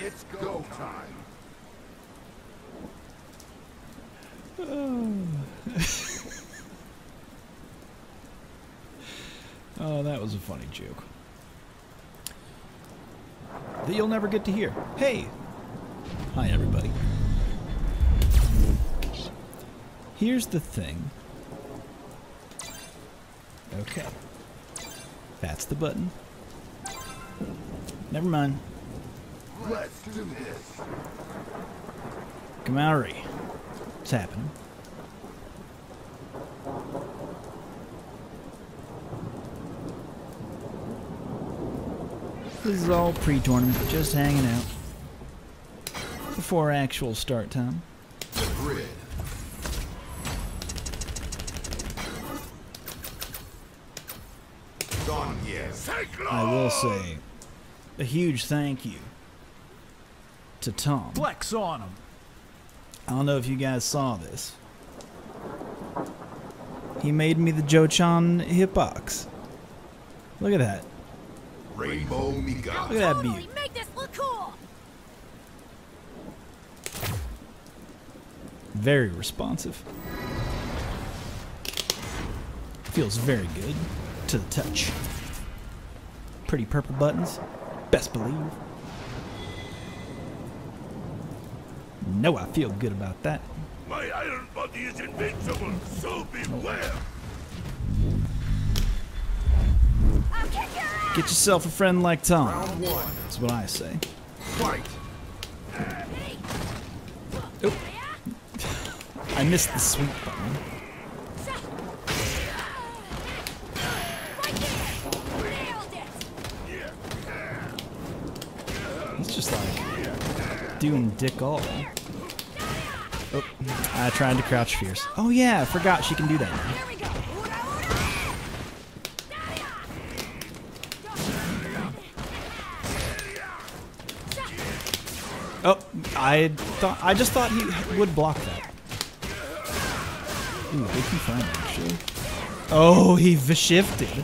It's go time. Oh, that was a funny joke. That you'll never get to hear. Hey! Hi, everybody. Here's the thing. Okay. That's the button. Never mind. Let's do this. Camaraderie. What's happening? This is all pre-tournament, just hanging out before actual start time. The grid. Gone, yes. I will say a huge thank you to Tom. Flex on him. I don't know if you guys saw this. He made me the Joe-chan hitbox. Look at that. Rainbow Mika. Look at that beauty. Make this look cool. Very responsive. Feels very good to the touch. Pretty purple buttons. Best believe. No, I feel good about that. My iron body is invincible, so beware. I'll kick your ass. Get yourself a friend like Tom. Round one. That's what I say. Fight. Oop. I missed the sweet button. It's just like doing dick all. Oh, I tried to crouch fierce. Oh yeah, I forgot she can do that now. Here we go. Oh, I just thought he would block that. Ooh, big confirm actually. Oh, he shifted.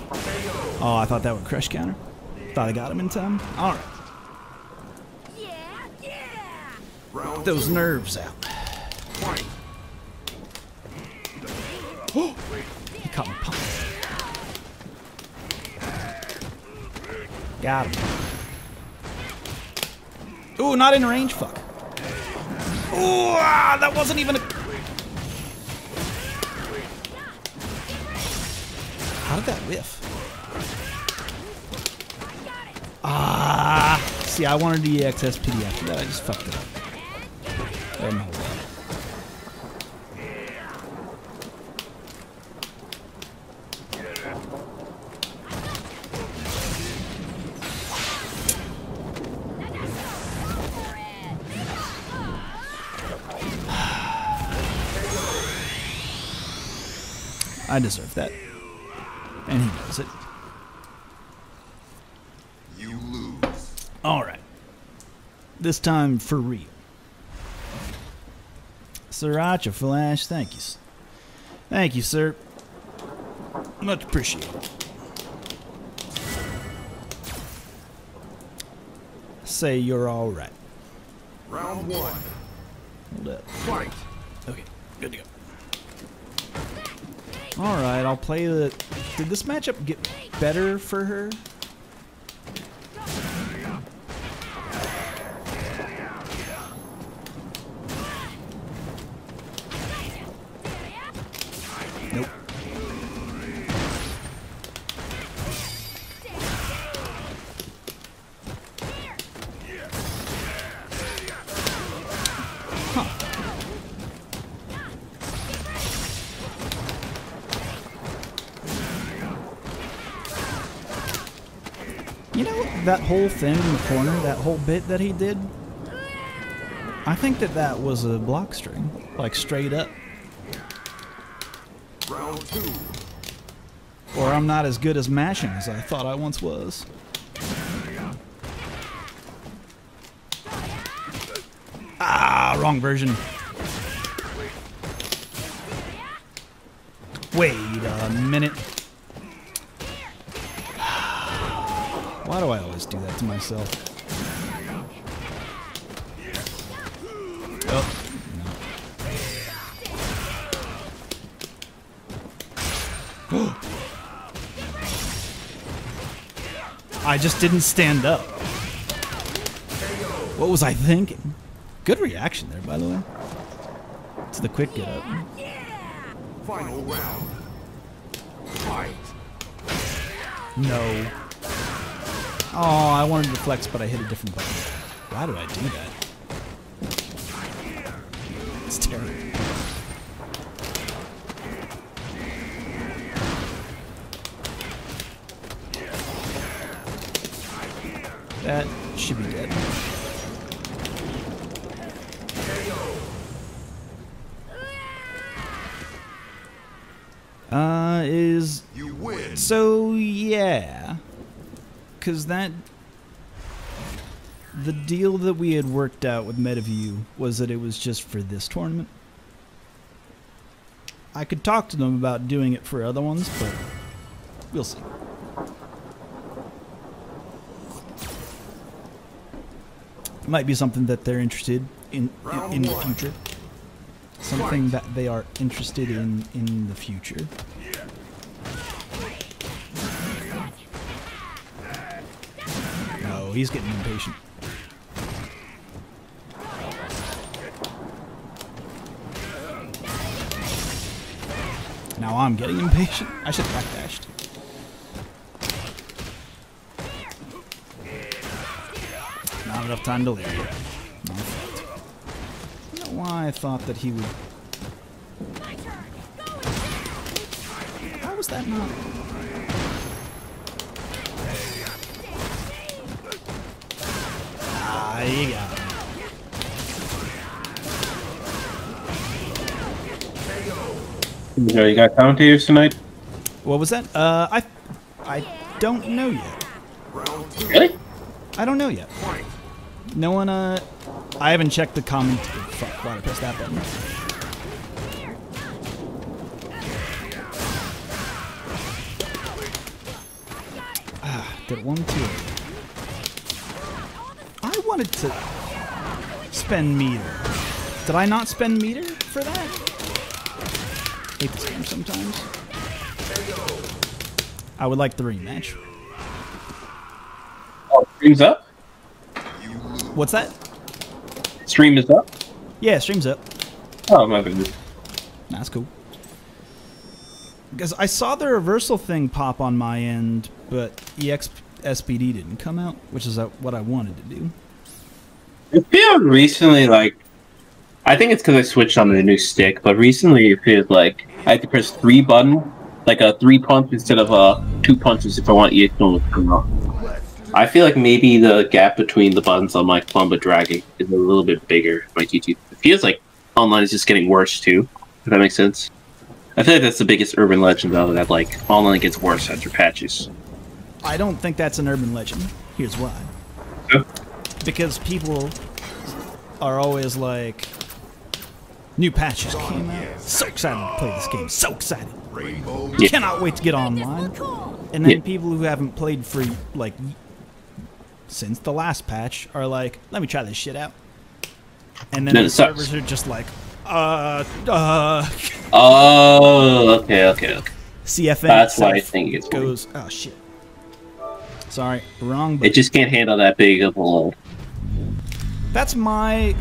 Oh, I thought that would crush counter. Thought I got him in time. All right. Round Get those nerves out. fight. Oh, he caught me pumped. Got him. Ooh, not in range. Fuck. Ooh, that wasn't even a... How did that whiff? Ah, see, I wanted the EXSPD after that. I just fucked it up. There, hold on. I deserve that. And he knows it. You lose. Alright. This time for real. Sriracha Flash, thank you. Thank you, sir. Much appreciated. Say you're alright. Round one. Hold up. Fight. Okay, good to go. Alright, I'll play the... Did this matchup get better for her? Nope. Huh. You know, that whole thing in the corner, that whole bit that he did, I think that was a block string, like straight up. Round two. Or I'm not as good as mashing as I thought I once was. Ah, wrong version. Wait a minute. Why do I always do that to myself? Oh, no. I just didn't stand up. What was I thinking? Good reaction there, by the way. To the quick get up. Final round. Fight. No. Oh, I wanted to flex, but I hit a different button. Why do I do that? It's terrible. That should be dead. You win. So, yeah. Because the deal that we had worked out with Metaview was that it was just for this tournament. I could talk to them about doing it for other ones, but we'll see. It might be something that they're interested in the future. Something that they are interested in the future. No, he's getting impatient. Now I'm getting impatient. I should have backdashed. Not enough time to leave. No fault. I don't know why I thought that he would. How was that not? Ah, you got it. You got commentators tonight? What was that? I don't know yet. Really? I don't know yet. No one, I haven't checked the comment. Fuck, why'd I press that button? Ah, did it 1-2. I wanted to spend meter. Did I not spend meter for that? Hate this game sometimes. I would like the rematch. Oh, stream's up? What's that? Stream is up? Yeah, stream's up. Oh, my goodness. That's cool. Because I saw the reversal thing pop on my end, but EXSPD didn't come out, which is what I wanted to do. It feels recently like... I think it's because I switched on the new stick, but recently it feels like I had to press 3 buttons, like a 3 punch instead of 2 punches if I want EX to come out. I feel like maybe the gap between the buttons on my Plumba dragging is a little bit bigger. My T2. It feels like online is just getting worse too, if that makes sense. I feel like that's the biggest urban legend though, that like online gets worse after patches. I don't think that's an urban legend. Here's why. Yeah. Because people are always like, new patches came out. So excited to play this game. So excited. Yeah. Cannot wait to get online. And then people who haven't played for like since the last patch are like, let me try this shit out. And then the servers are just like, Oh, okay. CFN That's why I think it's goes, oh shit. Sorry, wrong button. It just can't handle that big of a load. That's my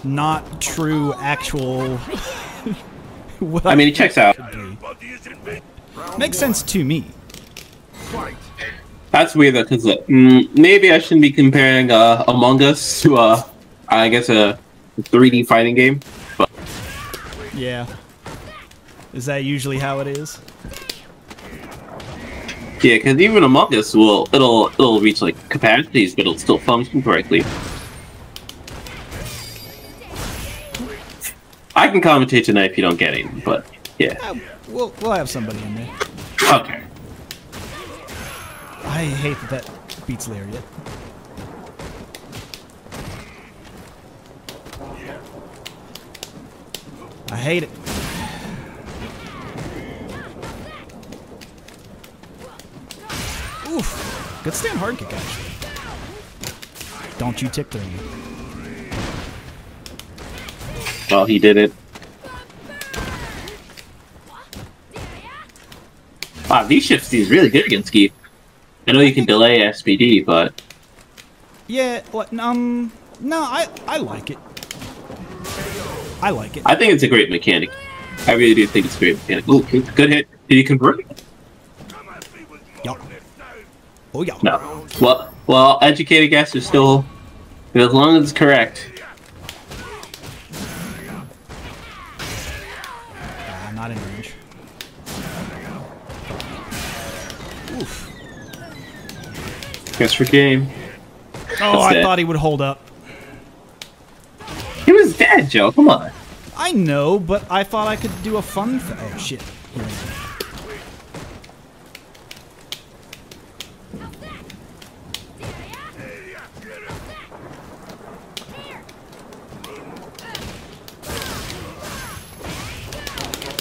not true actual what I mean, it checks out. Makes sense to me. That's weird though, because maybe I shouldn't be comparing Among Us to I guess a 3D fighting game. But yeah, is that usually how it is? yeah, because even Among Us it'll reach like capacities, but it'll still function correctly. I can commentate tonight if you don't get it, but yeah. We'll have somebody in there. Okay. I hate that beats Lariat. I hate it. Oof. Good stand hard kick, actually. Don't you tick through me. Well, he did it. Wow, V-Shift is really good against Keith. I know you can delay SPD, but... Yeah, no, I like it. I like it. I think it's a great mechanic. I really do think it's a great mechanic. Ooh, good hit. Did he convert? Yeah. Oh, yeah. No. Well, educated guess is still... As long as it's correct. Not in range. Oof. Guess for game. Oh, I thought he would hold up. He was dead, Joe. Come on. I know, but I thought I could do a fun thing. Oh, shit.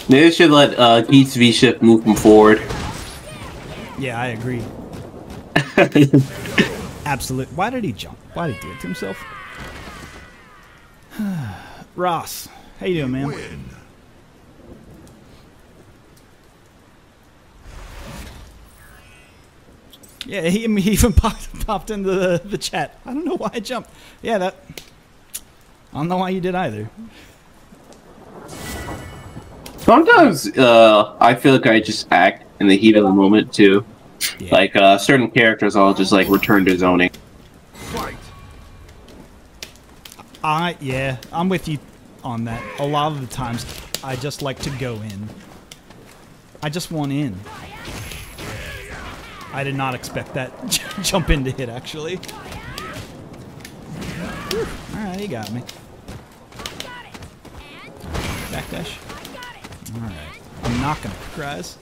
Maybe they should let Keith's V-Shift move him forward. Yeah, I agree. Absolutely. Why did he jump? Why did he do it to himself? Ross, how you doing, man? Win. Yeah, he even popped into the chat. I don't know why I jumped. Yeah, I don't know why you did either. Sometimes I feel like I just act in the heat of the moment too. Yeah. Like certain characters, I'll just like return to zoning. Fight. Yeah, I'm with you on that. A lot of the times, I just like to go in. I just want in. I did not expect that jump in to hit, actually. Alright, he got me. Backdash. Alright. I'm not gonna quick rise.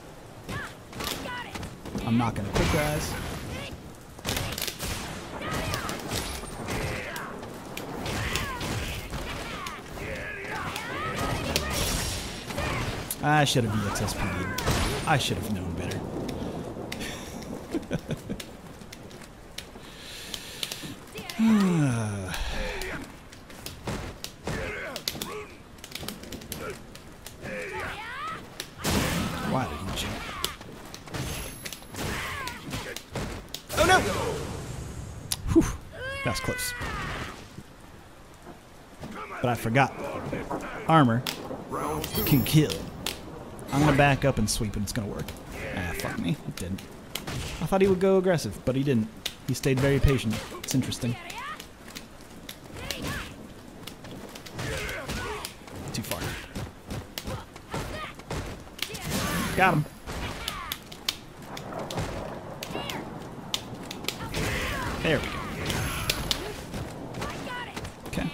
I'm not gonna quick rise. I should have EXSPD'd. I should have known better. Why did he jump? Oh no! Whew. That was close. But I forgot. Armor can kill. I'm gonna back up and sweep and it's gonna work. Ah, fuck me. It didn't. I thought he would go aggressive, but he didn't. He stayed very patient. It's interesting. Too far. Got him. There we go. Okay.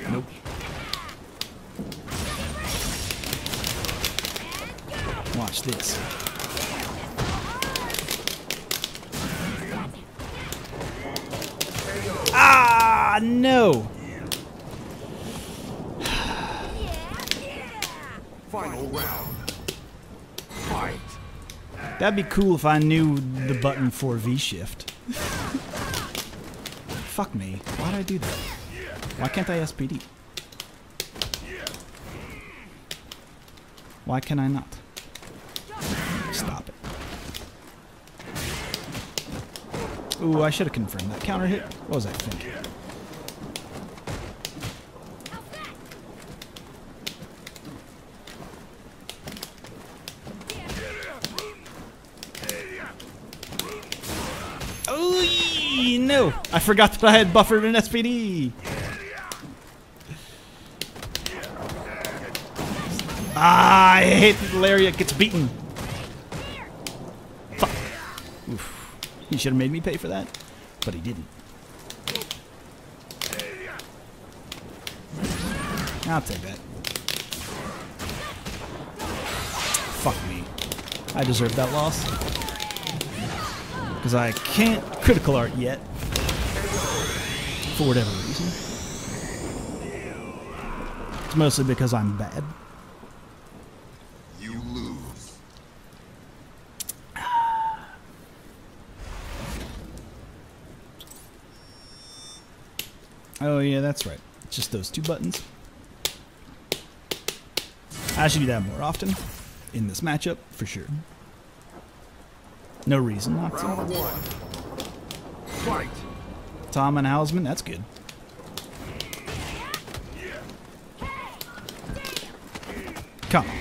Nope. Watch this. Ah, no. Final round. Fight. That'd be cool if I knew the button for V-Shift. Fuck me. Why'd I do that? Why can't I SPD? Why can I not? Stop it. Ooh, I should have confirmed that counter hit. What was I thinking? Oh no! I forgot that I had buffered an SPD. Ah, I hate that Lariat gets beaten. Fuck. Oof. He should have made me pay for that, but he didn't. I'll take that. Fuck me. I deserve that loss. Because I can't critical art yet. For whatever reason. It's mostly because I'm bad. You lose. Oh yeah, that's right. It's just those two buttons. I should do that more often in this matchup, for sure. No reason not to. Round one. Fight. Tom and Hausman, that's good. Come on.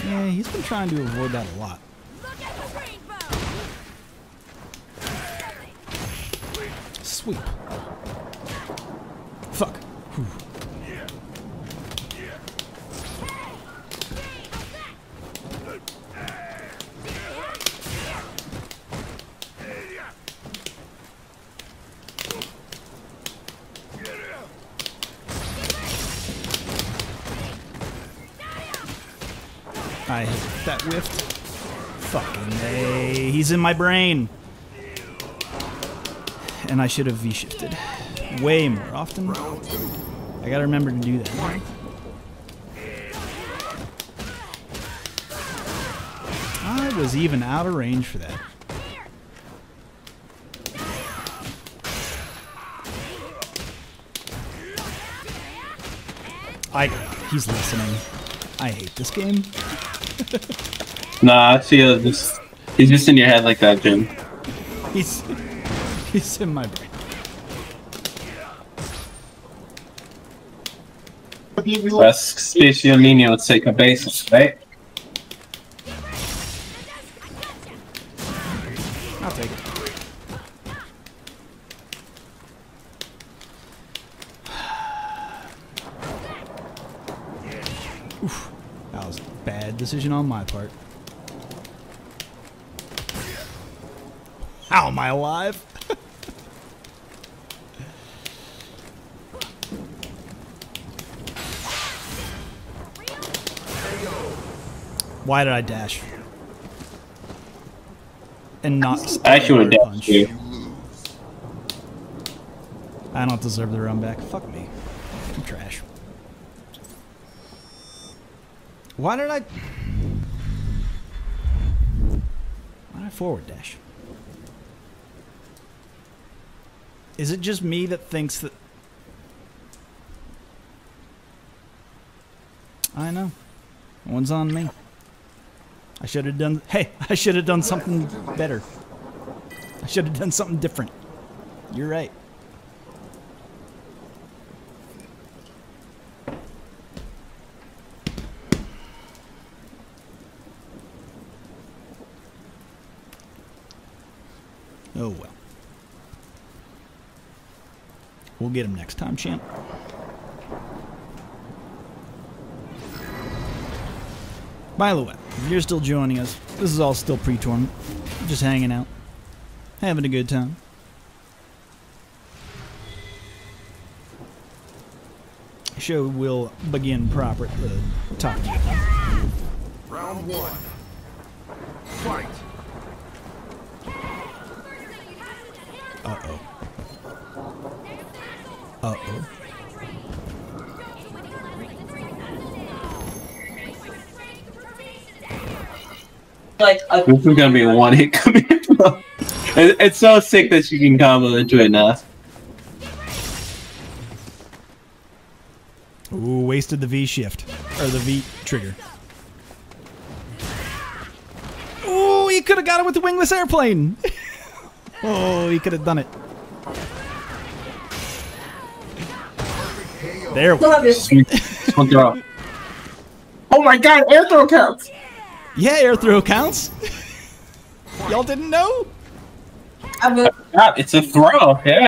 Yeah, he's been trying to avoid that a lot. Look at the rainbow. Sweep. Fuck. Whew. I hit that whiffed. Fucking A. He's in my brain. And I should have V-shifted way more often. I gotta remember to do that. I was even out of range for that. He's listening. I hate this game. Nah, I see this. He's just in your head like that, Jim. He's in my brain. Best Spatial Nino would take a basis, right? I'll take it. Oof. That was a bad decision on my part. How am I alive? Why did I dash? And not I actually would have punch. dashed you. I don't deserve the run back. Fuck me. I'm trash. Why did I forward dash? Is it just me that thinks that... I know. One's on me. I should have done... Hey, I should have done something better. I should have done something different. You're right. Oh well. We'll get him next time, champ. By the way, if you're still joining us, this is all still pre-tournament. Just hanging out. Having a good time. The show will begin proper at the top of the hour. Round one. Fight. Uh-oh. Uh-oh. This is gonna be a one-hit command. It's so sick that you can combo into it now. Ooh, wasted the V shift. Or the V trigger. Ooh, he could have got it with the wingless airplane. Oh, he could have done it. There we go. Sweet. One throw. Oh my god, air throw counts! Yeah, air throw counts. Y'all didn't know? It's a throw, yeah.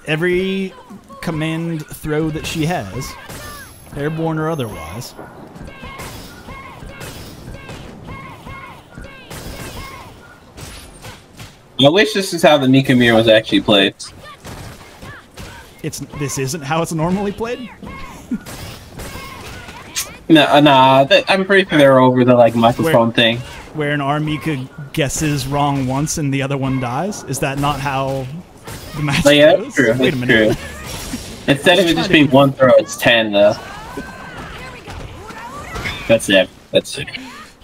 Every command throw that she has, airborne or otherwise, I wish this is how the Nikamir was actually played. this isn't how it's normally played. Nah, I'm pretty sure they're over the like microphone thing. Where an Armika guesses wrong once and the other one dies? Is that not how the match But yeah, goes? that's true. Wait a minute. True. Instead of it just being one throw, it's 10 though. That's it. That's it.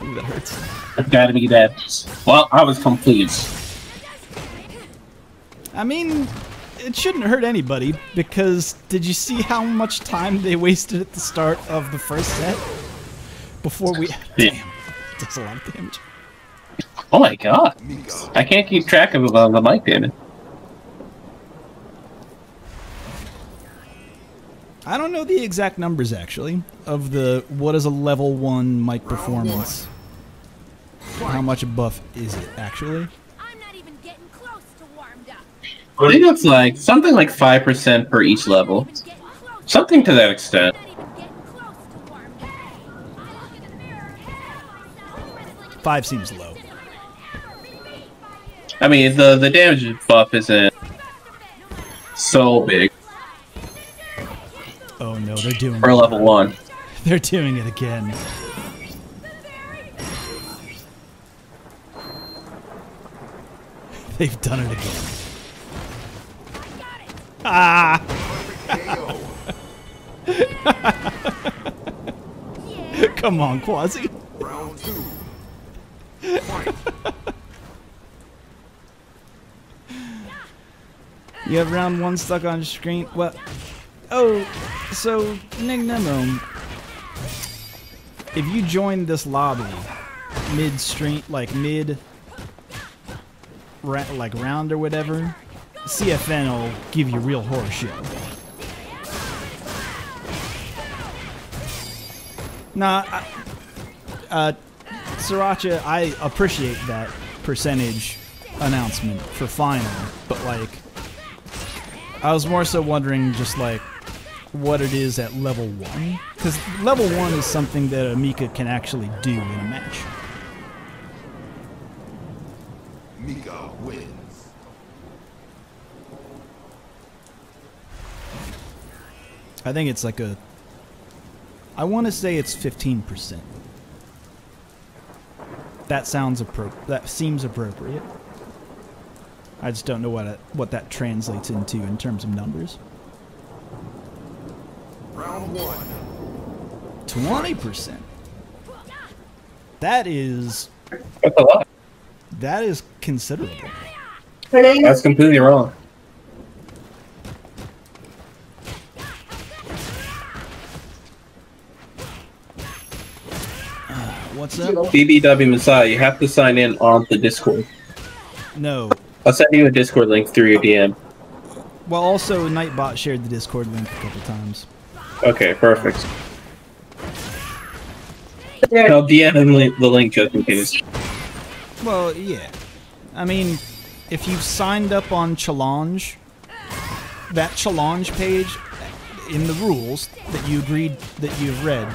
Ooh, that hurts. It's gotta be that. Well, I was confused. I mean, it shouldn't hurt anybody, because did you see how much time they wasted at the start of the first set? Before we... Yeah. Damn, that's a lot of damage. Oh my god. I can't keep track of the mic damage. I don't know the exact numbers, actually, of the what is a level 1 mic performance. How much a buff is it, actually? I'm not even getting close to warmed up. I think it's like something like 5% per each level. Even getting close. Something to that extent. I'm not even getting close to warmed up. I look in the mirror. 5 seems low. I mean, the damage buff isn't so big Oh no, they're doing for it. level 1. They're doing it again. They've done it again. Ah! Come on, Quasi. Round 2. You have round 1 stuck on screen. What? Oh, so Ning Nemo, if you join this lobby mid-stream, like round or whatever, CFN will give you real horror show. Nah, Sriracha, I appreciate that percentage announcement for final, but like, I was more so wondering just like what it is at level 1, because level 1 is something that Amika can actually do in a match. Mika wins. I think it's like I want to say it's 15%. That sounds that seems appropriate. I just don't know what that translates into in terms of numbers. Round 1. 20%. That is That's a lot. that is considerable. That's completely wrong. What's up? BBW Messiah, you have to sign in on the Discord. No. I'll send you a Discord link through your DM. Well, also Nightbot shared the Discord link a couple times. Okay, perfect. I'll DM him the link just in case. Well, yeah. I mean, if you've signed up on Challenge, that Challenge page in the rules that you agreed that you've read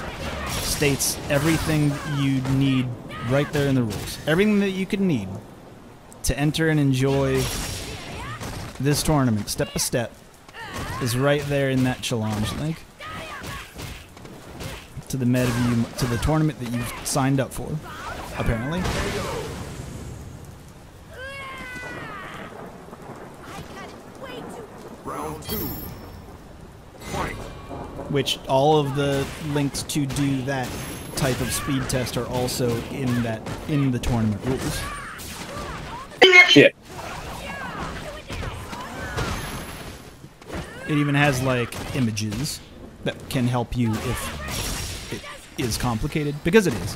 states everything you need right there in the rules. Everything that you could need to enter and enjoy this tournament step by step is right there in that Challenge link to the Metaview, to the tournament that you've signed up for, apparently. Round 2. Fight. Which all of the links to do that type of speed test are also in the tournament rules. Yeah. It even has like images that can help you if it is complicated, because it is.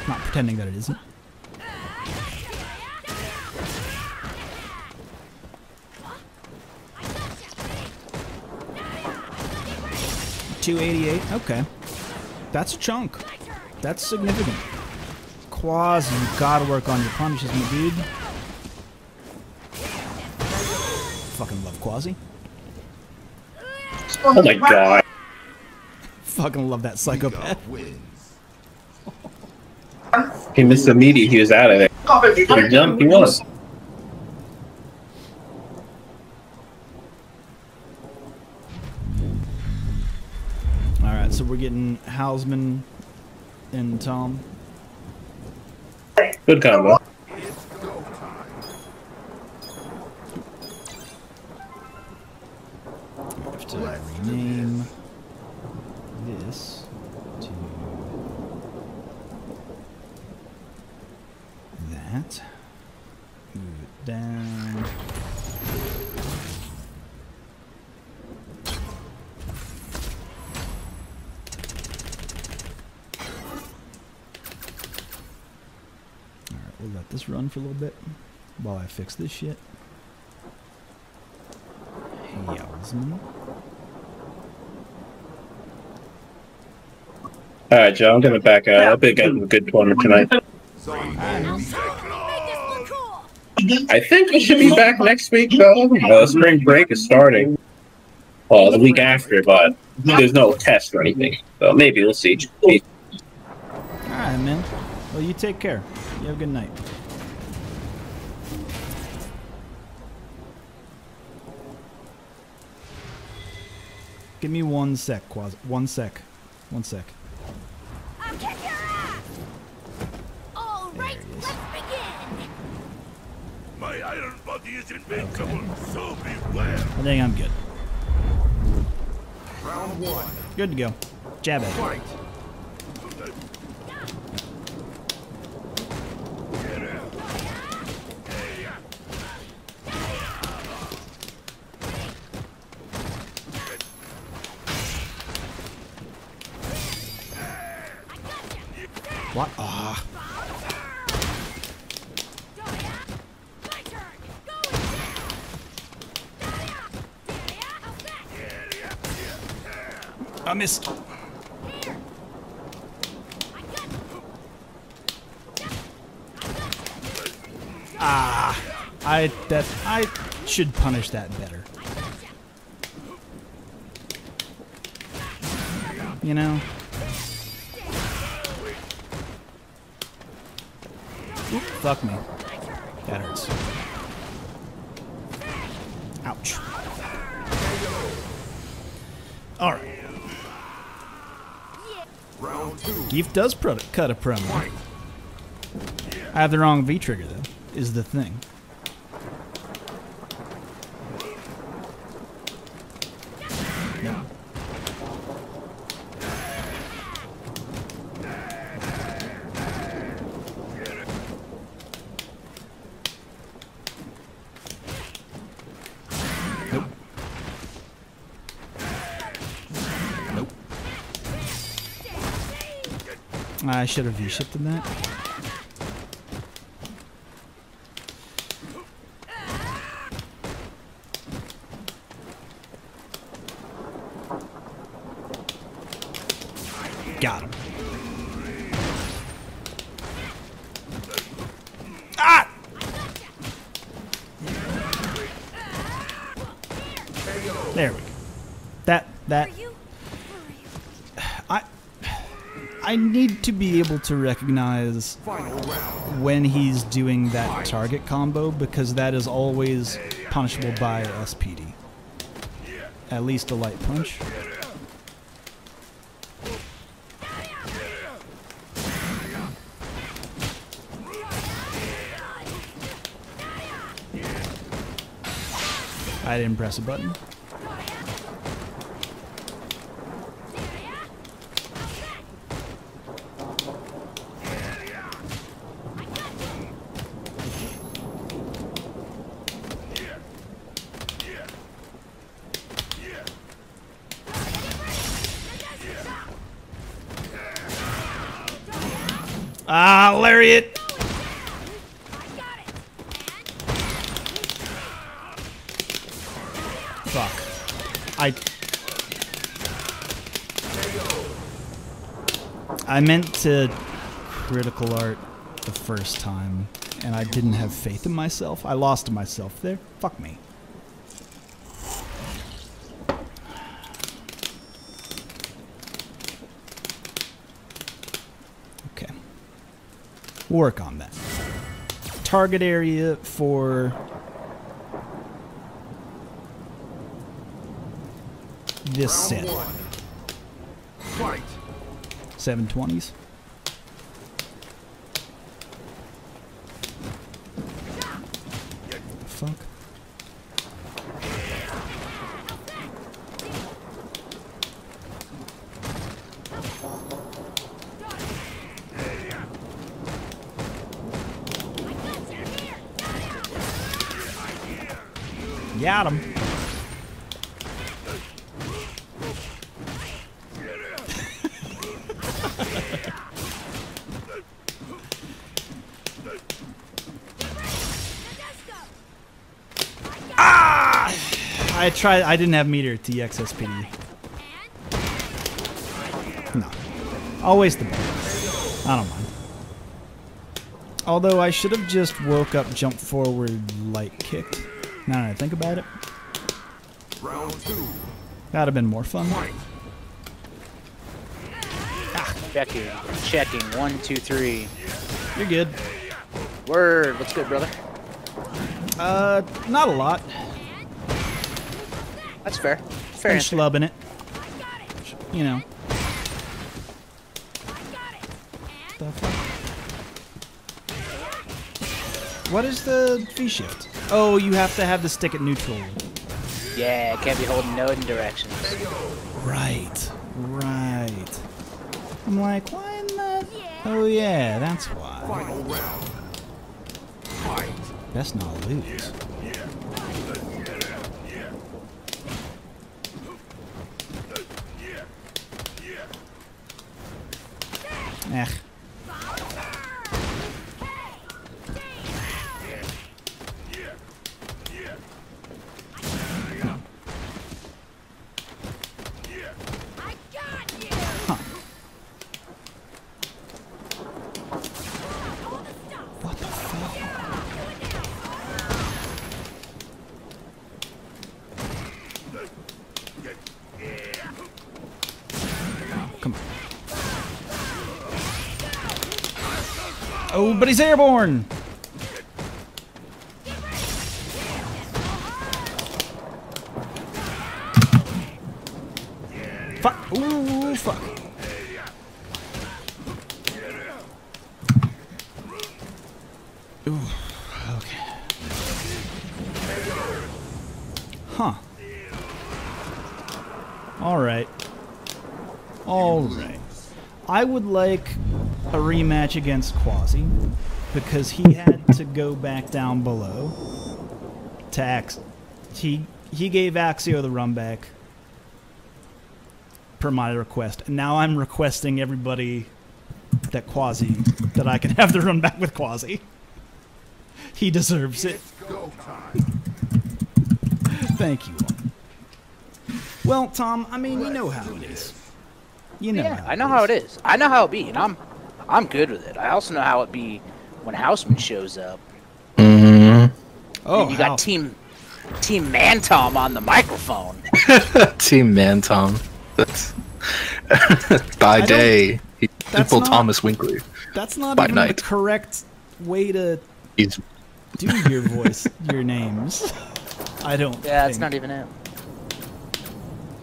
Not pretending that it isn't. $288. Okay, that's a chunk. That's significant. Quaz, you gotta work on your punishes, my dude. Fucking love Quasi. Oh my god. Fucking love that psychopath. Mika wins. He missed the meaty, he was out of there. He jumped, he was. Alright, so we're getting Hausman and Tom. Good combo. It's go time. I have to rename this to that. Move it down. Let this run for a little bit while I fix this shit. Hey, Alright, Joe, I'm gonna back out. I've been getting a good tournament tonight. I think we should be back next week, though. Spring break is starting. Well, the week after, but there's no test or anything. So maybe we'll see. Alright, man. Well, you take care. You have a good night. Give me 1 sec, Quaz. 1 sec. 1 sec. I'll kick your ass! All right, let's begin! My iron body is invincible, so beware! I think I'm good. Round 1. Good to go. Jab it. Fight! What? Ah. I missed. Ah. I should punish that better. You know? Oop, fuck me. That hurts. Ouch. Alright. Geef does cut a promo. I have the wrong V trigger though, is the thing. No. I should have V-shifted that. Got him. Ah! There we go. That. I need to be able to recognize when he's doing that target combo because that is always punishable by SPD. At least a light punch. I didn't press a button. Ah, lariat! Fuck. I meant to critical art the first time, and I didn't have faith in myself. I lost myself there. Fuck me. Okay. We'll work on that. Target area for this set. 720s. Fuck. Got him. I tried. I didn't have meter to EXSPD. No. I'll waste the ball. I don't mind. Although I should have just woke up, jumped forward, light kicked. Now that I think about it. Round 2. That'd have been more fun. Checking. Checking. 1, 2, 3. You're good. Word. What's good, brother? Not a lot. That's fair. Fair Been answer. schlubbing it. You know. The fuck? What is the V shift? Oh, you have to have the stick at neutral. Yeah, can't be holding no in directions. Right. Right. I'm like, why in the... Oh yeah, that's why. Final round. Fight. Best not lose. Eh. Huh. What the fuck? Come on. Oh, but he's airborne! Fuck! Ooh, fuck! Ooh, okay. Huh. Alright. Alright. I would like a rematch against Quasi because he had to go back down below to Ax. He gave Axio the run back per my request, and now I'm requesting everybody that I can have the run back with Quasi. He deserves it. Go time. Thank you all. Well, Tom, I mean, you know how it is. You know. Yeah, I know how it is. I know how it be, and I'm good with it. I also know how it be when Houseman shows up. Mm-hmm. Oh, And you got Team Mantom on the microphone. Team Mantom. That's by day. He's simple not- Thomas Winkley. That's not by even night. the correct way to He's do your voice, your names. I don't. Yeah, that's think. not even it.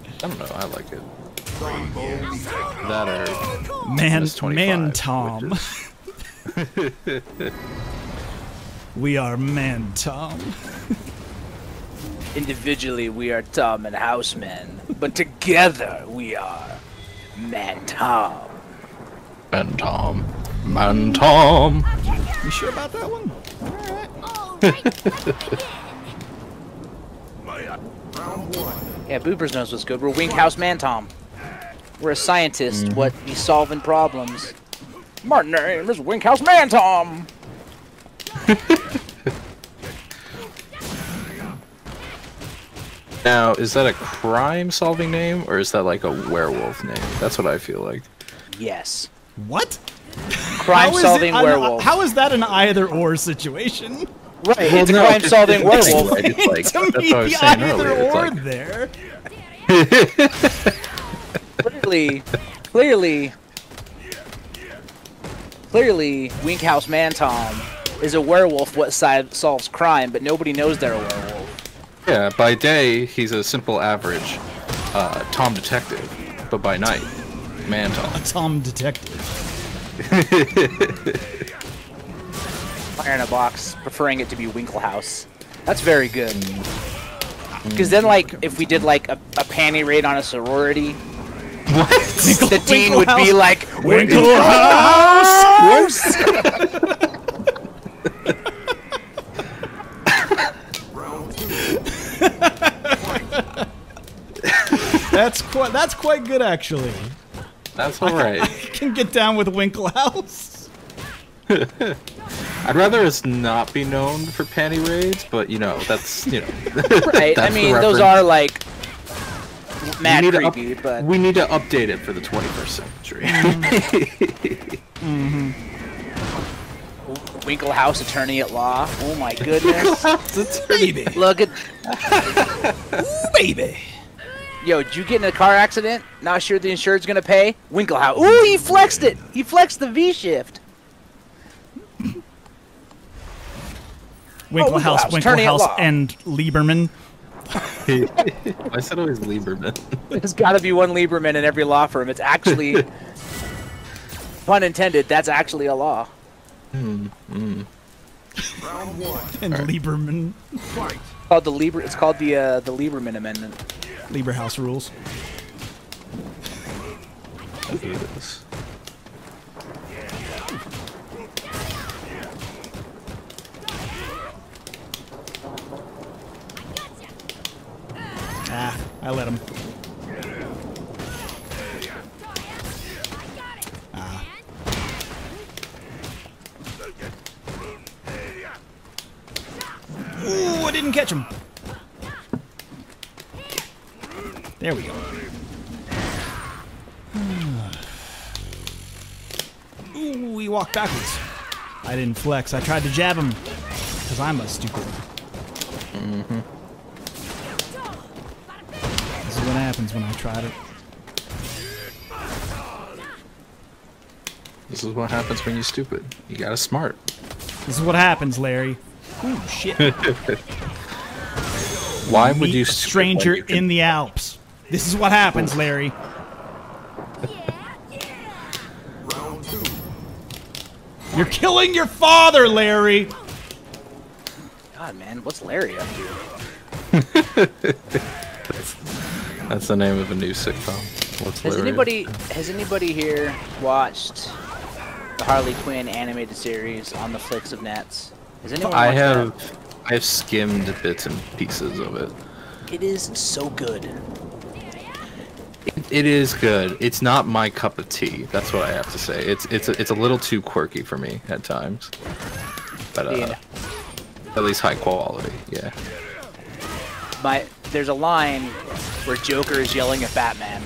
I don't know. I like it. That or Man, Minus 25, Man Tom. which We are Man Tom. Individually, we are Tom and Housemen, but together we are Mantom. Mantom. Mantom. You sure about that one? Round 1. Yeah, Boopers knows what's good. We're Wink House Mantom. We're a scientist. What be solving problems? My name is Wink House Mantom. Now, is that a crime-solving name, or is that like a werewolf name? That's what I feel like. Yes. What? Crime-solving werewolf. How is that an either-or situation? Right, Well, it's a no, crime-solving it's- werewolf. It's like, to that's me, what I was the saying earlier. It's either-or like, there. Clearly, Wink House Mantom is a werewolf what side solves crime, but nobody knows they're a werewolf. yeah, by day, he's a simple average Tom Detective, but by night, Mantom. Tom Detective. Fire in a box, preferring it to be Winklehouse. That's very good. Because then, like, if we did, like, a panty raid on a sorority, What? the dean would be like, Winklehouse! Round 2. That's quite good, actually. That's alright. I can get down with Winklehouse. I'd rather us not be known for panty raids, but you know, that's, you know. Right, I that's the mean, those reference. are like mad We need to creepy, but We need to update it for the 21st century. Winkle House Attorney at Law. Oh my goodness. Baby. Look at Baby. Yo, did you get in a car accident? Not sure the insured's gonna pay? Winkle House. Ooh, he flexed it! He flexed the V shift. Winkle House, attorney at law. and Lieberman. I said always Lieberman. There's gotta be one Lieberman in every law firm. It's actually, pun intended, that's actually a law. And Lieberman. Called the it's called the Lieberman Amendment. Lieberhouse rules. I hate this. Ah, I let him. Ah. Ooh, I didn't catch him. There we go. Ooh, he walked backwards. I didn't flex. I tried to jab him. Because I'm a stupid. This is what happens when I try to... This is what happens when you're stupid. You gotta smart. This is what happens, Larry. Ooh, shit. Why would Meet you a stranger in the Alps. This is what happens, Larry. You're killing your father, Larry! God, man, what's Larry up to? That's the name of a new sitcom. What's Has anybody here watched the Harley Quinn animated series on the flicks of nets? Has anyone watched that? I have skimmed bits and pieces of it. It is so good. It is good. It's not my cup of tea. That's what I have to say. It's a little too quirky for me at times, but at least high quality. Yeah. There's a line where Joker is yelling at Batman.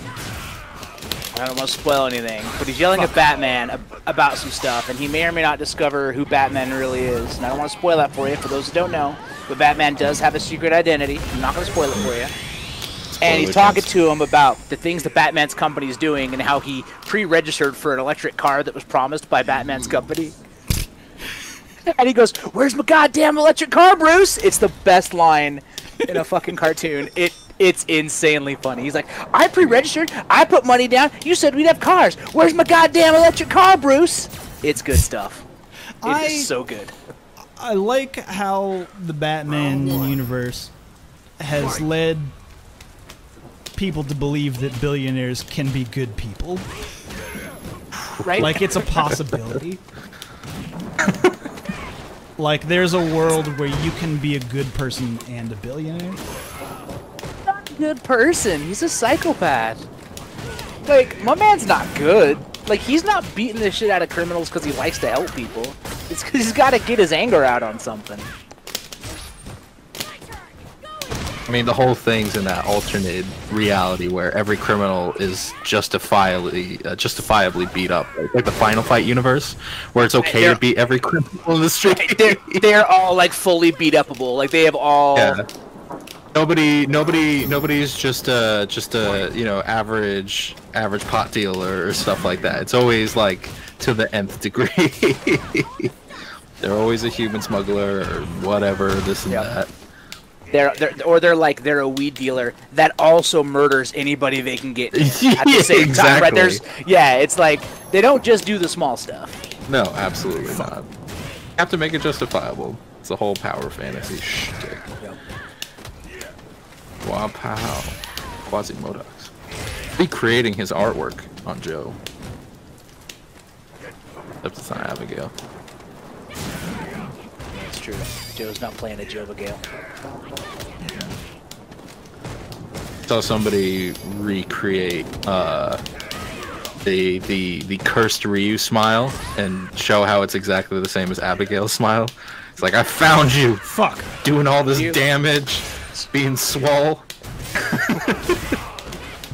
I don't want to spoil anything, but he's yelling at Batman about some stuff, and he may or may not discover who Batman really is. And I don't want to spoil that for you, for those who don't know. But Batman does have a secret identity. I'm not going to spoil it for you. And he's talking to him about the things that Batman's company is doing and how he pre-registered for an electric car that was promised by Batman's company. And he goes, "Where's my goddamn electric car, Bruce?" It's the best line in a fucking cartoon. It's insanely funny. He's like, "I pre-registered. I put money down. You said we'd have cars. Where's my goddamn electric car, Bruce?" It's good stuff. It is so good. I like how the Batman universe has led people to believe that billionaires can be good people. Right? Like, it's a possibility. Like, there's a world where you can be a good person and a billionaire. Not a good person. He's a psychopath. Like, my man's not good. Like, he's not beating the shit out of criminals because he likes to help people. It's because he's got to get his anger out on something. I mean, the whole thing's in that alternate reality where every criminal is justifiably beat up, like the Final Fight universe, where it's okay to beat every criminal in the street. They're all like fully beat upable. Like they have all. Yeah. Nobody's just a you know average pot dealer or stuff like that. It's always like to the nth degree. They're always a human smuggler or whatever. This and that. They're a weed dealer that also murders anybody they can get at the same time. Right? It's like they don't just do the small stuff. No, absolutely not. You have to make it justifiable. It's a whole power fantasy shtick. Wow, pow. Quasimodo's recreating his artwork on Joe. Except it's not Abigail. That's true. Joe's not playing a Joe Abigail. Saw somebody recreate the cursed Ryu smile and show how it's exactly the same as Abigail's smile. It's like, I found you. Fuck. Doing all this damage, being swole.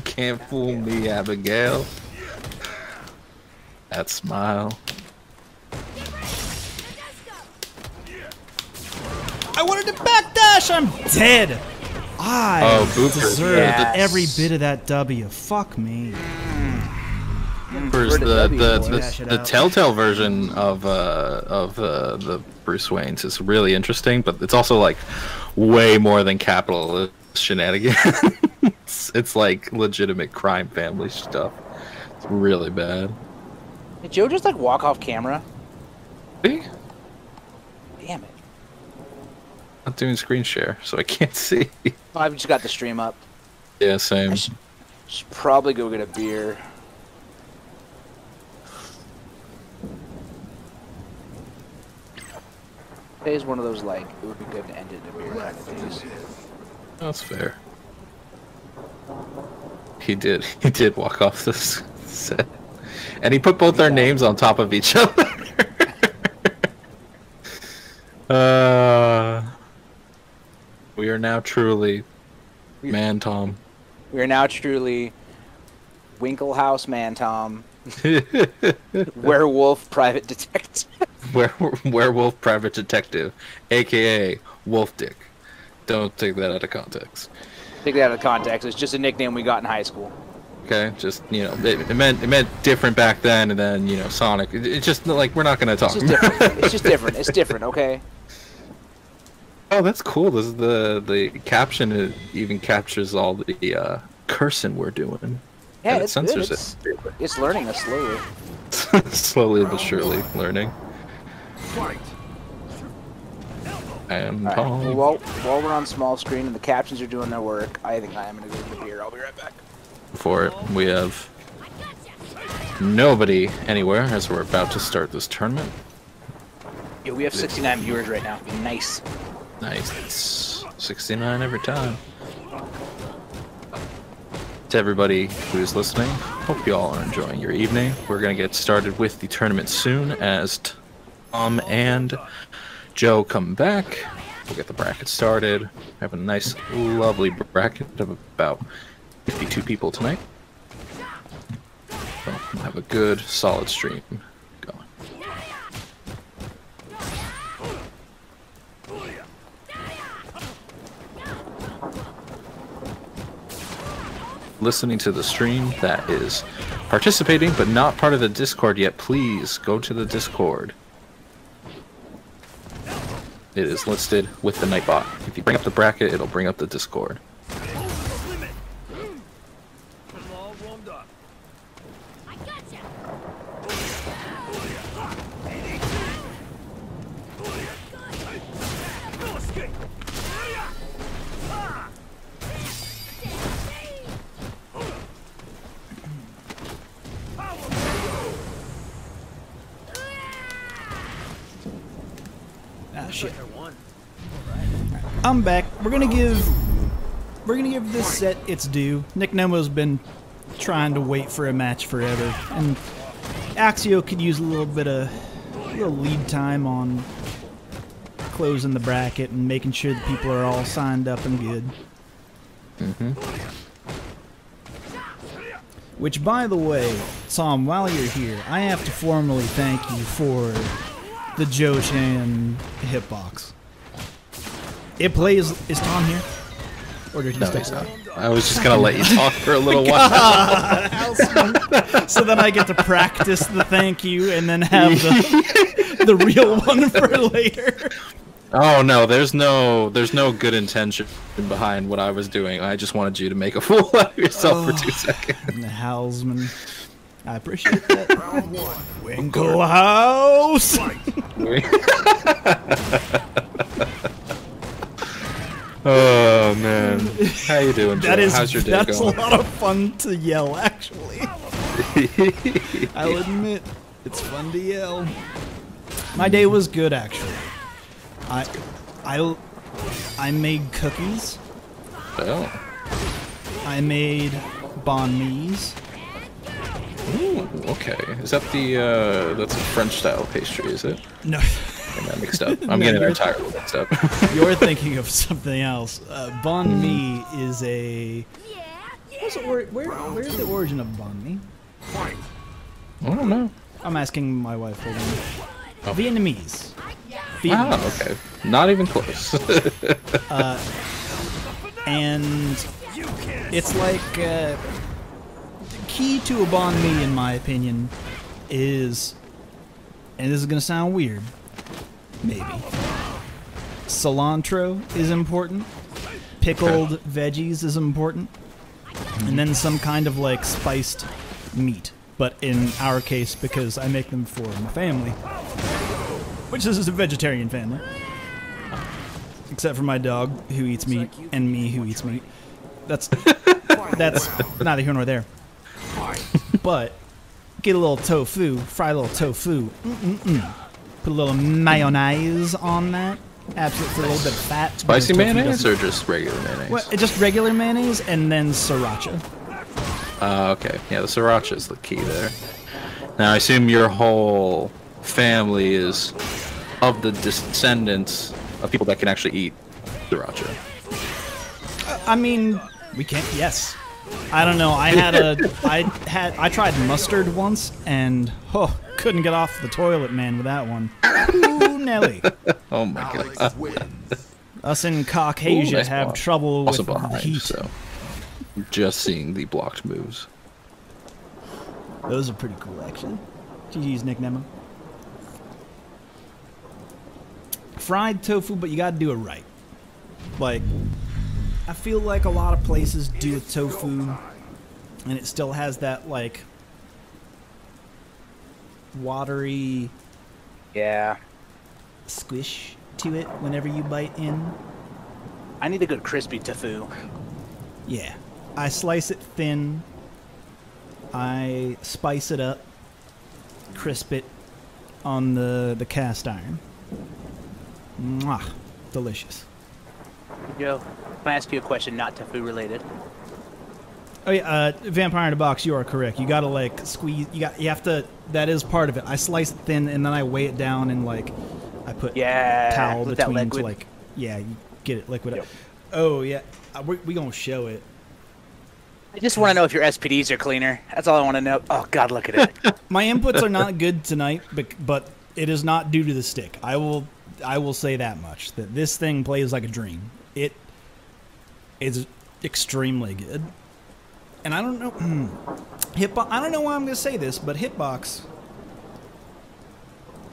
Can't fool me, Abigail. That smile. I wanted to backdash. I'm dead. I deserve every bit of that W. Fuck me. The Telltale version of the Bruce Wayne's is really interesting, but it's also like way more than capitalist shenanigans. It's like legitimate crime family stuff. It's really bad. Did Joe just like walk off camera? See? Damn it. I'm doing screen share, so I can't see. Oh, I've just got the stream up. Yeah, same. I should probably go get a beer. Today's one of those, like, it would be good to end it in a beer kind of days. That's fair. He did walk off this set. And he put both our names on top of each other. We are now truly Man Tom. We are now truly Winklehouse Man Tom. Werewolf Private Detective. Werewolf Private Detective, aka Wolf Dick. Don't take that out of context. Take that out of context. It's just a nickname we got in high school. Okay, just it meant different back then, and then Sonic. It's just like we're not gonna talk. It's just different. It's just different. It's different. Okay. Oh, that's cool. This is the caption. It even captures all the cursing we're doing. Yeah, it censors it. It's learning us slowly. Slowly but surely learning. And right. Well, while we're on small screen and the captions are doing their work, I think I am going to go get the beer. I'll be right back. For it, we have nobody anywhere as we're about to start this tournament. Yeah, we have 69 viewers right now. Nice. Nice. 69 every time. To everybody who's listening, hope you all are enjoying your evening. We're going to get started with the tournament soon as Tom and Joe come back. We'll get the bracket started. We have a nice, lovely bracket of about 52 people tonight. So we'll have a good, solid stream going. Listening to the stream that is participating but not part of the Discord yet, please go to the Discord. It is listed with the Nightbot. If you bring up the bracket, it'll bring up the Discord. Shit. I'm back. We're gonna give this set its due. Nick Nemo's been trying to wait for a match forever, and Axio could use a little lead time on closing the bracket and making sure that people are all signed up and good. Which, by the way, Tom, while you're here, I have to formally thank you for the Joe Chan hitbox. It plays. Is Tom here? Or did he step out? I was just gonna let you talk for a little while. So then I get to practice the thank you and then have the real one for later. Oh no, there's no good intention behind what I was doing. I just wanted you to make a fool out of yourself for 2 seconds. Houseman. I appreciate that. Winklehouse! Oh man, how you doing, Joe? How's your day going? That's a lot of fun to yell, actually. I'll admit, it's fun to yell. My day was good, actually. I made cookies. Oh. I made banh mi's. Ooh, okay. Is that the that's a French style pastry? Is it? No. Getting that mixed up. I'm getting entirely mixed up. You're thinking of something else. Banh mi is a. Where's the origin of banh mi? I don't know. I'm asking my wife. Hold on. Oh. Vietnamese. Ah, okay. Not even close. And it's like the key to a banh mi, in my opinion, is, and this is gonna sound weird, maybe. Cilantro is important. Pickled veggies is important, and then some kind of like spiced meat. But in our case, because I make them for my family, which is a vegetarian family, except for my dog who eats meat and me who eats meat. That's neither here nor there. But get a little tofu, fry a little tofu. Put a little mayonnaise on that. Absolutely, for a little bit of fat. Spicy mayonnaise or just regular mayonnaise? Well, just regular mayonnaise and then sriracha. Okay. Yeah, the sriracha is the key there. Now, I assume your whole family is of the descendants of people that can actually eat sriracha. I mean, we can't. Yes. I don't know. I tried mustard once and couldn't get off the toilet, man, with that one. Ooh, Nelly. Oh my god. Us in Caucasia nice have block. trouble Also with the behind, heat. so just seeing the blocked moves. Those are pretty cool, actually. GG's, Nick Nemo. Fried tofu, but you gotta do it right. Like, I feel like a lot of places do a tofu, and it still has that, like, watery squish to it whenever you bite in. I need a good crispy tofu. Yeah. I slice it thin. I spice it up. Crisp it on the cast iron. Mwah. Delicious. Joe, can I ask you a question not tofu related? Oh yeah, Vampire in a Box, you are correct. You gotta like squeeze, you have to, that is part of it. I slice it thin and then I weigh it down and like, I put towel with that between to liquid. like, yeah, you get it liquid. Yep. Oh yeah, we gonna show it. I just want to know if your SPDs are cleaner. That's all I want to know. Oh God, look at it. My inputs are not good tonight, but it is not due to the stick. I will say that much. That this thing plays like a dream. It is extremely good. And I don't know, Hitbox. I don't know why I'm gonna say this, but Hitbox.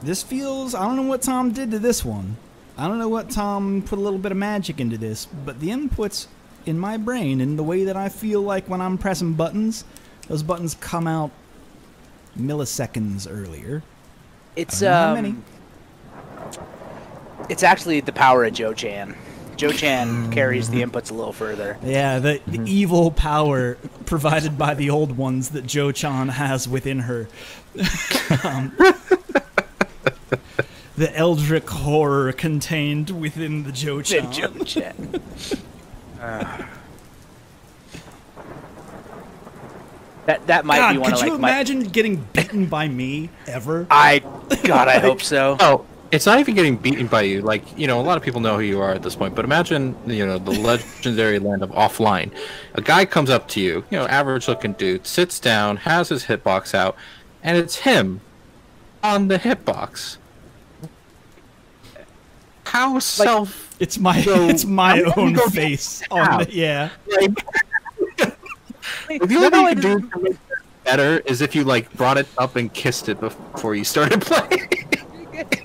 This feels. I don't know what Tom did to this one. I don't know what Tom put a little bit of magic into this, but the inputs in my brain and the way that I feel like when I'm pressing buttons, those buttons come out milliseconds earlier. It's how many. It's actually the power of Joe Chan. Joe Chan carries the inputs a little further. Yeah, the evil power provided by the old ones that Joe Chan has within her. The eldritch horror contained within the Joe Chan. Joe Chan. That might God, be one could of you like imagine getting beaten by me ever? I hope so. Oh, it's not even getting beaten by you. Like, you know, a lot of people know who you are at this point, but imagine, you know, the legendary land of offline. A guy comes up to you, you know, average looking dude, sits down, has his hitbox out, and it's him on the hitbox. How self... It's my own face on the, yeah. The only thing you can do to make it better is if you like brought it up and kissed it before you started playing.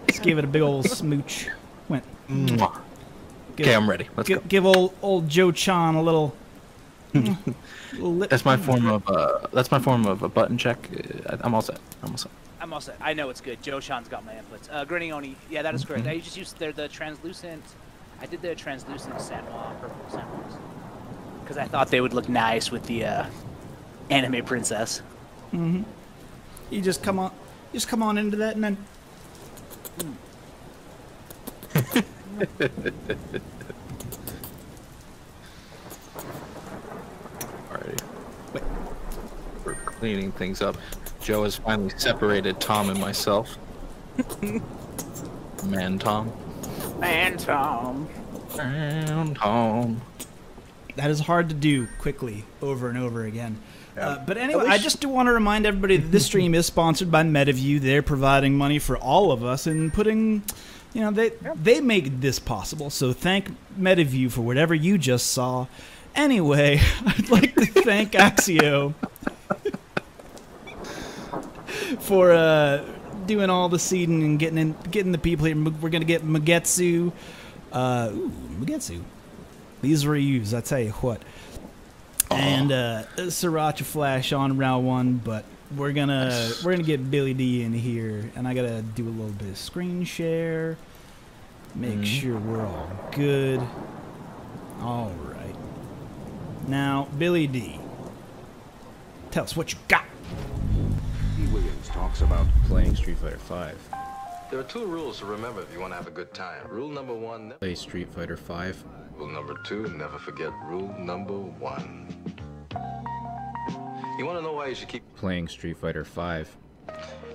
Just gave it a big old smooch. Went. Mwah. Okay, I'm ready. Let's go. Give old Joe Chan a little. That's my form of a button check. I'm all set. I'm all set. I know it's good. Joe Chan's got my inputs. Grinning Oni, yeah, that is correct. I just used the translucent. I did the translucent purple samples because I thought they would look nice with the anime princess. Mm-hmm. You just come on into that and then. Alrighty. Wait. cleaning things up. Joe has finally separated Tom and myself. Man, Tom. Man, Tom. Man, Tom. That is hard to do quickly over and over again. But anyway, I just do want to remind everybody that this stream is sponsored by Metaview. They're providing money for all of us and putting, you know, they make this possible. So thank Metaview for whatever you just saw. Anyway, I'd like to thank Axio for doing all the seeding and getting the people here. We're gonna get Magetsu. Magetsu. These reviews, I tell you what. And Sriracha Flash on round 1, but we're gonna get Billy D in here, and I gotta do a little bit of screen share, make sure we're all good. All right. Now, Billy D, tell us what you got. E. Williams talks about playing Street Fighter V. There are 2 rules to remember if you want to have a good time. Rule number 1, Play Street Fighter V. rule number 2, never forget rule number 1. You want to know why you should keep Playing Street Fighter V.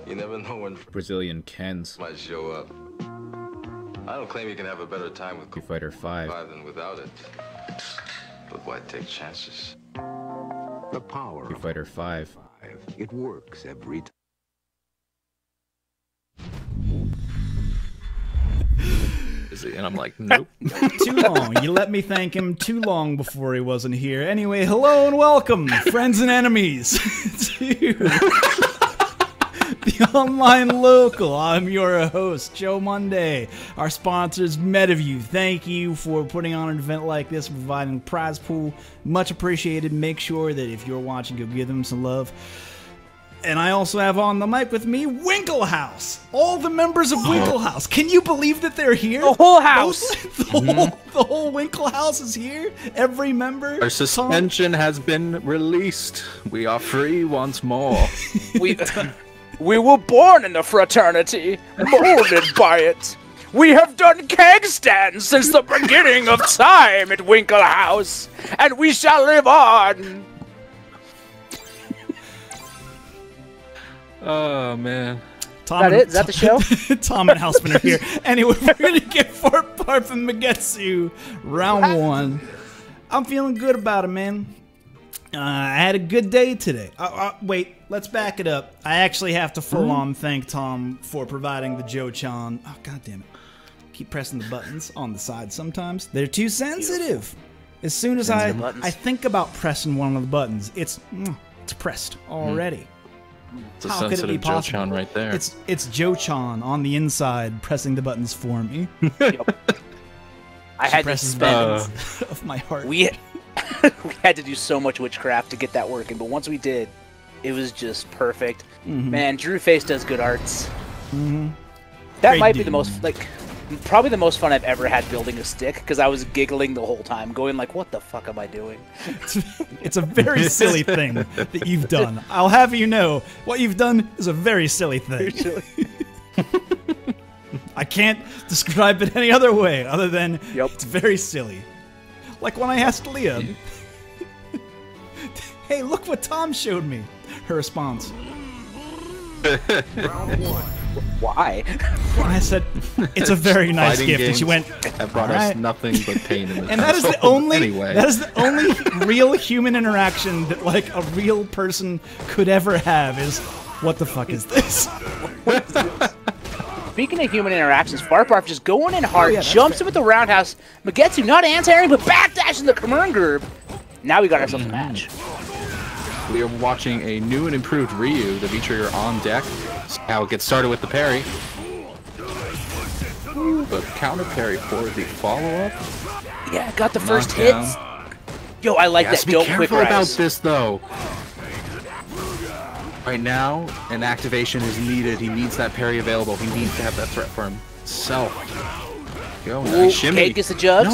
You never know when Brazilian Kens. might show up. I don't claim you can have a better time with Street Fighter V. than without it. But why take chances? The power Street Fighter V. it works every time. And I'm like, nope. Too long. You let me thank him too long before he wasn't here. Anyway, hello and welcome, friends and enemies, to the Online Local. I'm your host, Joe Monday. Our sponsors, Metaview. Thank you for putting on an event like this, providing prize pool. Much appreciated. Make sure that if you're watching, go give them some love. And I also have on the mic with me Winklehouse. All the members of Winklehouse. Can you believe that they're here? The whole house. The whole Winklehouse is here. Every member. Our suspension has been released. We are free once more. We were born in the fraternity, molded by it. We have done keg stands since the beginning of time at Winklehouse, and we shall live on. Oh, man. Tom Is that it? Is that the show? Tom and Houseman are here. Anyway, we're going to get Fort Parth and Magetsu round 1. I'm feeling good about it, man. I had a good day today. Wait, let's back it up. I actually have to full-on thank Tom for providing the Joe-chan. Oh, God damn it. Keep pressing the buttons on the side sometimes. They're too sensitive. As soon as I think about pressing one of the buttons, it's pressed already. It's a How could it be sensitive possible? Joe-chan right there. It's Joe-chan on the inside pressing the buttons for me. I had to spend Of my heart. we had to do so much witchcraft to get that working, but once we did, it was just perfect. Man, Drew Face does good arts. That Great might be dude. the most, probably the most fun I've ever had building a stick, because I was giggling the whole time, going like, what the fuck am I doing? It's a very silly thing that you've done. I'll have you know, what you've done is a very silly thing. I can't describe it any other way other than it's very silly. Like when I asked Leah, hey, look what Tom showed me. Her response. Why? I said, it's a very nice Fighting gift. And games she went, have brought "All us right." nothing but pain in the And that is the household. only Anyway. that is the only real human interaction that like a real person could ever have is, what the fuck is this? Speaking of human interactions, Farparf just going in hard, yeah, that's jumps fair. him with the roundhouse. Magetsu not anti-airing, but backdashing the Kamern. Now we got ourselves a match. We are watching a new and improved Ryu, the V-trigger on deck. See how it gets started with the parry. The counter parry for the follow-up. Yeah, got the first Knockdown. hits. Yo, I like Yes, that. be Don't quick careful about rise. this though. Right now, an activation is needed. He needs that parry available. He needs to have that threat for himself. Go, Ooh, nice shimmy. Kate gets the jubs.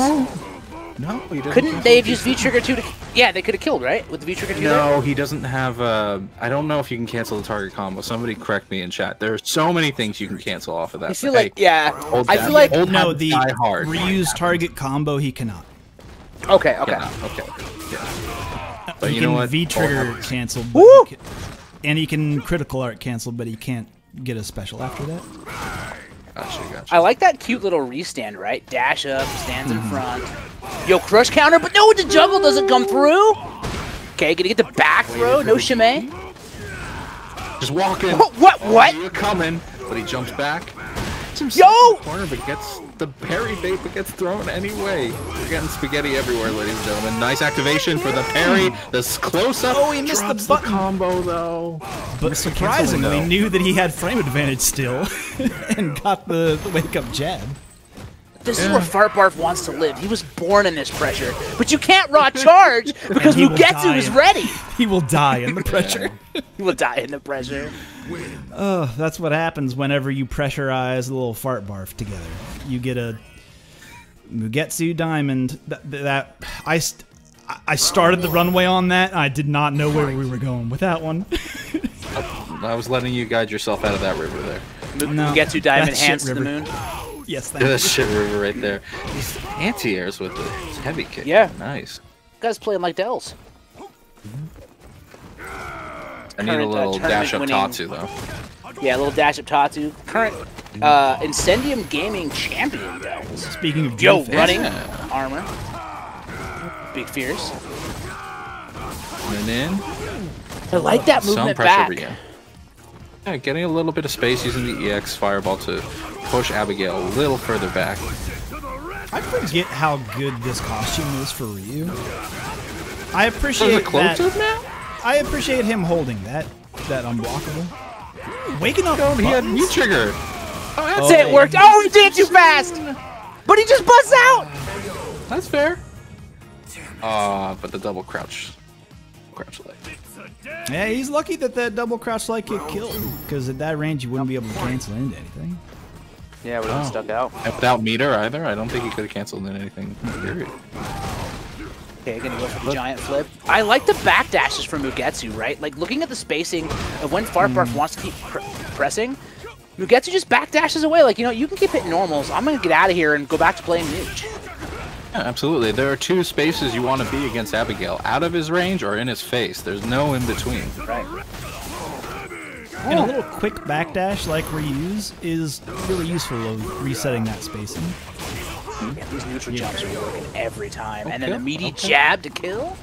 No, he doesn't. Couldn't they have used V-Trigger 2 to... Yeah, they could have killed, right? With the V-Trigger 2 there? No, he doesn't have. I don't know if you can cancel the target combo. Somebody correct me in chat. There are so many things you can cancel off of that. I feel like, yeah. Hold I down. feel like... Hold No, down, the die hard. reuse target combo he cannot. Okay. Yeah, okay. Yeah. But He you know can what? V-trigger cancel. But Woo! he can- And he can critical art cancel, but he can't get a special after that. Gotcha. I like that cute little restand, right? Dash up, stands in front. Yo, crush counter, but no, the juggle doesn't come through. Okay, gonna get the back throw, no shimei. Just walking. What? You're coming, but he jumps back. Yo! Corner, but gets the parry bait, but gets thrown anyway. We're getting spaghetti everywhere, ladies and gentlemen. Nice activation for the parry. This close up. Oh, he missed the button combo though. But surprisingly, knew that he had frame advantage still, and got the wake up jab. This is where Fart Barf wants to live. He was born in this pressure, but you can't raw charge because Mugetsu is ready. He will die in the pressure. He will die in the pressure. Oh, that's what happens whenever you pressurize a little Fart Barf together. You get a Mugetsu Diamond. I started the runway on that, and I did not know where we were going with that one. I was letting you guide yourself out of that river there. Mugetsu Diamond hands to the moon. Yes, Look at that shit river right there. These anti-airs with the heavy kick. Yeah. Nice. Guy's playing like Dells. I need a little dash up Tatsu, though. Yeah, a little dash up Tatsu. Current Incendium Gaming champion, Dells. Speaking of Yo, defense. running armor. Big fierce. And in. I like that Some movement pressure back. again. Yeah, getting a little bit of space using the EX Fireball to push Abigail a little further back. I forget how good this costume is for Ryu. I appreciate that. Now? I appreciate him holding that unblockable. Waking up. He had knee trigger. Oh, that's it. Worked. Oh, he did it too fast. But he just busts out. That's fair. But the double crouch leg. Yeah, he's lucky that double crouch like get killed, because at that range you wouldn't be able to cancel into anything. Yeah, we don't stuck out. And without meter either, I don't think he could have canceled in anything. Period. Okay, gonna go for the giant flip. I like the back dashes from Mugetsu, right? Like looking at the spacing of when Fart Barf wants to keep pressing, Mugetsu just back dashes away. Like, you know, you can keep hitting normals. I'm gonna get out of here and go back to playing Nuge. Yeah, absolutely. There are two spaces you want to be against Abigail. Out of his range or in his face. There's no in between. Right. And a little quick backdash like Ryu's is really useful of resetting that spacing. Yeah, these neutral jumps are working every time. And then a meaty jab to kill.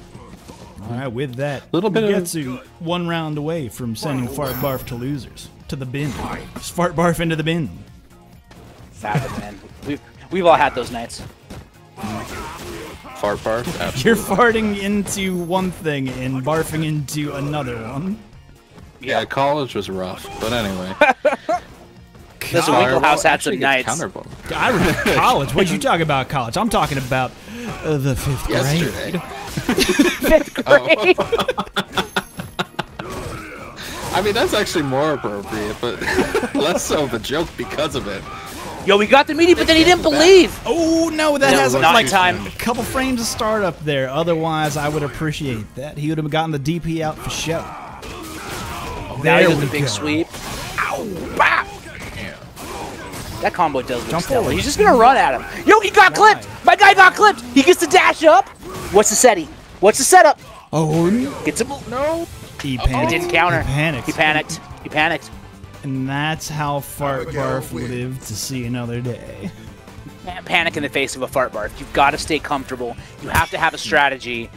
Alright, with that, Little bit Mugetsu 1 round away from sending Fart Barf to losers. To the bin. Just Fart Barf into the bin. Fabid, man. We've all had those nights. Fart barf? Absolutely. You're farting into one thing and barfing into another one. Yeah, college was rough, but anyway. Listen, Winklehouse had some nights. I remember college. What'd you talk about college? I'm talking about the 5th grade. Yesterday. 5th grade. I mean, that's actually more appropriate, but less so of a joke because of it. Yo, we got the meaty, but then he didn't believe. Oh no, that has not like time. a couple frames of startup there. Otherwise, I would appreciate that. He would have gotten the DP out for show. Now he There does the we big go. sweep. Ow! Bap! That combo does look Jump stellar. forward. He's just gonna run at him. Yo, he got clipped! My guy got clipped! He gets the dash up! What's the setty? What's the setup? Oh, Gets him. No! he He panicked. didn't counter. He panicked. He panicked. He panicked. And that's how Fart Barf lived to see another day. Man, panic in the face of a Fart Barf. You've got to stay comfortable. You have to have a strategy.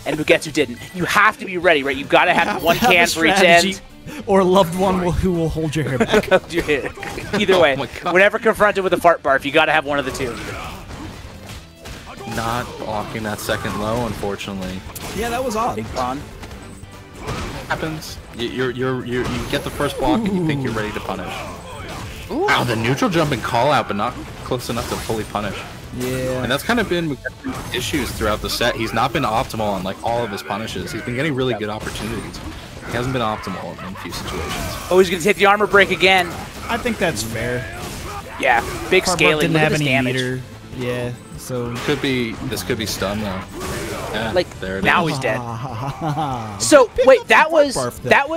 And Mugetsu didn't. You have to be ready, right? You've got to have one Have a can for each strategy end. Or loved one who will hold your hair back. Either way, Oh my God. whenever confronted with a Fart Barf, you got to have one of the two. Not blocking that second low, unfortunately. Yeah, that was odd. Big pun. Happens. You get the first block and you think you're ready to punish. Wow, the neutral jump and call out, but not close enough to fully punish. Yeah. And that's kind of been issues throughout the set. He's not been optimal on like all of his punishes. He's been getting really good opportunities. He hasn't been optimal in a few situations. Oh, he's going to take the armor break again. I think that's fair. Yeah, big Fart Barf scaling. didn't Look at have this any damage. meter. Yeah, so... This could be stun though. Yeah, Like, there it now is. he's dead. So, wait, that was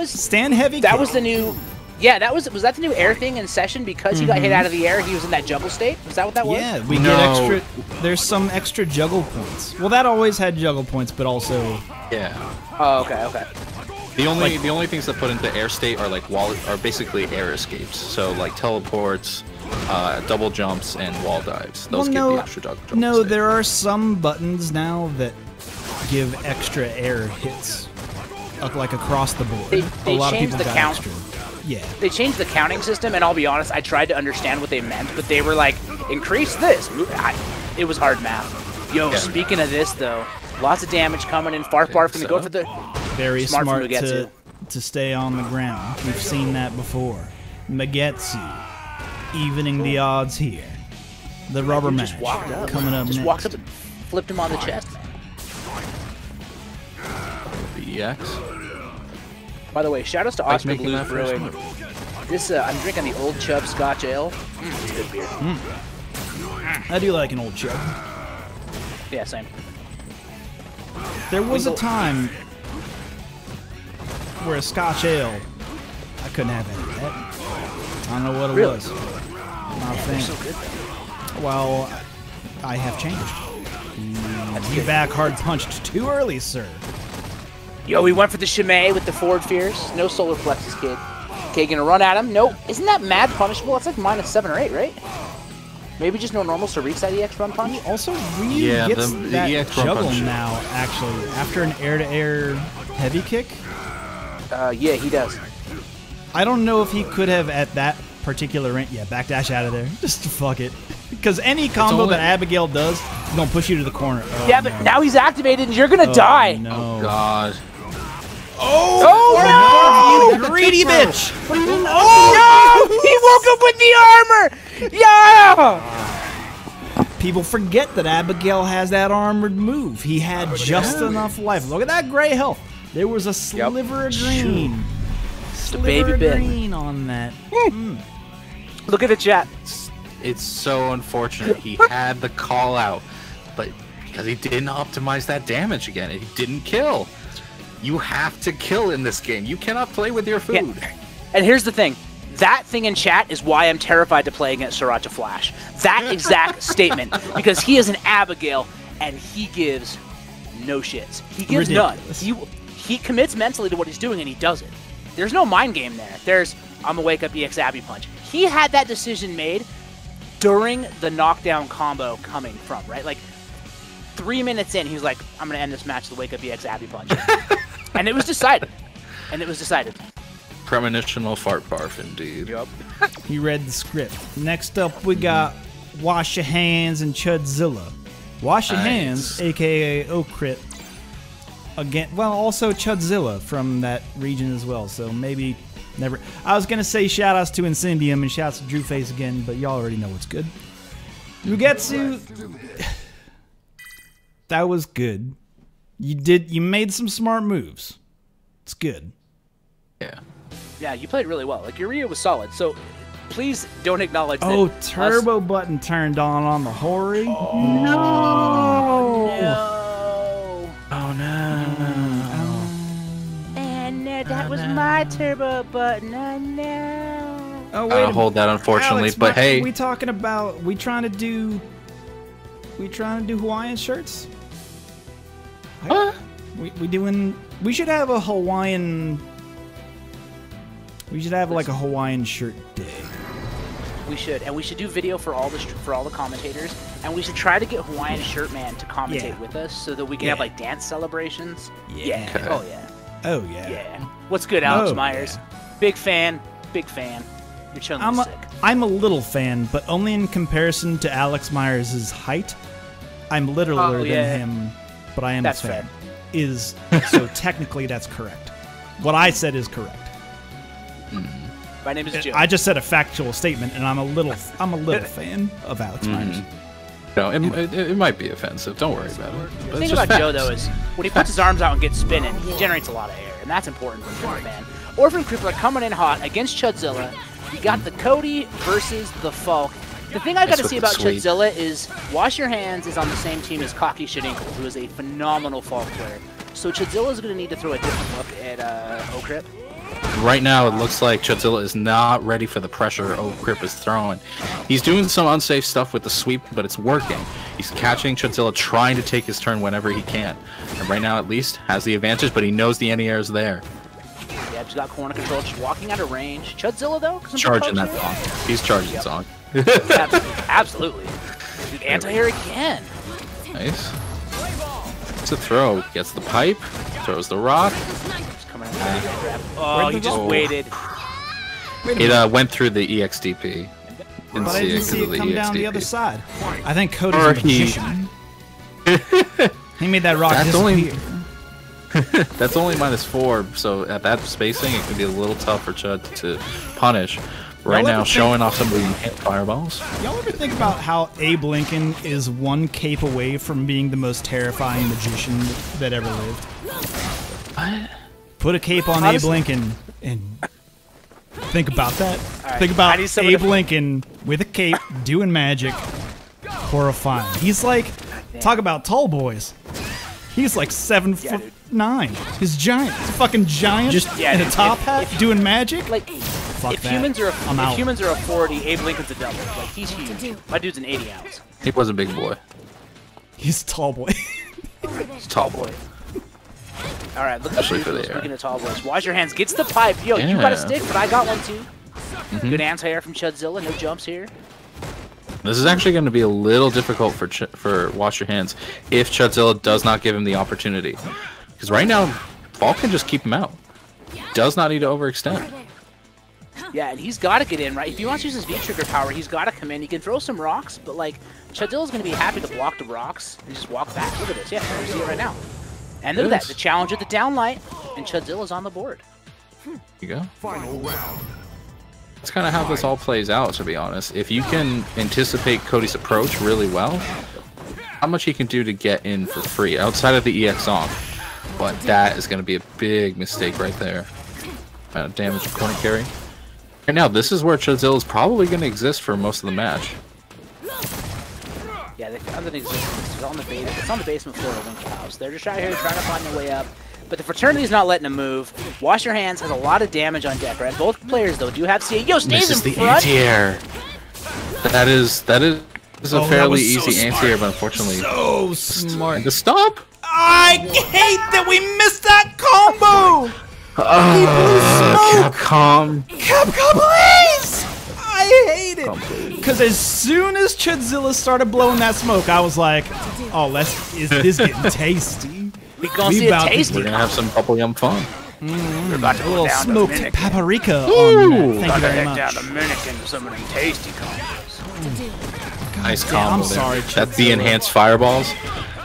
Stand heavy that kick. was the new... Yeah, was that the new air thing in session? Because he got hit out of the air, he was in that juggle state? Was that what that was? Yeah, we No. get extra... There's some extra juggle points. Well, that always had juggle points, but also... Yeah. Oh, okay. The only things that put into air state are like basically air escapes. So like teleports, double jumps, and wall dives. Those give the extra double jumps. No, there are some buttons now that give extra air hits, like across the board. They a lot of changed people the got count. extra. Yeah. They changed the counting system, and I'll be honest, I tried to understand what they meant, but they were like, increase this. It was hard math. Yo, speaking of this, though, lots of damage coming in. Fartbarf gonna go for the... Very smart to stay on the ground. We've seen that before. Magetsu, evening the odds here. The rubber match coming up just next. walked up and flipped him on the chest, man. BX. By the way, shoutouts to Oscar Blues Brewing. This, I'm drinking the Old Chub Scotch Ale. It's good beer. I do like an Old Chub. Yeah, same. There was a time where a Scotch Ale, I couldn't have any of that. I don't know what it was. Not a fan. So good. Well, I have changed. You back hard punched too early, sir. Yo, we went for the Shimei with the forward fierce. No solar plexus, kid. Okay, gonna run at him. Nope. Isn't that mad punishable? It's like -7 or 8, right? Maybe just no normals to reach that EX run punch? Also, Ryu gets that EX juggle punch. now, actually, after an air-to-air heavy kick. Yeah, he does. I don't know if he could have at that particular range. Yeah, backdash out of there. Just fuck it. Because any combo that Abigail does is going to push you to the corner. Oh, yeah, but now he's activated and you're going to die. No. Oh, God. Oh, no! You greedy bitch! Oh, no! He woke up with the armor! Yeah! People forget that Abigail has that armored move. He had just enough life. Look at that gray health. There was a sliver of green. Just a baby bit. Green on that. Look at the chat. It's so unfortunate. He had the call out, but because he didn't optimize that damage again, he didn't kill. You have to kill in this game. You cannot play with your food. Yeah. And here's the thing. That thing in chat is why I'm terrified to play against Sriracha Flash. That exact statement. Because he is an Abigail, and he gives no shits. He gives none. He commits mentally to what he's doing, and he does it. There's no mind game there. There's, I'm gonna wake up EX Abby Punch. He had that decision made during the knockdown combo coming from, right? Like, 3 minutes in, he was like, I'm gonna end this match with the wake up EX Abby Punch. And it was decided. Premonitional fart barf, indeed. Yep. He read the script. Next up, we got Wash Your Hands and Chudzilla. Wash Your Hands, aka Okrit. Again, well, also Chudzilla from that region as well, so maybe never. I was gonna say shoutouts to Incendium and shouts to Drewface again, but y'all already know what's good. Rugetsu, that was good. You made some smart moves. It's good. Yeah. Yeah, you played really well. Like, your Ryu was solid, so please don't acknowledge that. Oh, turbo button turned on the Hori. Oh, no. Oh, no. And that was my turbo button. Oh, no. Oh, wait. I'll hold that, unfortunately, Alex, but hey. We talking about, we trying to do Hawaiian shirts? Huh? We should have a Hawaiian. We should have like a Hawaiian shirt day. We should, and we should do video for all the commentators, and we should try to get Hawaiian Shirt Man to commentate with us so that we can have like dance celebrations. Yeah. Okay. Oh yeah. Oh yeah. Yeah. What's good, Alex Myers? Yeah. Big fan. You're chilling sick. I'm a little fan, but only in comparison to Alex Myers' height. I'm littler than him, but I am a fan. So technically that's correct. What I said is correct. My name is Joe. I just said a factual statement, and I'm a little fan of Alex Myers. No, it might be offensive. Don't worry about it. The thing about Joe, though, is when he puts his arms out and gets spinning, he generates a lot of air, and that's important for a fan. Orphan Crippler coming in hot against Chudzilla. You got the Cody versus the Falk. The thing I got to see about Chudzilla is Wash Your Hands is on the same team as Cocky Shadinkle, who is a phenomenal Falk player. So Chudzilla is going to need to throw a different look at Okrip. Right now, it looks like Chudzilla is not ready for the pressure Okrip is throwing. He's doing some unsafe stuff with the sweep, but it's working. He's catching Chudzilla, trying to take his turn whenever he can. And right now, at least, has the advantage, but he knows the anti-air is there. Yep, he's got corner control, just walking out of range. Chudzilla, though? Charging that song. He's charging song. Absolutely. Dude, anti-air again. Nice. It's a throw. Gets the pipe. Throws the rock. Oh, he just waited. It went through the EXDP. But I didn't see it come down the other side. I think Cody's Or a magician. He made that rock disappear. That's only -4, so at that spacing, it could be a little tough for Chud to punish. Right now, showing off some of the enhanced fireballs. Y'all ever think about how Abe Lincoln is one cape away from being the most terrifying magician that ever lived? What? Put a cape on Abe Lincoln and think about that. Right. Think about Abe Lincoln with a cape doing magic. Horrifying. He's like, talk about tall boys. He's like 7'9". He's giant. He's a fucking giant in a top hat doing magic. Like, fuck if that. humans are a 40, Abe Lincoln's a double. Like, he's huge. My dude's an 80 ounce. He was a big boy. He's a tall boy. He's a tall boy. All right, look at the speaking of tall boys. Wash your hands. Gets the pipe. Yo, you got a stick, but I got one too. Good anti-air from Chudzilla. No jumps here. This is actually going to be a little difficult for Wash Your Hands if Chudzilla does not give him the opportunity. Because right now, Fall can just keep him out. Does not need to overextend. Yeah, and he's got to get in, right? If he wants to use his V-trigger power, he's got to come in. He can throw some rocks, but, like, Chudzilla's going to be happy to block the rocks and just walk back. Look at this. Yeah, you see it right now. And look at that. The challenge at the downlight, and Chudzilla's on the board. Here you go. Final round. That's kind of how this all plays out, to be honest. If you can anticipate Cody's approach really well, how much he can do to get in for free outside of the EX song. But that is going to be a big mistake right there. Damage to corner carry. Right now, this is where Chudzilla is probably going to exist for most of the match. Yeah, they found an existence. It's on the basement floor of UNCUT house. They're just out here trying to find their way up. But the fraternity's not letting him move. Wash Your Hands has a lot of damage on deck, right? Both players, though, do have CA. Yo, stays in front! This is the anti-air. That is a fairly easy anti-air, but unfortunately... So smart. And to stop? I hate that we missed that combo! Capcom. Capcom, please! I hate it! Because as soon as Chudzilla started blowing that smoke, I was like, oh, is this getting tasty? We gonna see a tasty. We're gonna have some bubble yum fun. We're about to a little down smoked paprika on that. Thank you very much. Down to Dominican with some of them tasty combos. Nice combo. I'm sorry, there. That's the enhanced fireballs.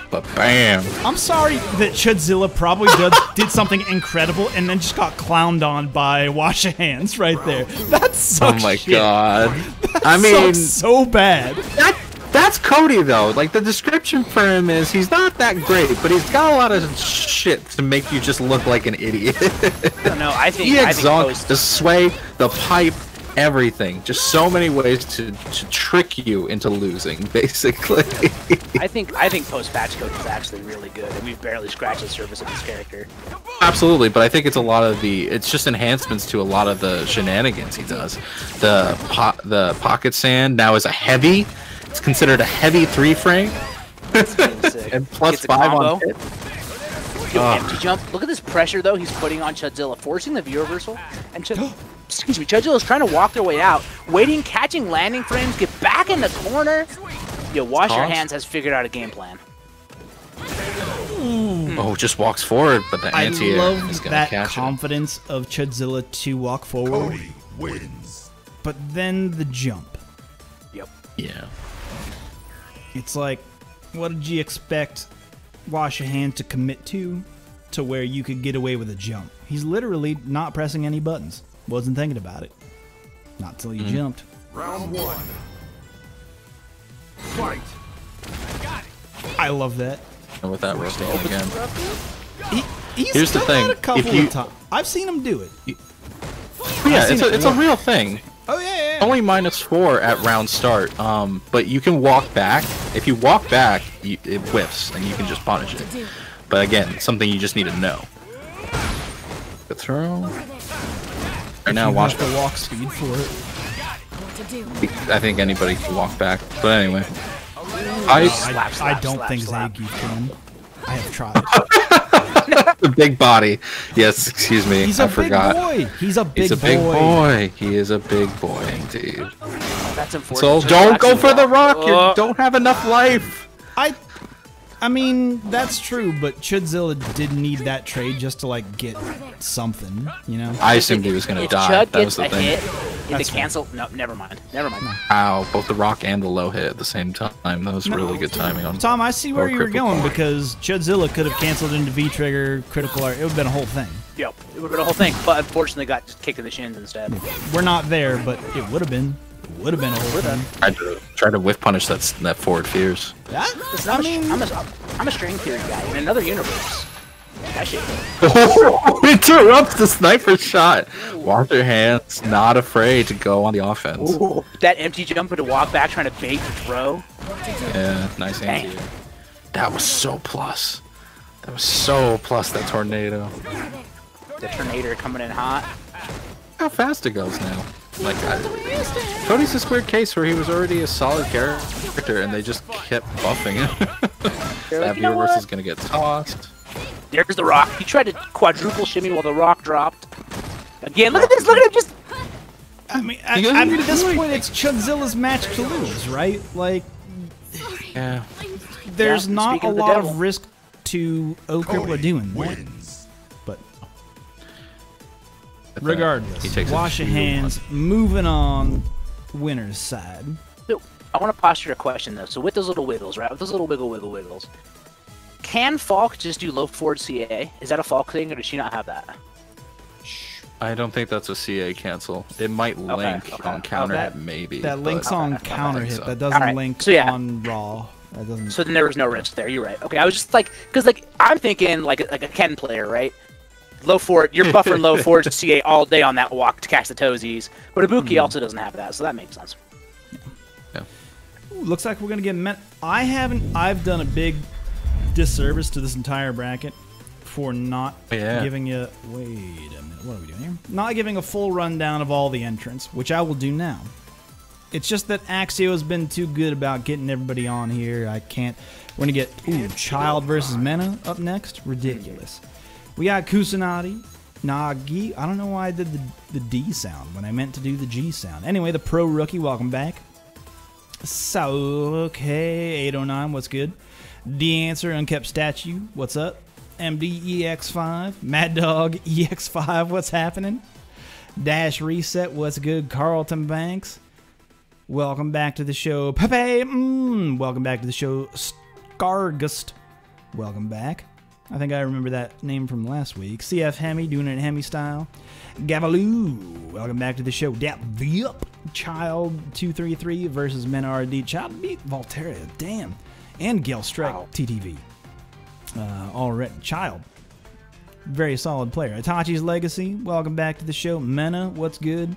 But bam. I'm sorry that Chudzilla probably did something incredible and then just got clowned on by Wash Your Hands right there. That sucks. Oh my shit. god. I mean, so bad. That's Cody though. Like the description for him is he's not that great, but he's got a lot of shit to make you just look like an idiot. No, I think the sway, the pipe, everything. Just so many ways to trick you into losing, basically. I think post-patch Cody is actually really good, and we've barely scratched the surface of his character. Absolutely, but I think it's a lot of it's just enhancements to a lot of the shenanigans he does. The pocket sand now is a heavy. It's considered a heavy 3-frame. And plus 5 on hit. Empty jump. Look at this pressure though he's putting on Chudzilla, forcing the view reversal. And Chudzilla's trying to walk their way out, waiting, catching landing frames, get back in the corner. Yo, Wash Your Hands has figured out a game plan. Oh, just walks forward, but the anti-air is going to catch that confidence of Chudzilla to walk forward. Cody wins. But then the jump. Yep. Yeah. It's like, what did you expect Wash Your Hand to commit to where you could get away with a jump? He's literally not pressing any buttons. Wasn't thinking about it. Not till you jumped. Round 1. Fight. I love that. And with that roasting again. Here's the thing. A couple of times. I've seen him do it. Yeah, it's a real thing. Oh yeah. Only -4 at round start. But you can walk back. If you walk back, it whiffs, and you can just punish it. But again, it's something you just need to know. The throw. Right now, watch the walk speed for it. I think anybody can walk back. But anyway, I don't think Zaggy can. I have tried. The big body. Yes, excuse me. He's I a forgot. big boy. He's a big boy. He's a big boy. He is a big boy indeed. That's unfortunate. So don't go for the rock. You don't have enough life. I mean, that's true, but Chudzilla did need that trade just to like get something, you know. I assumed he was gonna If die. Chud That was gets the a thing. hit, in the cancel. No, never mind. Never mind. Ow! Both the rock and the low hit at the same time. That was really good timing on. Tom, I see where or you were critical going point. because Chudzilla could have canceled into V-Trigger, critical art. It would have been a whole thing. Yep. It would have been a whole thing, but unfortunately got just kicked in the shins instead. We're not there, but it would have been. It would have been a whole thing. Try to whiff punish that forward fears. That? Listen, I'm a string theory guy in another universe. That shit. Interrupts the sniper shot. Wash your hands. Not afraid to go on the offense. Ooh, that empty jump and to walk back trying to bait and throw. Yeah, nice anti. That was so plus. That was so plus. That tornado. The tornado coming in hot. How fast it goes now. Like, Cody's a square case where he was already a solid character and they just kept buffing him. That universe is gonna get tossed. There's the rock. He tried to quadruple shimmy while the rock dropped. Again, look at this. Look at him just. I mean, at this point, it's Chudzilla's match to lose, right? Like, yeah. There's not a lot devil. of risk to O'Crippler doing that. But regardless, wash your hands. Moving on, winner's side. So, I want to posture a question though. So with those little wiggles, right? With those little wiggles. Can Falk just do low forward CA? Is that a Falk thing, or does she not have that? I don't think that's a CA cancel. It might link on counter hit, maybe. That links on counter hit. That doesn't link on raw. That doesn't. So then there was no risk there. You're right. Okay, I was just like, because like I'm thinking like a Ken player, right? Low forward, you're buffering low forward CA all day on that walk to catch the toesies. But Ibuki also doesn't have that, so that makes sense. Yeah. Ooh, looks like we're gonna get met. I've done a big disservice to this entire bracket for not giving you. Wait a minute, what are we doing here? Not giving a full rundown of all the entrants, which I will do now. It's just that Axio has been too good about getting everybody on here. I can't. We're gonna get Child versus Mena up next. Ridiculous. We got Kusanagi. Nagi. I don't know why I did the D sound when I meant to do the G sound. Anyway, the pro rookie. Welcome back. So okay, 809. What's good? The Answer, Unkept Statue, what's up? MDEX5, Mad Dog EX5, what's happening? Dash Reset, what's good? Carlton Banks, welcome back to the show. Pepe, welcome back to the show. Scargust, welcome back. I think I remember that name from last week. CF Hemi, doing it Hemi style. Gavaloo, welcome back to the show. Dap Vup, Child233 versus Menard Child beat Voltaire, damn. And Gale Strike TTV. Already. Child. Very solid player. Itachi's Legacy. Welcome back to the show. Mena. What's good?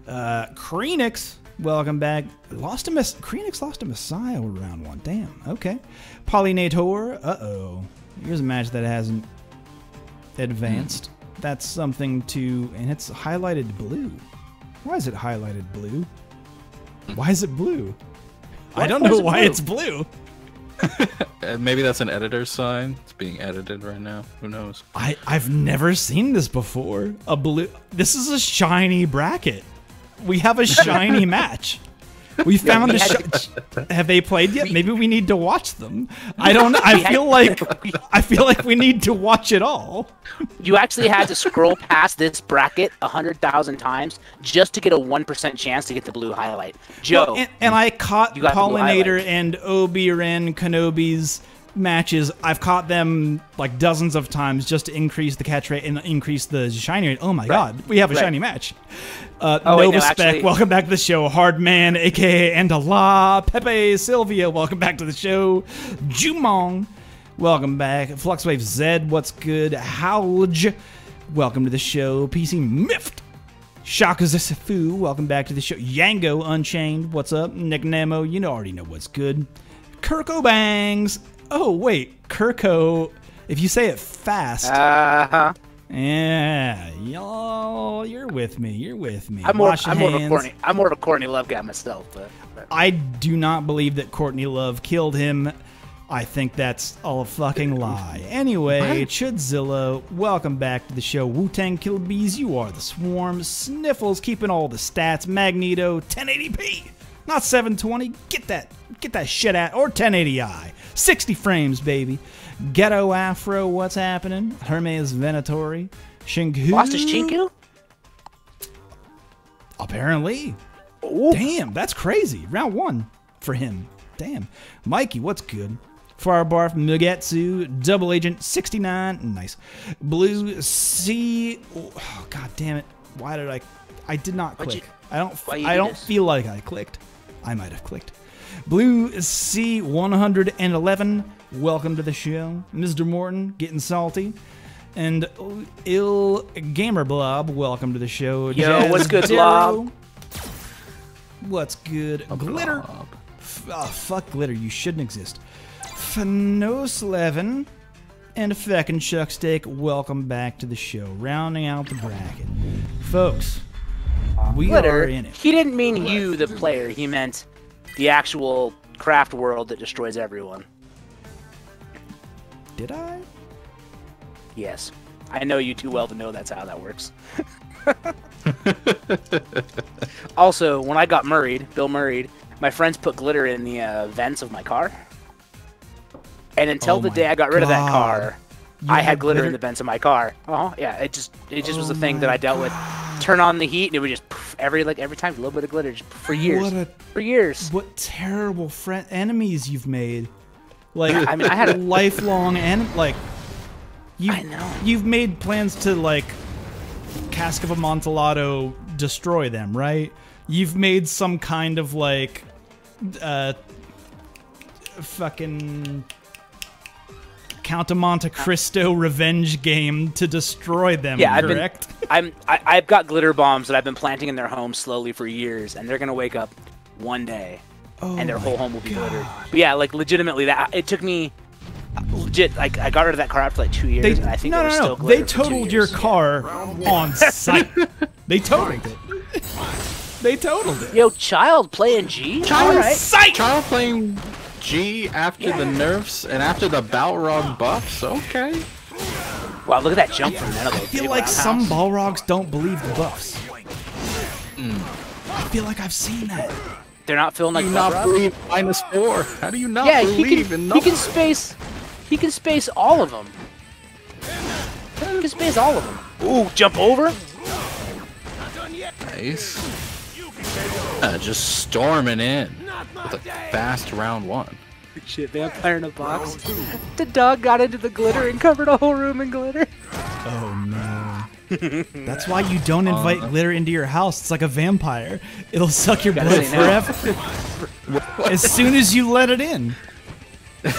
Krenix. Welcome back. Krenix lost to Messiah round one. Damn. Okay. Polynator. Uh-oh. Here's a match that hasn't advanced. That's something to... And it's highlighted blue. Why is it highlighted blue? Why is it blue? I don't know why it's blue. Maybe that's an editor's sign. It's being edited right now. Who knows? I've never seen this before. A blue. This is a shiny bracket. We have a shiny match. We found a. Have they played yet? Maybe we need to watch them. I don't know. I feel like we need to watch it all. You actually had to scroll past this bracket 100,000 times just to get a 1% chance to get the blue highlight. Joe. Well, and I caught Pollinator and Obi-Ren Kenobi's matches. I've caught them like dozens of times just to increase the catch rate and increase the shiny rate. Oh my god, we have a shiny match. Nova Spec, welcome back to the show. Hardman, aka Andala. Pepe Sylvia, welcome back to the show. Jumong, welcome back. Fluxwave Zed, what's good? Howlj, welcome to the show. PC Miffed, Shaka Zesifu, welcome back to the show. Yango Unchained, what's up? Nick Nemo, you already know what's good. Kirko Bangs. Oh wait, Kirko. If you say it fast. Yeah, y'all, you're with me. You're with me. I'm more of a Courtney Love guy myself, but I do not believe that Courtney Love killed him I think that's all a fucking lie. Anyway, Chudzilla, welcome back to the show. Wu-Tang Kill Bees, you are the swarm. Sniffles keeping all the stats. Magneto, 1080p, not 720. Get that shit at, or 1080i. 60 frames, baby. Ghetto Afro, what's happening? Hermes Venatori. Shinku. Lost his Shinku? Apparently. Ooh. Damn, that's crazy. Round 1 for him. Damn. Mikey, what's good? Farbarf Mugetsu, Double Agent 69, nice. Blue C, oh, god damn it. Why did I did not click. I don't feel like I clicked. I might have clicked. Blue C111, welcome to the show. Mr. Morton, getting salty. And Ill Gamer Blob, welcome to the show. Yo, Jazz what's good, Darrow, Blob? What's good? Glitter. Oh, fuck Glitter, you shouldn't exist. Fanoslevin and Feckin' Shucksteak, welcome back to the show. Rounding out the bracket. Folks, we Glitter, are in it. he didn't mean you, the player. He meant the actual craft world that destroys everyone. Did I? Yes. I know you too well to know that's how that works. Also, when I got Bill Murrayed, my friends put glitter in the vents of my car. And until the day I got rid of that car, I had glitter in the vents of my car. Yeah, it just was a thing that I dealt with. Turn on the heat and it would just poof, every time a little bit of glitter just for years. For years. What terrible enemies you've made. Like, I mean, I had a lifelong like I know. You've made plans to like Cask of Amontillado destroy them, right? You've made some kind of like fucking Count of Monte Cristo revenge game to destroy them, yeah, correct? I've got glitter bombs that I've been planting in their homes slowly for years, and they're gonna wake up one day and their whole home will be glittered. But yeah, like legitimately, that it took me legit. Like I got rid of that car after like 2 years, and I think still glitter They totaled your car on site. They totaled it. They totaled it. Yo, child playing G. Child, right. Child playing G after the nerfs and after the Balrog buffs. Okay. Wow, look at that jump from Nano. I feel like some Balrogs don't believe the buffs. I feel like I've seen that. They're not feeling like not believe -4. How do you not believe in he can space. He can space all of them. He can space all of them. Ooh, jump over. Nice. Just storming in with a fast round 1. Shit, vampire in a box. The dog got into the glitter and covered a whole room in glitter. Oh no. That's why you don't invite glitter into your house. It's like a vampire. It'll suck your blood forever. As soon as you let it in.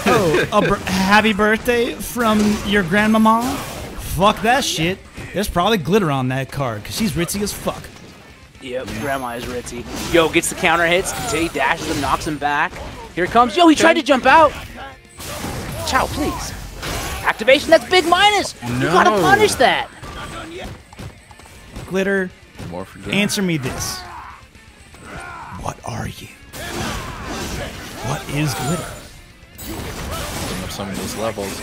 Oh, happy birthday from your grandmama? Fuck that shit. There's probably glitter on that card, because she's ritzy as fuck. Yep, grandma is ritzy. Yo, gets the counter hits, he dashes him, knocks him back. Here it comes. Yo, he tried to jump out. Chow, please. Activation, that's big minus. No. You gotta punish that. Glitter, answer me this. What are you? What is glitter? Some of these levels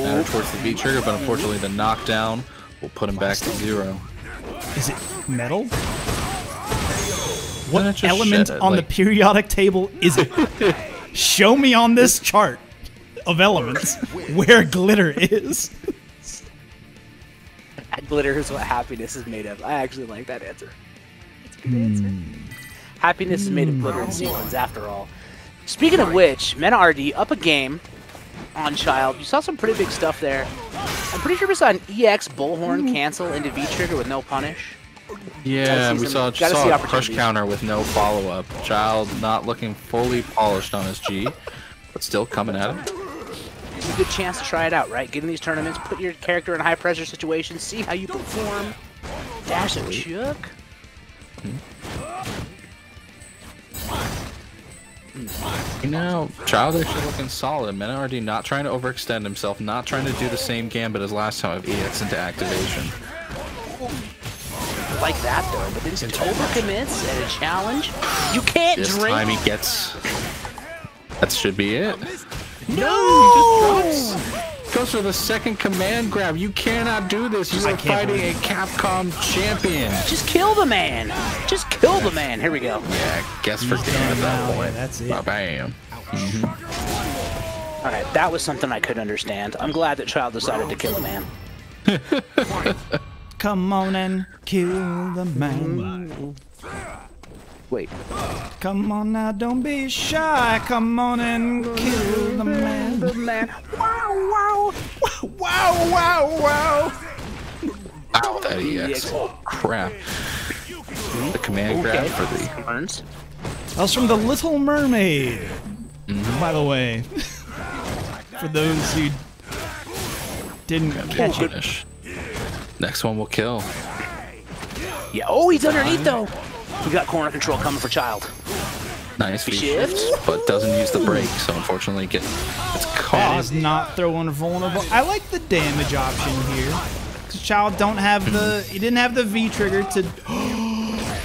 matter towards the beat trigger, but unfortunately the knockdown will put him back to 0. Is it metal? What element on the periodic table is it? Show me on this chart of elements where glitter is. Glitter is what happiness is made of. I actually like that answer. That's a good answer. Happiness is made of glitter and sequins, after all. Speaking of which, Meta RD up a game on Child. You saw some pretty big stuff there. I'm pretty sure we saw an EX Bullhorn cancel into V-Trigger with no punish. Yeah, we saw a crush counter with no follow-up. Child not looking fully polished on his G, but still coming at him. It's a good chance to try it out, right? Get in these tournaments, put your character in high-pressure situations, see how you perform. Dash a Chook. You know, Child actually looking solid. Menardi not trying to overextend himself, not trying to do the same gambit as last time of EX into activation. Like that though, but instant overcommits and a challenge. You can't this drink. Time he gets. That should be it. No! He just drops. Goes for the second command grab. You cannot do this. You are fighting a Capcom champion. Just kill the man. Just kill the man. Here we go. Yeah, guess for game at that point. That's it. Bam. All right, that was something I could understand. I'm glad that Child decided to kill a man. Come on and kill the man. Wait. Come on now, don't be shy. Come on and kill the man. The man. Wow, wow. Wow, wow, wow. Ow, that EX. Oh, crap. The command grab for the... That was from The Little Mermaid. By the way. For those who didn't catch it. Next one will kill. Yeah. Oh, he's underneath though. We got corner control coming for Child. Nice shift, but doesn't use the break, so unfortunately it's caught. Does not throw on vulnerable. I like the damage option here. Child don't have the. He didn't have the V trigger to.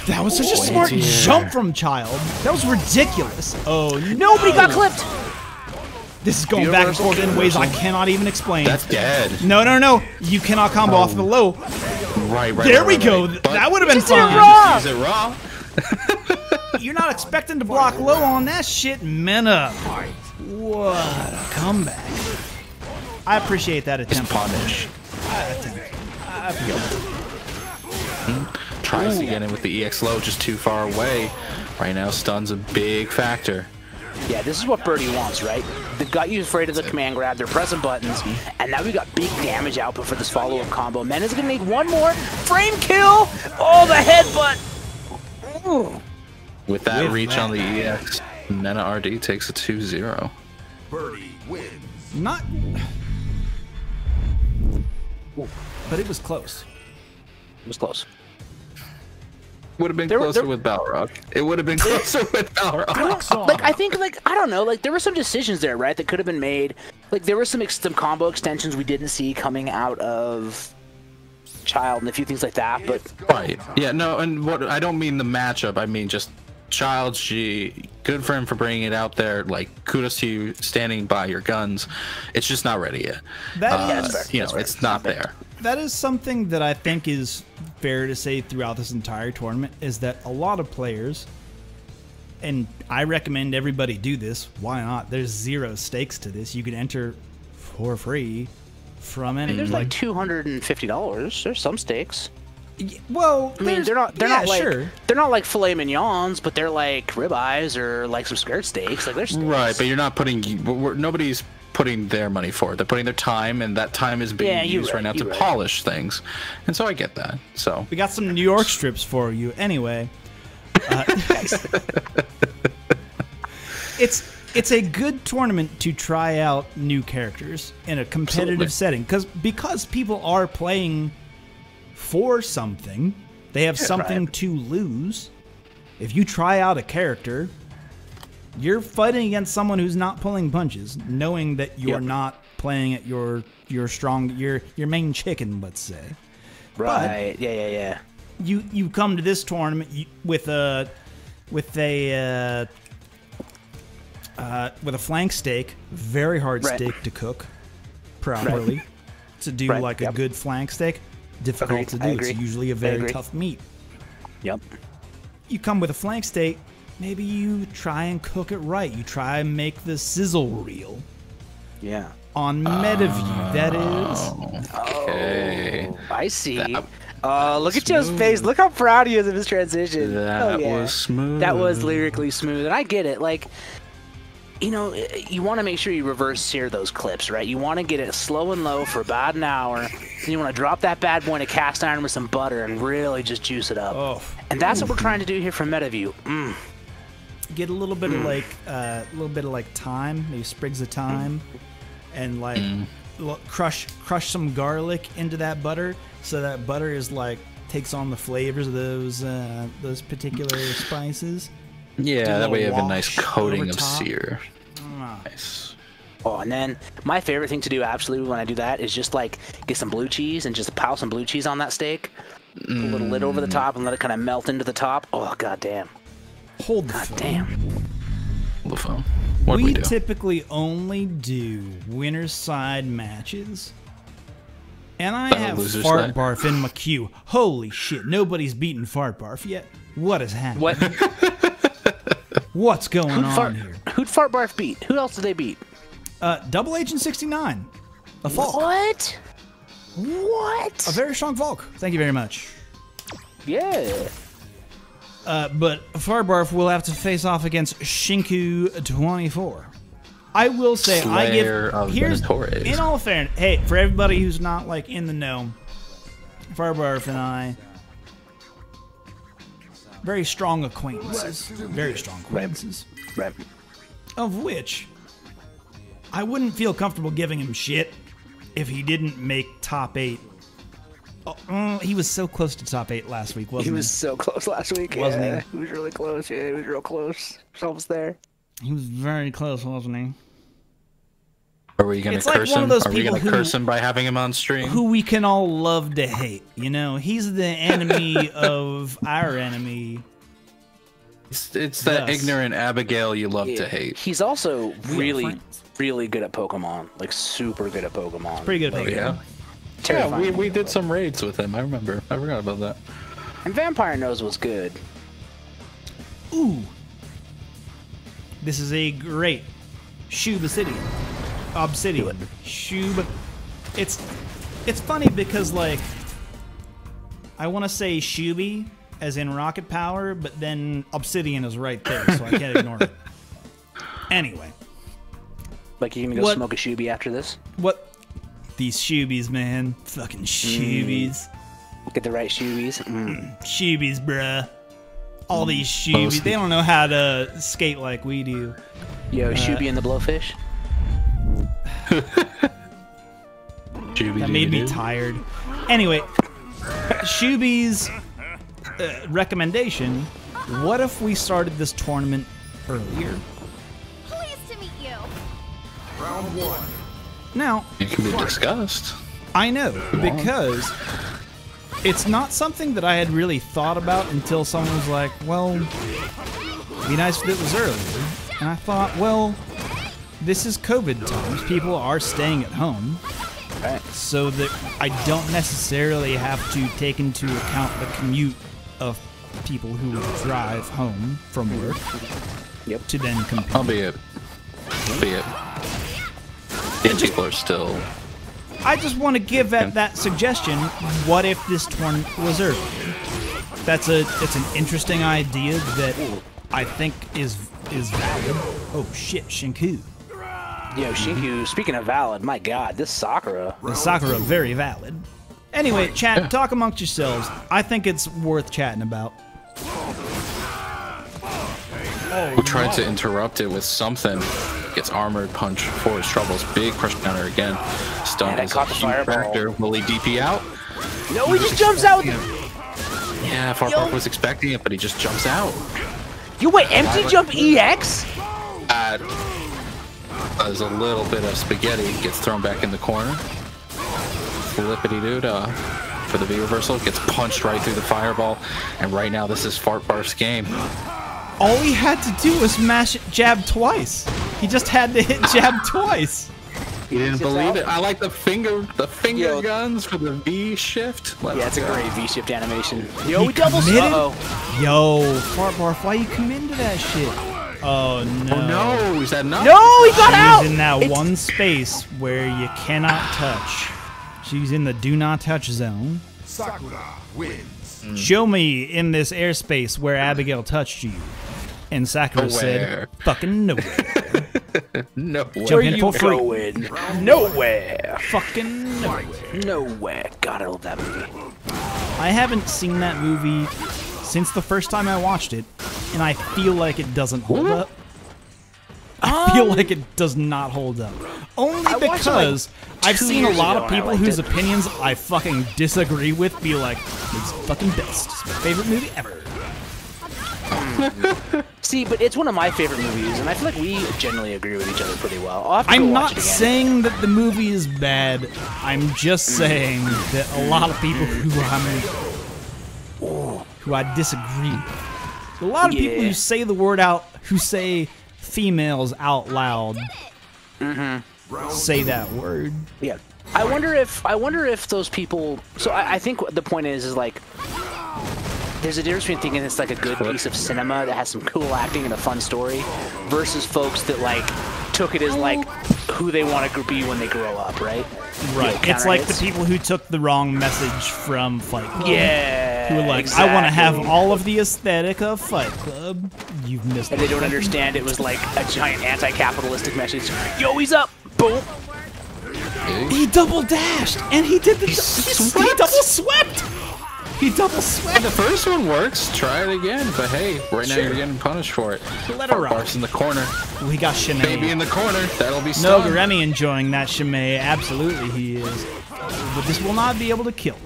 That was such a smart jump from Child. That was ridiculous. Oh, nobody got clipped. This is going back and forth in ways I cannot even explain. That's dead. No, no, no. You cannot combo off the low. Right. There we go. That would have been fun. Is it raw? You're not expecting to block low on that shit, Mena. What a comeback. I appreciate that attempt. Punish. Tries to get in with the EX low, just too far away. Right now, stun's a big factor. Yeah, this is what Birdie wants, right? They've got you afraid of the command grab, they're pressing buttons, and now we got big damage output for this follow-up combo. Mena's gonna need one more frame kill! Oh, the headbutt! Ooh. With that reach on the EX, Mena RD takes a 2-0. Birdie wins. Not... But it was close. It was close. Would have been closer with Balrog. It would have been closer with Balrog. I don't know, like, there were some decisions there, right, that could have been made. Like, there were some combo extensions we didn't see coming out of Child and a few things like that, but... Right. Yeah, no, and what I don't mean the matchup, I mean just Child G. Good for him for bringing it out there. Like, kudos to you standing by your guns. It's just not ready yet. It's not there. That is something that I think is fair to say throughout this entire tournament, is that a lot of players, and I recommend everybody do this, why not? There's zero stakes to this. You can enter for free from any... There's like $250. There's some stakes. Well, I mean, they're not like filet mignons, but they're like ribeyes or like some skirt steaks. Like there's right, but you're not putting. Nobody's putting their money for it. They're putting their time, and that time is being used right now to polish things. And so I get that. So we got some New York strips for you, anyway. It's a good tournament to try out new characters in a competitive setting, because people are playing for something. They have something to lose. If you try out a character, you're fighting against someone who's not pulling punches, knowing that you're not playing at your main chicken, let's say. Right. But yeah. You come to this tournament with a flank steak, very hard steak to cook properly. To do like a good flank steak, difficult to do. It's usually a very tough meat. Yep. You come with a flank steak, maybe you try and cook it right. You try and make the sizzle reel. Yeah. On Metaview, that is. Okay. Oh, I see. Look at Joe's face. Look how proud he is of his transition. That was smooth. That was lyrically smooth. And I get it. Like, you know, you want to make sure you reverse sear those clips, right? You want to get it slow and low for about an hour. And you want to drop that bad boy in a cast iron with some butter and really just juice it up. Oh. And that's what we're trying to do here from Metaview. Get a little bit of like thyme, maybe sprigs of thyme, and like crush some garlic into that butter, so that butter is like takes on the flavors of those particular spices. Yeah, that way you have a nice coating of sear. Nice. Oh, and then my favorite thing to do absolutely when I do that is just like get some blue cheese and just pile some blue cheese on that steak. Put a little lid over the top and let it kind of melt into the top. Oh, goddamn. Hold the God phone. damn. The phone. What'd we do? typically only do winner's side matches. And I have loser's Fart side? Barf in my queue. Holy shit, nobody's beaten Fart Barf yet. What has happened? What? What's going on here? Who'd Fart Barf beat? Who else did they beat? Double Agent 69. A Volk. What? What? A very strong Volk. Thank you very much. Yeah. But Farbarf will have to face off against Shinku 24. I will say, Slayer of here's Minotaurs. in all fairness. Hey, for everybody who's not like in the know, Farbarf and I very strong acquaintances, very strong acquaintances. Right. Of which I wouldn't feel comfortable giving him shit if he didn't make top 8. He was so close to top 8 last week, wasn't he? He was so close last week. Wasn't he? He was really close. Yeah, he was real close. Almost there. He was very close, wasn't he? Are we gonna It's like curse one of him? those Are we people gonna who- curse him by having him on stream? Who we can all love to hate. You know, he's the enemy of our enemy. It's that Yes. ignorant Abigail you love to hate. He's also We are really, friends. really good at Pokemon. Like, super good at Pokemon. Pretty good at Oh Pokemon. yeah. Terrifying. Yeah, we did some raids with him. I remember. I forgot about that. And Vampire knows what's good. Ooh. This is a great Obsidian. Shub. It's funny because, like, I want to say Shuby as in rocket power, but then Obsidian is right there, so I can't ignore it. Anyway. Like, you gonna go What- smoke a Shuby after this? What? These Shubies, man. Fucking Shubies. Get the right Shubies. Shubies, bruh. All these Shubies. They don't know how to skate like we do. Yo, Shuby and the Blowfish. That made me tired. Anyway, Shuby's recommendation, what if we started this tournament earlier? Pleased to meet you. Now, It can be discussed. I know, because it's not something that I had really thought about until someone was like, well, it'd be nice if it was earlier. And I thought, well, this is COVID times. People are staying at home. Right. So that I don't necessarily have to take into account the commute of people who would drive home from work. Yep. To then compete. Albeit. People are still. I just want to give that suggestion. What if this tournament was early? It's an interesting idea that I think is valid. Oh shit, Shinku. Yo, Shinku, speaking of valid, my god, this Sakura. The Sakura, very valid. Anyway, chat, talk amongst yourselves. I think it's worth chatting about. Who tried to interrupt it with something. Gets armored punch for his troubles. Big pressure counter again. Stun Man, I is caught a the huge fireball. factor. Will he DP out? No, he just jumps out. Yeah, Farpark was expecting it, but he just jumps out. You wait, empty jump EX? There's a little bit of spaghetti. Gets thrown back in the corner. Flippity-doo for the V reversal. Gets punched right through the fireball. And right now, this is Fartbarf's game. All he had to do was mash jab twice. He just had to hit jab twice. You didn't believe it? I like the finger Yo. guns for the V shift. Yeah, it's a go. great V-shift animation. Yo, He we double committed? Uh-oh. Yo, Fartbarf, why you come into that shit? Oh no. Oh no, is that not? No, he got out! She's in that one space where you cannot touch. She's in the do not touch zone. Sakura wins. Show me in this airspace where Abigail touched you. And Sakura Nowhere. said, fucking nowhere. No. Jump in for free. Going? Nowhere. Fucking nowhere. Nowhere. God, I love that movie. I haven't seen that movie since the first time I watched it, and I feel like it doesn't hold up. I feel like it does not hold up. Only I watched it, like, because I've 2 seen a years lot ago of and I people liked whose it. opinions I fucking disagree with be like, it's fucking best. It's my favorite movie ever. See, but it's one of my favorite movies, and I feel like we generally agree with each other pretty well. I'll have to go I'm watch not it again. saying that the movie is bad. I'm just saying that a lot of people who I disagree with. A lot of people Yeah. who say the word out, who say females out loud say that word. Yeah. I wonder if those people. So I think the point is like there's a difference between thinking it's like a good piece of cinema that has some cool acting and a fun story, versus folks that like took it as like who they want to be when they grow up, right? Right. You know, It's like the people who took the wrong message from Fight Club. Yeah. Who were like, exactly. I want to have all of the aesthetic of Fight Club. You've missed And they don't understand it was like a giant anti-capitalistic message. Yo, he's up! Boom! He double dashed, and he did the. He double swept. He double swept. The first one works. Try it again. But hey, right now you're getting punished for it. Let it rock. Barf's in the corner. We got Shimei. Baby in the corner. That'll be No, stunned. Remy enjoying that Shimei. Absolutely, he is. But this will not be able to kill.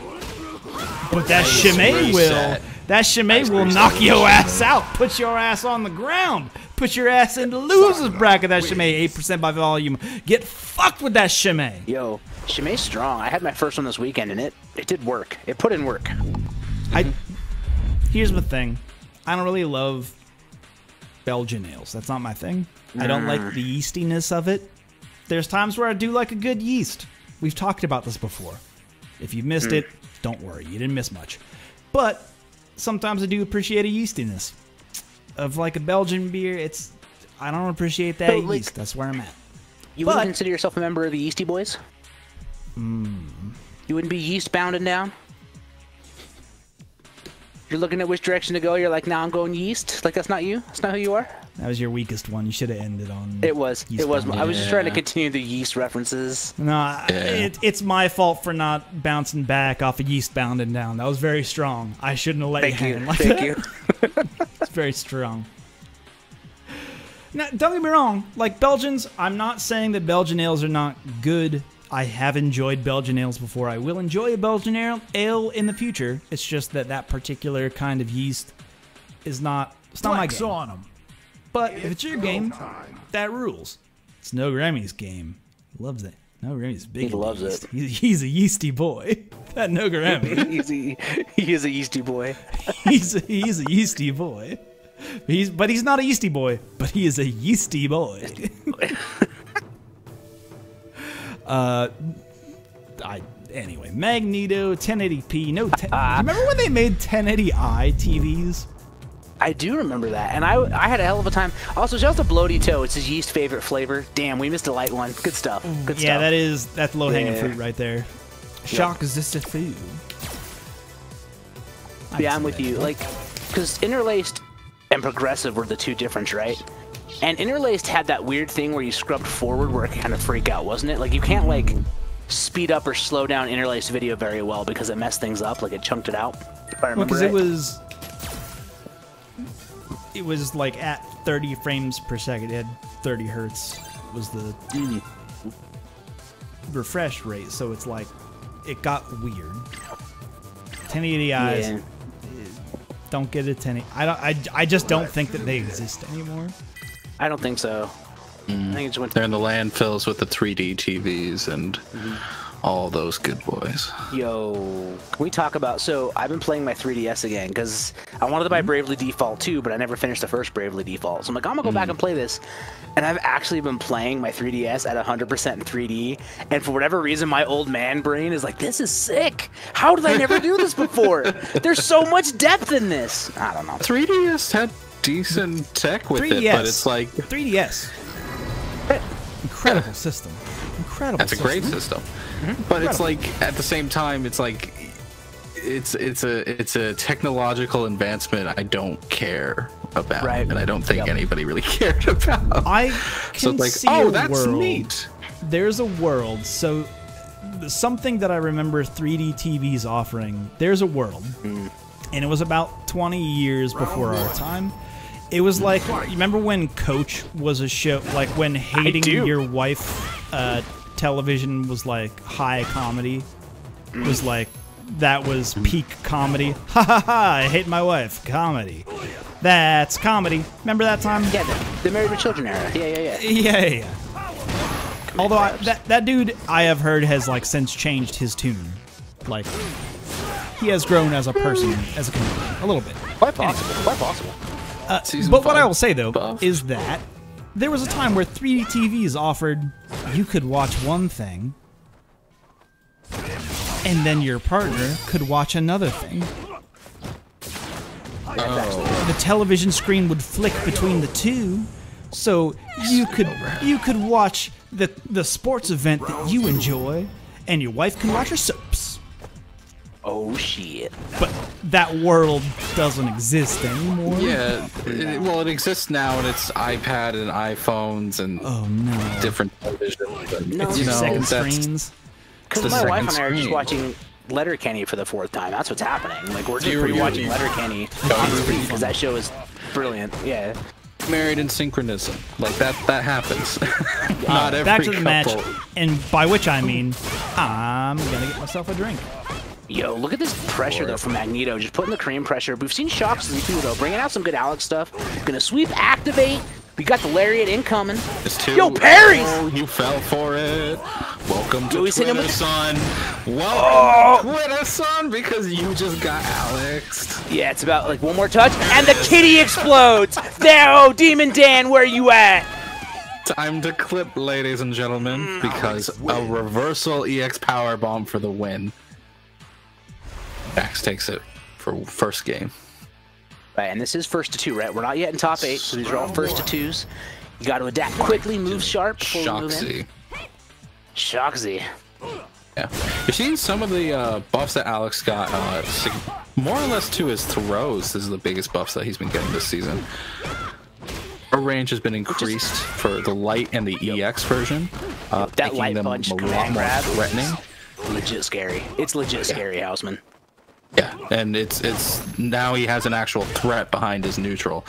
But that Shimei will. That Shimei will knock your ass out. Put your ass on the ground. Put your ass in the losers bracket. That Shimei, 8% by volume. Get fucked with that Shimei. Yo, Shimei's strong. I had my first one this weekend, and it did work. It put in work. Here's the thing. I don't really love Belgian ales. That's not my thing. I don't like the yeastiness of it. There's times where I do like a good yeast. We've talked about this before. If you missed it, don't worry. You didn't miss much. But sometimes I do appreciate a yeastiness. Of like a Belgian beer, I don't appreciate that yeast. That's where I'm at. You wouldn't consider yourself a member of the Yeasty Boys? You wouldn't be yeast bound and down? You're looking at which direction to go, you're like, nah, I'm going yeast? Like, that's not you? That's not who you are? That was your weakest one. You should have ended on It was. yeast It was. bound. I was just trying to continue the yeast references. No, it's my fault for not bouncing back off of yeast bound and down. That was very strong. I shouldn't have let you hang like that. Thank you. It's very strong. Now, don't get me wrong. Like Belgians, I'm not saying that Belgian ales are not good. I have enjoyed Belgian ales before. I will enjoy a Belgian ale in the future. It's just that particular kind of yeast is not. It's not my game. on him. But if it's your game, that rules. It's No Grammy's game. He loves it. No Grammy's big. He loves it. He's a yeasty boy. That No Grammy. He is a yeasty boy. he's a yeasty boy. But he's not a yeasty boy. But he is a yeasty boy. Anyway, Magneto 1080p. No, remember when they made 1080i TVs? I do remember that, and I had a hell of a time. Also, shout out to Bloody Toe. It's his yeast favorite flavor. Damn, we missed a light one. Good stuff. Good stuff. Yeah, that's low hanging fruit right there. Shock is this a food? Yeah, I'm with you. Like, because Interlaced and Progressive were the two difference, right? And Interlaced had that weird thing where you scrubbed forward where it kind of freak out, wasn't it? Like, you can't, like, speed up or slow down Interlaced video very well because it messed things up. Like, it chunked it out, if I remember right. It was like at 30 frames per second. It had 30 hertz was the refresh rate. So it's like, it got weird. 1080i's don't get a 1080. I just don't think that they exist anymore. I don't think so. I think it's when They're in the landfills with the 3D TVs and all those good boys. Yo, can we talk about... So, I've been playing my 3DS again, because I wanted to buy Bravely Default 2, but I never finished the first Bravely Default. So I'm like, I'm going to go back and play this. And I've actually been playing my 3DS at 100% in 3D, and for whatever reason, my old man brain is like, this is sick! How did I never do this before? There's so much depth in this! I don't know. 3DS had decent tech with it, but it's like... 3DS. Incredible system. Incredible That's a great system. But it's like, at the same time, it's like, it's a technological advancement I don't care about, and I don't think anybody really cared about. I can see a that's world. Neat. There's a world. So something that I remember 3D TVs offering. There's a world, and it was about 20 years before our time. It was like, you remember when Coach was a show, like when hating your wife television was like high comedy, was like, that was peak comedy. Ha ha ha, I hate my wife, comedy. That's comedy. Remember that time? Yeah, the Married with Children era. Yeah. Yeah. Although that dude, I have heard, has like since changed his tune. Like, he has grown as a person, as a comedian, a little bit. Quite possible. Quite possible. But what I will say though is that there was a time where 3D TVs offered you could watch one thing, and then your partner could watch another thing. The television screen would flick between the two, so you could watch the sports event that you enjoy, and your wife can watch her soaps. Oh shit! But that world doesn't exist anymore. Yeah, it exists now, and it's iPad and iPhones and different televisions. And, No, It's your second screens. Because my wife and I are just watching Letterkenny for the 4th time. That's what's happening. Like we're just rewatching Letterkenny because that show is brilliant. Yeah. Married in synchronism, like that happens. Not every Back to the couple. match, and by which I mean, I'm gonna get myself a drink. Yo, look at this pressure though from Magneto, just putting the cream pressure. We've seen Shocks too though, bringing out some good Alex stuff. Gonna sweep, activate. We got the Lariat incoming. Yo, parries! Oh, you fell for it. Welcome to Louis Twitter, son. Welcome to Twitter, son, because you just got Alex. Yeah, it's about like one more touch, and the kitty explodes. No, Demon Dan, where you at? Time to clip, ladies and gentlemen, because a reversal EX power bomb for the win. Max takes it for first game. Right, and this is first to 2, right? We're not yet in top 8, so these are all first to 2s. You got to adapt quickly, move sharp before we move in. Shocksy. Yeah. You're seeing some of the buffs that Alex got, more or less to his throws. This is the biggest buffs that he's been getting this season. Her range has been increased for the light and the EX version. That light punch command grab threatening. Legit scary. It's legit scary, Houseman. Yeah, and it's now he has an actual threat behind his neutral,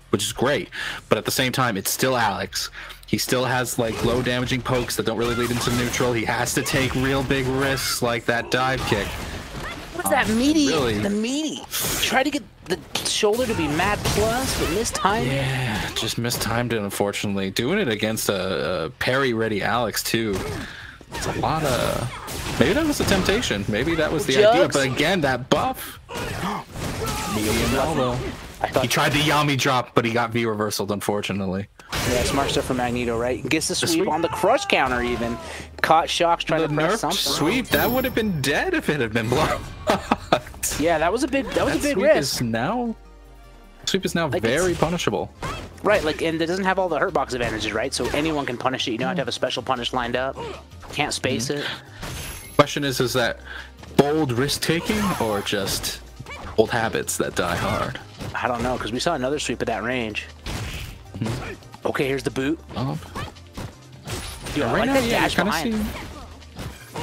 which is great. But at the same time, it's still Alex. He still has like low damaging pokes that don't really lead into neutral. He has to take real big risks like that dive kick. What's that meaty? Really? The meaty. Try to get the shoulder to be mad plus, but mistimed. Yeah, just mistimed it, unfortunately. Doing it against a parry-ready Alex, too. It's a lot of... Maybe that was a temptation. Maybe that was the idea. But again, that buff. Medium elbow. He tried the Yami drop, but he got V-reversaled, unfortunately. Yeah, smart stuff from Magneto, right? Gets the sweep on the crush counter, even. Caught Shocks trying to press something. Sweep, that would have been dead if it had been blocked. Yeah, that was a big risk. Sweep is now like very punishable. Right, like, and it doesn't have all the hurt box advantages, right? So anyone can punish it. You don't have to have a special punish lined up. Can't space it. Question is that bold risk-taking or just old habits that die hard? I don't know, because we saw another sweep at that range. Okay, here's the boot. Dude, I like that dash behind.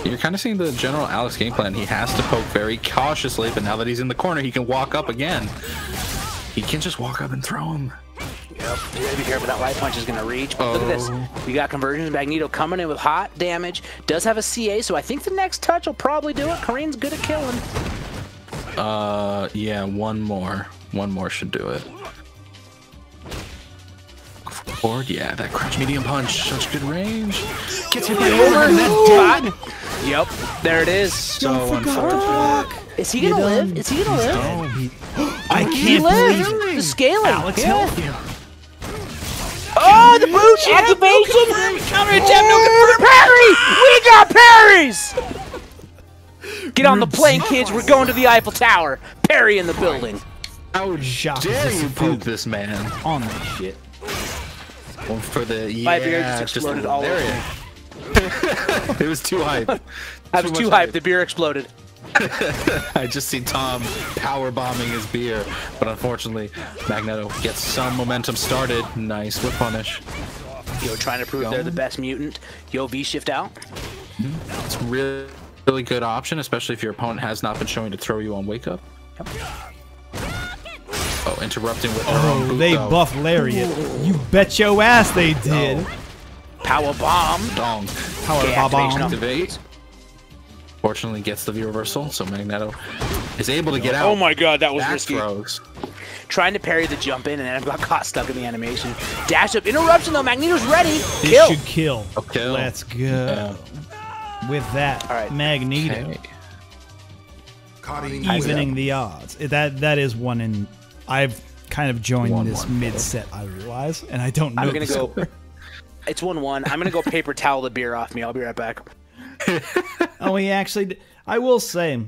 You're kind of seeing the general Alex game plan. He has to poke very cautiously, but now that he's in the corner, he can walk up again. He can just walk up and throw him. Yep, you gotta be careful. That light punch is gonna reach. But look at this. We got conversions. Magneto coming in with hot damage. Does have a CA, so I think the next touch will probably do it. Kareem's good at killing. Yeah, one more. One more should do it. Forward, yeah, that crouch medium punch, such good range. Gets hit by over. Yep, there it is. So unfortunate. Is he gonna live? Is he gonna live? I can't believe it. The scaling. Alex, help you. Oh, the boot activation. Counter attack, no confirm. Parry! We got parries. Get on the plane, kids. We're going to the Eiffel Tower. Parry in the building. How dare you poke this man on that shit? One for the My beer just exploded all over me. It was too hype. I was too hyped. The beer exploded. I just see Tom power bombing his beer, but unfortunately, Magneto gets some momentum started. Nice whip punish. Yo, trying to prove they're the best mutant. Yo, V shift out. It's really, really good option, especially if your opponent has not been showing to throw you on wake up. Yep. Oh, interrupting with their own boot, they buffed Lariat. You bet your ass they did. Power bomb. Dong. Power bomb. Activate. Fortunately, gets the V reversal, so Magneto is able to get out. Oh my god, that was risky. Throws. Trying to parry the jump in, and then I got caught stuck in the animation. Dash up, interruption though. Magneto's ready. This should kill. Okay. Let's go. Yeah. With that, Magneto evening the odds. That is one in. I've kind of joined this mid-set, I realize, and I don't know. I'm gonna go. It's 1-1. I'm gonna go paper towel the beer off me. I'll be right back. Oh, he actually. I will say,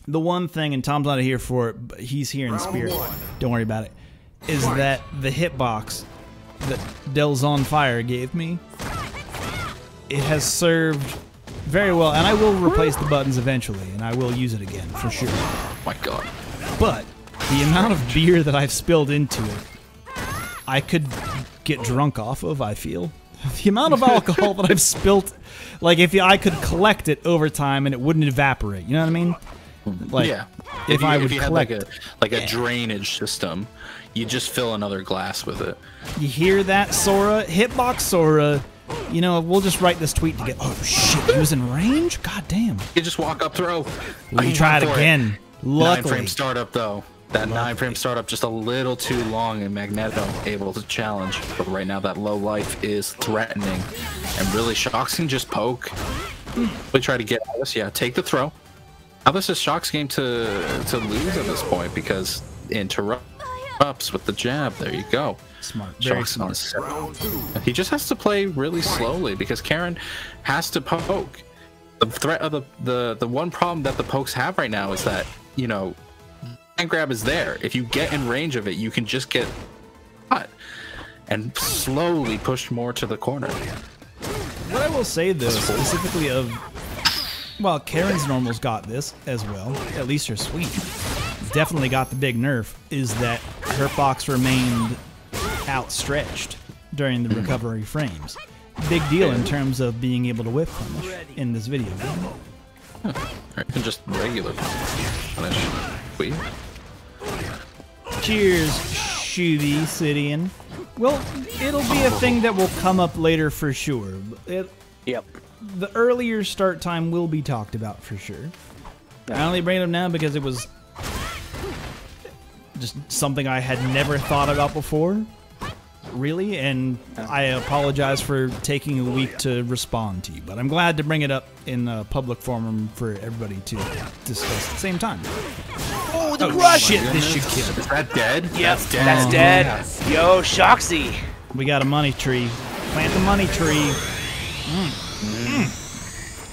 the one thing, and Tom's not here for it, but he's here in spirit. Don't worry about it. Is that the hitbox that Del's on Fire gave me? It has served very well, and I will replace the buttons eventually, and I will use it again for sure. Oh my god! But the amount of beer that I've spilled into it, I could get drunk off of. I feel the amount of alcohol that I've spilt, like if I could collect it over time and it wouldn't evaporate. You know what I mean? Like, yeah. If you had like a drainage system, you just fill another glass with it. You hear that, Sora? Hitbox Sora. You know, we'll just write this tweet to get. Oh shit, he was in range. God damn. You just walk up, throw. We try it again. Luckily. 9-frame startup though. That 9-frame startup just a little too long, and Magneto able to challenge. But right now, that low life is threatening, and really Shocks can just poke. We try to get Alice. Yeah, take the throw. Now this is Shock's game to lose at this point because interrupts with the jab. There you go. Smart, very smart. He just has to play really slowly because Karen has to poke. The threat of the one problem that the pokes have right now is that, you know, hand grab is there. If you get in range of it, you can just get caught and slowly pushed more to the corner. What I will say though, specifically of, well, Karen's normals got this as well. At least her sweet definitely got the big nerf. Is that her box remained outstretched during the recovery frames. Big deal in terms of being able to whip punish in this video game. Or even just regular punish. Sweet. Cheers, Shuvy Sidian. Well, it'll be a thing that will come up later for sure. Yep. The earlier start time will be talked about for sure. I only bring it up now because it was just something I had never thought about before, really, and I apologize for taking a week to respond to you, but I'm glad to bring it up in a public forum for everybody to discuss at the same time. Oh, the crush! Shit, this should kill. Is that dead? Yep, That's dead. that's dead. Yes. Yo, Shoxy. We got a money tree. Plant the money tree.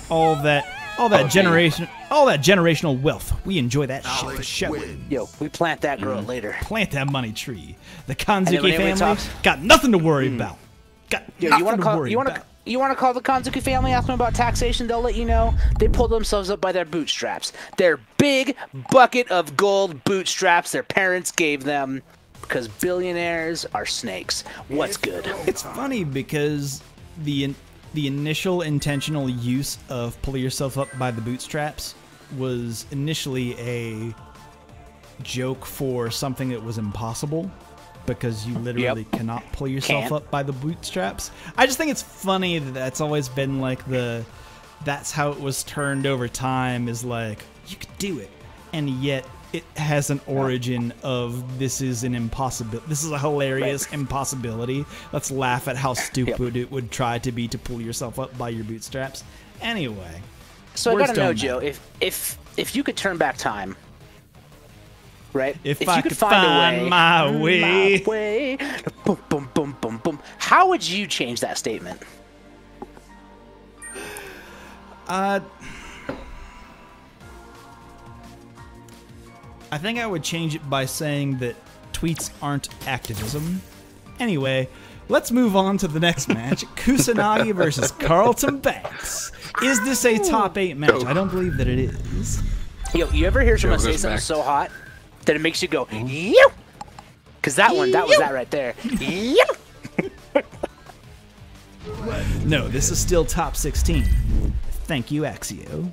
All that generational wealth. We enjoy that shit for sure. Yo, we plant that girl later. Plant that money tree. The Kanzuki when family talks- got nothing to worry about. Got Yo, nothing you want to to call? worry You about. want to call the Kanzuki family? Ask them about taxation. They'll let you know. They pulled themselves up by their bootstraps. Their big bucket of gold bootstraps their parents gave them, because billionaires are snakes. What's good? It's funny because the initial intentional use of pull yourself up by the bootstraps was initially a joke for something that was impossible, because you literally cannot pull yourself up by the bootstraps. I just think it's funny that that's always been like that's how it was turned over time, is like, you could do it, and yet it has an origin of this is an impossibility. This is a hilarious impossibility. Let's laugh at how stupid it would try to be to pull yourself up by your bootstraps. Anyway, So I gotta know, Joe, if you could turn back time, right? If I could find my way. Boom, boom, boom, boom, boom. How would you change that statement? I think I would change it by saying that tweets aren't activism. Anyway, let's move on to the next match. Kusanagi versus Carlton Banks. Is this a top 8 match? I don't believe that it is. Yo, you ever hear someone say something so hot that it makes you go, "Yew"? Because that was that right there. Yew. No, this is still top 16. Thank you, Axio.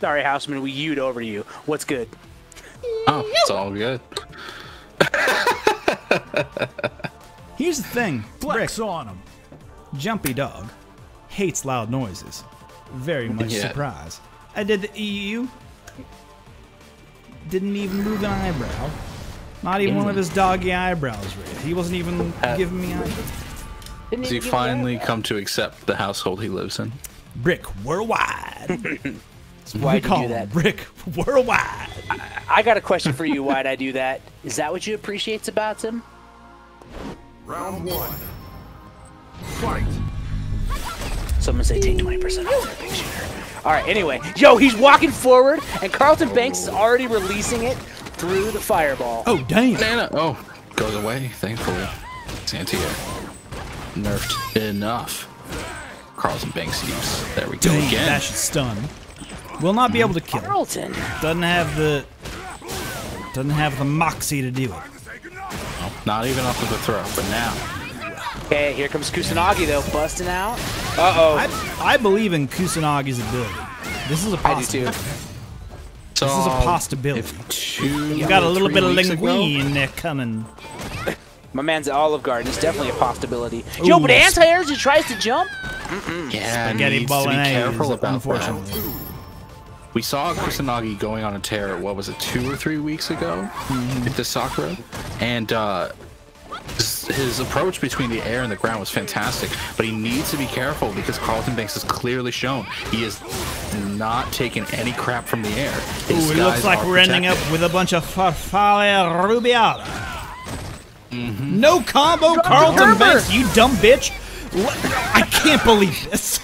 Sorry, Houseman, we yewed over you. What's good? Oh, it's all good. Here's the thing. Flex on him. Jumpy Dog hates loud noises. Very much surprised. I did the EU. Didn't even move an eyebrow. Not even one of his doggy eyebrows raised. He wasn't even giving me eyebrows. Has he finally come to accept the household he lives in? Brick Worldwide. Why we did you call do that? him Brick Worldwide. I got a question for you. Why'd I do that? Is that what you appreciate about him? Round 1. Fight. Someone say take 20% off their big shooter. All right, anyway. Yo, he's walking forward, and Carlton Banks is already releasing it through the fireball. Oh, damn. Nana. Oh, goes away, thankfully. Santia nerfed enough. Carlton Banks use. There we go Dang, again. Dash is stunned. Will not be able to kill. Carlton. Doesn't have the moxie to do it. Oh, not even off of the throw, but now. Okay, here comes Kusanagi, though, busting out. Uh-oh. I believe in Kusanagi's ability. This is a possibility. I do, too. This is a possibility. You got a little bit of linguine in there coming. My man's at Olive Garden. It's definitely a possibility. Yo, but anti-air just tries to jump? Yeah, Spaghetti needs to be bolognese, careful about unfortunately. that. We saw Kusanagi going on a tear, what was it, 2 or 3 weeks ago with the Sakura? And his approach between the air and the ground was fantastic, but he needs to be careful because Carlton Banks has clearly shown he is not taking any crap from the air. Ooh, it looks like we're ending up with a bunch of farfalle rubiata. No combo, Carlton Banks, you dumb bitch. I can't believe this.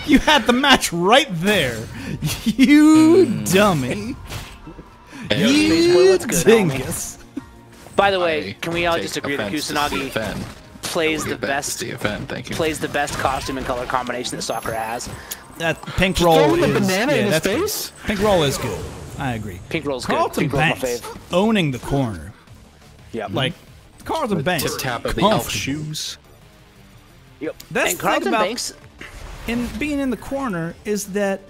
You had the match right there. You dummy. You dingus. By the way, can we all just agree that Kusanagi plays the best plays the best costume and color combination that Sakura has? That pink roll is banana in his that's face? good. Pink roll is good. I agree. Pink roll's good. Carlton Pink roll's my Banks fave. owning the corner. Yep. Like Carlton Banks. Tip tap of the elf shoes. Yep. That's and the thing Carlton about Banks. in being in the corner is that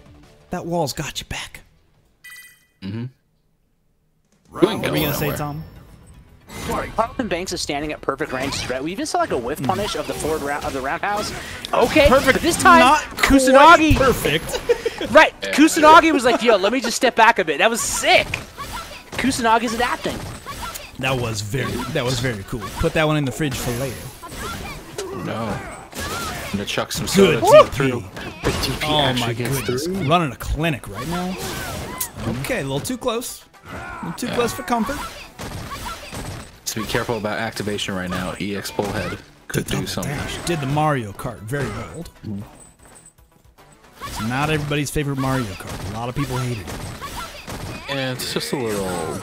that wall's got you back. What are you gonna say, Tom? Carlton Banks is standing at perfect range threat. We even saw like a whiff punish of the forward round of the roundhouse. Okay, Perfect. but this time Not Kusanagi. perfect. Right, Kusanagi was like, "Yo, let me just step back a bit." That was sick. Kusanagi's adapting. That was very cool. Put that one in the fridge for later. No. I'm gonna chuck some Good soda DP. through. The DP Oh my actually gets goodness. through. Running a clinic right now. Okay, a little too close. A little too close for comfort. So be careful about activation right now. EX Bullhead could do something. Dash did the Mario Kart very bold. It's not everybody's favorite Mario Kart. A lot of people hated it. Yeah, it's just a little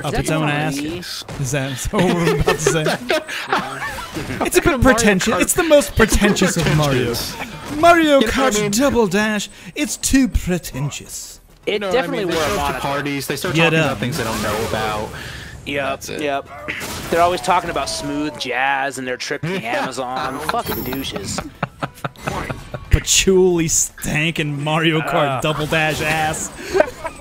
Up its own ass. Mario? Is that what we're about to say? It's a bit pretentious. It's the most pretentious of Mario. Mario Kart Double Dash. It's too pretentious. It definitely they wore a show up to monitor. parties. They start Get talking up. about things they don't know about. Yep, That's it. yep. They're always talking about smooth jazz and their trip to the Amazon. Fucking douches. Patchouli stankin' Mario Kart Double Dash ass.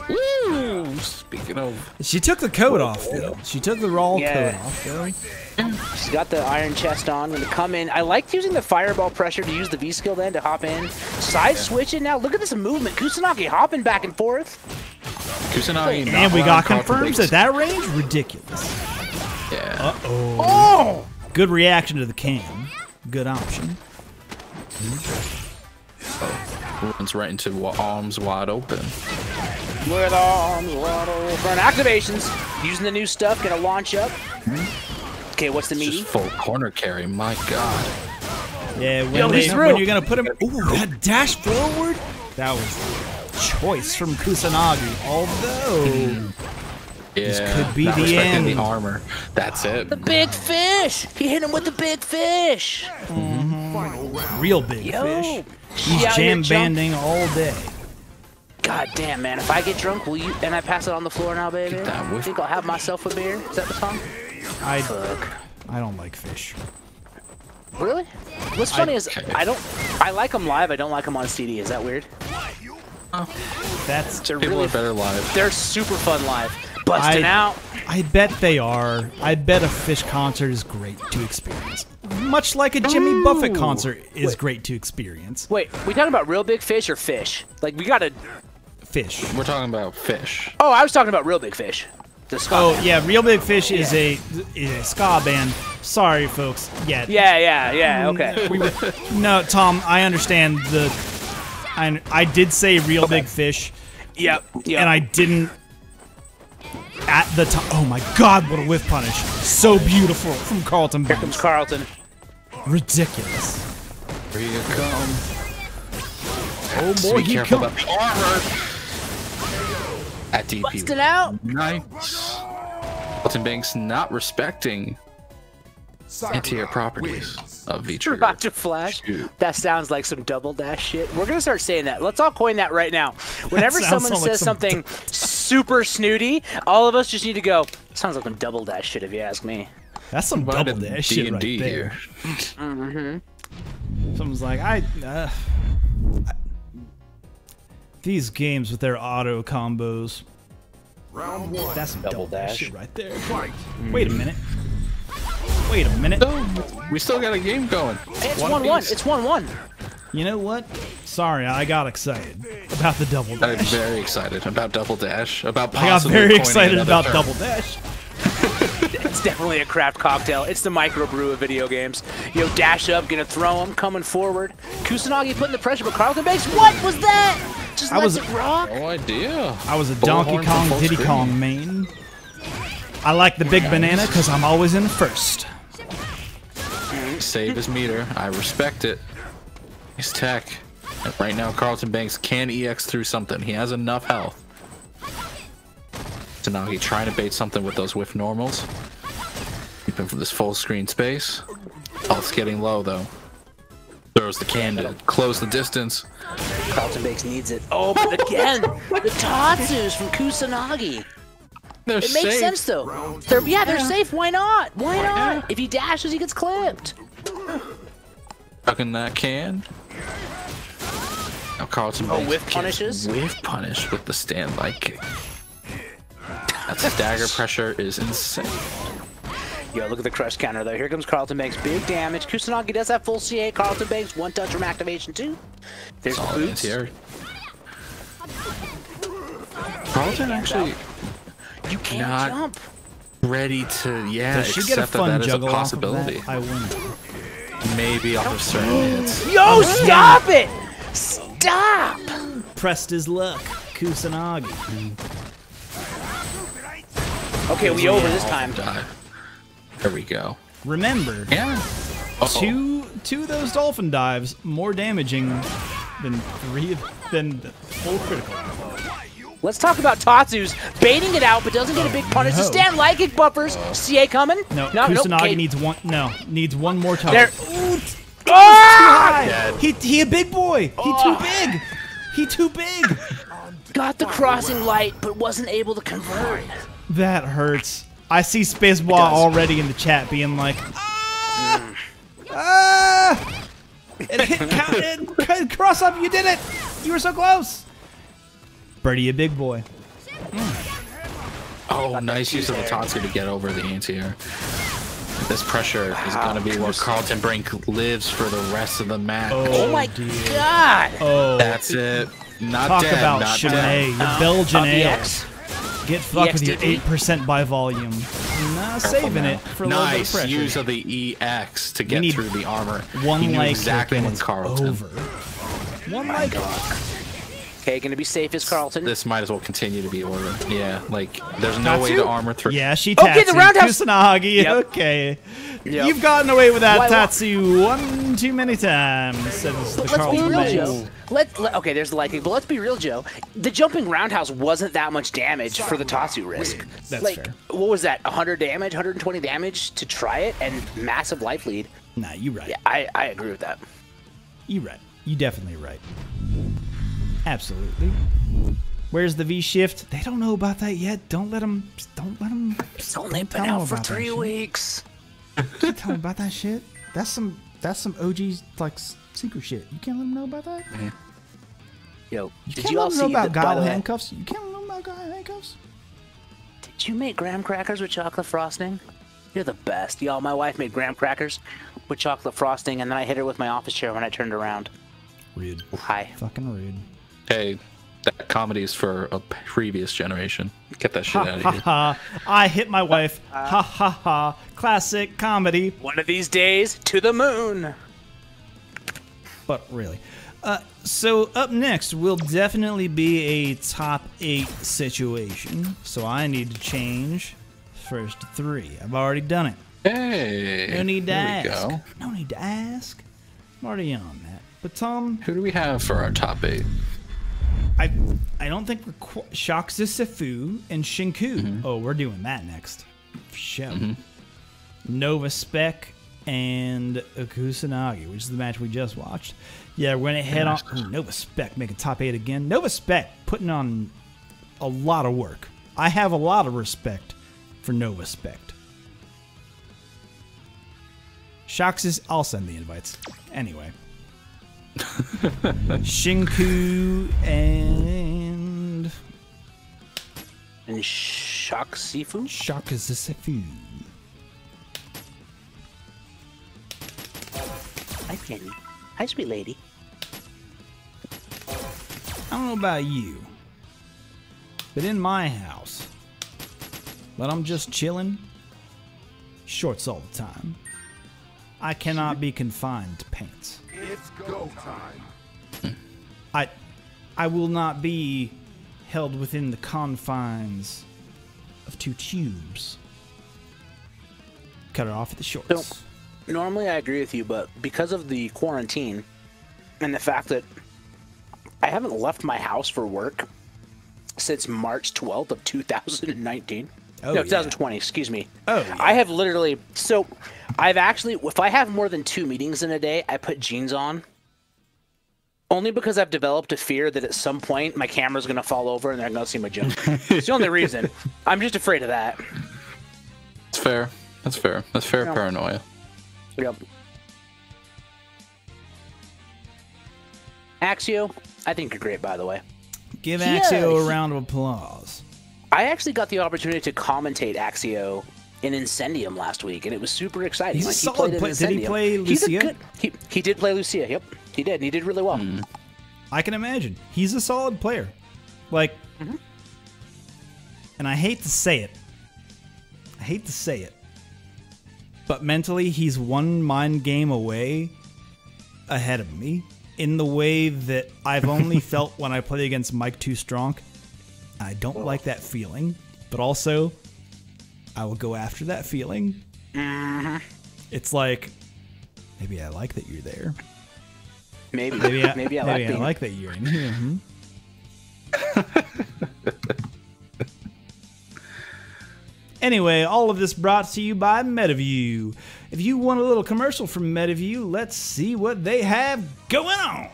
Woo! Speaking of, She took the coat off, though. She took the raw Yeah. coat off, though. She's got the iron chest on. Gonna come in. I liked using the fireball pressure to use the V skill then to hop in. Side switching now. Look at this movement. Kusanagi hopping back and forth. Kusanagi And we got confirms at that range? Ridiculous. Yeah. Uh-oh. Oh! Good reaction to the can. Good option. Runs right into arms wide open. With arms wide open. Activations. Using the new stuff. Gonna launch up. Okay, what's the meaty? Just full corner carry. My God. Yeah, Yo, he's through. when you're going to put him... Ooh, that dash forward? That was choice from Kusanagi. Although... Yeah. could be not the respecting end. the armor. That's it. The big fish. He hit him with the big fish. Real big Yo. fish. She He's out here jam banding all day. God damn, man. If I get drunk, will you and I pass it on the floor now, baby? Get that I think I'll have myself a beer. Is that the song? I don't like fish. Really? What's funny is okay. I like them live. I don't like them on CD. Is that weird? That's... They're People really are better live. They're super fun live. Busting out. I bet they are. I bet a fish concert is great to experience. Much like a Jimmy Buffett concert is great to experience. Wait, we talking about real big fish or fish? Like we gotta. Fish. We're talking about fish. Oh, I was talking about real big fish. The ska Oh, band. yeah, Real Big Fish is a ska band. Sorry, folks. Yeah. Yeah. Okay. No, Tom, I understand the... I did say Real Big Fish. Yep. And I didn't at the time. Oh my god, what a whiff punish. So beautiful from Carlton Banks. Here comes Carlton. Ridiculous. Here you come. Oh boy, Be he careful comes. about the armor. At DP. Busted out. Nice. Carlton Banks not respecting anti-air properties of V-Trigger. Roger Flash. That sounds like some double dash shit. We're gonna start saying that. Let's all coin that right now. Whenever someone sounds like says some something super snooty, all of us just need to go. Sounds like some double dash shit, if you ask me. That's some Right double in dash shit right D&D there. here. Someone's like, these games with their auto combos. Round one. That's some double dash dash. shit right there. Wait a minute. Wait a minute. We still got a game going. Hey, it's One 1-1. piece. It's 1-1. You know what? Sorry, I got excited about the double I'm dash. very excited about Double Dash. About I got possibly very coining excited another about term. double dash. It's definitely a craft cocktail. It's the microbrew of video games. Yo, dash up, gonna throw him, coming forward. Kusanagi putting the pressure, but Carlton Banks, what was that? Just I lets was- it rock. No idea. I was a Bullhorn Donkey from Kong, full Diddy screen. Kong main. I like the big banana because I'm always in first. Save his meter. I respect it. He's tech. And right now, Carlton Banks can EX through something. He has enough health. So now he's trying to bait something with those whiff normals. Keep him from this full screen space. Health's getting low though. Throws the can to close the distance. Carlton Banks needs it. Oh, but again, the Tatsus from Kusanagi. They're It makes safe. sense though. They're safe. Why not? Why not? If he dashes, he gets clipped. Tucking that can. Now Carlton Banks whiff gets punishes? Whiff punish with the standby kick. That stagger pressure is insane. Yo, look at the crush counter though. Here comes Carlton Banks. Big damage. Kusanagi does have full CA. Carlton Banks, one touch from activation too. There's the Solid boots. here. Carlton actually You can't Not- jump. ready to, yeah, Does she get a accept that fun that is a juggle off of possibility. that? I win. Maybe off of certain hits. Yo, stop it! Stop! Pressed his luck. Kusanagi. Okay, we over this time. There we go. Remember, Yeah. Uh-oh. two of those dolphin dives more damaging than than full critical. Let's talk about Tatsu's baiting it out, but doesn't get a big punish. The no. stand like it buffers. CA coming? No, no, Kusanagi okay. needs one. No, needs one more time. There. Ah! Dead. He a big boy. He too big. He too big. Got the crossing light, but wasn't able to convert. That hurts. I see Spaceball already in the chat being like, it hit cross up. You did it. You were so close. Birdie, a big boy. Oh, nice use of the Tatsu to get over the anti-air. This pressure is going to be where Carlton Brink lives for the rest of the match. Oh my god! Oh, That's it. Not talk dead, about not Shanae, dead. your Belgian ale. EX. Get fucked with your EXTD. 8% by volume. Nah, saving now. it for a little bit of Nice pressure. use of the EX to get need through the armor. One he knew like exactly and when it's Carlton. over. One like. Okay, gonna be safe as Carlton. This might as well continue to be order. Yeah, like there's no way to armor through. Yeah, she Okay, Tatsu. the roundhouse- Kusanagi. Yep. Okay. Yep. You've gotten away with that Why- Tatsu one too many times, says the Let's be Carlton real, Banks. Joe. Okay, there's the liking, but let's be real, Joe. The jumping roundhouse wasn't that much damage for the Tatsu risk. That's like, fair. what was that? 100 damage, 120 damage to try it, and massive life lead. Nah, you right. Yeah, I agree with that. You right. You definitely right. Absolutely. Where's the V shift? They don't know about that yet. Don't let them. Don't let them. It's only been out for 3 weeks. Can't tell them about that shit. That's some OG like secret shit. You can't let them know about that. Yo, You did can't you let all them know see about that, by guile the way, handcuffs. You can't let them know about guile handcuffs. Did you make graham crackers with chocolate frosting? You're the best. Y'all, my wife made graham crackers with chocolate frosting, and then I hit her with my office chair when I turned around. Rude. Hi. Fucking rude. Hey, that comedy is for a previous generation. Get that shit Ha out ha of here. ha! I hit my wife. Ha ha ha! Classic comedy. One of these days, to the moon. But really, So up next will definitely be a top 8 situation. So I need to change first to 3. I've already done it. Hey. No need to ask. Go. No need to ask. I'm already on that. But Tom, Who do we have for our top 8? I don't think Shakuzifu and Shinku. Mm-hmm. Oh, we're doing that next. For sure. Nova Spec and Kusanagi, which is the match we just watched. Yeah, we're gonna head on. Ooh, Nova Spec making top 8 again. Nova Spec putting on a lot of work. I have a lot of respect for Nova Spec. Shocks I'll send the invites. Anyway. Shinku and Shakuzifu? Shakuzifu. Hi, Penny. Hi, sweet lady. I don't know about you, but in my house, when I'm just chilling, shorts all the time, I cannot be confined to pants. It's go time. I will not be held within the confines of 2 tubes. Cut it off at the shorts. So, normally I agree with you, but because of the quarantine and the fact that I haven't left my house for work since March 12th of 2019. Oh, no, yeah. 2020, excuse me. Oh, yeah. I have literally, so I've actually, if I have more than 2 meetings in a day, I put jeans on. Only because I've developed a fear that at some point my camera's going to fall over and they're going to see my junk. It's the only reason. I'm just afraid of that. That's fair. That's fair. That's fair No. paranoia. Yep. Axio, I think you're great, by the way. Give Yeah, Axio a he- round of applause. I actually got the opportunity to commentate Axio in Incendium last week, and it was super exciting. He's a Like, solid played in player. Did he Incendium. play He's a Lucia? good- He did play Lucia. Yep, he did. And he did really well. I can imagine. He's a solid player. Like, and I hate to say it. But mentally, he's one mind game away ahead of me in the way that I've only felt when I play against Mike Too Strong. I don't like that feeling, but also I will go after that feeling. It's like, maybe I like that you're there. Maybe Maybe I being- like that you're in here. Anyway, all of this brought to you by Metaview. If you want a little commercial from Metaview, let's see what they have going on.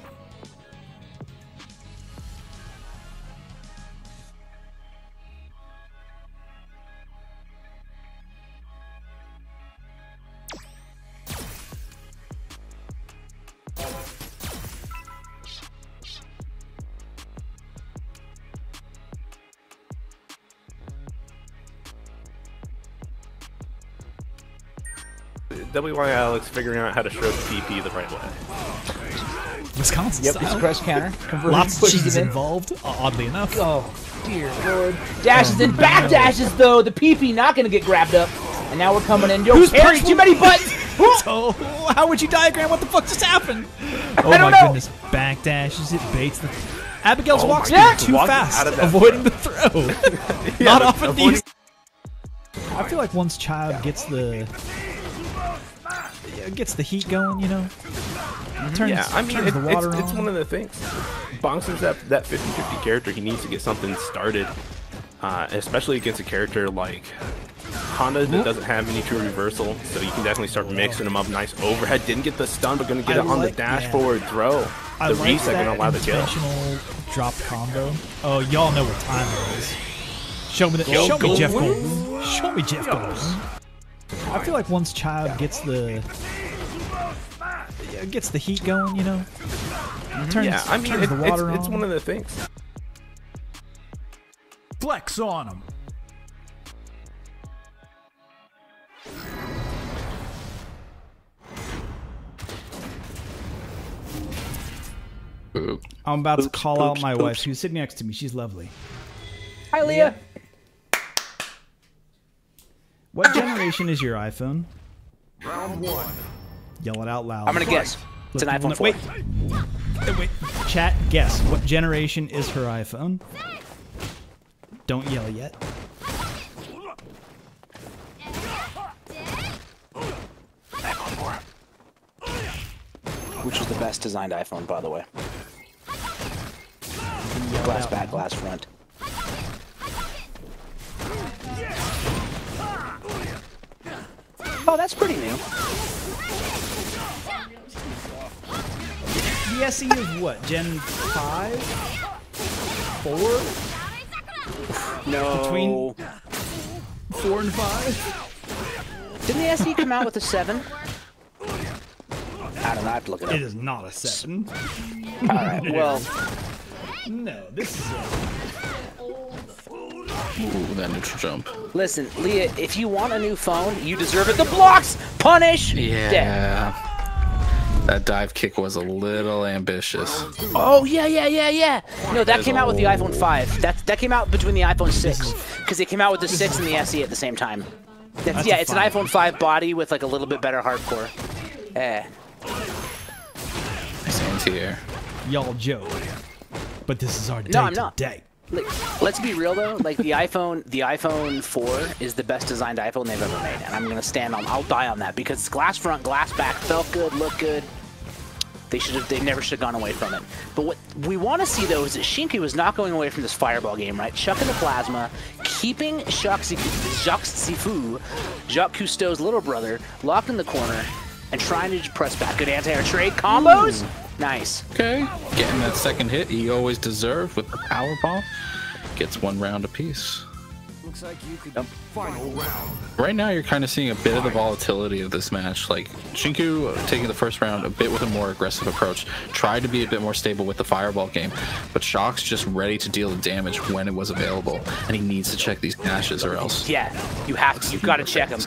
WY Alex figuring out how to stroke PP the right way. Wisconsin Yep, style. it's a press counter. Lots of Pushes cheese it in. involved, oddly enough. Oh, dear lord. Dashes in, back dashes though. The PP not going to get grabbed up. And now we're coming in. Yo, Who's Harry, punching? too many buttons. Oh, how would you diagram what the fuck just happened? Oh I don't my know. goodness. Back dashes, it baits the... Abigail's Oh walks my God. too Walking fast, out of that avoiding the throw. Not often avoiding- these... I feel like once Child gets the heat going, you know? Turns, Yeah, I mean, turns the water it's on. one of the things. Bonks is that 50-50 character. He needs to get something started, especially against a character like Honda that doesn't have any true reversal. So you can definitely start mixing them up. Nice overhead. Didn't get the stun, but going to get I it on like- the dash yeah. forward throw. I The like reset that going to allow the kill. intentional drop combo. Oh, y'all know what time it is. Show me Yo, Jeff Goldblum. Goldblum. Show me Jeff Goldblum. I feel like once Child gets the heat going, you know? Turns, Yeah, I mean, turns the water it's on. one of the things. Flex on him. Oop. I'm about to call out oops, my oops. wife. She's sitting next to me. She's lovely. Hi, Leah. What generation is your iPhone? Round 1. Yell it out loud. I'm going to guess. It's an Let iPhone people 4. know- Wait. Wait, chat, guess. What generation is her iPhone? Don't yell yet. Which is the best designed iPhone, by the way. Glass back, glass front. Oh, that's pretty new. The SE is what? Gen 5? 4? No. Between 4 and 5? Didn't the SE come out with a 7? I don't know, I have to look it up. It is not a 7. Alright, well... No, this is a... Ooh, that neutral jump. Listen, Leah, if you want a new phone, you deserve it. The blocks! Punish! Yeah. Dead. That dive kick was a little ambitious. Oh, yeah. No, that came out with the iPhone 5. That came out between the iPhone 6. Because they came out with the 6 and the SE at the same time. Yeah, it's an iPhone 5 body with like a little bit better hardcore. Nice anti-air. Y'all joke. But this is our day No, I'm not. today. Like, let's be real though. Like the iPhone 4 is the best designed iPhone they've ever made, and I'm gonna stand on. I'll die on that because glass front, glass back, felt good, looked good. They never should have gone away from it. But what we want to see though is that Shinku is not going away from this fireball game, right? Chucking the plasma, keeping Jacques Cousteau's little brother, locked in the corner, and trying to press back. Good anti-air trade combos. Ooh. Nice. Okay, getting that second hit he always deserved with the power ball. Gets 1 round apiece. Looks like you could final round. Right now you're kind of seeing a bit of the volatility of this match. Like Shinku taking the first round a bit with a more aggressive approach, tried to be a bit more stable with the fireball game, but Shock's just ready to deal the damage when it was available, and he needs to check these dashes or else. Yeah, you have to. You've got to check them.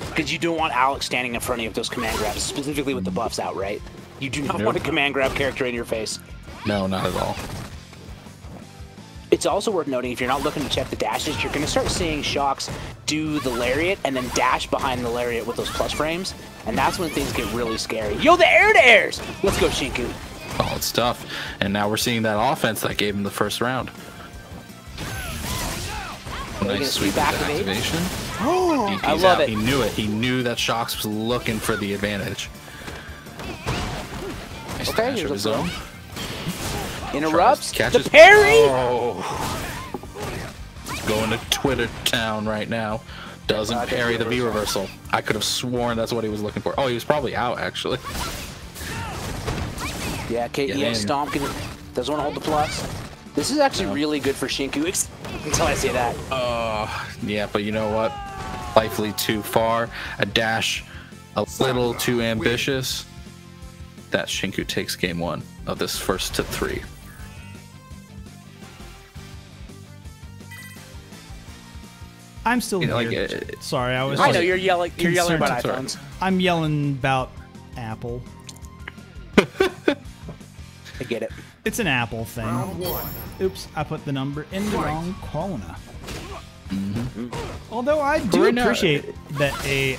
Because you don't want Alex standing in front of you with those command grabs, specifically with the buffs out, right? You do not want a command grab character in your face. No, not at all. It's also worth noting, if you're not looking to check the dashes, you're going to start seeing Shocks do the lariat and then dash behind the lariat with those plus frames, and that's when things get really scary. Yo, the air-to-airs! Let's go, Shinku. Solid stuff. And now we're seeing that offense that gave him the first round. Nice sweep activation. Oh, I love it. He knew it. He knew that Shocks was looking for the advantage. Nice dash of his own. Interrupts. Catches. The parry. Oh. Going to Twitter town right now. Doesn't parry the V reversal. I could have sworn that's what he was looking for. Oh, he was probably out actually. Yeah, KES stomp. Doesn't want to hold the plus. This is actually really good for Shinku until I say that. Yeah, but you know what? Likely too far. A dash a little too ambitious. That Shinku takes game 1 of this first to 3. I'm still here. Like, sorry, I was. I know you're yelling. You're yelling about iPhones. I'm yelling about Apple. I get it. It's an Apple thing. Oops, I put the number in the wrong corner. Although I do appreciate that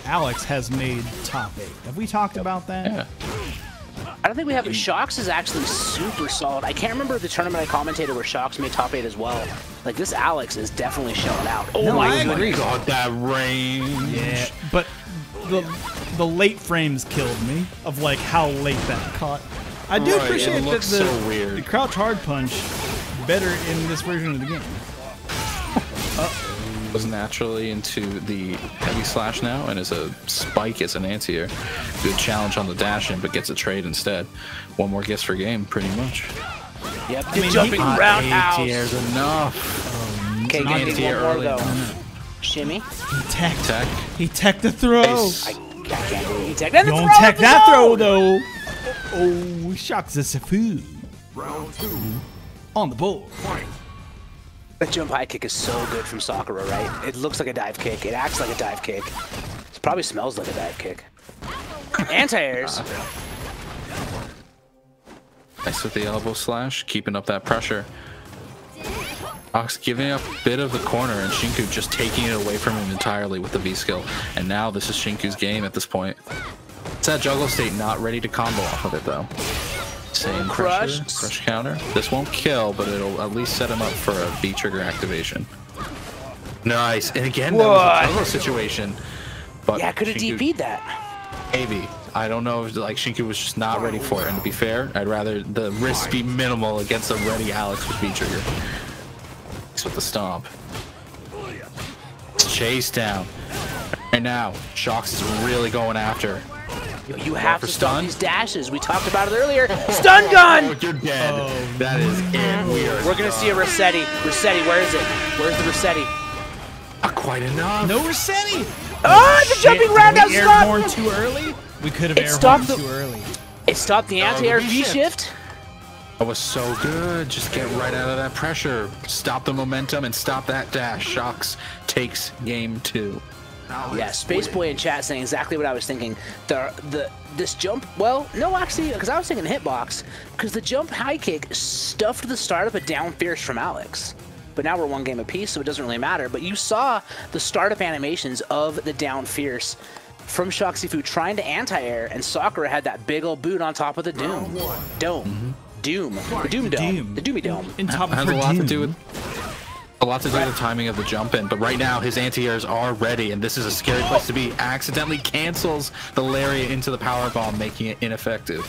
Alex has made top 8. Have we talked about that? Yeah. I don't think we have. Shocks is actually super solid. I can't remember the tournament I commentated where Shocks made top 8 as well. Like this Alex is definitely showing out. Oh No, I my agree. God, that range. Yeah, but the late frames killed me of like how late that caught. I do appreciate that the crouch hard punch better in this version of the game. Goes naturally into the heavy slash now and is a spike as an anti-air. Good challenge on the dash in, but gets a trade instead. 1 more gets for game, pretty much. Yep, jumping roundhouse. Anti-air's enough. Okay, anti-air one more early. go. Shimmy. He teched the throw. Nice. I can't believe he teched. Don't tech that throw though. Oh, Shocks is a food. Round 2. On the board. That jump high kick is so good from Sakura, right? It looks like a dive kick. It acts like a dive kick. It probably smells like a dive kick. Anti-airs. Nice with the elbow slash, keeping up that pressure. Fox giving up a bit of the corner and Shinku just taking it away from him entirely with the V skill. And now this is Shinku's game at this point. It's that juggle state, not ready to combo off of it though. Same Crush. crush counter. This won't kill, but it'll at least set him up for a B trigger activation. Nice. And again, that was a turbo situation. But Yeah, could have Shinku- DP'd that. Maybe. I don't know if like Shinku was just not ready for it. And to be fair, I'd rather the risk be minimal against a ready Alex with B trigger. With the stomp. Chase down. Right now, Shox is really going after. Yo, you have to stop stun? these dashes. We talked about it earlier. Stun gun! Oh, you're dead. That is it. We're gonna see a Rossetti. Rossetti, where is it? Where's the Rossetti? Not quite enough. No Rossetti! Oh, the jumping roundhouse Did we stop! airborne too early? We could have It stopped airborne the- too early. It stopped the anti-air the V-shift. V-shift. That was so good. Just get right out of that pressure. Stop the momentum and stop that dash. Shox takes game 2. Yeah, Spaceboy in chat saying exactly what I was thinking. This jump, well, no, actually, because I was thinking hitbox, because the jump high kick stuffed the startup of down fierce from Alex. But now we're one game apiece, so it doesn't really matter. But you saw the startup animations of the down fierce from Shoxifu trying to anti-air, and Sakura had that big old boot on top of the Doom. Doom. The Doom Dome. The Doomy Dome. In top of Has her a lot to Doom. do with the timing of the jump in, but right now his anti-airs are ready, and this is a scary place to be. Accidentally cancels the lariat into the power bomb, making it ineffective.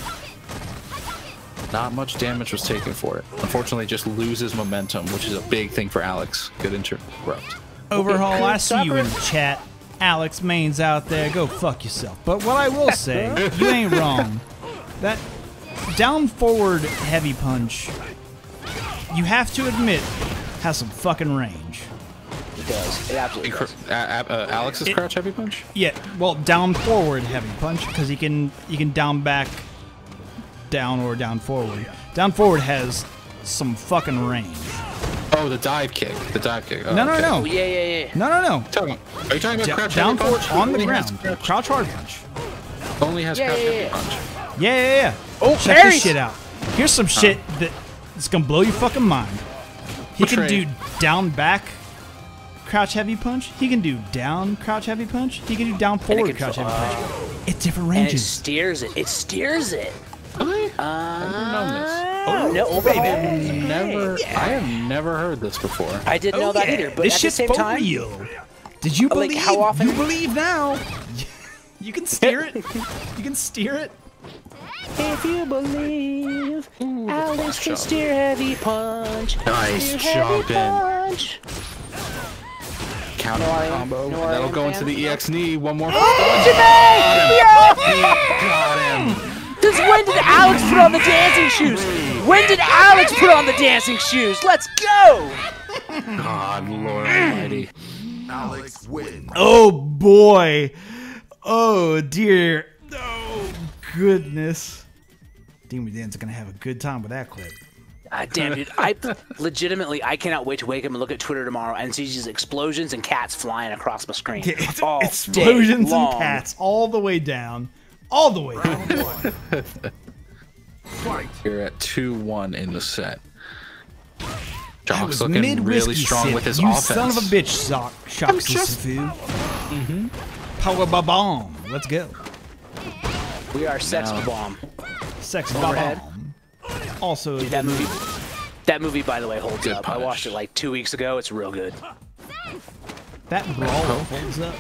Not much damage was taken for it. Unfortunately, just loses momentum, which is a big thing for Alex. Good interrupt. Overhaul, I see you in the chat. Alex Main's out there. Go fuck yourself. But what I will say, you ain't wrong. That down forward heavy punch, you have to admit, has some fucking range. It does. It absolutely does. Alex's crouch heavy punch? Yeah, well, down forward heavy punch because you can down back, down or down forward. Down forward has some fucking range. Oh, the dive kick. The dive kick. Oh, No. Oh, yeah. No. Are you talking about crouch Down heavy forward punch? on the Only ground. has Crouch hard punch. Only has crouch heavy punch. Yeah. Oh, check parries! this shit out. Here's some shit that's gonna blow your fucking mind. He can do down back crouch heavy punch. He can do down crouch heavy punch. He can do down forward crouch heavy punch. It's different And it ranges. steers it. It steers it. Really? I didn't know this. No, overhaul. I have never heard this before. I didn't know that either. But this at the shit's same for time, real. Did you like, believe? how often- You believe now. You can steer it. You can steer it. if you believe, Alex can steer heavy punch. Nice Steer heavy jumping. punch. Counter combo. no That'll Ryan go into fan. the EX knee. One more. Got him. When did Alex put on the dancing shoes? When did Alex put on the dancing shoes? Let's go! God, Lord Almighty. Alex wins. Oh boy. Oh dear. Oh goodness. Demon Dan's gonna have a good time with that clip. Damn, dude. I cannot wait to wake up and look at Twitter tomorrow and see these explosions and cats flying across my screen. All Explosions day and long. cats all the way down. All the way down. You're at 2-1 in the set. That Jock's was looking mid really whiskey strong sip. with his you offense. son of a bitch, Shoxifu. Power bomb. Let's go. We are sex Now- bomb. Sex Overhead. bomb. Also, Dude, that movie, by the way, holds Good up. I punish. watched it like 2 weeks ago. It's real good. that brawl holds up.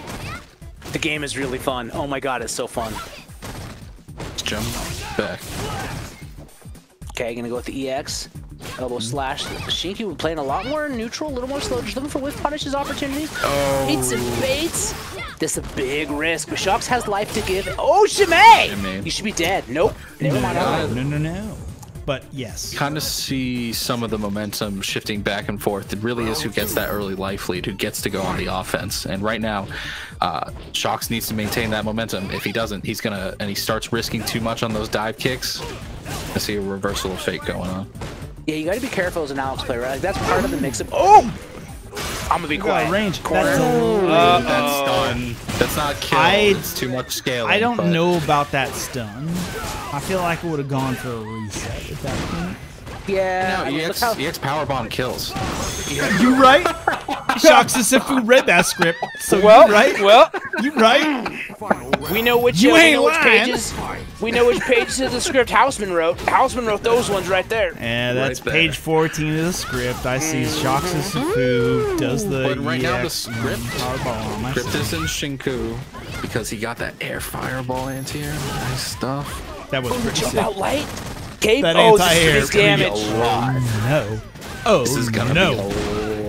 The game is really fun. Oh my god, it's so fun. Jump back. Okay, gonna go with the EX. Elbow slash. Shinky playing a lot more neutral, a little more slow, just looking for whiff punishes opportunities. Oh. Baits and baits. This is a big risk. But Shox has life to give. Oh, Shimei! You should be dead. Nope. Never mind. No. But yes. Kind of see some of the momentum shifting back and forth. It really is who gets that early life lead, who gets to go on the offense. And right now, Shox needs to maintain that momentum. If he doesn't, he's gonna, and he starts risking too much on those dive kicks. I see a reversal of fate going on. Yeah, you gotta be careful as an Alex player, right? Like, that's part of the mix-up. Oh! I'm gonna be quiet. Range. Corner. That's stun. That's not kill. It's too much scaling. I don't but- know about that stun. I feel like it would have gone for a reset at that point. Yeah. No, I mean, look EX, how- EX powerbomb kills. You right? Shoxifu read that script. So Well, you right? well, You right? we know which You ain't which lying. pages. We know which pages of the script Houseman wrote. Houseman wrote those ones right there. Yeah, that's Right there. page 14 of the script. I see Shocks as Safu does the But right now the EX script, fireball on my script side. is in Shinku because he got that air fireball anti-air. Nice stuff. That was pretty Jump sick. out light. Gabe, That oh, anti-air this is big Gonna be damage. a lot. No. Oh, This is gonna no. be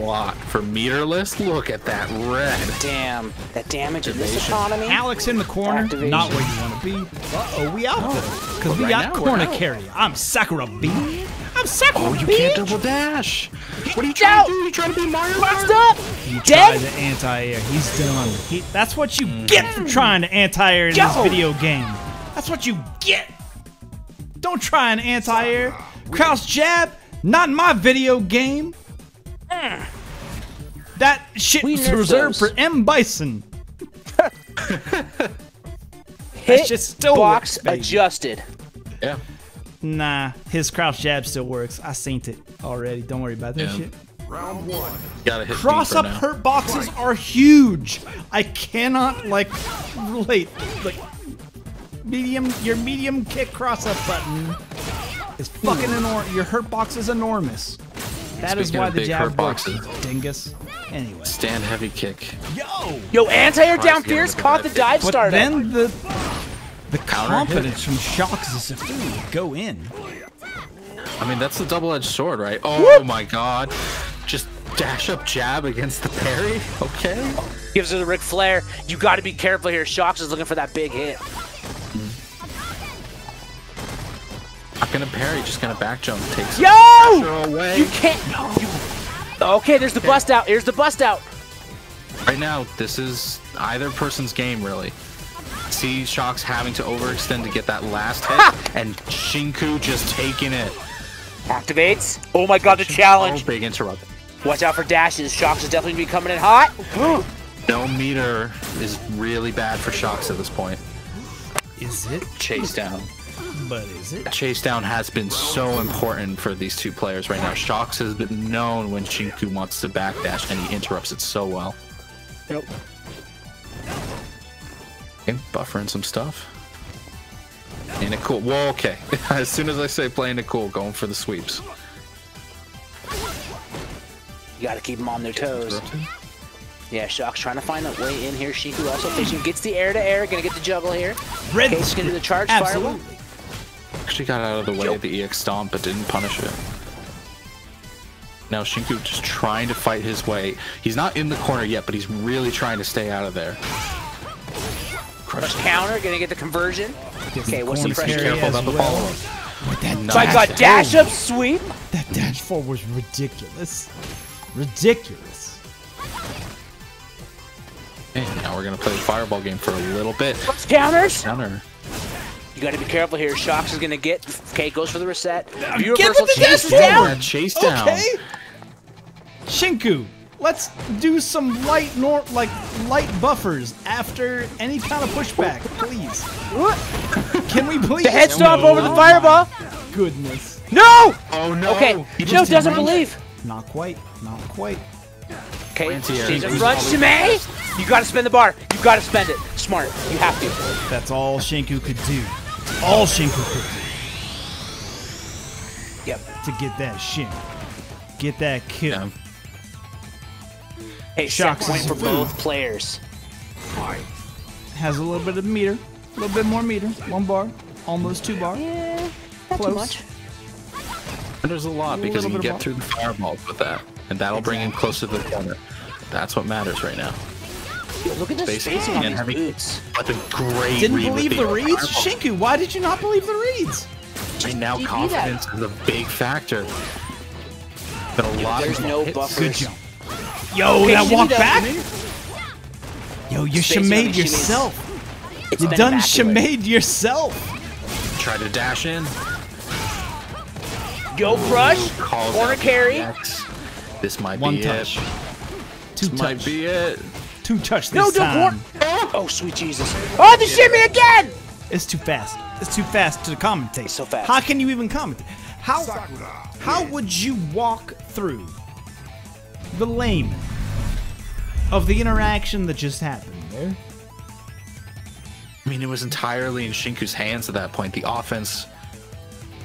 a lot for meterless. Look at that red. Damn, that damage in this Activation. economy. Alex in the corner, Activation. not where you want to be. Uh-oh, we out there. Because we right got now, we're corner out. carrier. I'm Sakura B. I'm Sakura Oh, you B. can't double dash. What are you Out. trying to do? You trying to be Mario? Bust Kart? up. He tried Dead. the anti-air. He's done. That's what you get for trying to anti-air in this Yo. video game. That's what you get. Don't try an anti-air. Crouch jab, not in my video game. That shit We was nerfed reserved those. for M. Bison. Hit shit still box works, baby. adjusted. Yeah. Nah, his crouch jab still works. I seen it already. Don't worry about that Yeah. shit. Gotta hit Cross deeper up now. hurt boxes are huge. I cannot relate. Your medium kick cross up button is fucking enormous. Your hurt box is enormous. That is Speaking why of the big jab hurt works, boxes. dingus. Anyway. Stand heavy kick. Yo, anti-air down Surprised he fierce hasn't caught the been dive But startup. then the Counter confidence from Shocks is to go in. I mean, that's the double-edged sword, right? Oh my god. Just dash up jab against the parry? Okay. Gives it a Ric Flair. You got to be careful here. Shocks is looking for that big hit. Not gonna parry, just gonna back jump. Takes Yo! pressure away. You can't. Okay, there's the bust out. Here's the bust out. Right now, this is either person's game, really. See Shocks having to overextend to get that last hit, and Shinku just taking it. Activates. Oh my god, the challenge. Oh, big interrupt. Watch out for dashes. Shocks is definitely be coming in hot. No meter is really bad for Shocks at this point. Is it? Chase down. But is it? Chase down has been so important for these two players right now. Shocks has been known when Shinku wants to backdash, and he interrupts it so well. Yep. Okay, buffering some stuff. Playing it cool. Whoa, okay. As soon as I say playing it cool, going for the sweeps. You got to keep them on their toes. Yeah, Shocks trying to find a way in here. Shinku also fishing. Gets the air to air. Gonna get the juggle here. Red Case gonna do the charge fireball. Absolutely. Actually got out of the way of the EX stomp, but didn't punish it. Now Shinku just trying to fight his way. He's not in the corner yet, but he's really trying to stay out of there. Crush counter. Gonna get the conversion. Okay, what's the corner pressure? carry Careful as about the well. follow-up. That My god, dash up sweep. That dash forward was ridiculous. Ridiculous. And now we're gonna play the fireball game for a little bit. Counters. Counter. You got to be careful here. Shocks is gonna get. Okay, goes for the reset. View Get reversal. with the Chases dash down. That chase down. Okay. Shinku, let's do some light buffers after any kind of pushback, please. Can we please? The head stomp over the fireball. Goodness. No. Oh no! Okay, He Joe just doesn't didn't believe. Not quite. Not quite. Okay, Anti-air. she's in Who's front. always Shimei. You got to spend the bar. You got to spend it. Smart. You have to. That's all Shinku could do. All Shinku could do Yep. to get that shit. Get that kill. Yeah. Hey, Shocks set point is for food. both players. Has a little bit of meter. A little bit more meter. 1 bar. Almost 2 bar. Yeah, not Close. too much. And there's a lot because little you can bit get of through the fireballs with that, and that'll bring him closer to the corner. That's what matters right now. Yo, look at the Spacing spacing on and these heavy- boots. But a great Didn't read with believe the reads? fireball. Shinku, why did you not believe the reads? Right now, DP that. confidence is a big factor. But a lot There's of no hits. buffers. Good jump. Yo, Okay, that shimmy walk that. back? Yo, you Spacing on shimade these yourself. It's You been done immaculate. shimade yourself. Try to dash in. Yo, crush. Calls Corner out the carry. X. This might One be touch. it. 2 This might touch. be it. 2 touch No, this don't time. Oh, sweet Jesus. Oh, the shimmy again. It's too fast. It's too fast to commentate. It's so fast. How can you even commentate? How would you walk through the layman of the interaction that just happened there? I mean, it was entirely in Shinku's hands at that point. The offense,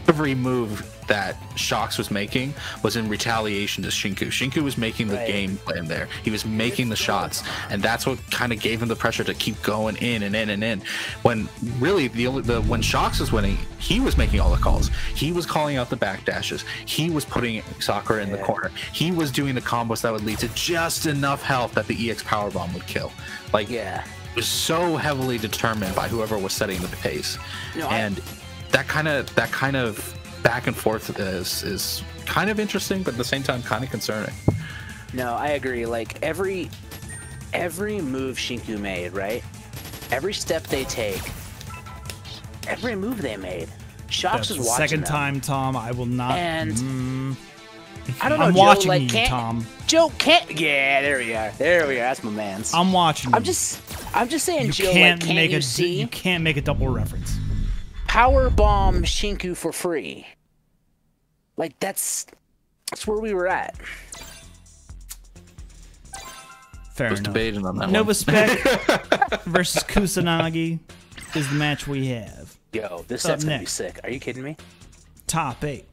every move that Shox was making was in retaliation to Shinku. Shinku was making the game plan there. He was making the shots, and that's what kind of gave him the pressure to keep going in and in and in. When really when Shox was winning, he was making all the calls. He was calling out the backdashes. He was putting Sakura in the corner. He was doing the combos that would lead to just enough health that the EX powerbomb would kill. Like, it was so heavily determined by whoever was setting the pace, and that kind of back and forth is kind of interesting, but at the same time kind of concerning. No, I agree. Like every move Shinku made, right? Every step they take, every move they made, Shox was watching second them. time, Tom. I will not. And I don't know. I'm Joe, watching like, you, Tom. Joe can't. Yeah, there we are. There we are. That's my man's. I'm watching. I'm just saying, you Joe. Can't like, make you see? You can't make a double reference. Power bomb Shinku for free. Like that's where we were at. Fair enough. Debating on that Nova Spec versus Kusanagi is the match we have. Yo, this set's gonna be sick. Are you kidding me? Top 8.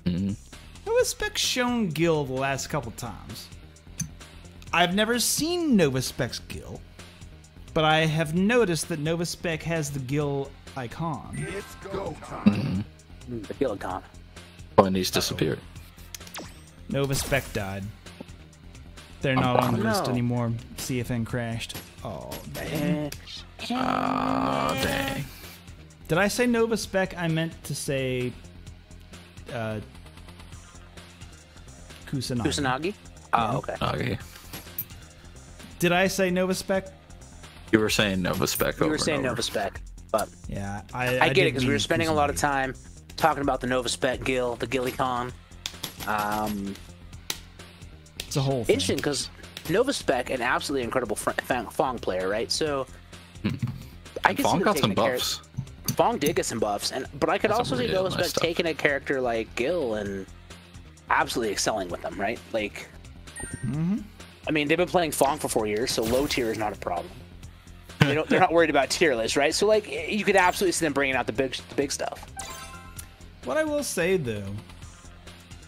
Nova Spec's shown Gil the last couple times. I've never seen Nova Spec's Gil, but I have noticed that Nova Spec has the Gil icon. It's go time. The Gil icon. When he's disappeared. Nova Spec died. They're not on the list anymore. CFN crashed. Oh, dang. Dang. Did I say Nova Spec? I meant to say Kusanagi. Kusanagi? Oh, okay. Okay. Did I say Nova Spec? You were saying Nova Spec. You were saying Nova Spec, but yeah, I get it because we were spending a lot of time talking about the Nova Spec Gil, the Gillicon. It's a whole thing. Interesting because Nova Spec, an absolutely incredible Fong player, right? So I could Fong see got some buffs. Fong did get some buffs, but I could also see Nova Spec taking a character like Gil and absolutely excelling with them, right? Like, I mean, they've been playing Fong for 4 years, so low tier is not a problem. They're not worried about tier lists, right? So like, you could absolutely see them bringing out the big stuff. What I will say though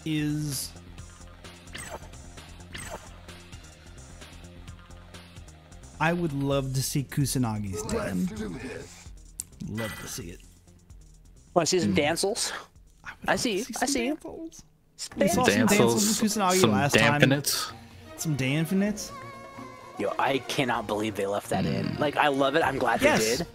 is I would love to see Kusanagi's Dan. Love to see it. Want to see some dancels? I see you. I see you. We saw some dancels with Kusanagi last time. Dampinets. Some Danfinets. Yo, I cannot believe they left that in. Like, I love it. I'm glad they did.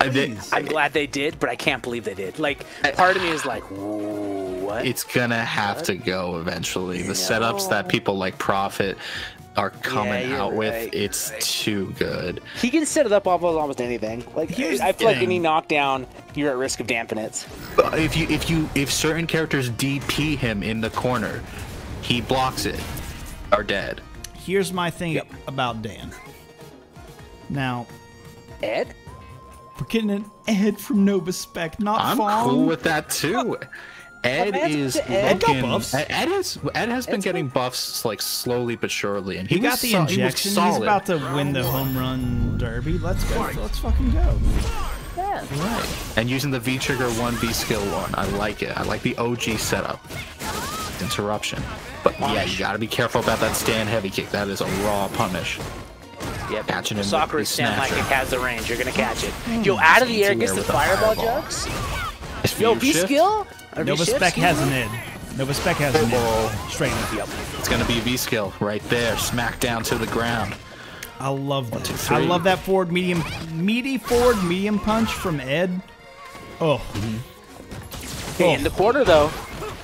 I'm glad they did, but I can't believe they did. Like, part of me is like, what? It's gonna have to go eventually. The setups that people like Prophet are coming out with, it's too good. He can set it up off of almost anything. Like, I feel like any knockdown, you're at risk of dampenets. If certain characters DP him in the corner, he blocks it, are dead. Here's my thing about Dan. Now, Ed? We're getting an Ed from Nova Spec, not Fong. I'm cool with that too. Ed is looking. Ed has been getting buffs like slowly but surely, and he got the injection. He's about to win the home run derby. Let's go. Let's fucking go. Yeah. Right. And using the V trigger 1B skill 1, I like it. I like the OG setup. Interruption. But yeah, you gotta be careful about that stand heavy kick. That is a raw punish. Yep. Catching him. Sakura's stand like it has the range. You're gonna catch it. Yo, out of the air gets the fireball jugs. Yo, V skill. Nova Spec has an Ed. Nova Spec has an Ed. Straight up. Yep. It's gonna be V skill right there. Smack down to the ground. I love that. I love that meaty forward medium punch from Ed. Oh. Okay, in the quarter though.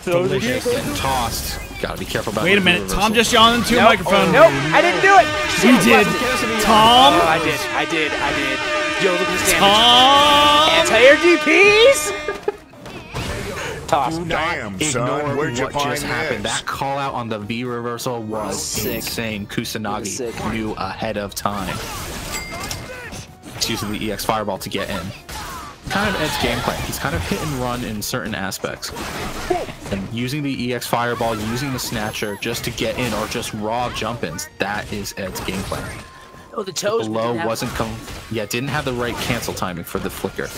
Delicious. Getting tossed. Gotta be careful about. Wait a minute. Tom just yawned into your microphone. Nope, I didn't do it. You did. Tom. Oh, I did. Yo, look at this damage. Tom. Anti-air DPs. Toss. Damn, Ignore son, where'd you what find just happened. this? That call out on the V reversal was insane. Kusanagi knew ahead of time. He's using the EX Fireball to get in. Kind of Ed's game plan. He's kind of hit and run in certain aspects. And using the EX Fireball, using the Snatcher just to get in or just raw jump-ins, that is Ed's game plan. Oh, the toes Below wasn't didn't have the right cancel timing for the flicker.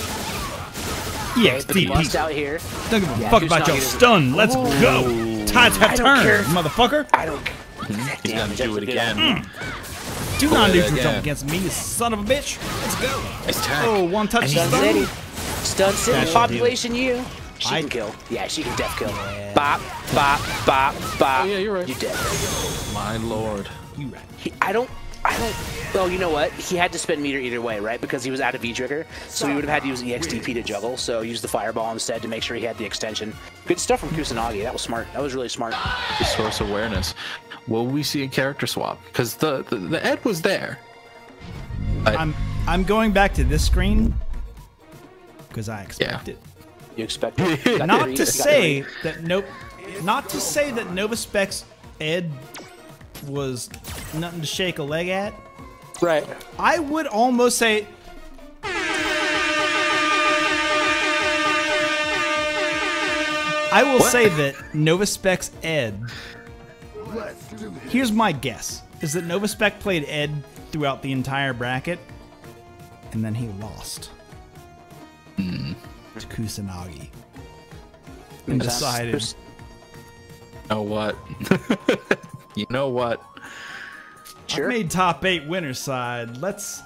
EXT bust out here. Don't give a fuck about your stun. Let's go. Tides have turned, motherfucker. I don't care. He's gonna do it again. Do not neutral jump against me, you son of a bitch. Let's go. Nice tag. Oh, one touch Stun stun. City. Stun City. That should Population U. She can kill. Yeah, she can def kill. Bop, bop, bop, bop. Oh, yeah, you're right. You dead. My lord. You right. I don't. Oh, you know what? He had to spend meter either way, right? Because he was out of V-Trigger, so he would have had to use EXTP to juggle, so use the Fireball instead to make sure he had the extension. Good stuff from Kusanagi. That was smart. That was really smart. Source awareness. Will we see a character swap? Because the Ed was there. I'm going back to this screen because I expect it. You expect it? Not to say that Nova Spec's Ed was nothing to shake a leg at. Right. I would almost say say that Nova Spec's Ed. Here's my guess: is that Nova Spec played Ed throughout the entire bracket, and then he lost to Kusanagi and decided. Oh what? You know what? Sure. I made top 8 winner side. Let's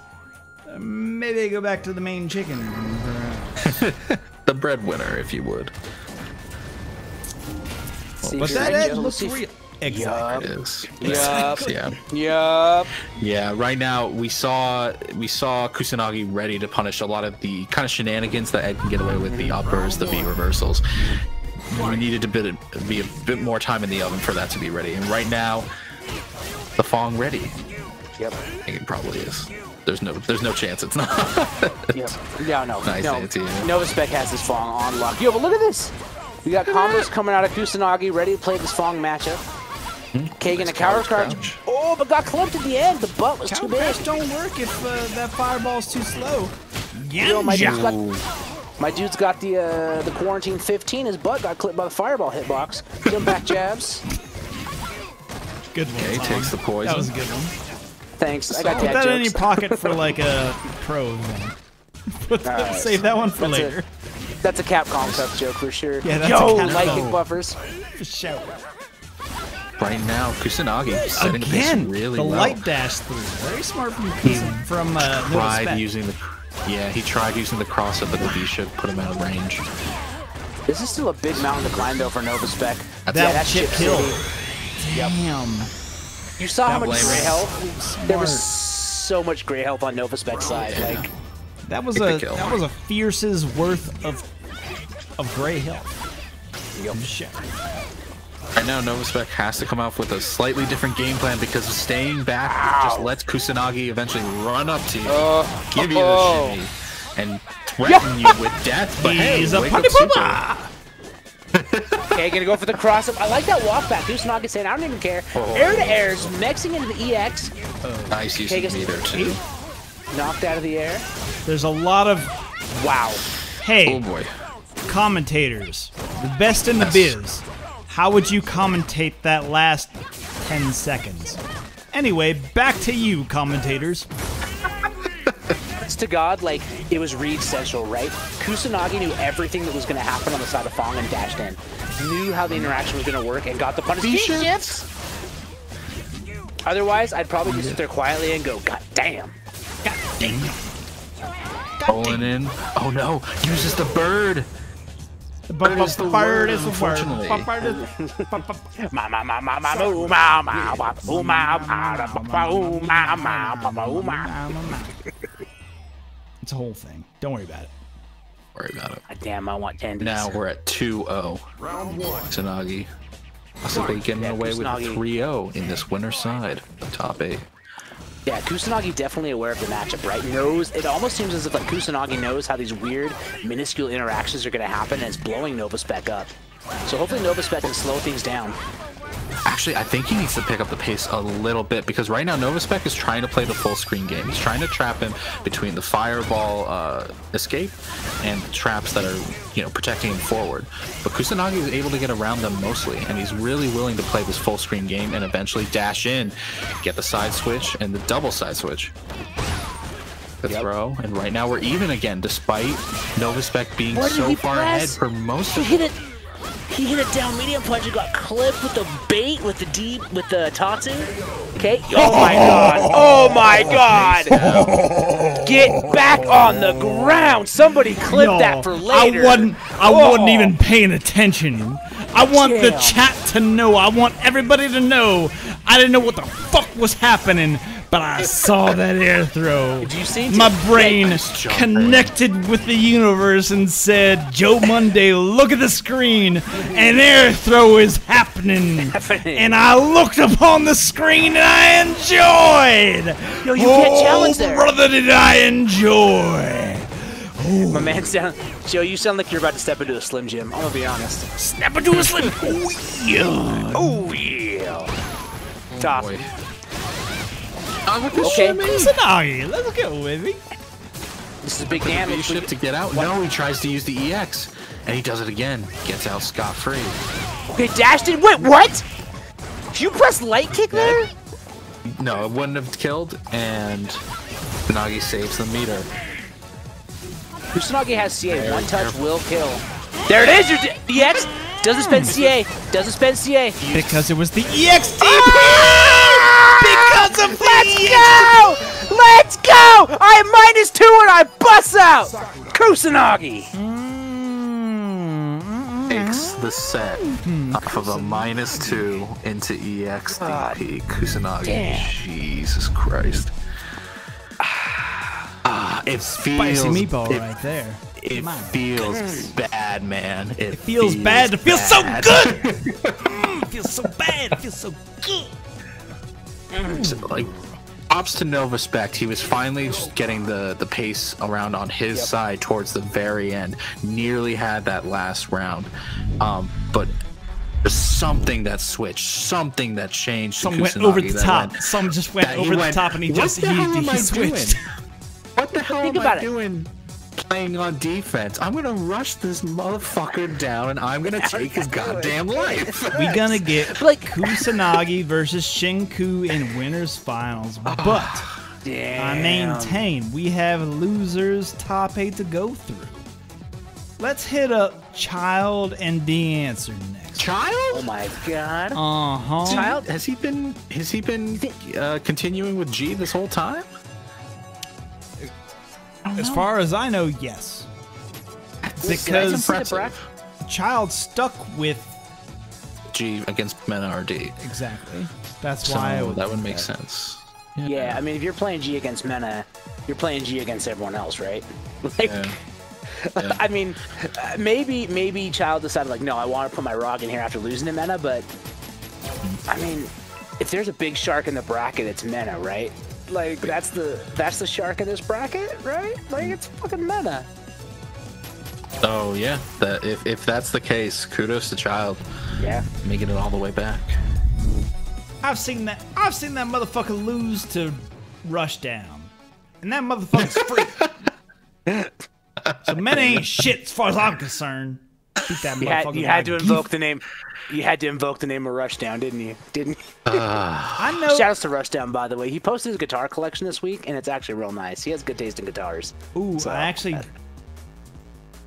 maybe go back to the main chicken. The breadwinner, if you would. But that Ed looks real. Exactly. It is. Yup. Yeah. Yeah. Right now, we saw Kusanagi ready to punish a lot of the kind of shenanigans that Ed can get away with, the uppers, the V reversals. We needed to be a bit more time in the oven for that to be ready. And right now, the Fong ready. Yep. I think it probably is. There's no chance it's not. Yep. Yeah, no. Nice anti. Nova Spec has this Fong on lock. Yo, but look at this. We got combos coming out of Kusanagi, ready to play this Fong matchup. Kagan a cower crouch. Oh, but got clipped at the end. The butt was too big. Don't work if that fireball's too slow. Yo, my dude's got the quarantine 15. His butt got clipped by the fireball hitbox. Jump back jabs. Good one. Okay, takes the poison. That was a good one. Thanks. I got Put dad that jokes. in your pocket for like a pro event. Save that one for later. That's a Capcom Cup joke for sure. Yeah, that's Yo, a Capcom. light kick buffers. For sure. Right now, Kusanagi setting the pace really the low. light dash through. Very smart from Nova Spec. He tried using the cross up, but the V-ship put him out of range. This is still a big mountain to climb though for Nova Spec. That's chip kill. Damn. You saw how much gray health? There was so much gray health on Nova Spec's side. Like that was a fierce's worth of gray health. Shit. Right now, Nova Spec has to come out with a slightly different game plan because of staying back just lets Kusanagi eventually run up to you, give you the shimmy, and threaten you with death. But he's a wake puppy up papa. Okay, gonna go for the cross up. I like that walk back. Kusanagi saying, I don't even care. Air to airs, mixing into the EX. Nice use of meter too. Knocked out of the air. There's a lot of wow. Hey, oh boy, commentators, the best in the biz. How would you commentate that last 10 seconds? Anyway, back to you, commentators. It's to God, like, it was Reed Central, right? Kusanagi knew everything that was going to happen on the side of Fong and dashed in. Knew how the interaction was going to work and got the punish. Shifts. Otherwise, I'd probably just sit there quietly and go, God damn. God damn. Rolling in. Oh no, uses the bird. The bird is the word. Unfortunately. It's a whole thing. Don't worry about it. Worry about it. Damn, I want 10. Now we're at 2-0. Kusanagi possibly getting away with a 3-0 in this winner's side, the top 8. Yeah, Kusanagi definitely aware of the matchup, right? Knows, it almost seems as if like Kusanagi knows how these weird, minuscule interactions are going to happen, and it's blowing Nova Spec up. So hopefully Nova Spec can slow things down. Actually, I think he needs to pick up the pace a little bit because right now Novaspec is trying to play the full screen game. He's trying to trap him between the fireball escape and the traps that are, protecting him forward. But Kusanagi is able to get around them mostly, and he's really willing to play this full screen game and eventually dash in, get the side switch and the double side switch. The throw, and right now we're even again, despite Novaspec being so far ahead for most of it. He hit a down medium punch and got clipped with the bait, with the Tatsu. Okay. Oh my god. Oh my god. Get back on the ground. Somebody clip that for later. I wasn't even paying attention. I want the chat to know. I want everybody to know. I didn't know what the fuck was happening, but I saw that air throw. Did you see? My brain connected with the universe and said, Joe Monday, look at the screen. An air throw is happening. And I looked upon the screen and I enjoyed. Yo, you can't challenge there. Brother, did I enjoy. My man, Joe, you sound like you're about to step into a Slim Jim. I'm gonna be honest. Step into a Slim. Oh yeah. Oh yeah. Top. Okay. Kusanagi, let's go with me. This is big damage. Ship to get out. No, he tries to use the EX, and he does it again. Gets out scot-free. Okay, dashed in. Wait, what? Did you press light kick there? No, it wouldn't have killed, and Kusanagi saves the meter. Kusanagi has CA. One touch will kill. There it is. Your EX doesn't spend CA. Doesn't spend CA. Because it was the EXT. Because of Let's go! Let's go! I am -2 and I bust out! Kusanagi! Takes the set off of a -2 into EXTP. Kusanagi. Damn. Jesus Christ. It feels spicy meatball right there. It feels bad, man. It feels bad. It feels so good. It feels so bad. It feels so good. So, like, props to Novaspec. He was finally just getting the pace around on his side towards the very end. Nearly had that last round, but there's something that switched, something that changed. Some went over the top. Some just went over the top, and he switched. What the hell am I doing? Playing on defense. I'm gonna rush this motherfucker down, and I'm gonna take his goddamn life. We gonna get Kusanagi versus Shinku in winners finals, but I maintain we have losers top 8 to go through. Let's hit up Child and the answer next. Child? Oh my god. Child? Has he been continuing with G this whole time? As far as I know, yes. Because Child stuck with G against Mena RD. Exactly. That's why that would make sense. Yeah, I mean, if you're playing G against Mena, you're playing G against everyone else, right? Like, I mean, maybe Child decided like, no, I want to put my Rog in here after losing to Mena, but I mean, if there's a big shark in the bracket, it's Mena, right? Like that's the shark in this bracket, right? Like it's fucking Mena. Oh yeah, if that's the case, kudos to Child. Yeah, making it all the way back. I've seen that motherfucker lose to Rushdown, and that motherfucker's free. So Mena ain't shit as far as I'm concerned. Beat that motherfucker. You had to invoke the name. You had to invoke the name of Rushdown, didn't you? I know. Shoutouts to Rushdown, by the way. He posted his guitar collection this week, and it's actually real nice. He has good taste in guitars. Ooh, so, I actually.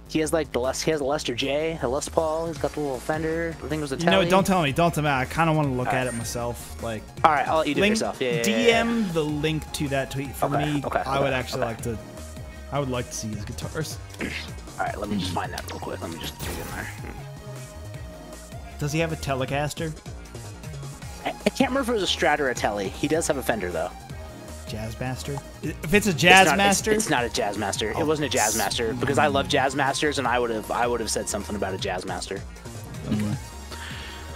He has like he has a Lester J, a Les Paul. He's got the little Fender. I think it was a Telly. No, don't tell me. Don't tell me. I kind of want to look at it myself. Like. All right, I'll let you do it yourself. Yeah, DM the link to that tweet for me. I would actually like to. I would like to see his guitars. All right, let me just find that real quick. Let me just dig in there. Does he have a Telecaster? I can't remember if it was a Strat or a Telly. He does have a Fender though. Jazzmaster? If it's a Jazzmaster, it's not a Jazzmaster. It wasn't a Jazzmaster because I love Jazzmasters, and I would have said something about a Jazzmaster. Okay.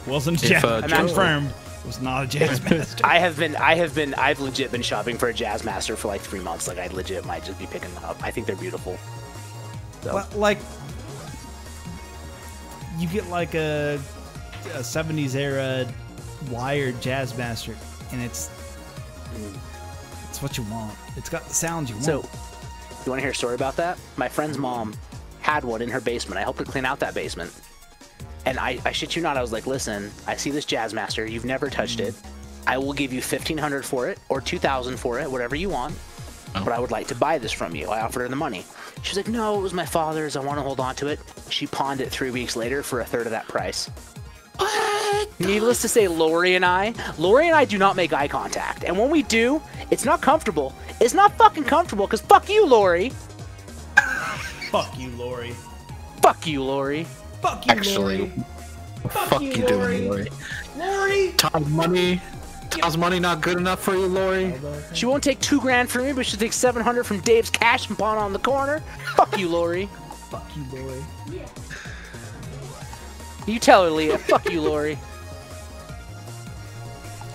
Wasn't confirmed. It was not a Jazzmaster. I've legit been shopping for a Jazzmaster for like 3 months. Like I legit might just be picking them up. I think they're beautiful. So. Well, like you get like a 70s era wired jazz master, and it's what you want. It's got the sounds you want. So, you want to hear a story about that? My friend's mom had one in her basement. I helped her clean out that basement. And I shit you not, I was like, listen, I see this jazz master. You've never touched it. I will give you $1,500 for it or $2,000 for it, whatever you want. But I would like to buy this from you. I offered her the money. She's like, no, it was my father's. I want to hold on to it. She pawned it 3 weeks later for a third of that price. What? Needless to say, Lori and I do not make eye contact. And when we do, it's not comfortable. It's not fucking comfortable, because fuck you, Lori. Fuck you, Lori. Fuck you, Lori. Fuck you, Actually, Lori. fuck you doing, Lori? Lori. Tom's money not good enough for you, Lori? She won't take $2 grand from me, but she'll take $700 from Dave's cash and pawn on the corner. Fuck you, Lori. Fuck you, Lori. You tell her, Leah. Fuck you, Lori.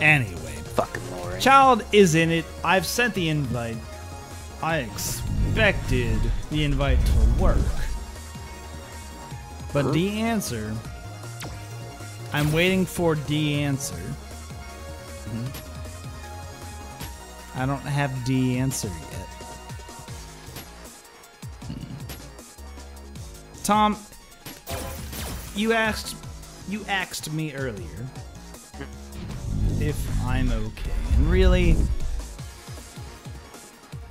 Anyway, fucking Lori. Child is in it. I've sent the invite. I expected the invite to work. But the answer, I'm waiting for the answer. I don't have the answer yet. Tom, you asked me earlier if I'm okay, and really,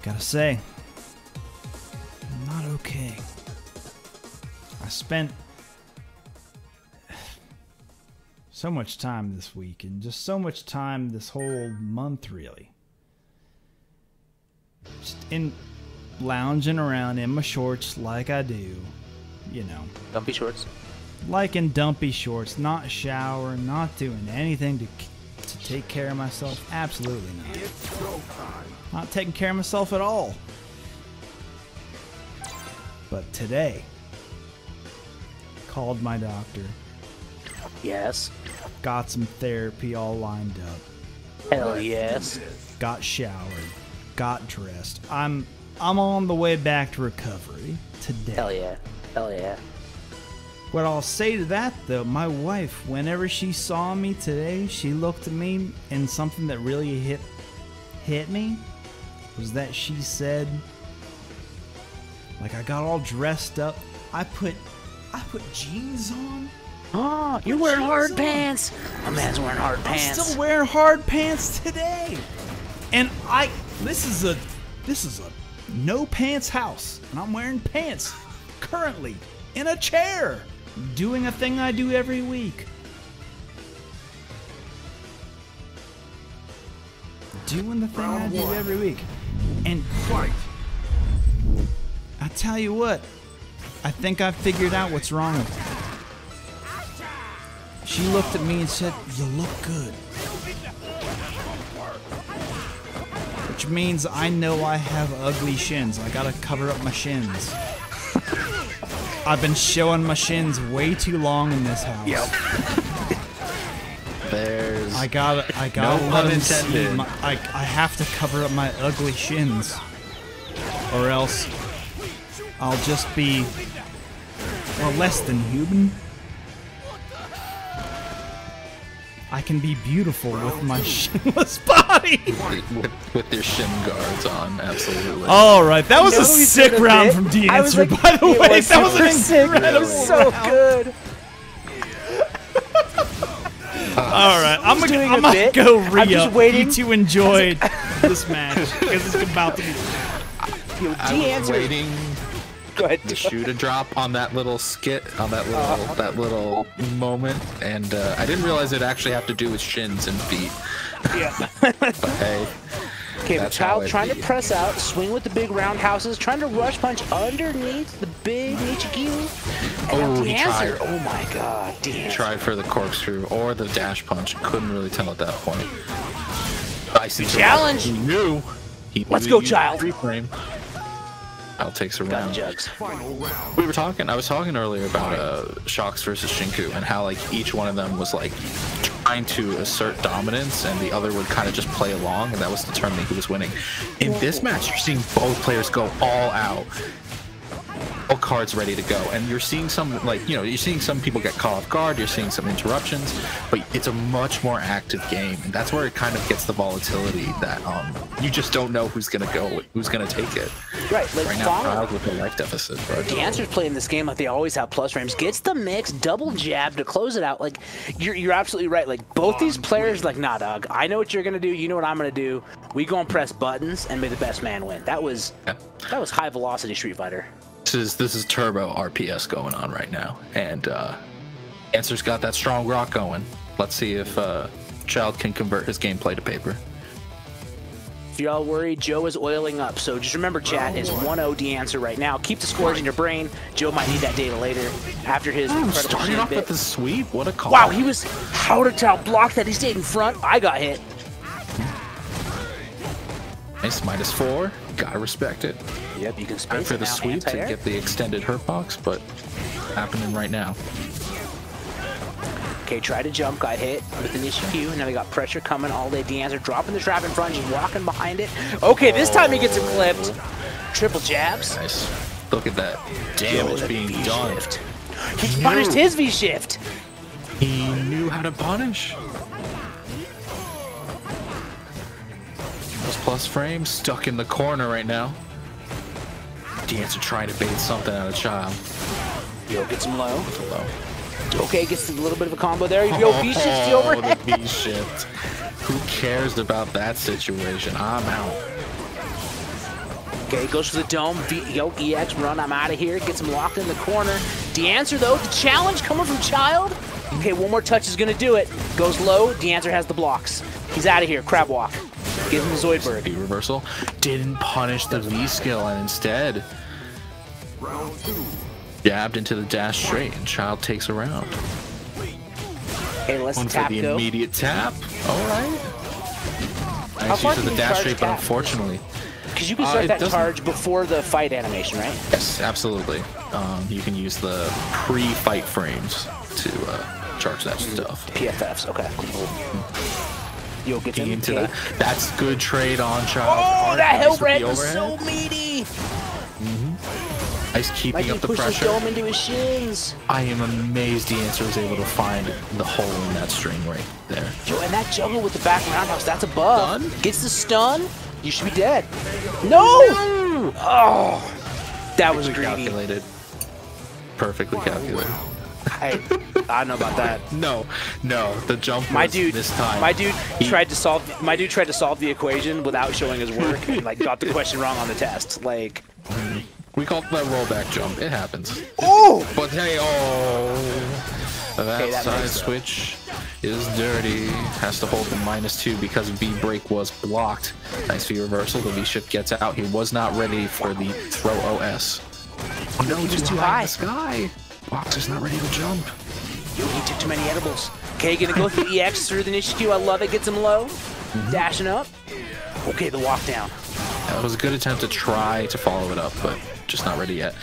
gotta say, I'm not okay. I spent so much time this week, and just so much time this whole month, really. Just in lounging around in my shorts like I do, you know. Dumpy shorts. Like in dumpy shorts, not showering, not doing anything to take care of myself. Absolutely not. Not taking care of myself at all. But today, called my doctor. Yes. Got some therapy all lined up. Hell yes. Got showered. Got dressed. I'm on the way back to recovery today. Hell yeah. Hell yeah. What I'll say to that, though, my wife, whenever she saw me today, she looked at me, and something that really hit me was that she said, like, I got all dressed up. I put jeans on. Oh, you're wearing hard pants. My man's wearing hard pants. I'm still wearing hard pants today. And this is a no pants house, and I'm wearing pants currently in a chair, doing a thing I do every week. Doing the thing I do every week. And I tell you what, I think I figured out what's wrong with me. She looked at me and said, "You look good." Which means I know I have ugly shins. I gotta cover up my shins. I've been showing my shins way too long in this house. Yep. There's I gotta no let pun him see intended. I have to cover up my ugly shins, or else I'll just be, well, less than human. I can be beautiful with my shinless body. with your shin guards on, absolutely. All right, that was a sick round from D Answer, by the way. That was an incredible so round. good. All right, I'm gonna go re-up. You two enjoyed this match because it's about to be. I was waiting the shoe to drop on that little skit, on that little moment, and I didn't realize it actually had to do with shins and feet. Yeah. But hey. Okay, the child trying to press out, swing with the big roundhouses, trying to rush punch underneath the big Nichigiri. Oh, he tried. Oh my god, damn. Tried for the corkscrew or the dash punch. Couldn't really tell at that point. Challenge! He knew. Let's go, child. Frame. I'll take a round. Jugs. I was talking earlier about Shocks versus Shinku and how like each one of them was like trying to assert dominance and the other would kind of just play along, and that was determining who was winning. In this match, you're seeing both players go all out. all cards ready to go, and you're seeing some, like, you know, you're seeing some people get caught off guard, you're seeing some interruptions, but it's a much more active game, and that's where it kind of gets the volatility that you just don't know who's gonna go, who's gonna take it. Right, like right now, Child with a life deficit. Right? The Answer's playing this game like they always have plus frames. Gets the mix, double jab to close it out. Like, you're absolutely right. Like, both these players, like, nah, dog, I know what you're gonna do. You know what I'm gonna do. We go and press buttons and may the best man win. That was high velocity Street Fighter. This is turbo RPS going on right now, and Answer's got that strong rock going. Let's see if Child can convert his gameplay to paper. If you're all worried, Joe is oiling up. So just remember, chat is 1-0 D-Answer right now. Keep the scores in your brain. Joe might need that data later after his incredible starting off bit. with the sweep. What a call! Wow, he was how to tell block that he stayed in front. I got hit. Nice, -4. Gotta respect it. Yep, you can space for it the now, sweep to anti-air. get the extended hurt box, but happening right now. Okay, try to jump, got hit with an issue. Now we got pressure coming all day. D-Answer dropping the trap in front, just walking behind it. Okay, this time he gets him clipped. Triple jabs. Nice. Look at that damage being done. He punished his V-shift. He knew how to punish. Those plus frames stuck in the corner right now. D-Answer trying to bait something out of Child. Yo, gets him low. Low. Okay, gets a little bit of a combo there. Yo, V-shifts the overhead. The V-shift. Who cares about that situation? I'm out. Okay, goes for the dome. Yo, EX run, I'm out of here. Gets him locked in the corner. D-Answer, though, the challenge coming from Child. Okay, one more touch is going to do it. Goes low. D-Answer has the blocks. He's out of here. Crab walk. Give him the Zoidberg. V reversal. Didn't punish the V skill, and instead jabbed into the dash straight, and Child takes a round. Okay, let's One tap for the go. immediate tap. All right. How Nice far use of can the you dash charge straight, but tap? unfortunately. Because you can start that doesn't- charge before the fight animation, right? Yes, absolutely. You can use the pre-fight frames to charge that stuff. PFFs, okay. Yo, get him Into that. That's good trade on Child. Oh, that Nice hell with the red was overhead. so meaty. Nice My keeping dude up the pushed his pressure. dome into his shins. I am amazed the answer was able to find the hole in that string right there. Yo, and that juggle with the back roundhouse, that's a buff. Stun? Gets the stun, you should be dead. No! Oh, that was greedy. Calculated. Perfectly calculated. I don't know about that. No, the jump My was dude, this time. my dude tried to solve the equation without showing his work and like got the question wrong on the test. Like, We call it that rollback jump. It happens. oh! But hey, that Okay, that side makes it. switch is dirty. Has to hold the -2 because V break was blocked. Nice V reversal. The V shift gets out. He was not ready for the throw OS. Oh no, He was too in high. the sky. Box is not ready to jump. Yo, he took too many edibles. Okay, gonna go through EX through the Nishikyu. I love it. Gets him low. Dashing up. Okay, the walk down. That was a good attempt to try to follow it up, but just not ready yet.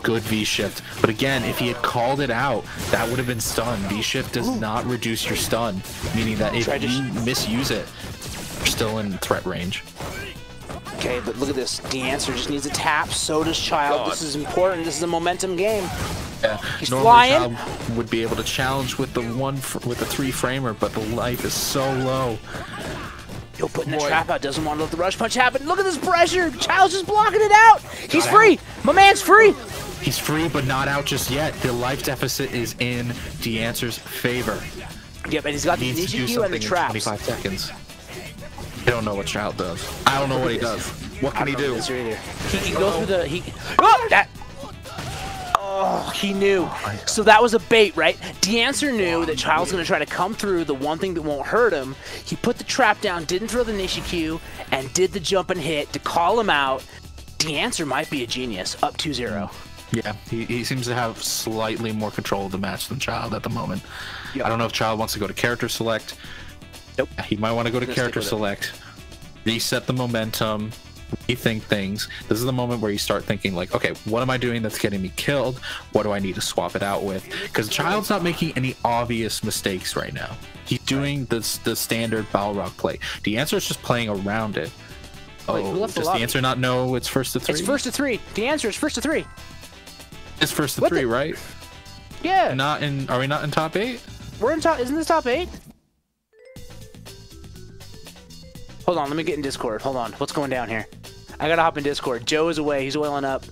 Good V shift. But again, if he had called it out, that would have been stun. V shift does not reduce your stun, meaning that if you misuse it, you're still in threat range. Okay, but look at this. The answer just needs a tap. So does Child. This is important. This is a momentum game. Yeah, He's normally flying. Child would be able to challenge with the with a 3-framer, but the life is so low. Yo, putting the trap out, doesn't want to let the rush punch happen. Look at this pressure. Child's just blocking it out. He's free. My man's free. He's free, but not out just yet. The life deficit is in the answer's favor. Yep, and he's got the Needs to do Nishikyu and the something in traps. 25 seconds. I don't know what Child does. I don't know what he does. What can he do? He can go through the he knew. So that was a bait, right? D-Answer knew that Child's going to try to come through the one thing that won't hurt him. He put the trap down, didn't throw the Nishikyu, and did the jump and hit to call him out. D-Answer might be a genius, up 2-0. Yeah, he seems to have slightly more control of the match than Child at the moment. Yep. I don't know if Child wants to go to character select. Nope. He might want to go to Just character stick with select, reset the momentum, rethink things. This is the moment where you start thinking like, okay, what am I doing that's getting me killed? What do I need to swap it out with? Because Child's not making any obvious mistakes right now. He's doing the standard Balrog play. The answer is just playing around it. Wait, who Oh, left the does the lobby? answer not know it's first to 3? It's first to 3. The answer is first to 3. It's first to What 3, the- right? Yeah. Not in. Are we not in top 8? We're in top. Isn't this top 8? Hold on. Let me get in Discord. Hold on. What's going down here? I gotta hop in Discord. Joe is away. He's oiling up.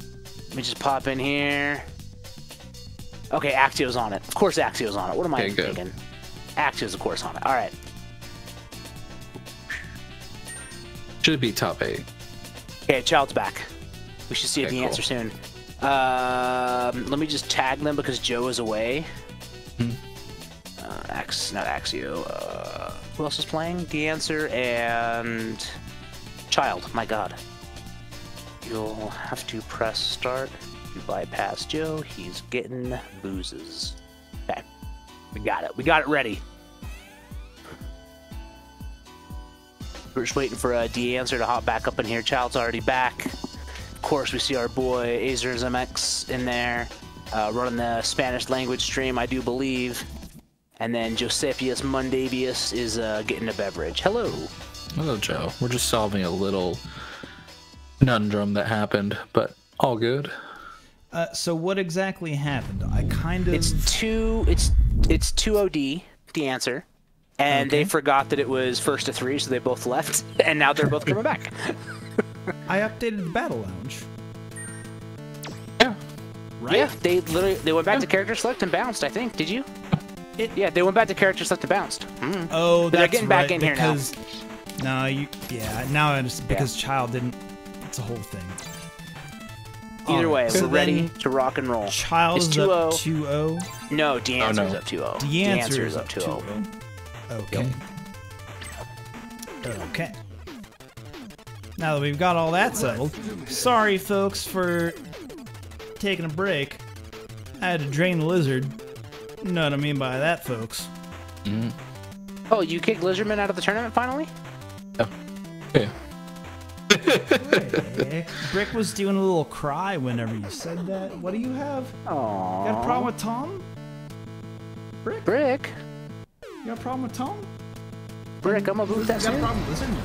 Let me just pop in here. Okay, Axio's on it. Of course Axio's on it. What am I thinking? Axio's, of course, on it. All right. Should be top 8. Okay, Child's back. We should see the answer soon. Let me just tag them because Joe is away. Not Axio. Who else is playing? The answer and Child. My God. You'll have to press start. You bypass Joe. He's getting boozes. Okay. We got it. We got it ready. We're just waiting for the answer to hop back up in here. Child's already back. Of course, we see our boy AzerZMX in there, running the Spanish language stream, I do believe. And then Josepius Mundavius is getting a beverage. Hello. Hello, Joe. We're just solving a little conundrum that happened, but all good. So what exactly happened? I kind of... It's 2OD, the answer. And they forgot that it was first to 3, so they both left. And now they're both coming back. I updated the Battle Lounge. Yeah. Right? Yeah, they went back to character select and bounced, I think. Did you? Yeah, they went back to character select and bounced. Oh, they're that's getting right, back in here now. No, now I understand. Because Child didn't... It's a whole thing. Either way, so we're ready to rock and roll. Child is up 2-0. No, DeAnswer is up 2-0. DeAnswer is up 2-0. Okay. Okay. Now that we've got all that settled, sorry folks for taking a break. I had to drain the lizard. You know what I mean by that, folks. Oh, you kicked Lizardman out of the tournament finally? Oh. Yeah. Brick was doing a little cry whenever you said that. What do you have? Aww. You got a problem with Tom? Brick? You got a problem with Tom? Brick, I'm gonna boot that You got a soon. problem with Lizard?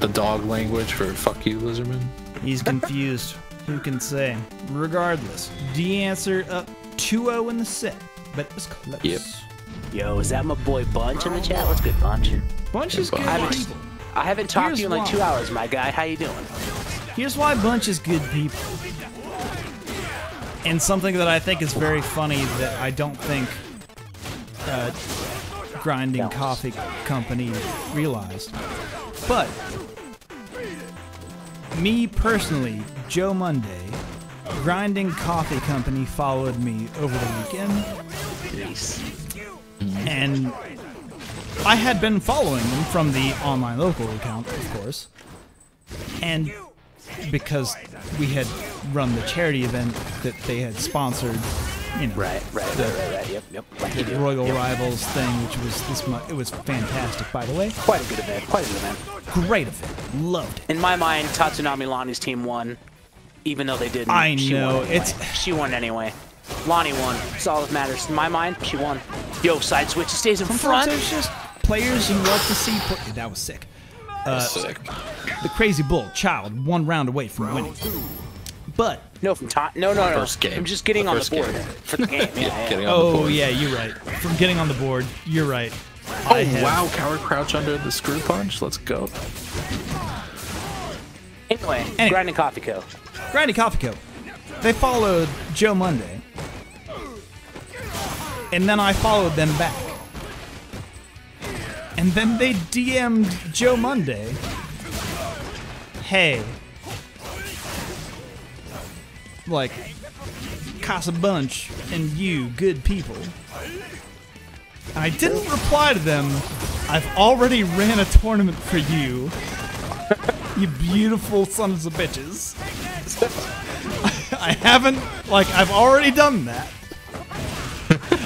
The dog language for fuck you, Lizardman. He's confused. Who can say? Regardless, DeAnswer up 2-0 in the set, but it was close. Yep. Yo, is that my boy Bunch in the chat? What's good, Bunch? Bunch is good people. I haven't talked to you in like 2 hours, my guy. How you doing? Here's why Bunch is good people. And something that I think is very funny that I don't think Grinding Coffee Company realized. But me personally, Joe Monday, Grinding Coffee Company followed me over the weekend. And I had been following them from the online local account, of course. And because we had run the charity event that they had sponsored, you know, right. Yep. The Royal Rivals thing, which was this month. It was fantastic, by the way. Quite a good event. Great event. Loved it. In my mind, Tatsunami Lonnie's team won, even though they didn't. I she know. won anyway. She won anyway. Lonnie won. That's all that matters. In my mind, she won. Yo, side switch. He stays in front. It's just players you love to see. That was sick. Sick. The Crazy Bull, Child, 1 round away from winning. But no, from time. No. First game. I'm just getting on the board for the game. Yeah. Getting on the board. yeah, you're right. From getting on the board, you're right. Oh wow, coward crouch under the screw punch. Let's go. Anyway, Grinding Coffee Co. Grinding Coffee Co. They followed Joe Monday, and then I followed them back. And then they DM'd Joe Monday, hey, like, Casa Bunch and you, good people. And I didn't reply to them, I've already ran a tournament for you, you beautiful sons of bitches. I haven't, like, I've already done that.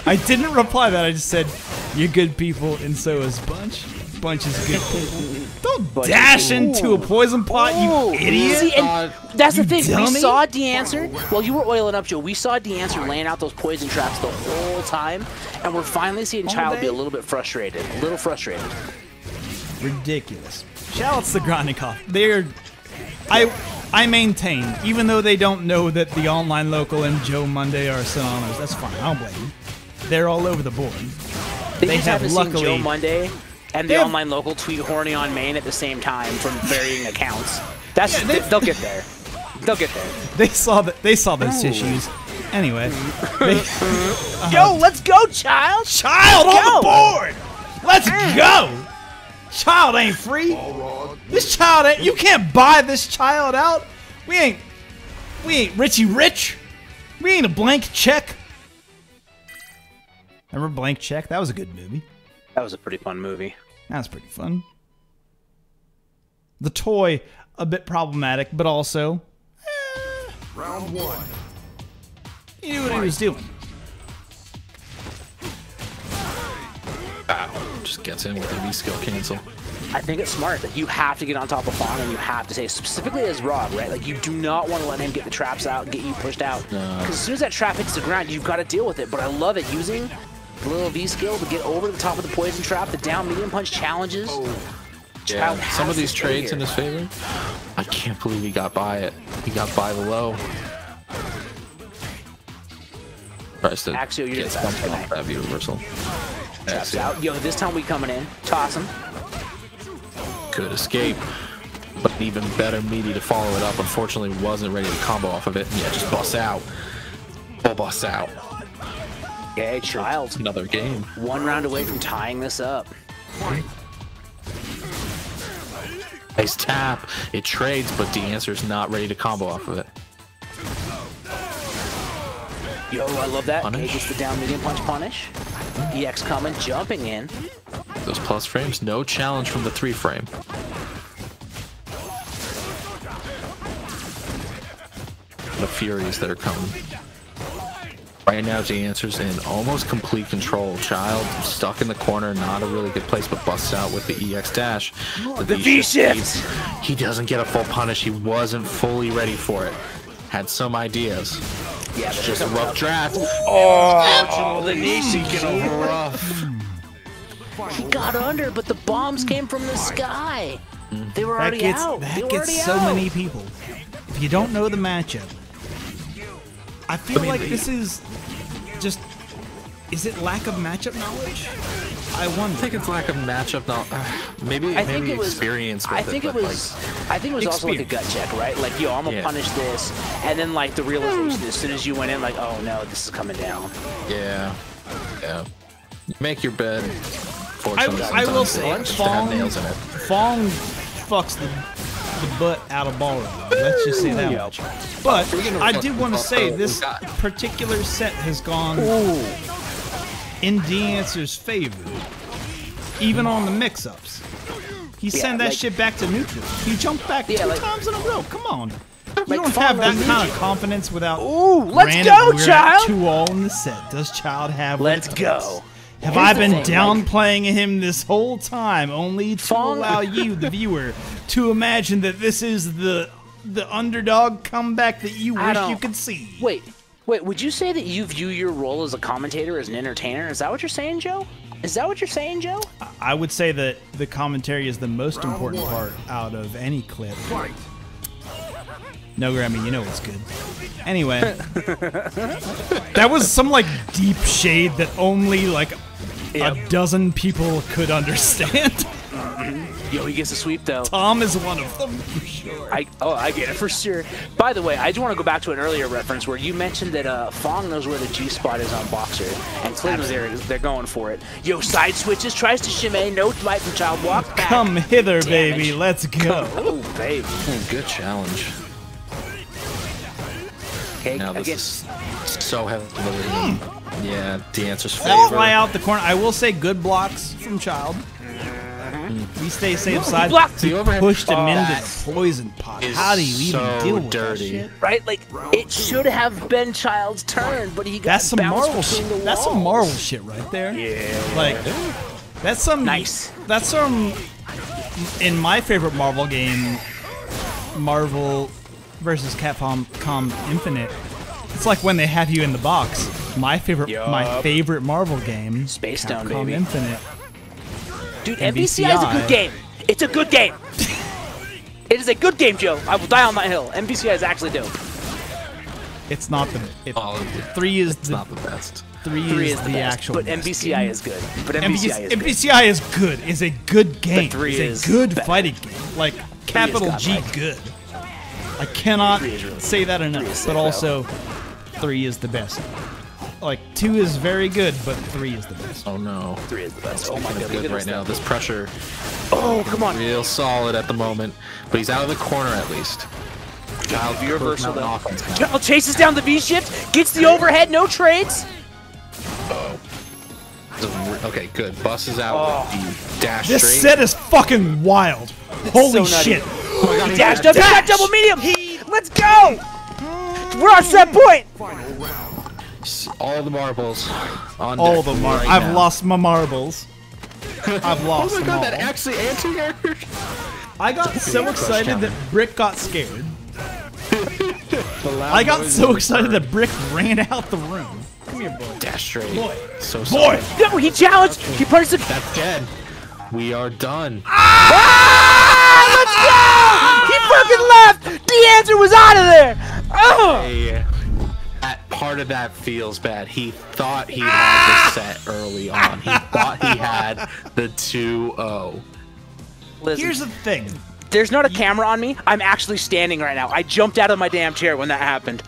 I didn't reply to that, I just said, you're good people, and so is Bunch. Bunch is good people. Don't dash into a poison pot, you idiot! See, and that's the thing, dummy. we saw DeAnswer, while you were oiling up, Joe, we saw DeAnswer laying out those poison traps the whole time, and we're finally seeing Child be a little bit frustrated. Ridiculous. Ridiculous. Shoutouts to Grinding Coffee. I maintain, even though they don't know that the online local and Joe Monday are synonymous, that's fine. I don't blame them. They're all over the board. They just have haven't luckily seen Joe Monday and the online local tweet horny on main at the same time from varying accounts. That's they'll get there. They'll get there. They saw those issues. Anyway. Yo, let's go, child! Child on the board! Let's go! Child ain't free. This child ain't. You can't buy this child out. We ain't Richie Rich. We ain't a blank check. Remember Blank Check? That was a good movie. That was a pretty fun movie. That was pretty fun. The toy, a bit problematic, but also... Round 1. He knew what he was doing. Ow. Just gets in with a V-skill cancel. I think it's smart. Like, you have to get on top of Fawn, and you have to say, specifically as Rob, right? Like, you do not want to let him get the traps out and get you pushed out. Because as soon as that trap hits the ground, you've got to deal with it. But I love it using the little V-skill to get over the top of the poison trap, the down medium punch challenges. Yeah, some of these trades in his favor. I can't believe he got by it. He got by the low. Tries to Axio, you're get stumped off that view reversal. Traps out. Yo, this time we coming in. Toss him. Good escape. But an even better meaty to follow it up. Unfortunately, wasn't ready to combo off of it. Yeah, just bust out. Full bust out. Okay, child. Another game. One round away from tying this up. Nice tap. It trades, but the answer's not ready to combo off of it. Yo, I love that. Punish. Okay, gets the down medium punch punish. EX coming, jumping in. Those plus frames, no challenge from the 3 frame. The Furies that are coming. Right now, the answer's in almost complete control. Child stuck in the corner, not a really good place, but busts out with the EX dash. The V-shift! He doesn't get a full punish. He wasn't fully ready for it. Had some ideas. Yeah, It's just a rough draft. Oh, the knee Rough. He got under, but the bombs came from the sky. They were already out. That gets so many people. If you don't know the matchup, I feel like this is just... Is it lack of matchup knowledge? I wonder. I think it's lack of matchup knowledge. Maybe experience with I think it was also like a gut check, right? Like, yo, I'm gonna punish this, and then like the realization as soon as you went in, like, oh no, this is coming down. Yeah. Make your bed. I will say, Fong nails in it. Fong fucks the butt out of ballroom. Let's just say that much. But I do want to say this particular set has gone in D-Answer's favor, even on the mix-ups. He sent that shit back to neutral. He jumped back 2 times in a row. Come on. You don't have that kind of confidence without... Ooh, let's go, Child! 2-all in the set. Does Child have... Let's go. Have I been downplaying him this whole time, only to allow you, the viewer, to imagine that this is the underdog comeback that you wish you could see? Wait, would you say that you view your role as a commentator as an entertainer? Is that what you're saying, Joe? Is that what you're saying, Joe? I would say that the commentary is the most important part out of any clip. No, Grammy, you know what's good. Anyway, that was some like deep shade that only like a dozen people could understand. Yo, he gets a sweep though. Tom is one of them for sure. I get it for sure. By the way, I just want to go back to an earlier reference where you mentioned that Fong knows where the G spot is on Boxer, and clearly they're going for it. Yo, side switches, tries to shimmy, no light from Child, walks back. Come hither, baby, let's go. Oh, baby. Good challenge. Okay, now this is so heavily. Yeah, the answer's Fly favor. out the corner. I will say good blocks from Child. We stay safe side. He pushed him into the poison pot. How do you even deal with that shit? Right? Like, it should have been Child's turn, but he got That's some Marvel shit. That's some Marvel shit right there. Yeah. Like, that's some... Nice. That's some... In my favorite Marvel game, Marvel versus Capcom Infinite, it's like when they have you in the box. My favorite Marvel game, Space Stone, Capcom baby. Infinite. Dude, MVCI is a good game. It's a good game. It is a good game, Joe. I will die on that hill. MVCI is actually dope. It's not the. Three is it's not the best. Three is the best, actual. But MVCI is good. But MVCI is good. MVCI is good. Is a good game. But 3 is is a good better. fighting game. Like capital G good. I cannot say that enough. But also, 3 is the best. Like 2 is very good, but 3 is the best. Oh no. 3 is the best. Oh my Kind god. of good right now. This pressure. Oh, come on. Real solid at the moment, but he's out of the corner at least. View reversal though. Cal chases down the V shift, gets the overhead, no trades. Okay, good. Buses out with the dash This straight. set is fucking wild. Holy so shit. Oh my God, He dashed up, he got double medium. Let's go. We're on set point. All the marbles on All deck the marbles. right I've now. lost my marbles. I've lost Oh my them god, that all. actually anti-aired. I got so excited that Brick got scared. I got so excited that Brick ran out the room. Come here, boy. Dash straight. Boy. So Boy. solid. No, he challenged. He punched him. That's dead. We are done. Let's go! He fucking left. The answer was out of there. Oh. Hey, that part of that feels bad. He thought he had the set early on. He thought he had the 2-0. Listen, Here's the thing. there's not a camera on me. I'm actually standing right now. I jumped out of my damn chair when that happened.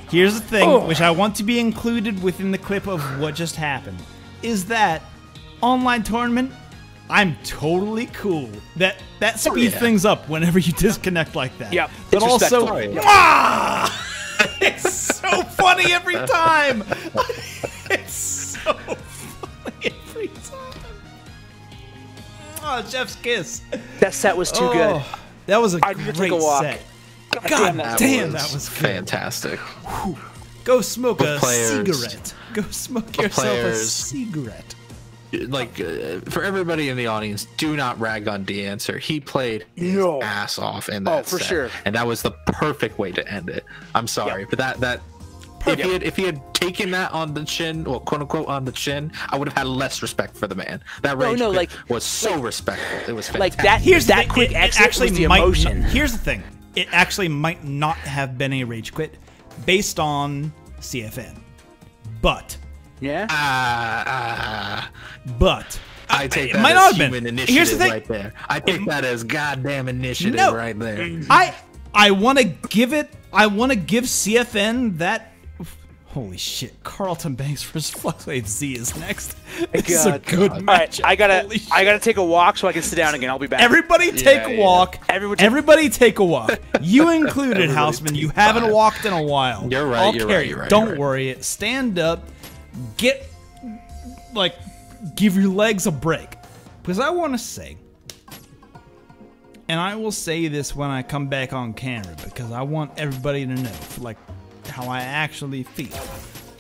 Here's the thing, which I want to be included within the clip of what just happened, is that online tournament, I'm totally cool. That speeds things up whenever you disconnect like that. Yep. But It's also, respectful. it's so funny every time. It's so funny every time. Oh, Jeff's kiss. That set was too good. That was a I need to great take a walk. set. God God that damn, that was good. Fantastic. Go smoke Both a players- cigarette. Go smoke both yourself a players- cigarette. Like, for everybody in the audience, do not rag on D-Answer. He played his ass off in that for set, sure. and that was the perfect way to end it. I'm sorry, but that if he had taken that on the chin, well, quote unquote on the chin, I would have had less respect for the man. That rage quit like- was so respectful. It was fantastic. Like that. Here's that the, quick it exit actually was the might emotion. Not, here's the thing. It actually might not have been a rage quit based on CFN. But Yeah. but I take it that might as not have human been. initiative Here's the thing. right there. I take that as goddamn initiative No. right there. I want to give it. I want to give CFN that. Holy shit! Carlton Banks versus Fluxwave Z is next. This is a good All right, match. I gotta take a walk so I can sit down again. I'll be back. Everybody take a walk. Everybody take a walk. You included, Houseman. You haven't walked in a while. You're right, I'll you're carry right, you. you're right, Don't you're right. worry. Stand up. Get, like, give your legs a break. Because I want to say, and I will say this when I come back on camera, because I want everybody to know, like, how I actually feel.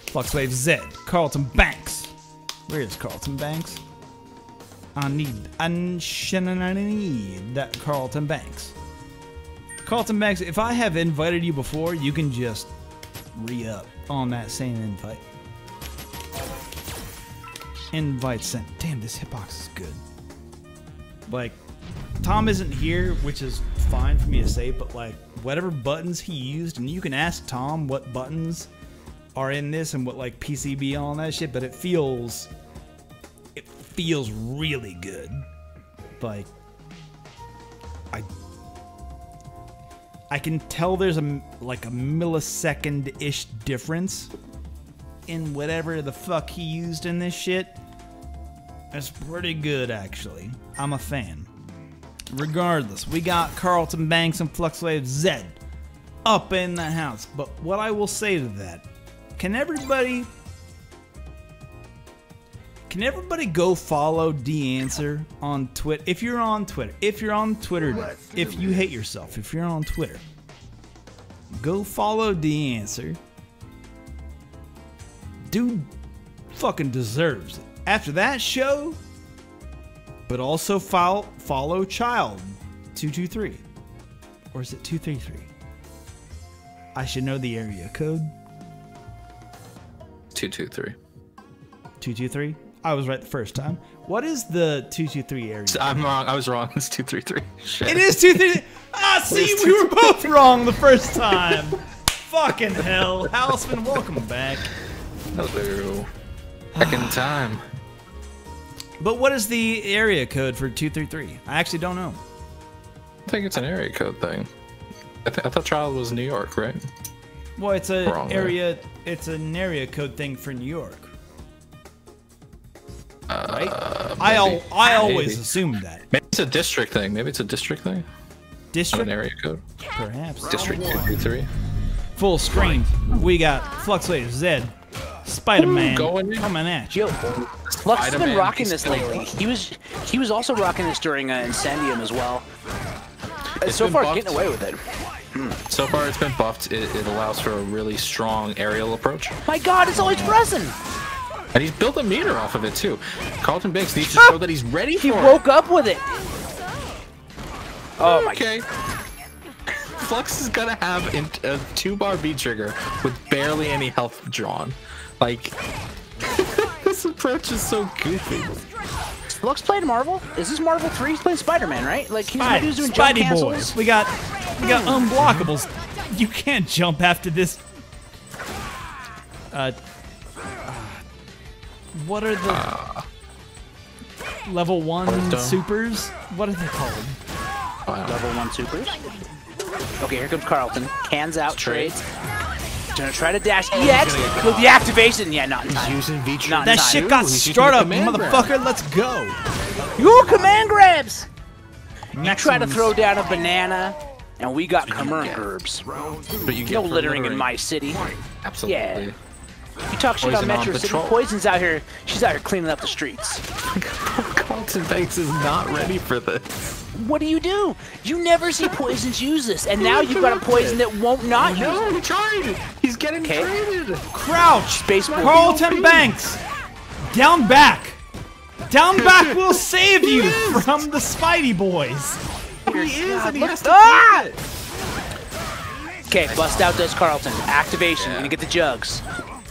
Fluxwave Z, Carlton Banks. Where is Carlton Banks? I need that Carlton Banks. Carlton Banks, if I have invited you before, you can just re-up on that same invite. Invite sent. Damn, this hitbox is good. Like, Tom isn't here, which is fine for me to say, but like, whatever buttons he used, and you can ask Tom what buttons are in this and what like PCB and all that shit, but it feels really good. Like, I can tell there's a millisecond-ish difference in whatever the fuck he used in this shit. It's pretty good, actually. I'm a fan. Regardless, we got Carlton Banks and Fluxwave Z up in the house. But what I will say to that, can everybody go follow D-Answer on Twitter? If you're on Twitter, if you hate yourself, if you're on Twitter, go follow D-Answer. Dude fucking deserves it. After that show, but also follow Child 223. Or is it 233? I should know the area code. 223. 223? I was right the first time. What is the 223 area? I'm wrong. I was wrong. It's 233. Shit. It is 233. See, we were both wrong the first time. Fucking hell. Houseman, welcome back. Hello. Back in time. But what is the area code for 233? I actually don't know. I think it's an area code thing. I thought Trial was New York, right? Well, it's a Wrong area. It's an area code thing for New York. Right? I always assumed that. Maybe it's a district thing. Maybe it's a district thing. District? Not an area code. Perhaps. District 223. Full screen. We got Fluxwave Zed, Spider-Man coming at you. Yo, Flux has been rocking this lately. He was also rocking this during Incendium as well. So far, it's getting away with it. So far, it's been buffed. It allows for a really strong aerial approach. My God, it's always present. And he's built a meter off of it too. Carlton Banks needs to show that he's ready for it. He woke up with it. Oh my. Okay. Flux is gonna have a 2-bar B trigger with barely any health drawn. Like, this approach is so goofy. Flux played Marvel? Is this Marvel 3? He's playing Spider-Man, right? Like he's doing jump Spidey cancels. boys. We got unblockables. You can't jump after this. What are the level 1 supers? What are they called? Level 1 supers. Okay, here comes Carlton. Cans out, trades. Gonna try to dash EX with the activation. Yeah, not in time. Using V-Trigger. Not in That time. shit got startup, command motherfucker. Let's go. You command grabs. You Next try to one's- throw down a banana, and we got command gerbs. But you get No for littering in my city. Absolutely. Yeah. You talk shit about Poison on Metro City. patrol. Poison's out here. She's out here cleaning up the streets. Carlton Banks is not ready for this. What do? You never see Poisons use this, and now you've got a Poison that won't not use No, it. he tried. He's getting traded. Crouch. Baseball. Carlton Banks. Down back. Down back will save you from the Spidey boys. He is, and he has to Ah! do it. Okay, bust out does Carlton. Activation. Gonna get the jugs.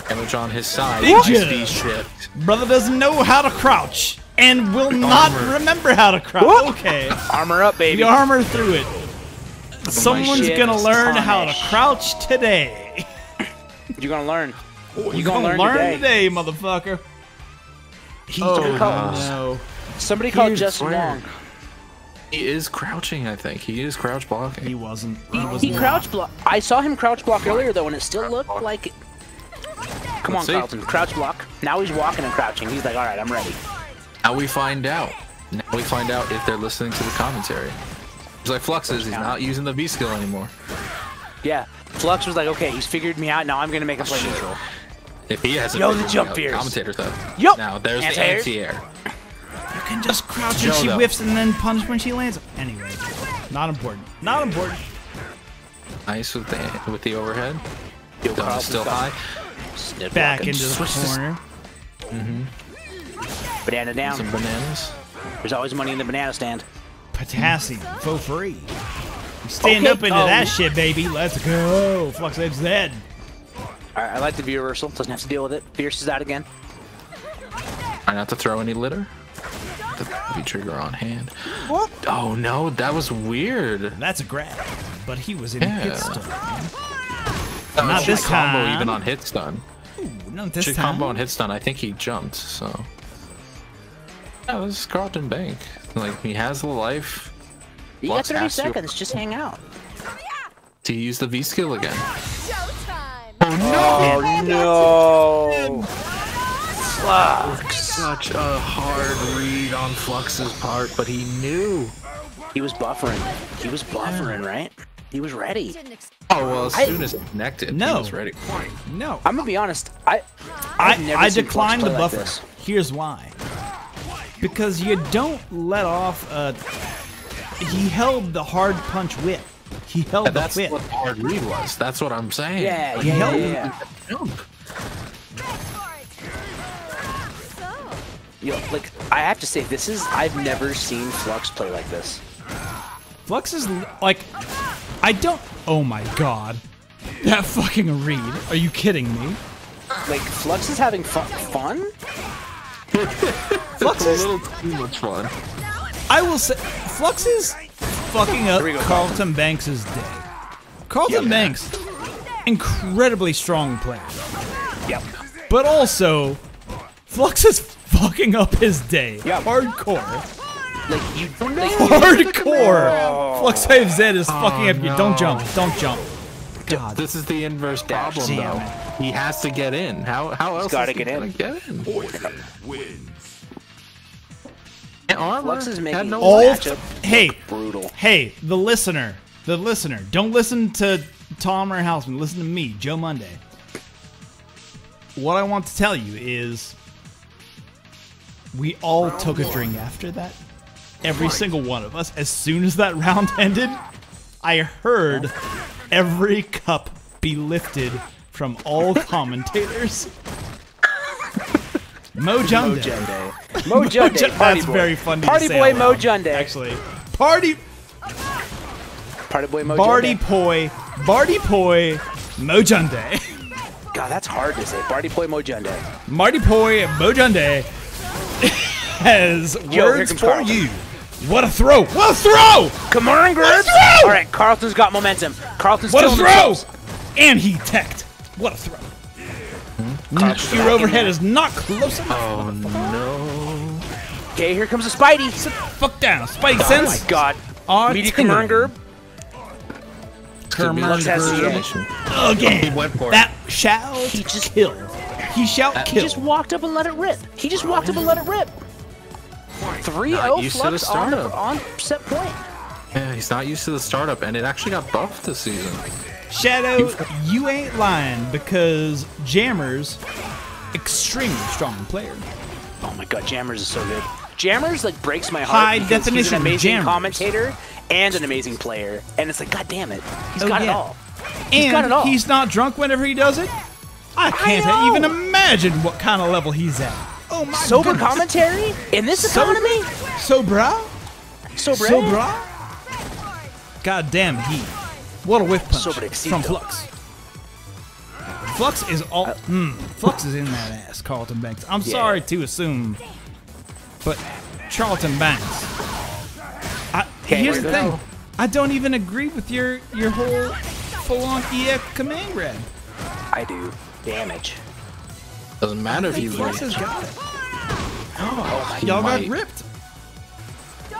Damage on his side. Big Nice jug. V shift. Brother doesn't know how to crouch and will not remember how to crouch. Okay. Armor up, baby. We armor through it. Someone's shit gonna is learn how to tarnished. crouch today. You're gonna learn. You're gonna learn today, motherfucker. No. Somebody called Here's Justin where- Wong. He is crouching, I think. He is crouch blocking. He wasn't. He crouch block. I saw him crouch block earlier though, and it still looked like it. Come on, Let's see. Carlton. Crouch block. Now he's walking and crouching. He's like, all right, I'm ready. Now we find out. Now we find out if they're listening to the commentary. It's like Flux is. He's not using the V skill anymore. Yeah. Flux was like, okay, he's figured me out. Now I'm gonna make him play neutral. If he hasn't, Yo, the figured jump it out, fears. Commentator though. Yup. Now there's Anti-air. the anti-air. You can just crouch and Joe, she though. whiffs and then punch when she lands. Anyway, not important. Not important. Nice with the overhead. Yo, Dome is still high. Snip Back walking. into the Switch this- corner. Banana down. Some bananas. There's always money in the banana stand. Potassium for free. Stand Okay, up into that shit, baby. Let's go. Flux Edge Zed. All right, I like the view reversal. Doesn't have to deal with it. Fierce is out again. Try not to throw any litter. The V trigger on hand. Oh no, that was weird. That's a grab. But he was in Yeah. hit stun. That Not was this a combo time. even on hit stun. Ooh, not this Should time. combo on hit stun. I think he jumped. So yeah, this is Carlton Bank. Like he has the life. You got Flux 30 has to- seconds. Just hang out. To use the V skill again. Showtime! Oh no! Flux. Such a hard read on Flux's part, but he knew. He was buffering. He was buffering, right? He was ready. Oh well, as soon as it connected, No. he was ready. No. I'm gonna be honest. I've never I seen declined the Flux play buffer. like this. Here's why. Because you don't let off. He held the hard punch whip. He held the That's whip. what the hard read was. That's what I'm saying. Yeah, Like, yeah, held yeah, it. yeah. jump. Yo, like I have to say, I've never seen Flux play like this. Flux is like, I don't. Oh my god, that fucking read. Are you kidding me? Like Flux is having fun. Flux It's a is. little too much fun. I will say, Flux is fucking up we go, Carlton Banks' day. Carlton Banks, incredibly strong player. Yep. But also, Flux is fucking up his day. Yep. Hardcore. Like you. Hardcore. Flux 5Z is fucking up you. Don't jump. Don't jump. God. This is the inverse problem, Damn though. it. He has to get in. How else gotta is he get in. gonna get in? Poison wins. And armor Flux is making had no all matchup. Hey, brutal. hey, the listener. Don't listen to Tom or Houseman. Listen to me, Joe Monday. What I want to tell you is we all took a drink after that. Every single one of us. As soon as that round ended, I heard every cup be lifted from all commentators. Mojunde. Mojunde. That's very funny Party to say boy out loud, Mojunde. actually. Party boy Mojunde. Barty Poi Mojunde. God, that's hard to say. Party boy Mojunde. Marty Poi Mojunde has Yo, here words comes for Carlton. you. What a throw! What a throw! Come on, girls! throw! All right, Carlton's got momentum. Carlton's What a killing throw! themselves. And he teched. What a throw! Your overhead is not close enough. Oh no. Okay, here comes the Spidey. Sit the fuck down. Spidey Oh sense. my God. Meaty Artillery. Kermurgerb. Lux has the edge. Again. He went for it. That shall kill. He shall He kill. just walked up and let it rip. 3-0 used to the Flux on, startup. on set point. Yeah, he's not used to the startup, and it actually got buffed this season. Shadow, you ain't lying because Jammer's extremely strong player. Oh my God, Jammers is so good. Jammers like breaks my heart. High because he's definition an amazing Jammers. commentator and an amazing player, and it's like, God damn it, he's got it yeah. all. And got it all. he's not drunk whenever he does it. I can't know. even imagine what kind of level he's at. Oh my Sober goodness. commentary in this economy. Sobra? Sober. Sobra? God damn he. What a whiff punch Sobrexito. from Flux. Flux is all Flux is in that ass, Carlton Banks. I'm sorry to assume, but Carlton Banks. Here's the thing. I don't even agree with your whole full-on EX command grab. I do. Damage. Doesn't matter if you Flux has win. got it. Oh my Y'all got might. ripped.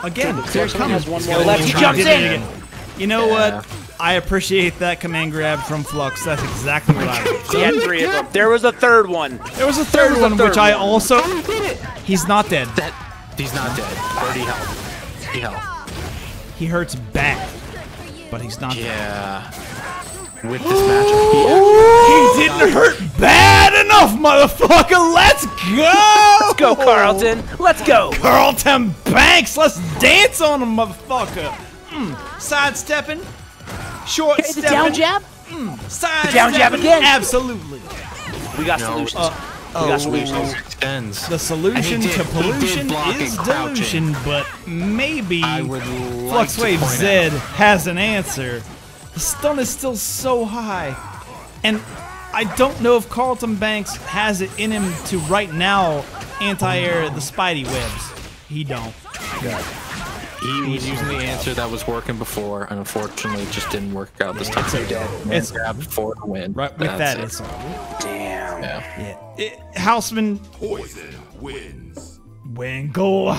Again, here it Flux comes. has one more left. He jumps Did it in. again. You know what? I appreciate that command grab from Flux. That's exactly what I would. He had 3 of them. There was a third one. There was a third one, which I also. did it. He's not dead. He's not dead. 30 health. 30 health. He hurts bad, but he's not dead. Yeah. With this matchup, He didn't hurt bad enough, motherfucker. Let's go. Let's go, Carlton. Let's go. Carlton Banks. Let's dance on him, motherfucker. Sidestepping. Short Okay, the stepping. down jab. Side down jab again. Absolutely. We got solutions. We got solutions. extends. The solution And he to did- he pollution did block is it crouching. dilution, but maybe I would like to Fluxwave point Z out- has an answer. The stun is still so high, and I don't know if Carlton Banks has it in him to right now anti-air the Spidey webs. He don't. He was using the answer that was working before, and unfortunately, it just didn't work out this time. It's Grab for the win. right with That's that. it. It's Damn. Yeah. Houseman Poison wins. Winkle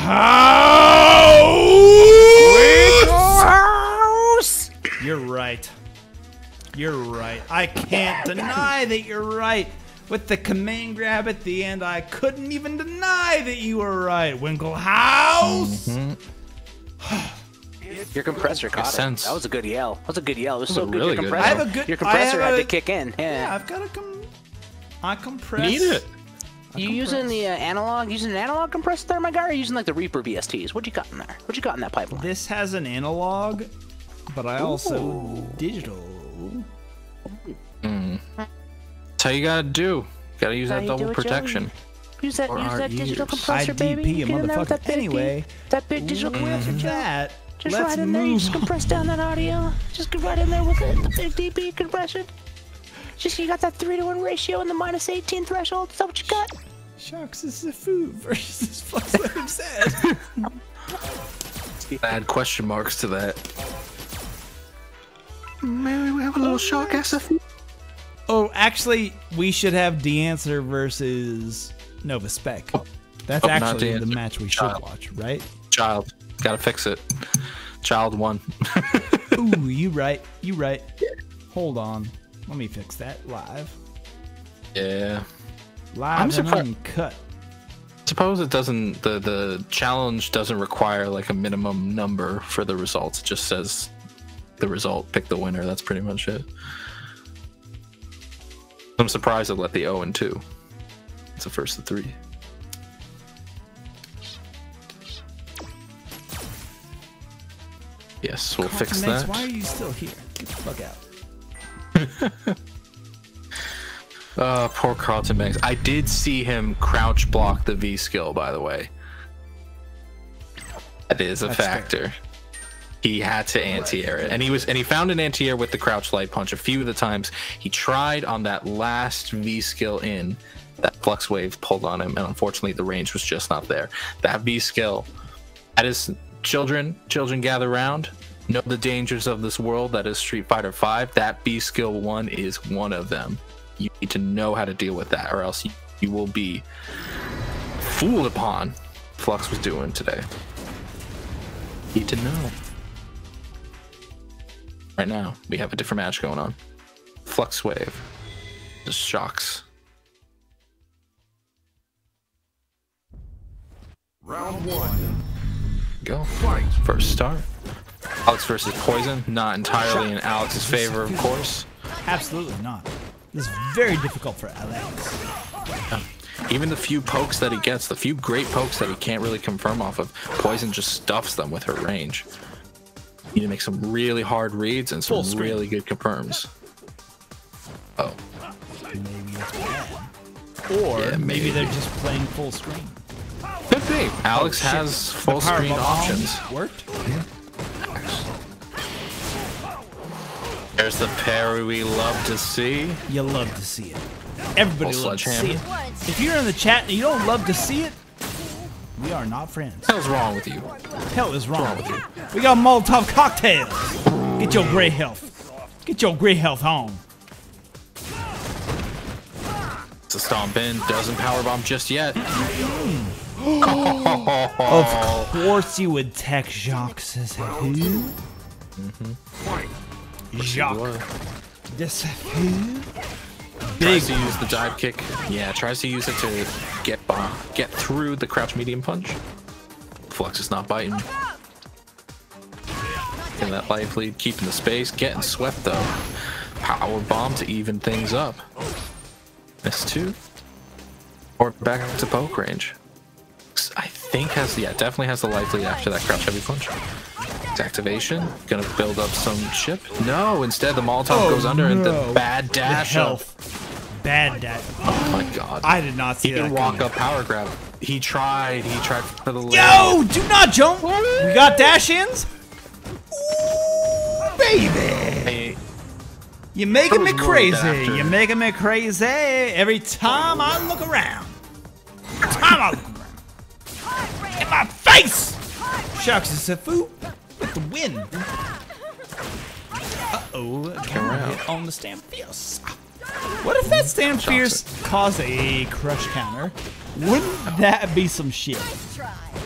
House. You're right. You're right. I can't deny that you're right. With the command grab at the end, I couldn't even deny that you were right. Winkle House. Your compressor caught it. sense. That was a good yell. That was a good yell. It was That so was a good. really Your good compressor, I have a good- your compressor I have had a- to kick in. Yeah, I've got I compress. Need it. You using the analog? Using an analog compressor there, my guy, or using like the Reaper BSTs? What you got in there? What you got in that pipeline? This has an analog, but I also digital. That's how you gotta do. Gotta use that you double do it, protection. Use that, Or use our that digital ears. compressor, baby. IDP, a Get in there with that motherfucker. big Anyway, that big digital compressor, Joe. that Just let's right in there. You just move compress down that audio. Just get right in there with it. The big DP compression. Just you got that 3-to-1 ratio and the -18 threshold. Is that what you got? Sharks is the food versus Fluxwave Z. Add question marks to that. Maybe we have a little shock SF. Oh, actually, we should have D-Answer versus Nova Spec. That's actually the match we should watch, right? Child. Gotta fix it. Child won. Ooh, you right. You right. Hold on. Let me fix that live. Yeah. Live and uncut. Suppose it doesn't, the challenge doesn't require like a minimum number for the results. It just says the result, pick the winner. That's pretty much it. I'm surprised it let the 0 and 2. It's the first of 3. Yes, we'll Carlton fix Banks, that. why are you still here? Get the fuck out. Poor Carlton Banks. I did see him crouch block the V skill, by the way. That is a factor. Fair. He had to anti-air it, and he found an anti-air with the crouch light punch. A few of the times he tried on that last V skill in, that flux wave pulled on him, and unfortunately the range was just not there. That V skill, that is children gather round. Know the dangers of this world. That is Street Fighter V. That B skill 1 is one of them. You need to know how to deal with that, or else you will be fooled upon. Flux was doing today. Need to know. Right now, we have a different match going on. Flux wave. Just shocks. Round 1. Go. First start. Alex versus Poison. Not entirely in Alex's favor, of course. Absolutely not. This is very difficult for Alex. Even the few pokes that he gets, the few great pokes that he can't really confirm off of, Poison just stuffs them with her range. You need to make some really hard reads and some really good confirms. Oh. Maybe it's bad. Or yeah, maybe they're just playing full screen. Could be. Alex has full screen options. Worked? Yeah. There's the parry we love to see. You love to see it. Everybody loves to see it. If you're in the chat and you don't love to see it, we are not friends. Hell's wrong with you? Hell is wrong with you. We got Molotov cocktails. Get your gray health. Get your gray health home. It's a stomp in. Doesn't powerbomb just yet. Of course you would tech Jacques, says who? Jacques. This who? Tries to use the dive kick. Yeah, tries to use it to get through the crouch medium punch. Flux is not biting. Getting that life lead, keeping the space, getting swept though. Power bomb to even things up. Miss 2. Or back to poke range. I think definitely has the life lead after that crouch heavy punch. Activation, gonna build up some chip. No, instead the Molotov goes under and the bad dash. Bad dash. Oh my god. I did not see that. He can walk up power grab. He tried for the lane. Yo, do not jump. We got dash ins. Ooh, baby. Hey, you're making me crazy. You're making me crazy every time I look around. Every time I look around. In my face. Shucks is a fool. With the win. Uh-oh. Camera hit on the stand fierce. What if that stand fierce caused a crush counter? Wouldn't that be some shit?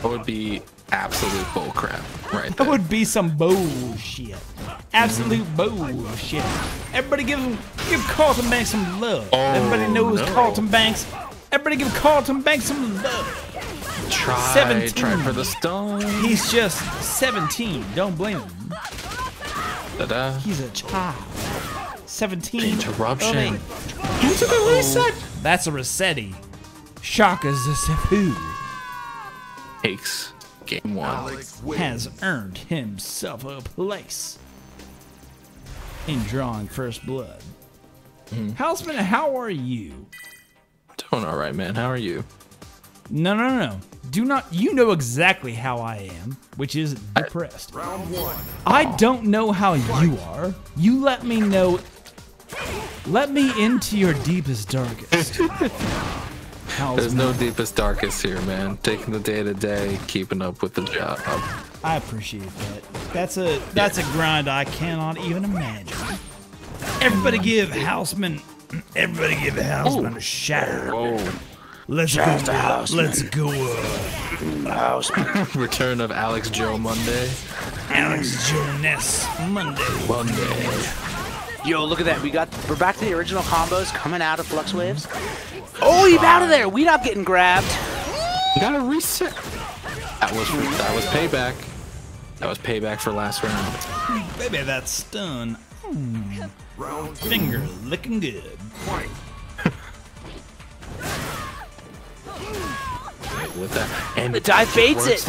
that would be absolute bullcrap right there. That would be some bullshit. Absolute bullshit. Everybody give Carlton Banks some love. Everybody knows Carlton Banks. Everybody give Carlton Banks some love. Try for the stun. He's just 17. Don't blame him. Ta-da. He's a child. 17. Interruption. You took a reset. That's a Resetti. Shaka's a Sefu. Takes game 1. Has earned himself a place in drawing first blood. Houseman, how are you? Doing all right, man. How are you? No. Do not. You know exactly how I am, which is depressed. Round 1. I don't know how you are. You let me know. Let me into your deepest, darkest. There's no deepest, darkest here, man. Taking the day to day, keeping up with the job. I appreciate that. That's a grind I cannot even imagine. Everybody give Houseman a shout. Whoa. Let's go. Let's go. Return of Alex Joe Monday. Alex Jones Monday. Yo, look at that. We're back to the original combos coming out of Flux Waves. Oh, he's out of there. We not getting grabbed. You gotta reset. That was payback. That was payback for last round. Baby, that stun. Finger licking good. With that, and the dive baits it.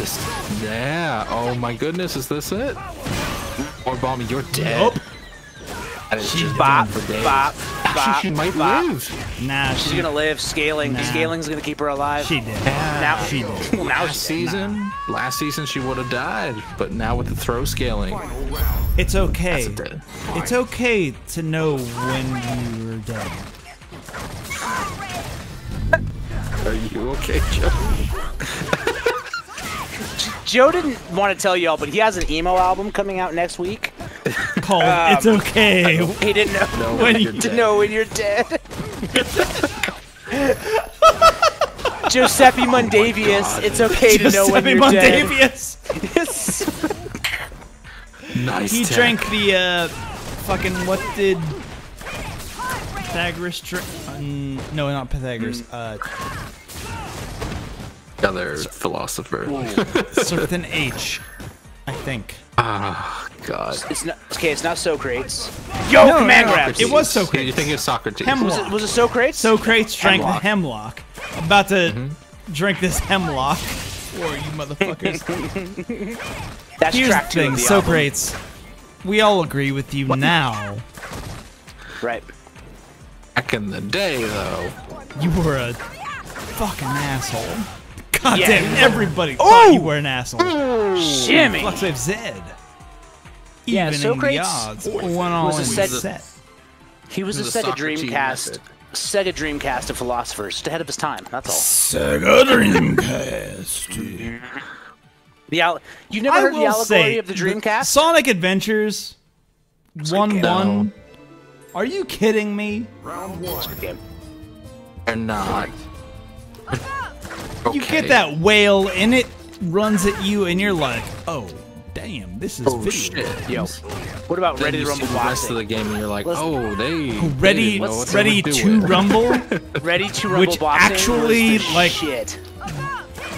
Yeah. Oh my goodness, is this it? Or Bomb, you're dead. Nope. She's bop. Actually, she might live. Nah, she's gonna live. Scaling. Nah. Scaling's gonna keep her alive. She did. Now she did. Last season she would have died, but now with the throw scaling, it's okay. It's okay to know when you're dead. Are you okay, Joe? Joe didn't want to tell y'all, but he has an emo album coming out next week. Called It's Okay. He didn't know when you're dead. Giuseppe Mondavius. It's okay to know when you're Mondavius. dead. Nice. He drank the fucking what did Pythagoras drink? No, not Pythagoras. Other philosopher. Starts with an H, I think. Ah, God. It's not okay. It's not Socrates. Yo, no, command no, grabs. It was Socrates. You think it's Socrates? Hemlock. Was it Socrates? Socrates drank the hemlock. I'm about to drink this hemlock for you motherfuckers. That's Here's track the 2 thing, of the Socrates. We all agree with you now. Right. Back in the day, though. You were a fucking asshole. God Yeah. damn, everybody thought you were an asshole. Shimmy. Flux Wave Zed. Yeah, Evening Socrates the odds. One all was a in set- set. He was a The Sega Socrates Dreamcast. method. Sega Dreamcast of philosophers, just ahead of his time. That's all. Sega Dreamcast. You never heard the allegory of the Dreamcast? Sonic Adventures 1-1. Are you kidding me? They're not. You get that whale and it runs at you and you're like, oh, damn, this is video shit. games. What about Then Ready to you see Rumble the rest of the Boxing? game and you're like, Let's- oh, they Ready, know what they ready were to doing. rumble. Ready to Rumble Which Boxing actually, was the like- shit.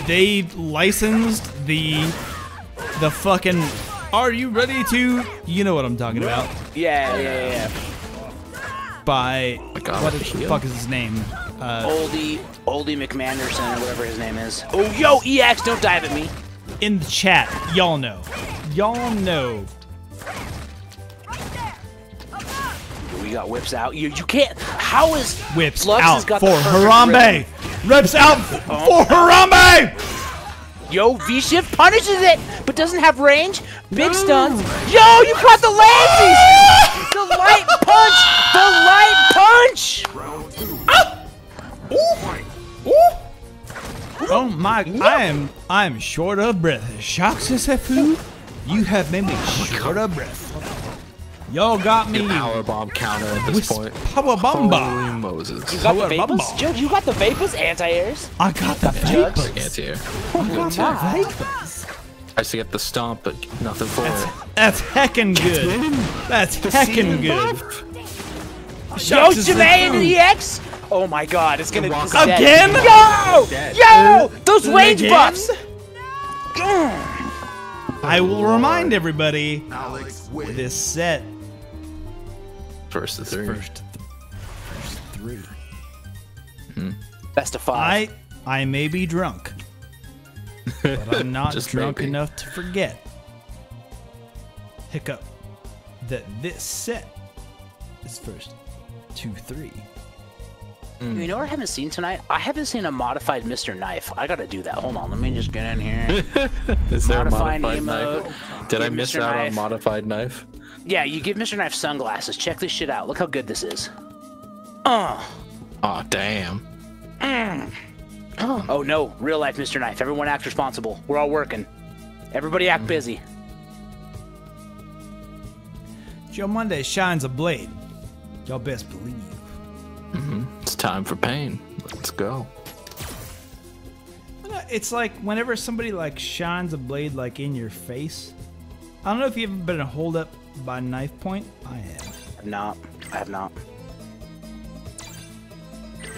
They licensed the fucking. Are you ready to? You know what I'm talking about. Yeah. By God, what the heal. fuck is his name? Oldie McManderson or whatever his name is. Oh, yo, EX, don't dive at me. In the chat, y'all know. Y'all know. We got whips out. You can't. How is Whips Flux out has got for the perfect Harambe. rhythm. Rips out for Harambe. Yo, V-Shift punishes it, but doesn't have range. Big stuns. Yo, you caught the landsies! The light punch! The light punch! Oh my! I am short of breath. Shakusefu, you have made me short of breath. Y'all got me. Power bomb counter at this point. Power bomba. Holy Moses. You got the Power vapors? bomba. Joe, you got the vapors? Anti-airs? I got the Jugs? vapors. Anti-air. I got the vapors. Tries to get the stomp, but nothing for it. That's heckin' good. That's heckin' good. Yo, Jermaine into the EX? Oh my god, it's gonna Again? Yo! Those range Again? buffs! I will remind everybody, this set First to three. first three. Best of 5. I may be drunk, but I'm not Just drunk maybe. enough to forget. Hiccup. That this set is first 2-3. You know what I haven't seen tonight? I haven't seen a modified Mr. Knife. I gotta do that. Hold on, let me just get in here. Is there a Modified modified emote. knife? Did I Give miss Mr. out Knife. on modified knife? Yeah, you give Mr. Knife sunglasses. Check this shit out. Look how good this is. Aw, damn. Oh no, real life Mr. Knife. Everyone act responsible. We're all working. Everybody act busy. Joe Monday shines a blade. Y'all best believe. It's time for pain. Let's go. It's like whenever somebody like shines a blade like in your face. I don't know if you've ever been holed up by knife point. I have. I have not.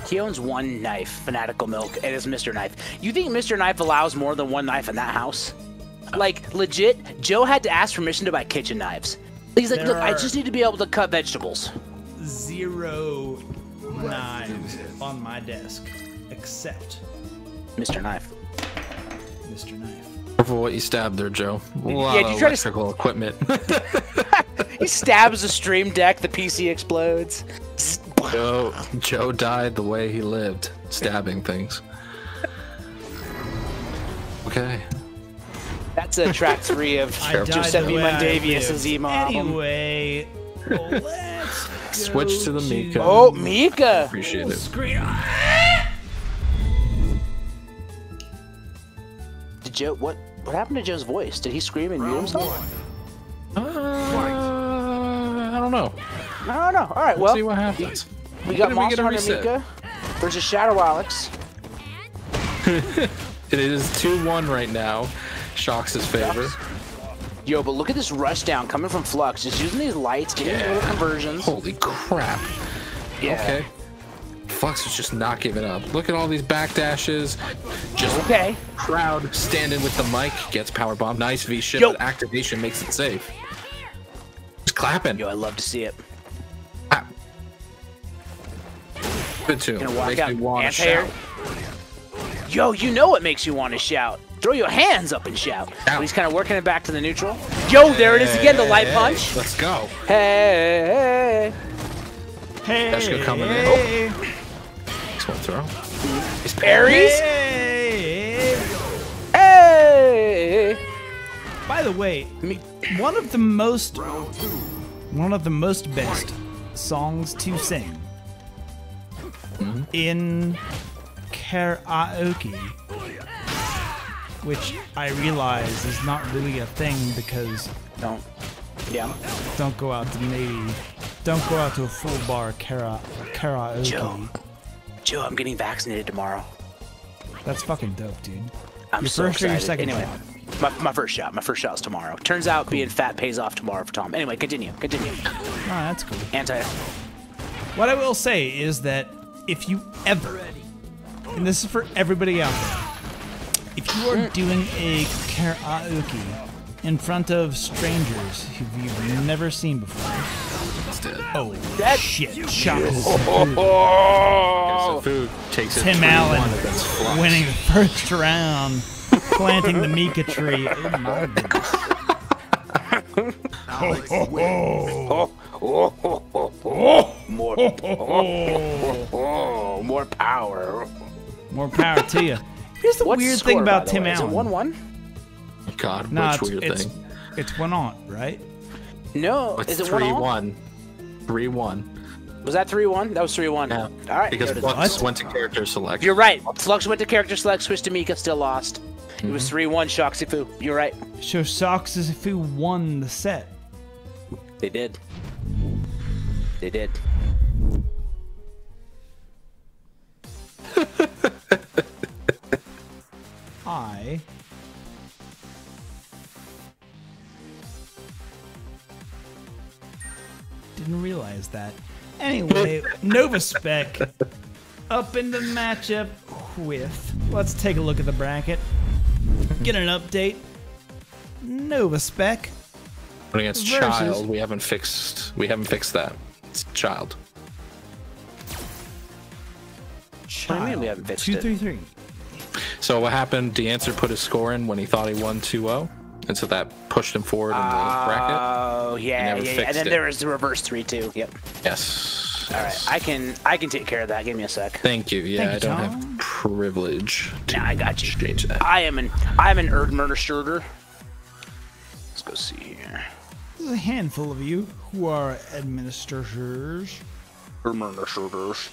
He owns one knife, Fanatical Milk. It is Mr. Knife. You think Mr. Knife allows more than one knife in that house? Like, legit, Joe had to ask permission to buy kitchen knives. He's like, look, I just need to be able to cut vegetables. 0 knives on my desk, except Mr. Knife. Mr. Knife. Careful what you stabbed there, Joe. A lot did you of try electrical equipment. He stabs the stream deck, the PC explodes. Joe died the way he lived, stabbing things. Okay. That's track 3 of Giuseppe Mondavious' emo album. Anyway, let's switch to the Mika. Oh, Mika! Appreciate it. Did Joe, what happened to Joe's voice? Did he scream and mute himself? I don't know. I don't know. All right, well, see what happens. We got Monster Hunter Mika versus Shadow Alex. It is 2-1 right now. Shocks his favor. Yo, but look at this rush down coming from Flux. Just using these lights, getting little conversions. Holy crap. Yeah. Okay. Flux is just not giving up. Look at all these backdashes. Just crowd standing with the mic. Gets power bomb. Nice V ship. Activation makes it safe. Just clapping. Yo, I love to see it. Clap. Good tune. Makes me want to shout. Yo, you know what makes you want to shout. Throw your hands up and shout. But he's kind of working it back to the neutral. Yo, there it is again, the light punch. Let's go. Hey. That's gonna come in. Next one throw. He's parries. Hey. By the way, one of the most best songs to sing in karaoke, which I realize is not really a thing because don't go out to a full bar karaoke. Joe, I'm getting vaccinated tomorrow. That's fucking dope, dude. I'm your so first excited. Or your second anyway, shot? My first shot. My first shot's tomorrow. Turns out being fat pays off tomorrow for Tom. Anyway, continue. Oh, that's cool. What I will say is that if you ever, and this is for everybody out there, if you are doing a karaoke in front of strangers who you've never seen before, that shit! Shock food takes it. Tim Allen winning the first round, planting the Mika tree. Oh my goodness! More power. More power to you. Here's the weird thing about Tim Allen. Is it 1-1? God, which weird thing. It's 1-on, right? No, it's is it 3-1? 3-1. Was that 3-1? That was 3-1. Yeah. All right. Because Flux went to character select. You're right. Flux went to character select, switched to Mika, still lost. It was 3-1 Shoxifu. You're right. So Shoxifu won the set. They did. They did. I didn't realize that. Anyway, Nova Spec up in the matchup with. Let's take a look at the bracket. Get an update. Nova Spec. Against Child, we haven't fixed that. It's Child. What do you mean we haven't fixed 2-3-3. So what happened? DeAnswer put his score in when he thought he won 2-0, and so that pushed him forward in the bracket. Oh yeah. And then there was the reverse 3-2. Yep. Yes. All right, I can take care of that. Give me a sec. Thank you. Yeah, I don't have privilege. Nah, I got you. Change that. I'm an administrator. Let's go see here. There's a handful of you who are administrators. Administrators.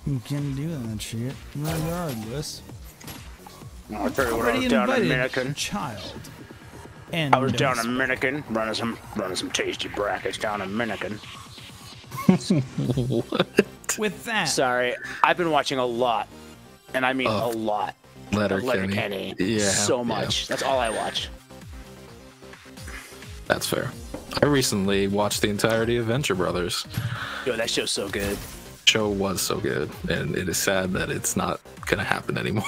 You can do that shit regardless. I'll tell you what, I Already was down in invited Minikin. child. And I was down in Minikin, running some tasty brackets down in Minikin. with that. Sorry, I've been watching a lot, and I mean a lot. Letterkenny. Yeah. So much. Yeah. That's all I watch. That's fair. I recently watched the entirety of Venture Brothers. Yo, that show's so good. Show was so good, and it is sad that it's not gonna happen anymore.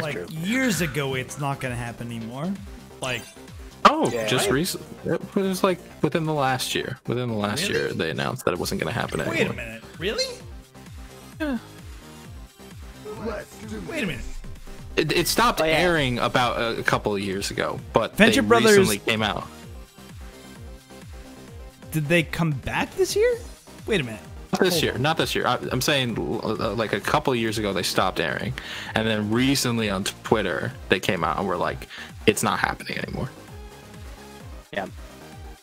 Like years ago, it's not gonna happen anymore. Like, just recently. It was like within the last year. Within the last year, they announced that it wasn't gonna happen anymore. wait a minute, really? Yeah. Wait a minute. It stopped airing about a couple of years ago, but Venture they Brothers recently came out. Did they come back this year? Wait a minute. Not this year. I'm saying like a couple of years ago they stopped airing, and then recently on Twitter they came out and were like, "It's not happening anymore." Yeah.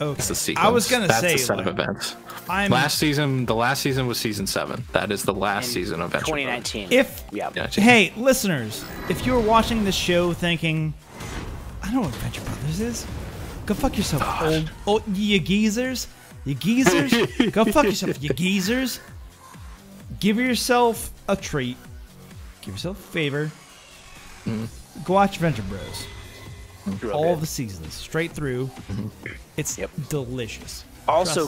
Okay. It's the sequence. I was gonna That's say the set like, of events. The last season was season 7. That is the last season of Venture 2019. Hey, listeners, if you were watching this show thinking, I know what Venture Brothers is, go fuck yourself, old you geezers. You geezers, go fuck yourself, you geezers. Give yourself a treat. Give yourself a favor. Go watch Venture Bros. All the seasons, straight through. It's delicious. Also,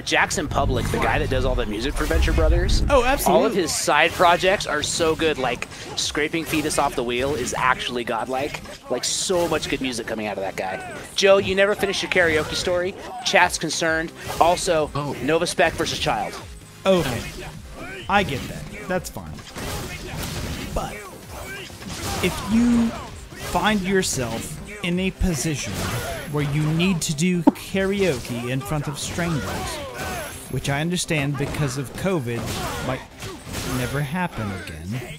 Jackson Public, the guy that does all the music for Venture Brothers. Oh, absolutely. All of his side projects are so good. Like Scraping Fetus Off the Wheel is actually godlike. Like so much good music coming out of that guy. Joe, you never finished your karaoke story. Chat's concerned. Also, Nova Spec versus Child. Okay, I get that. That's fine. But if you find yourself in a position where you need to do karaoke in front of strangers, which I understand because of COVID might never happen again,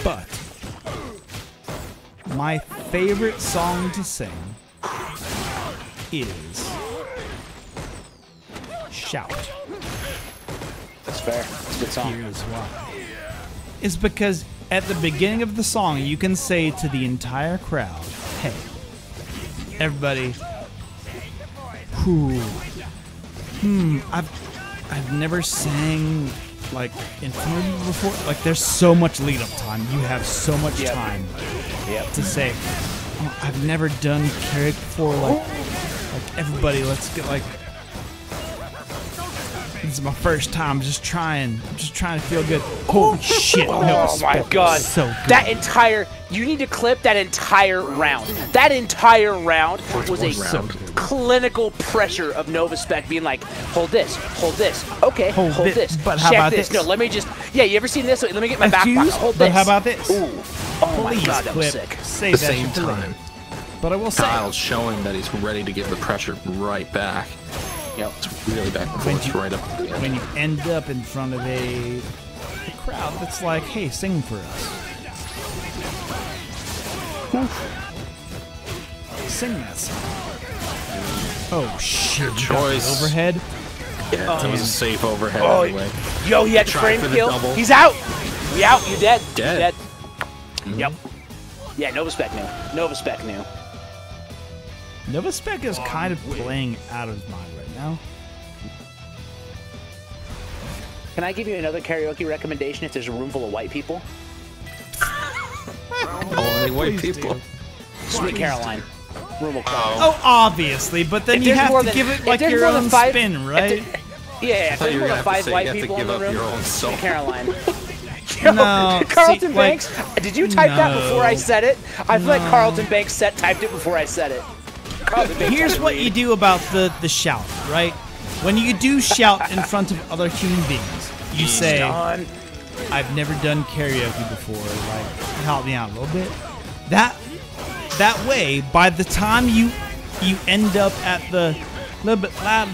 but my favorite song to sing is Shout. That's fair. It's a good song. Here's why. It's because at the beginning of the song, you can say to the entire crowd, hey, everybody, I've never sang like in front of you before. Like there's so much lead up time. You have so much time to say, oh, I've never done karaoke before. Like everybody, let's get like, this is my first time. I'm just trying to feel good. Holy shit! Oh my god! So good. That entire, you need to clip that entire round. That entire round was a clinical pressure of Nova Spec being like, hold this, okay, hold this. But how check about this? this? No, let me just, you ever seen this? Wait, let me get my back pocket. Hold but this. how about this? Ooh. Oh my Please god, that was clip. sick. Save At the that same shit for later. time, But I will say, Kyle's showing that he's ready to give the pressure right back. Yep. It's really back and forth right up. when you end up in front of a crowd that's like, hey, sing for us. Sing that song. Oh shit! Good you got the choice. Overhead. Yeah, that was a safe overhead anyway. Yo, he had the Try frame for the kill. double. He's out. You out. You dead. Dead. You dead. Yep. Yeah, Nova Spec knew. Nova Spec knew. Nova Spec is kind of playing out of his mind right now. Can I give you another karaoke recommendation if there's a room full of white people? Only white Please people. do. Sweet Caroline. Room will cry. Oh, obviously, but then If you there's have more to than- give it if like there's your more than own five- spin, right? Yeah, if thought there's you more were than gonna have to 5 say white you have to people in give the up room, your own soul. Sweet Caroline. Yo, No, Carlton see, like- Banks, did you type that before I No. said it? I feel like Carlton Banks typed it before I said it. Carlton Banks Here's had what to you read. do about the shout, right? When you do shout in front of other human beings, you say, Done. I've never done karaoke before, like, help me out a little bit. That way, by the time you end up at the little bit louder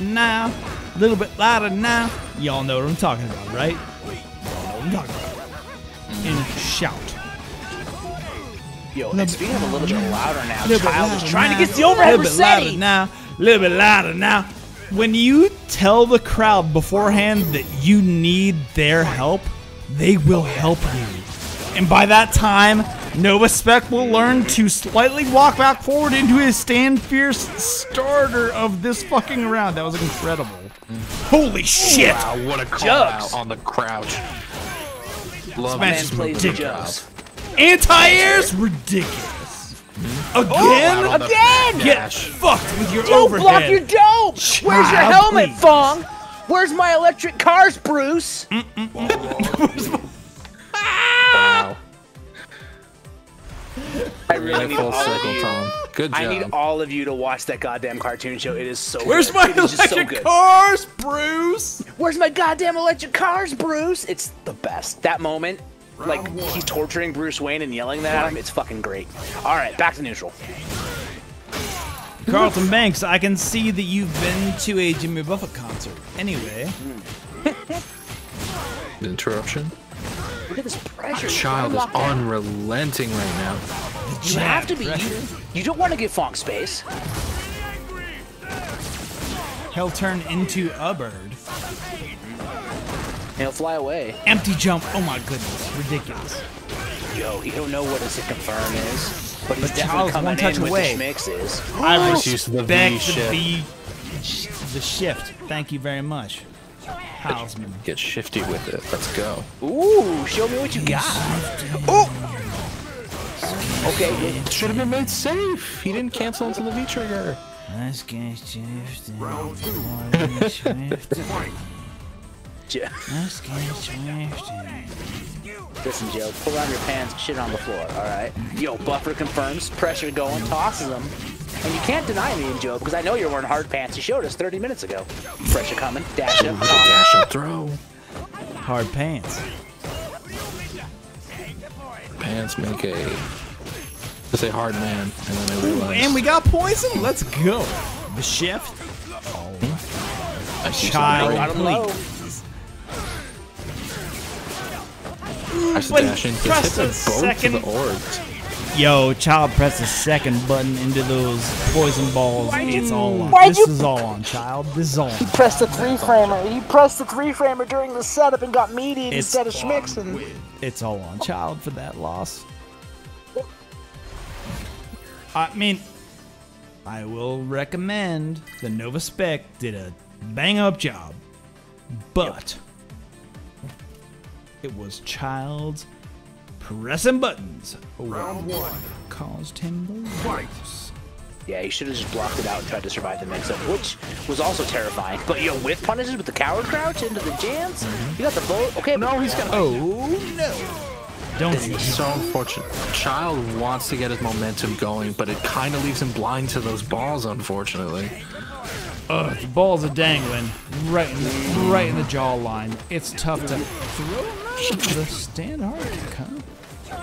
now, y'all know what I'm talking about, right? Y'all know what I'm talking about. And shout. Yo, and speaking of a little bit louder now, Little bit Child is louder trying now, to get the overhead little bit louder Rossetti. now, little bit louder now. When you tell the crowd beforehand that you need their help, they will help you. And by that time, Nova Spec will learn to slightly walk back forward into his stand fierce starter of this fucking round. That was incredible. Holy shit! Wow, what a call Jugs. out on the crouch. Love Smash this is move. ridiculous. Anti-air's ridiculous. Again? Again! Get fucked with your Don't overhead. block your dope! Where's your Child, helmet, please. Fong? Where's my electric cars, Bruce? Wow. I really need Full all of circle, you. Tom. Good job. I need all of you to watch that goddamn cartoon show. It is so Where's good. my It is just so electric good. cars, Bruce? Where's my goddamn electric cars, Bruce? It's the best. That moment, like, he's torturing Bruce Wayne and yelling that at him, it's fucking great. Alright, back to neutral. Carlton Banks, I can see that you've been to a Jimmy Buffett concert. Anyway. Interruption. Look at this pressure. Child is unrelenting right now. You have to be. You don't want to give Fong space. He'll turn into a bird. He'll fly away. Empty jump. Oh my goodness. Ridiculous. Yo, he don't know what a confirm is, but he's But definitely Charles coming one touch in with away. the schmixes. I Nice use of the respect V shift. the shift. Thank you very much. Hausman. Get shifty with it. Let's go. Ooh, show me what you got. Ooh. Okay. Should have been made safe. He didn't cancel into the V trigger. Let's get shifted. Let's get shifted. Listen, Joe, pull down your pants, shit on the floor, alright? Yo, buffer confirms, pressure going, tosses them. And you can't deny me, Joe, because I know you're wearing hard pants. You showed us 30 minutes ago. Pressure coming, dash up, Dash and throw. Hard pants. Pants make a. To say hard man, and then I realized. And we got poison. Let's go. The shift. I see Child. got him low. I should But dash in. press Just hit the the both second- of the orbs. Yo, child, press the second button into those poison balls. It's all on. why'd This you- is all on, child. This is all on. Pressed the 3-framer. He pressed the 3-framer during the setup and got meaty instead of schmixing. It's all on, child, for that loss. I mean, I will recommend the Nova Spec did a bang-up job, but it was Child's pressing buttons. Round one caused him the fights. Yeah, he should have just blocked it out and tried to survive the mix-up, which was also terrifying. But yo, with punishes with the coward crouch into the jams, you got the bullet. Okay, no, he's gonna. Oh no! Don't you? So unfortunate. Child wants to get his momentum going, but it kind of leaves him blind to those balls, unfortunately. The balls are dangling right in the jawline. It's tough to throw them out of the stand hard kick, huh?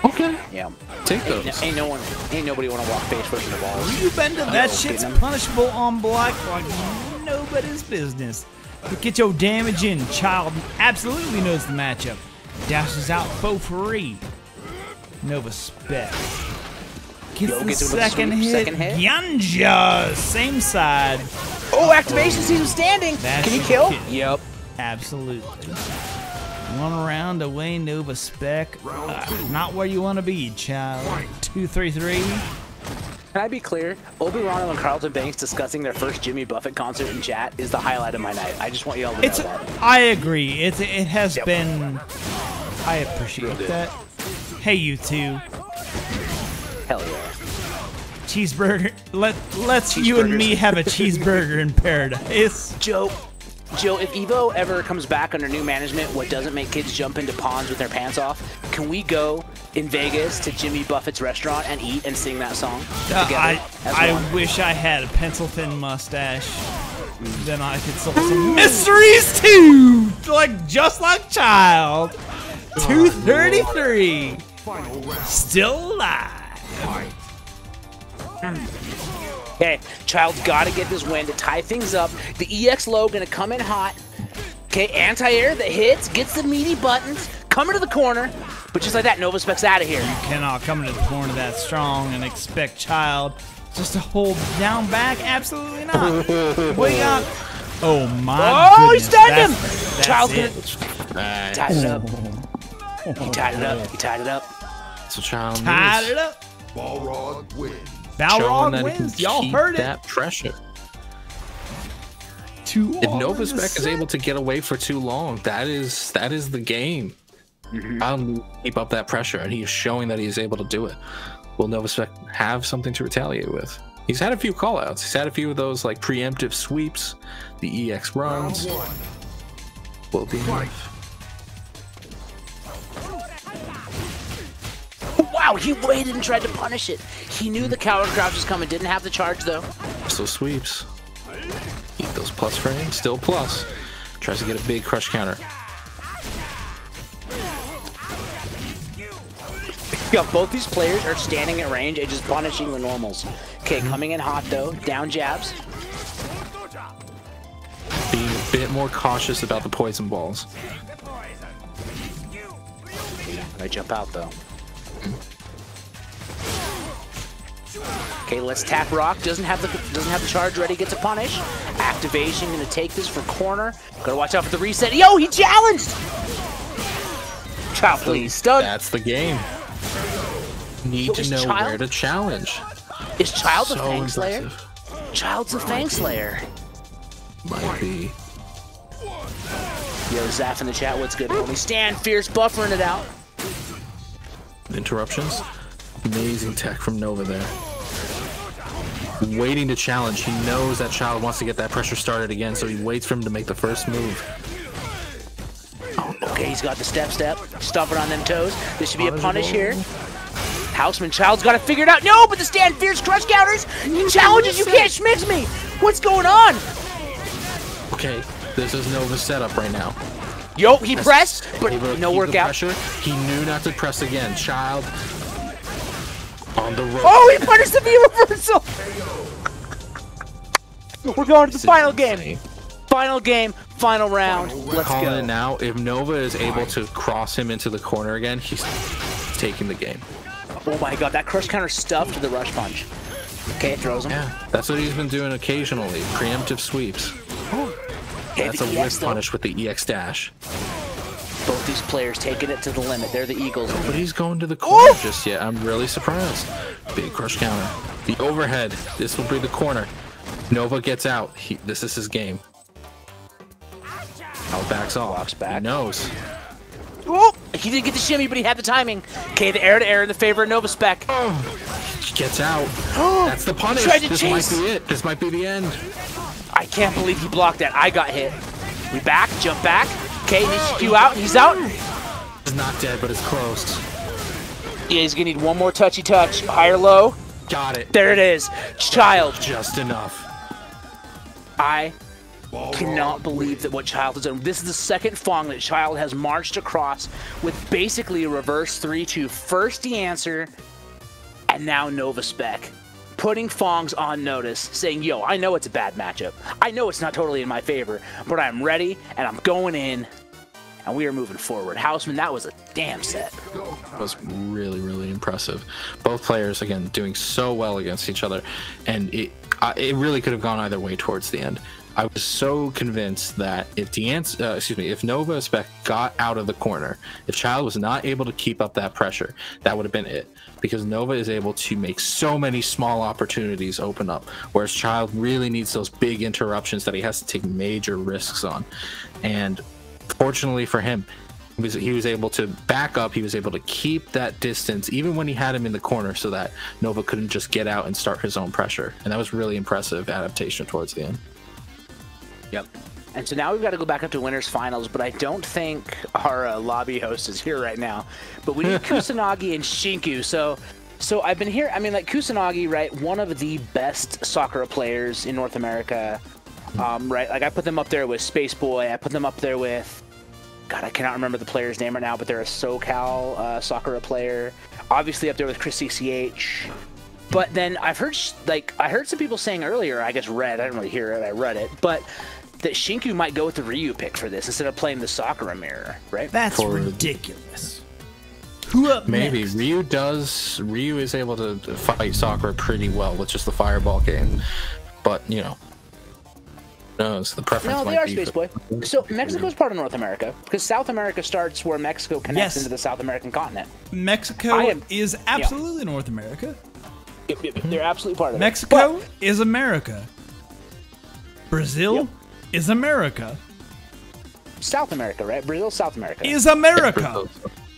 Okay. Yeah. Take those. Ain't nobody want to walk face first in the balls. You bend it, that Oh, shit's getting him. punishable on block like nobody's business. But get your damage in. Child absolutely knows the matchup. Dashes out for free. Nova Spec. Gets Yo, the gets him with a second sweep, hit. second hit. Yanja, same side. Oh, activation sees him standing. That Can he should kill? kill. Yep. Absolutely. One round away, Nova Spec. Not where you want to be, child. 2-3-3. Can I be clear? Obi-Wan and Carlton Banks discussing their first Jimmy Buffett concert in chat is the highlight of my night. I just want you all to know that. I agree. It has Yep. been. I appreciate that. Hey, you two. Hell yeah. Cheeseburger. Let's you and me have a cheeseburger in paradise. Joe, if Evo ever comes back under new management, what doesn't make kids jump into ponds with their pants off, can we go in Vegas to Jimmy Buffett's restaurant and eat and sing that song together? I wish I had a pencil thin mustache. Then I could solve some mysteries too, just like Child. 233. Still alive. Okay, Child's got to get this win to tie things up. The EX low gonna come in hot. Okay, anti-air that hits, gets the meaty buttons, coming to the corner. But just like that, Nova Spec's out of here. Cannot come into the corner that strong and expect Child just to hold down back. Absolutely not. We got Oh my Oh, he goodness. stunned him! That's Child's it. gonna tied it up. He tied it up. He tied it up. So Child Tied needs it up. Balrog wins. showing Balrog that he can wins. Y'all keep heard it. that pressure. If Nova Spec is able to get away for too long, that is the game. I'll keep up that pressure, and he is showing that he is able to do it. Will Nova Spec have something to retaliate with? He's had a few callouts. He's had a few of those like preemptive sweeps, the EX runs. Will be enough. Wow, he waited and tried to punish it. He knew the coward crouch was coming. Didn't have the charge though. So sweeps. Eat those plus frames. Still plus. Tries to get a big crush counter. Yeah, both these players are standing at range and just punishing the normals. Okay, coming in hot though. Down jabs. Being a bit more cautious about the poison balls. I jump out though. Okay, let's tap rock. Doesn't have the charge ready. Gets a punish. Activation. Gonna take this for corner. Gotta watch out for the reset. Yo, he challenged. Child, please stun. That's the game. Need to know where to challenge. Is Child the So Fang Slayer? impressive. Child's the Fang Slayer. Might be. Yo, Zaf in the chat. What's good? Only stand fierce, buffering it out. Interruptions. Amazing tech from Nova there. Waiting to challenge. He knows that Child wants to get that pressure started again, so he waits for him to make the first move. Okay, he's got the step, stomping on them toes. This should be a punish here. Houseman, Child's got it figured out. No, but the stand fierce crush counters. He challenges. You can't schmix me. What's going on? Okay, this is Nova's setup right now. Yo, he pressed, but no workout. Pressure. He knew not to press again. Child on the rope. Oh, he punished the V reversal. We're going to the final game. Final game, final round. Let's Calling go. it now. If Nova is able to cross him into the corner again, he's taking the game. Oh my god, that crush counter stuffed the rush punch. Okay, it throws him. Yeah, that's what he's been doing occasionally. Preemptive sweeps. Okay, That's a whip punish with the EX dash. Both these players taking it to the limit. They're the Eagles. But he's going to the corner just yet. I'm really surprised. Big crush counter. The overhead. This will be the corner. Nova gets out. This is his game. Now backs off. Walks back. He knows. Oh, he didn't get the shimmy, but he had the timing. Okay, the air to air in the favor of Nova Spec. He gets out. That's the punish. This might be it. This might be the end. I can't believe he blocked that. I got hit. We back, jump back. Okay, HQ out, and he's out. He's not dead, but it's close. Yeah, he's gonna need one more touchy touch. Higher low. Got it. There it is. Child. Just enough. I cannot believe that what Child has done. This is the second Fong that Child has marched across with basically a reverse 3-2. First the answer, and now Nova Spec. Putting Fongs on notice, saying, yo, I know it's a bad matchup. I know it's not totally in my favor, but I'm ready, and I'm going in, and we are moving forward. Houseman, that was a damn set. That was really, really impressive. Both players, again, doing so well against each other, and it really could have gone either way towards the end. I was so convinced that if Nova Spec got out of the corner, if Child was not able to keep up that pressure, that would have been it. Because Nova is able to make so many small opportunities open up, whereas Child really needs those big interruptions that he has to take major risks on. And fortunately for him, he was able to back up, he was able to keep that distance, even when he had him in the corner, so that Nova couldn't just get out and start his own pressure. And that was really impressive adaptation towards the end. Yep. And so now we've got to go back up to winners finals, but I don't think our lobby host is here right now. But we need Kusanagi and Shinku. So I've been here. I mean, like Kusanagi, right? One of the best Sakura players in North America, right? Like I put them up there with Space Boy. I put them up there with, God, I cannot remember the player's name right now, but they're a SoCal Sakura player. Obviously up there with Chris CCH. But then I've heard, I heard some people saying earlier, I guess I didn't really hear it, I read it, but that Shinku might go with the Ryu pick for this instead of playing the Sakura mirror, right? That's ridiculous. Who up Maybe next? Ryu is able to fight Sakura pretty well with just the fireball game, but you know, No, so the preference No, might they are be Space for- Boy. So Mexico's part of North America because South America starts where Mexico connects Yes. into the South American continent. Mexico is absolutely North America. They're absolutely part of Mexico is America. Brazil is America. South America, right? Brazil, South America. Is America.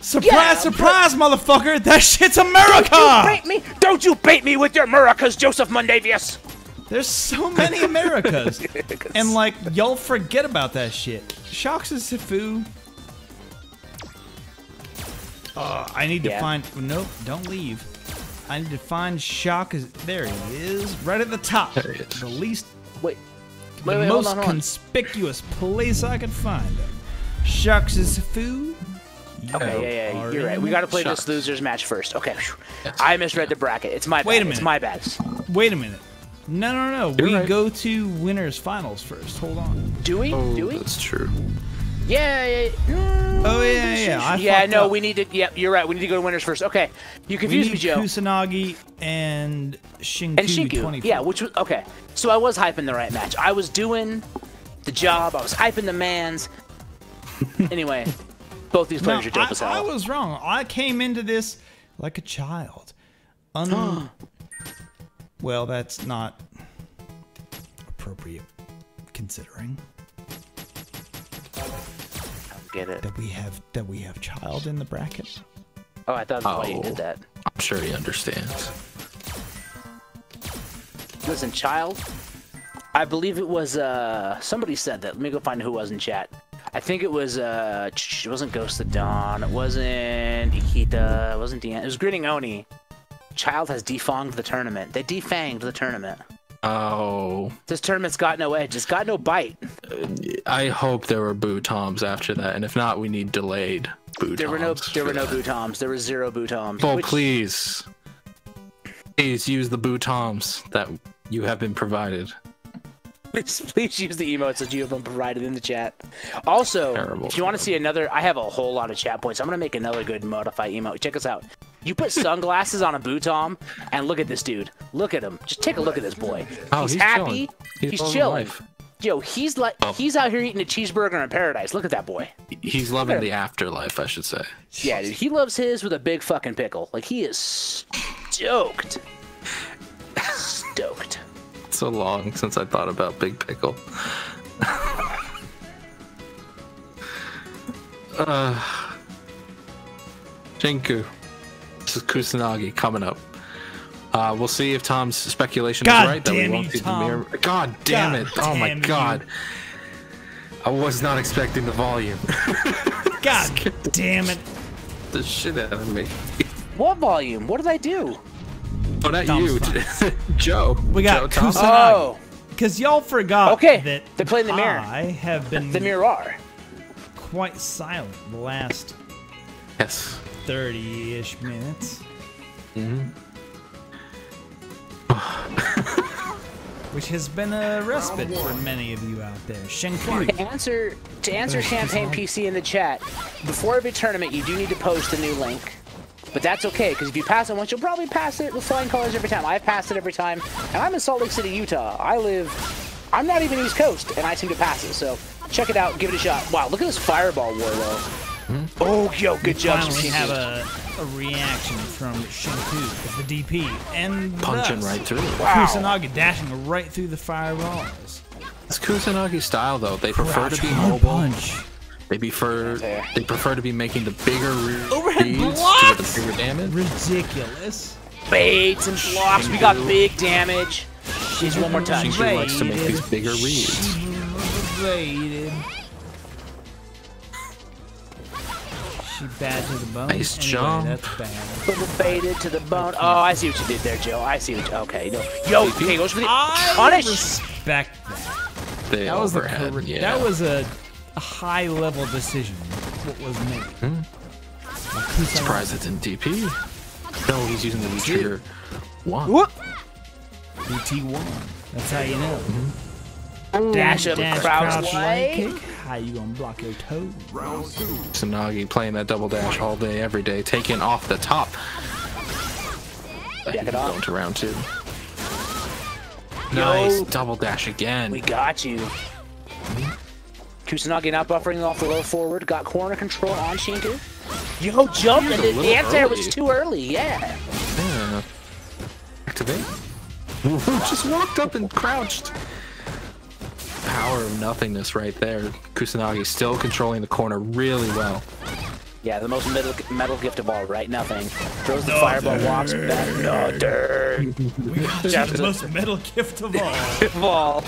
Surprise, Yeah, surprise, motherfucker! That shit's Don't America! you bait me! Don't you bait me with your Americas, Joseph Mondavius! There's so many Americas. And like, y'all forget about that shit. Shocks is Sifu. I need to find... Nope, don't leave. I need to find Shock. There he is. Right at the top. There he is. The least... Wait, The most conspicuous place I could find him. Shocks is Sifu. Okay, yeah, you're right. We gotta play this losers match first. Okay. Yes. I misread the bracket. It's my bad. Wait a minute. It's my bad. Wait a minute. No. You're We right. go to winners finals first. Hold on. Do we? Oh, Do we? that's true. Yeah. Oh, yeah. I Yeah, fucked no, up. we need to. Yeah, you're right. We need to go to winners first. Okay. You We confused need me, Joe. Kusanagi and Shinku, And Shinku. 24. Yeah, which was okay. So I was hyping the right match. I was doing the job. I was hyping the mans. Anyway, both these players are dope as hell. I was wrong. I came into this like a child. Well, that's not appropriate considering Get it? that we have child in the bracket. Oh, I thought that's why you did that. I'm sure he understands. Listen, child. I believe it was somebody said that. Let me go find who was in chat. I think it was it wasn't Ghost of Dawn. It wasn't Ikita. It wasn't Deanna. It was Grinning Oni. Child has defanged the tournament. They defanged the tournament. Oh. This tournament's got no edge. It's got no bite. I hope there were boo toms after that, and if not, we need delayed boo toms. There were no boo toms. There were 0 boo toms. Oh, please use the boo toms that you have been provided. Please use the emotes that you have been provided in the chat. Also, if you want to see another, I have a whole lot of chat points. I'm going to make another good modify emote. Check us out. You put sunglasses on a Bootom, and look at this dude. Look at him. Just take a look at this boy. Oh, he's he's happy. chilling. He's loving chilling. life. Yo, he's like he's out here eating a cheeseburger in paradise. Look at that boy. He's loving the afterlife, I should say. Yeah, dude. He loves his with a big fucking pickle. Like, he is stoked. Stoked. So long since I thought about Big Pickle. Shinku. This is Kusanagi coming up. We'll see if Tom's speculation is right. That we won't see the mirror. God damn it. Oh my god. I was not expecting the volume. God damn it. The shit out of me. What volume? What did I do? Oh, not you. Joe. We got Joe Kusanagi. Oh. Because y'all forgot that they're playing the mirror. I have been the mirror. Quite silent the last 30-ish minutes. Which has been a respite for many of you out there. Shinku. To answer Campaign PC in the chat, before every tournament you do need to post a new link. But that's okay, because if you pass it once, you'll probably pass it with flying colors every time. I've passed it every time, and I'm in Salt Lake City, Utah. I'm not even East Coast, and I seem to pass it, so check it out, give it a shot. Wow, look at this Fireball war, though. Oh, yo, good job. We finally have a reaction from Shinku, the DP, and punching right through. Kusanagi dashing right through the fireballs. It's Kusanagi style, though. They prefer to be Crouch, mobile. punch. They prefer to be making the bigger Overhead reads to blocks! get the bigger damage. Ridiculous. Baits and blocks, we got big damage. She's one more touch. Shinku likes to make these bigger reads. She bad to the bone. Nice anyway, jump. That's bad. Baited to the bone. Oh, I see what you did there, Joe. I see what you... Okay, no. Yo, okay, goes for the... Punish! Respect that. That was overhead, That was a high-level decision. What was made. Surprised it's in DP. No, he's using the trigger. One. Whoop! BT1. That's how you know. Dash up, crouch leg kick. How you gonna block your toe? Kusanagi playing that double dash all day, every day, taking off the top. Back it off. Going to round 2. Nice double dash again. We got you. Kusanagi not buffering off the low forward. Got corner control on Shinku. Yo, jump, and the anti-air was too early. Yeah. Activate. Just walked up and crouched. Power of nothingness right there. Kusanagi still controlling the corner really well. Yeah, the most metal gift of all, right? Nothing. Throws the fireball, walks back. Nothing. We got the most metal gift of all.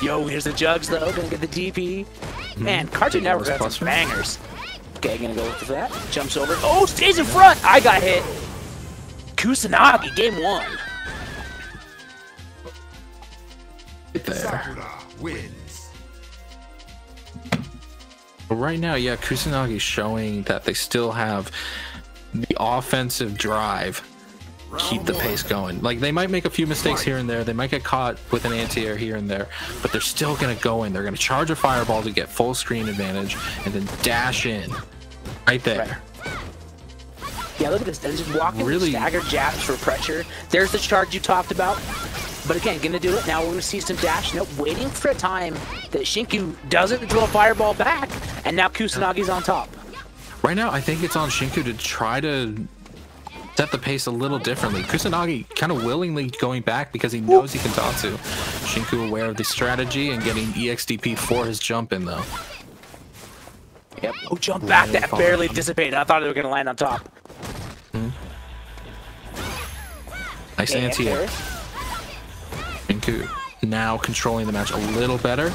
Yo, here's the jugs though. Gonna get the DP. Man, Cartoon Network has some bangers. Okay, gonna go with that. Jumps over. Oh, stays in front. I got hit. Kusanagi, game 1. Right there. Sakura wins. But right now, yeah, Kusanagi's showing that they still have the offensive drive. Keep the pace going. Like, they might make a few mistakes here and there. They might get caught with an anti-air here and there, but they're still going to go in. They're going to charge a fireball to get full screen advantage and then dash in right there. Yeah, look at this. They're just walking really staggered jabs for pressure. There's the charge you talked about. But again, gonna do it. Now we're gonna see some dash. Nope, waiting for a time that Shinku doesn't throw a fireball back, and now Kusanagi's on top. Right now, I think it's on Shinku to try to set the pace a little differently. Kusanagi kind of willingly going back because he knows he can talk to. Shinku aware of the strategy and getting EXDP for his jump in though. Yep. Oh, jump back. That barely dissipated. I thought they were gonna land on top. Nice anti-air. Shinku now controlling the match a little better,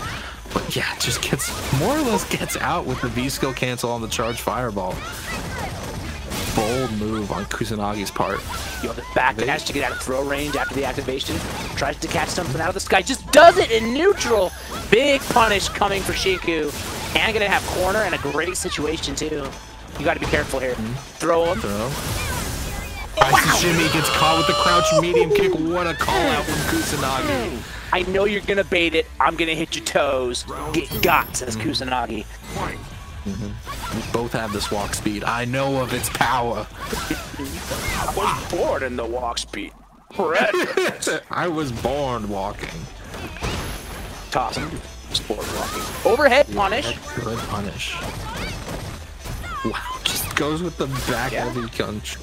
but yeah, just gets more or less gets out with the V skill cancel on the charge fireball. Bold move on Kusanagi's part. Yo, the back dash to get out of throw range after the activation. Tries to catch something out of the sky. Just does it in neutral. Big punish coming for Shinku. And gonna have corner and a great situation too. You gotta be careful here. Throw him. Wow. Jimmy gets caught with the crouch medium kick. What a call out from Kusanagi. I know you're gonna bait it. I'm gonna hit your toes. Get got, says Kusanagi. We both have this walk speed. I know of its power. I was born in the walk speed. I was born walking. Toss him. Sport walking. Overhead punish. Good punish. Wow, just goes with the back heavy punch.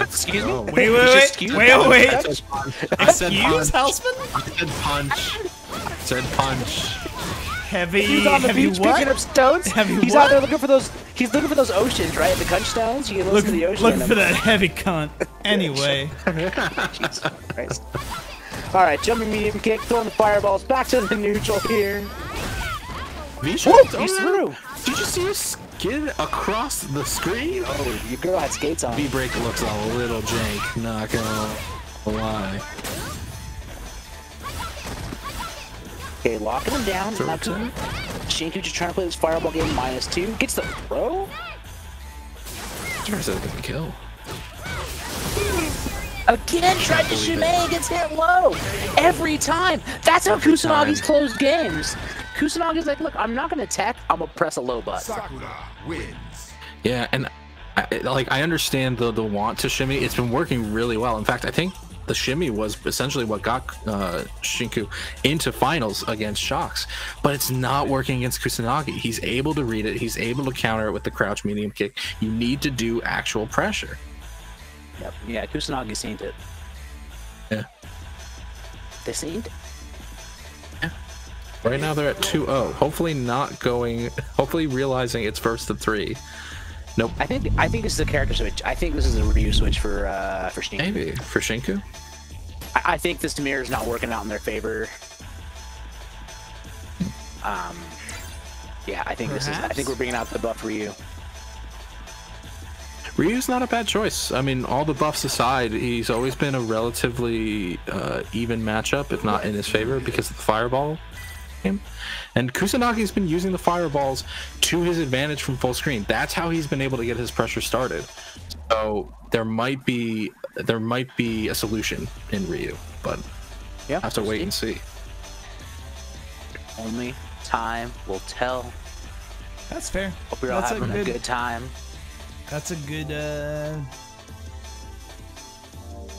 Excuse me? Wait. Excuse, Houseman? I said punch. I said punch. Heavy. He's on the beach what? picking up stones. He's out there looking for those. He's looking for those oceans, right? The conch stones. You can listen to the ocean. Looking for that heavy cunt. Anyway. Jesus Christ. All right, jumping medium kick, throwing the fireballs back to the neutral here. He's through. Did you see her skid across the screen? Oh, your girl had skates on. V-break looks a little jank, not gonna lie. Okay, locking him down. Shinku just trying to play this fireball game -2. Gets the throw. Tries to get the kill. Again, tried to shoot A, gets hit low. Every time. That's how Kusanagi's closed games. Kusanagi's like, look, I'm not going to attack. I'm going to press a low button. Sakura wins. Yeah, and I understand the want to shimmy. It's been working really well. In fact, I think the shimmy was essentially what got Shinku into finals against Shocks. But it's not working against Kusanagi. He's able to read it. He's able to counter it with the crouch medium kick. You need to do actual pressure. Yep. Yeah, Kusanagi seen it. Yeah. They seen it? Yeah. Right now they're at 2-0. Hopefully not going. Hopefully realizing it's first to 3. Nope. I think this is a character switch. I think this is a review switch for Shinku. Maybe for Shinku. I think this mirror is not working out in their favor. Yeah, I think this is. I think we're bringing out the buff Ryu. Ryu's not a bad choice. I mean, all the buffs aside, he's always been a relatively even matchup, if not in his favor, because of the fireball game. And Kusanagi's been using the fireballs to his advantage from full screen. That's how he's been able to get his pressure started. So there might be a solution in Ryu, but yeah, have to wait and see. Only time will tell. That's fair. Hope you're all having a good time. That's a good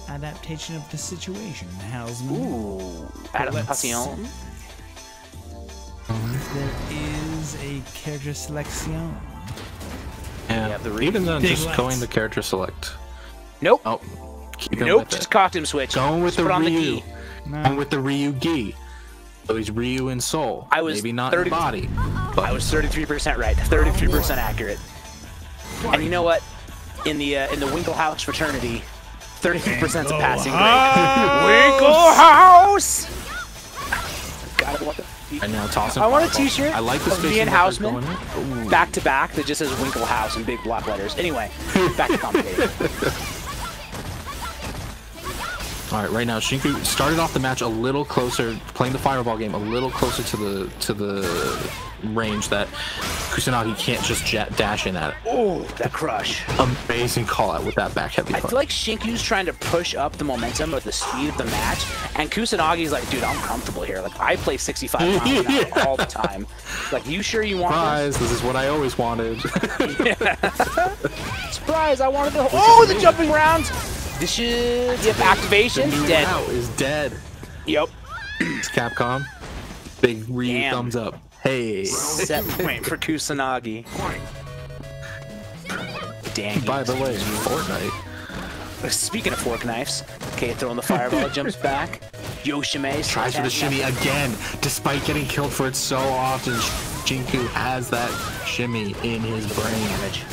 adaptation of the situation, Houseman. Ooh, adaptation. There is a character selection. Yeah, even then, just going the character select. Nope. Oh, keep nope, with just it. costume switch. Going with just the put on the Ryu. gi. Going with the Ryu gi. So he's Ryu in soul. I was maybe not in body. But I was 33% right. 33% accurate. And you know what? In the Winklehouse fraternity, 33% is a passing grade. Winklehouse! Gotta want the. And now tossing. I want a T-shirt. I like the of me and Houseman back to back that just says Winklehouse in big block letters. Anyway, back to commentating. All right, right now Shinku started off the match a little closer, playing the fireball game a little closer to the range that Kusanagi can't just dash in at it. Oh, that crush! Amazing call out with that back heavy. I feel like Shinku's trying to push up the momentum of the speed of the match, and Kusanagi's like, dude, I'm comfortable here. Like, I play 65 miles an hour all the time. Like, you sure you want Surprise, this is what I always wanted. Surprise, I wanted the... Oh, the jumping rounds! This should... Yep, activation. Dead. Now is dead. Yep. It's Capcom. Big Ryu thumbs up. Hey. Set point for Kusanagi. Dang. By the way, Fortnite. Speaking of fork knives, okay, throwing the fireball, jumps back. Yoshime tries for the shimmy again, despite getting killed for it so often. Shinku has that shimmy in his brain. Damage.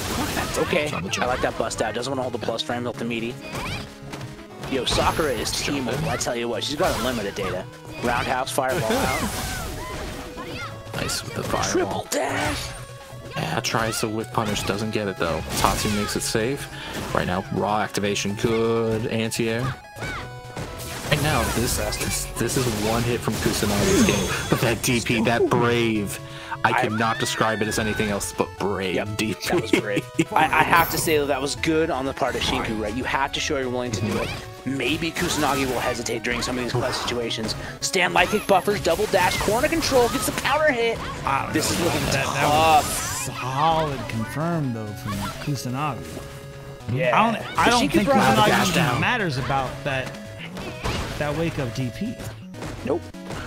Okay, I like that bust out. Doesn't want to hold the plus frame, built the meaty. Yo, Sakura is teamable. I tell you what, she's got unlimited data. Roundhouse, fireball out. Nice with the fireball. Triple dash. Yeah, tries to whip punish, doesn't get it though. Tatsu makes it safe. Right now, raw activation, good anti-air. Right now, this is one hit from Kusanagi's game. But that DP, that brave, I cannot describe it as anything else but brave. Yep, DP. that was great. I have to say that was good on the part of Shinku, right? You have to show you're willing to do it. Maybe Kusanagi will hesitate during some of these clutch situations. Stand light kick buffers, double dash, corner control, gets the counter hit. This is looking that tough. Solid confirmed though from Kusanagi. Yeah. I don't think Kusanagi down. matters about that wake up DP. Nope.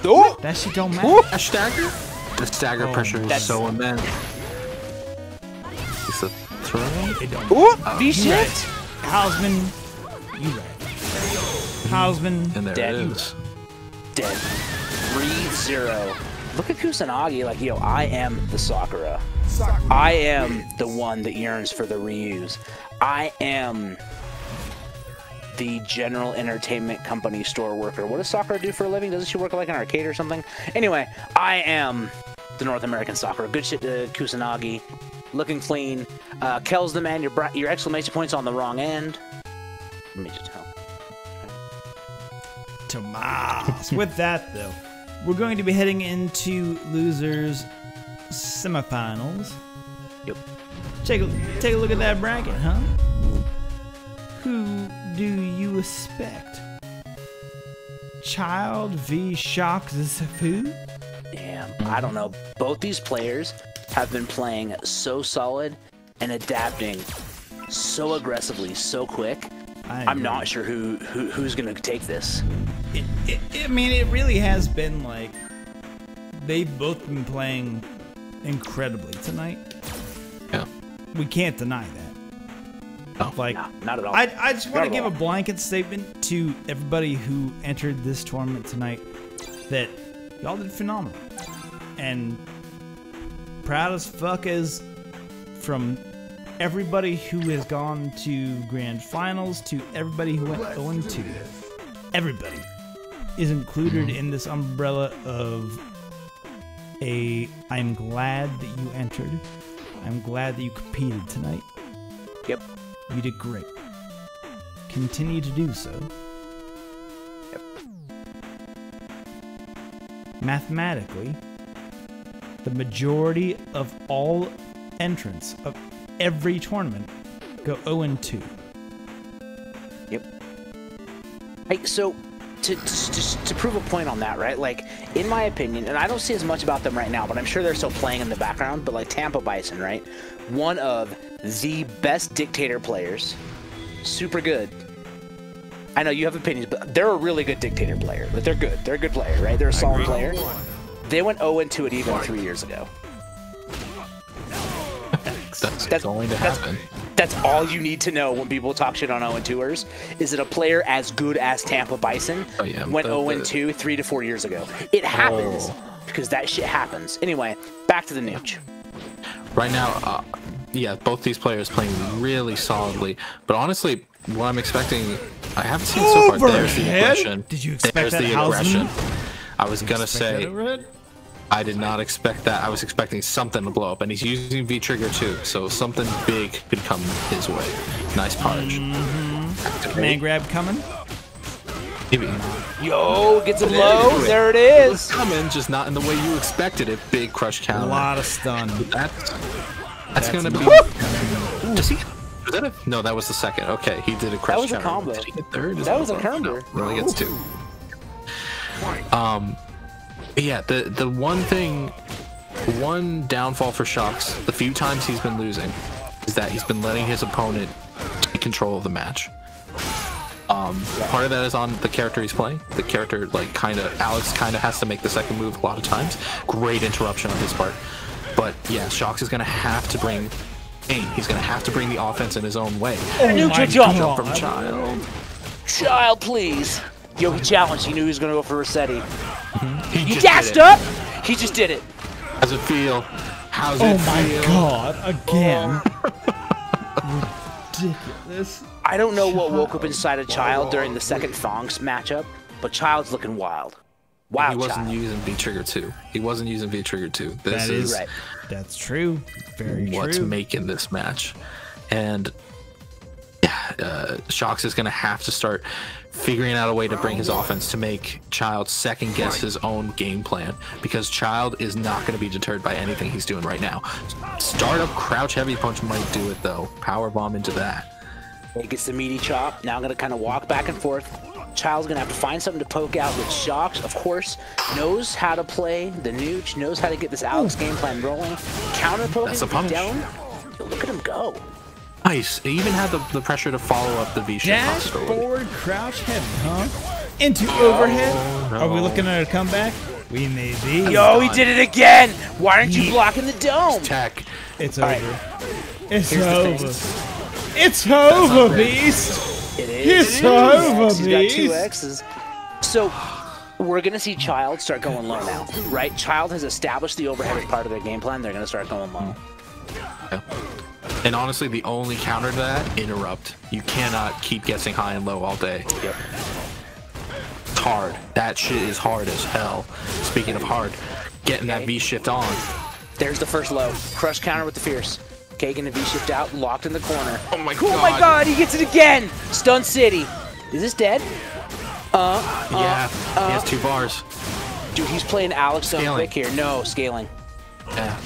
Oh! That shit don't matter. A stagger? The stagger pressure is so immense. It's a throw? Ooh! V-shit! Houseman, you right. Houseman, And there dead. it is. Dead. 3-0. Look at Kusanagi like, yo, I am the Sakura. I am the one that yearns for the Ryus. I am the general entertainment company store worker. What does Sakura do for a living? Doesn't she work like an arcade or something? Anyway, I am the North American Sakura. Good shit to Kusanagi. Looking clean. Kel's the man. Your exclamation point's on the wrong end. Let me just tell. Tomas. With that though, we're going to be heading into losers semifinals. Yep. Take a look at that bracket, huh? Who do you expect? Child v Shock Zafu? Damn, I don't know. Both these players have been playing so solid and adapting so aggressively, so quick. I'm not sure who's gonna take this. I mean, it really has been like they've both been playing incredibly tonight. Yeah, we can't deny that. Oh, like, no, not at all. I just want to give a blanket statement to everybody who entered this tournament tonight that y'all did phenomenal. And proud as fuck as from everybody who has gone to grand finals to everybody who went 0-2. Everybody is included in this umbrella of I'm glad that you entered. I'm glad that you competed tonight. Yep. You did great. Continue to do so. Yep. Mathematically, the majority of all entrants of every tournament go 0-2. Yep. Hey, so to prove a point on that, right? Like, in my opinion, and I don't see as much about them right now, but I'm sure they're still playing in the background, but like Tampa Bison, right? One of the best dictator players. Super good. I know you have opinions, but they're a really good dictator player. Like, they're good. They're a good player, right? They're a solid player. They went 0-2 at even 3 years ago. That's going to happen. That's all you need to know when people talk shit on 0-2ers. Is it a player as good as Tampa Bison went 0-2 3 to 4 years ago? It happens because that shit happens. Anyway, back to the Nooch. Right now, yeah, both these players playing really solidly. But honestly, what I'm expecting, I haven't seen so far. There's the aggression. Did you expect There's that, the aggression. I was gonna say, I did not expect that. I was expecting something to blow up, and he's using V-Trigger too, so something big could come his way. Nice punch. Command grab coming. Yo, gets him low. There it is. Coming, just not in the way you expected it. Big crush counter. A lot of stun. That's gonna be. Does he? Was that a, no, that was the second. Okay, he did a crush counter. That was a combo. Did he get third? That was a combo. No, really gets 2. Yeah, the one downfall for Shocks, the few times he's been losing, is that he's been letting his opponent take control of the match. Part of that is on the character he's playing. The character, like, Alex kind of has to make the second move a lot of times. Great interruption on his part. But yeah, Shocks is gonna have to bring aim. He's gonna have to bring the offense in his own way. Jump from Child. Child, please. Yo, he challenged. He knew he was gonna go for Rossetti. He dashed up. He just did it. How's it feel? How's it Oh feel? my god, again. Ridiculous. I don't know what woke up inside a Child during the second Fonks matchup, but Child's looking wild. Wild. He wasn't Child. using V-Trigger 2. He wasn't using V-Trigger 2. This That is right. That's true. Very what's true. making this match. And Shocks is going to have to start figuring out a way to bring his offense to make Child second guess his own game plan, because Child is not going to be deterred by anything he's doing right now. Startup crouch heavy punch might do it though. Power bomb into that. He gets the meaty chop. Now I'm going to kind of walk back and forth. Child's going to have to find something to poke out with Shocks, of course, knows how to play the Nooch, knows how to get this Alex game plan rolling. Counter poking down. Look at him go. Nice. He even had the pressure to follow up the V-shift. Dash forward, crouch heavy, huh? Into overhead. no. Are we looking at a comeback? We may be. Yo, he did it again. Why aren't you blocking the dome? Tech. It's over. It's over. It's over, Beast. It is. It's over, He's got 2 Beast. X's. So we're going to see Child start going low now, right? Child has established the overhead as part of their game plan. They're going to start going low. Yeah. And honestly, the only counter to that, interrupt. You cannot keep guessing high and low all day. Yep. It's hard. That shit is hard as hell. Speaking of hard, getting that V-shift on. There's the first low. Crush counter with the Fierce. Kagan the V-shift out, locked in the corner. Oh my god. Oh my god, he gets it again! Stun City. Is this dead? Yeah, he has 2 bars. Dude, he's playing Alex so Scaling. quick here. No, scaling. Yeah.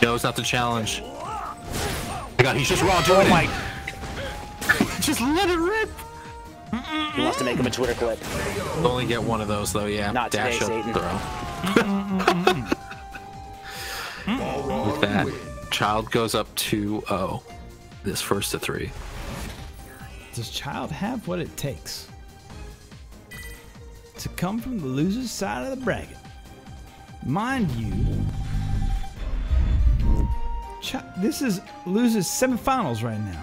No, it's not the challenge. Oh my god, he's just raw doing it. Just let it rip. He wants to make him a Twitter clip. Only get one of those though, yeah. Not Dash today, up Satan. throw. With that, Child goes up 2-0. This first to 3. Does Child have what it takes to come from the loser's side of the bracket? Mind you, this is losers semifinals right now.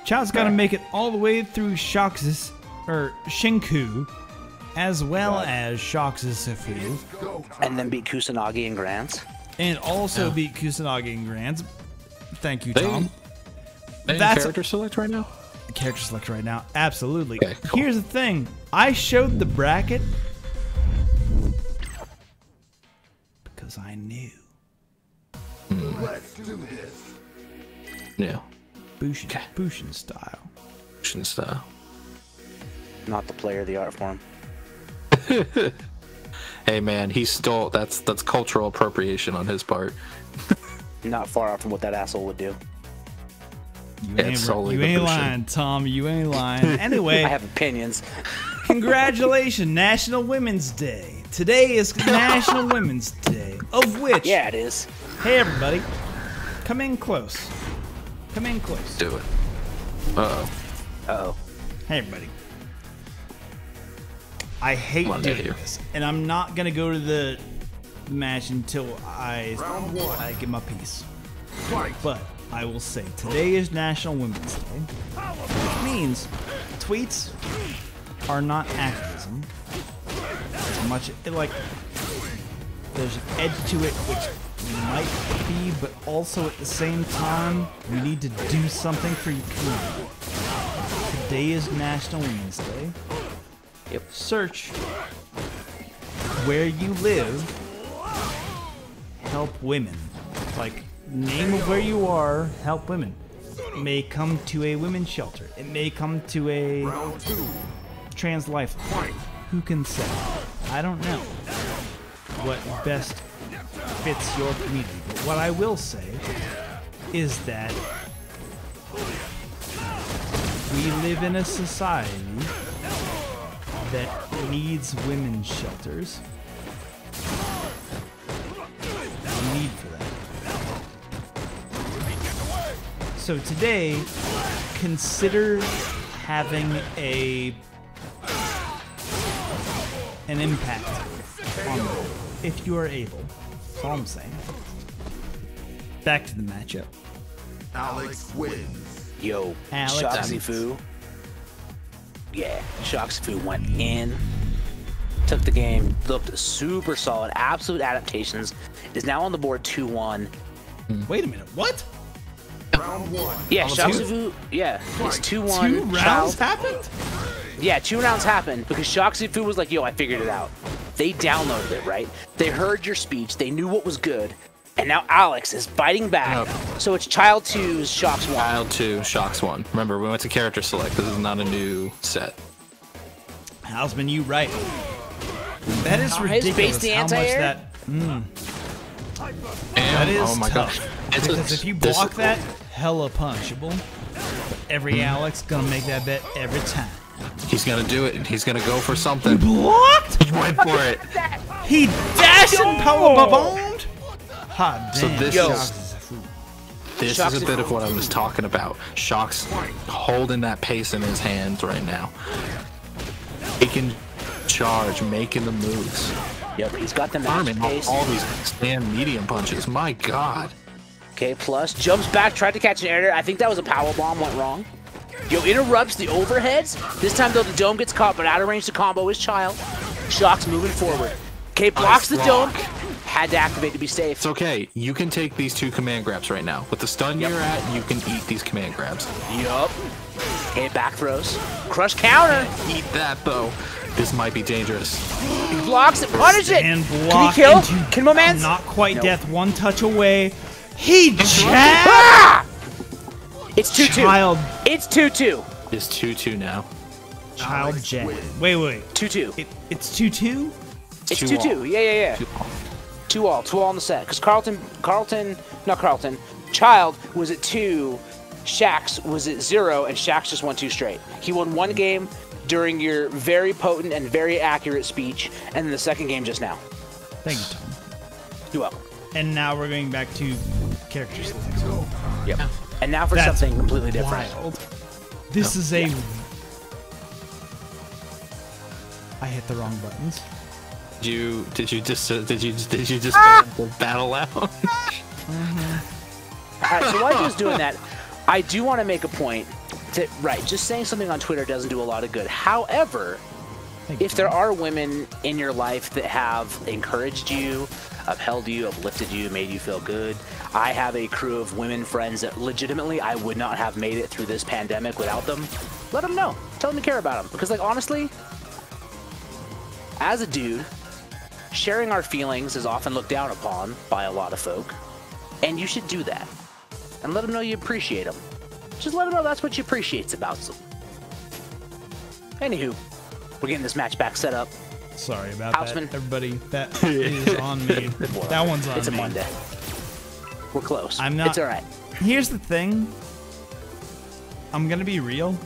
Child's got to make it all the way through Shocks' or Shinku, as well as Shocks' Sifu, And then beat Kusanagi and Grants. and also beat Kusanagi and Grands. Thank you, They- Tom. Any That's- character select right now? Character select right now, absolutely. Okay, cool. Here's the thing: I showed the bracket because I knew. Let's do this. Yeah. Bushin style. Action style. Not the player, the art form. Hey man, he stole. That's cultural appropriation on his part. Not far off from what that asshole would do. It's solely You the ain't Bushin. lying, Tom. You ain't lying. Anyway, I have opinions. congratulations, National Women's Day. Today is National Women's Day, of which, Yeah, it is. hey everybody, come in close. Come in close. Do it. Uh-oh. Uh-oh. Hey everybody. I hate Monday doing here. this, and I'm not gonna go to the match until I get my piece. But I will say today is National Women's Day, which means tweets are not activism as much. Like there's an edge to it, which might be, but also at the same time, we need to do something for your community. Today is National Women's Day. Yep. Search where you live. Help women. Like, name of where you are. Help women. It may come to a women's shelter. It may come to a trans lifeline. Who can say? I don't know what best fits your community. But what I will say is that we live in a society that needs women's shelters. Need for that. So today, consider having an impact on them if you are able. That's all I'm saying. Back to the matchup. Alex wins. Yo, Alex Shoxifu. Yeah, Shoxifu went in, took the game, looked super solid, absolute adaptations, is now on the board 2-1. Wait a minute, what? Round one. Yeah, Shoxifu, yeah, it's 2-1. 2 rounds happened? Yeah, 2 rounds happened because Shoxifu was like, yo, I figured it out. They downloaded it, right? They heard your speech, they knew what was good, and now Alex is biting back. So it's Child 2's Shocks 1. Child 2, Shocks 1. Remember, we went to character select. This is not a new set. Houseman, you right. That is ridiculous the how much anti-air? that... That is oh my tough. gosh. Because if you block that, hella punishable. But every Alex gonna make that bet every time. He's gonna do it. He's gonna go for something. Blocked? He went for it. He dashed and power bombed? Hot damn. So this is a bit of what I was talking about. Shock's holding that pace in his hands right now. He can charge, making the moves. Yep, he's got the match Farming pace. all these stand medium punches. My God. Okay, plus jumps back, tried to catch an air. I think that was a power bomb, went wrong. Yo, interrupts the overheads. This time though, the dome gets caught, but out of range to combo his Child. Shock's moving forward. Okay, blocks the dome. Had to activate to be safe. It's okay. You can take these 2 command grabs right now. With the stun you're at, you can eat these command grabs. Yup. Okay, back throws. Crush counter. Eat that though. This might be dangerous. He blocks it. Punish it. And Can block he kill? into Can my man? not quite Nope. death, one touch away. He jabbed! Ah! It's 2-2. Child. It's 2-2. It's 2-2 now. Child jab. Wait. 2-2. It's 2-2? It's 2-all. 2-2. Yeah. 2-all on the set. Because Child was at 2, Shax was at 0, and Shax just won 2 straight. He won 1 game during your very potent and very accurate speech, and then the second game just now. Thank you, Tom. You're welcome. And now we're going back to character select. Yep. And now for That's something completely different. Wild. This is a... I hit the wrong buttons. Did you just battle out? Alright, so while I was doing that, I do want to make a point that, right, just saying something on Twitter doesn't do a lot of good. However, if there are women in your life that have encouraged you, upheld you, uplifted you, made you feel good, I have a crew of women friends that legitimately I would not have made it through this pandemic without them. Let them know. Tell them you care about them. Because, like, honestly, as a dude, sharing our feelings is often looked down upon by a lot of folk. And you should do that. And let them know you appreciate them. Just let them know that's what you appreciate about them. Anywho, we're getting this match back set up. Sorry about Houseman. that, everybody. That is on me. That one's on me. It's a Monday. We're close. I'm not. It's all right. Here's the thing. I'm gonna be real,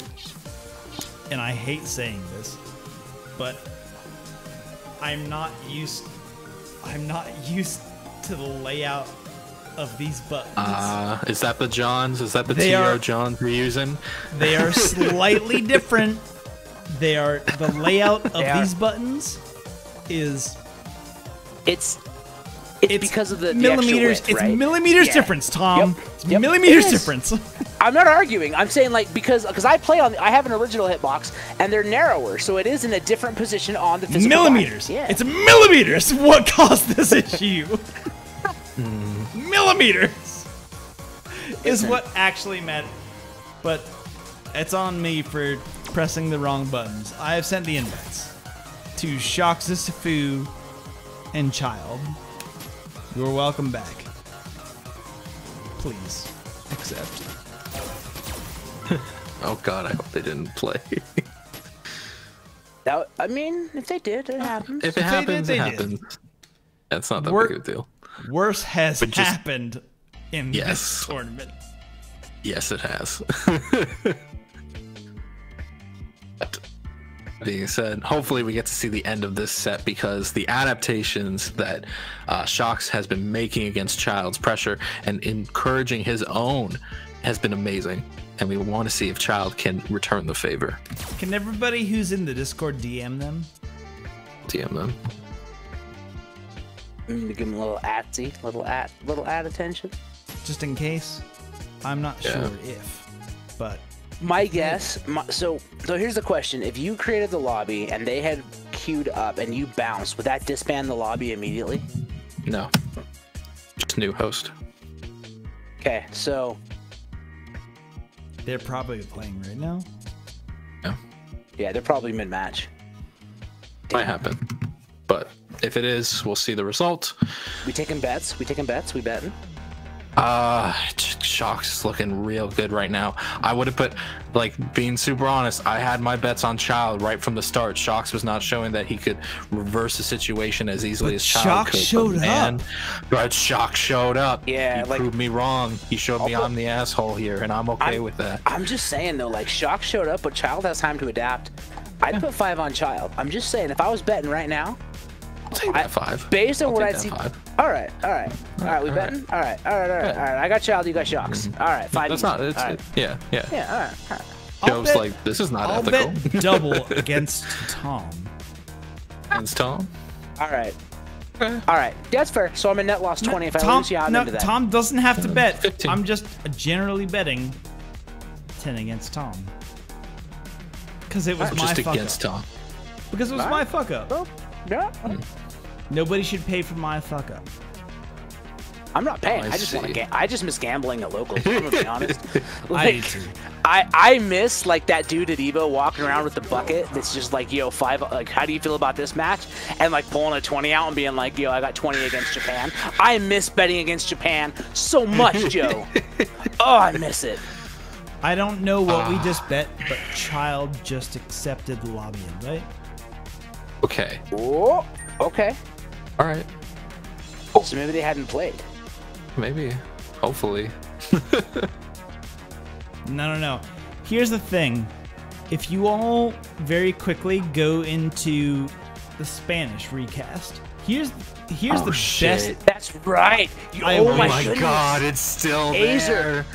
and I hate saying this, but I'm not used to the layout of these buttons. Is that the Johns? Is that the They TO are- Johns we're using? They are slightly different. They are the layout of these buttons is it's because of the millimeters. Extra width, right? It's millimeters difference, Tom. Yep. It's millimeters difference. I'm not arguing. I'm saying like because I play on I have an original hitbox and they're narrower, so it is in a different position on the physical millimeters. body. Yeah. It's millimeters. What caused this issue? Millimeters is what actually meant. But it's on me for pressing the wrong buttons. I have sent the invites to Shoxifu and Child. You're welcome back. Please accept. Oh god, I hope they didn't play. That, I mean, if they did, it happens. If it happens, it happens. That's not that big of a deal. Worse has happened in this tournament. Yes, it has. But being said, hopefully we get to see the end of this set because the adaptations that Shox has been making against Child's pressure and encouraging his own has been amazing. And we want to see if Child can return the favor. Can everybody who's in the Discord DM them? DM them. Give them a little atsy, little ad attention. Just in case. I'm not sure if, but my guess. So here's the question: if you created the lobby and they had queued up and you bounced, would that disband the lobby immediately? No. Just new host. Okay, so they're probably playing right now. Yeah. Yeah, they're probably mid-match. Might happen, but if it is, we'll see the result. We taking bets? We betting? Shox is looking real good right now. I would have put, like, being super honest, I had my bets on Child right from the start. Shox was not showing that he could reverse the situation as easily as Child could. Showed up. But Shox showed up. Yeah, he proved me wrong. He showed me I'm the asshole here, and I'm okay with that. I'm just saying though, like Shox showed up, but Child has time to adapt. I'd put 5 on Child. I'm just saying, if I was betting right now, I'll take that 5. Based on what I see. 5. All right. We betting? All right. I got Child, you got Shox. All right, 5. That's not. It's, right. Yeah. Yeah. All right. Joe's like, this is not ethical. I'll bet double against Tom. Against Tom? All right. All right. That's fair. So I'm in net loss 20 if I lose you. I'm into that. Tom doesn't have to bet. 15. I'm just generally betting 10 against Tom. Because it was my just fuck against up. Tom. Because it was my fuck up. Oh, yeah. Nobody should pay for my fuck up. I'm not paying. Oh, I just want to. I just miss gambling at locals. I'm gonna be honest. I do too. I miss like that dude at Evo walking around with the bucket. That's just like, yo, 5. Like, how do you feel about this match? And like pulling a 20 out and being like, yo, I got 20 against Japan. I miss betting against Japan so much, Joe. Oh, I miss it. I don't know what we just bet, but Child just accepted the lobby invite. Okay. Oh, okay. All right. So maybe they hadn't played. Maybe. Hopefully. No. Here's the thing. If you all very quickly go into the Spanish recast, here's the shit. best. That's right. Oh my goodness. god, it's still there.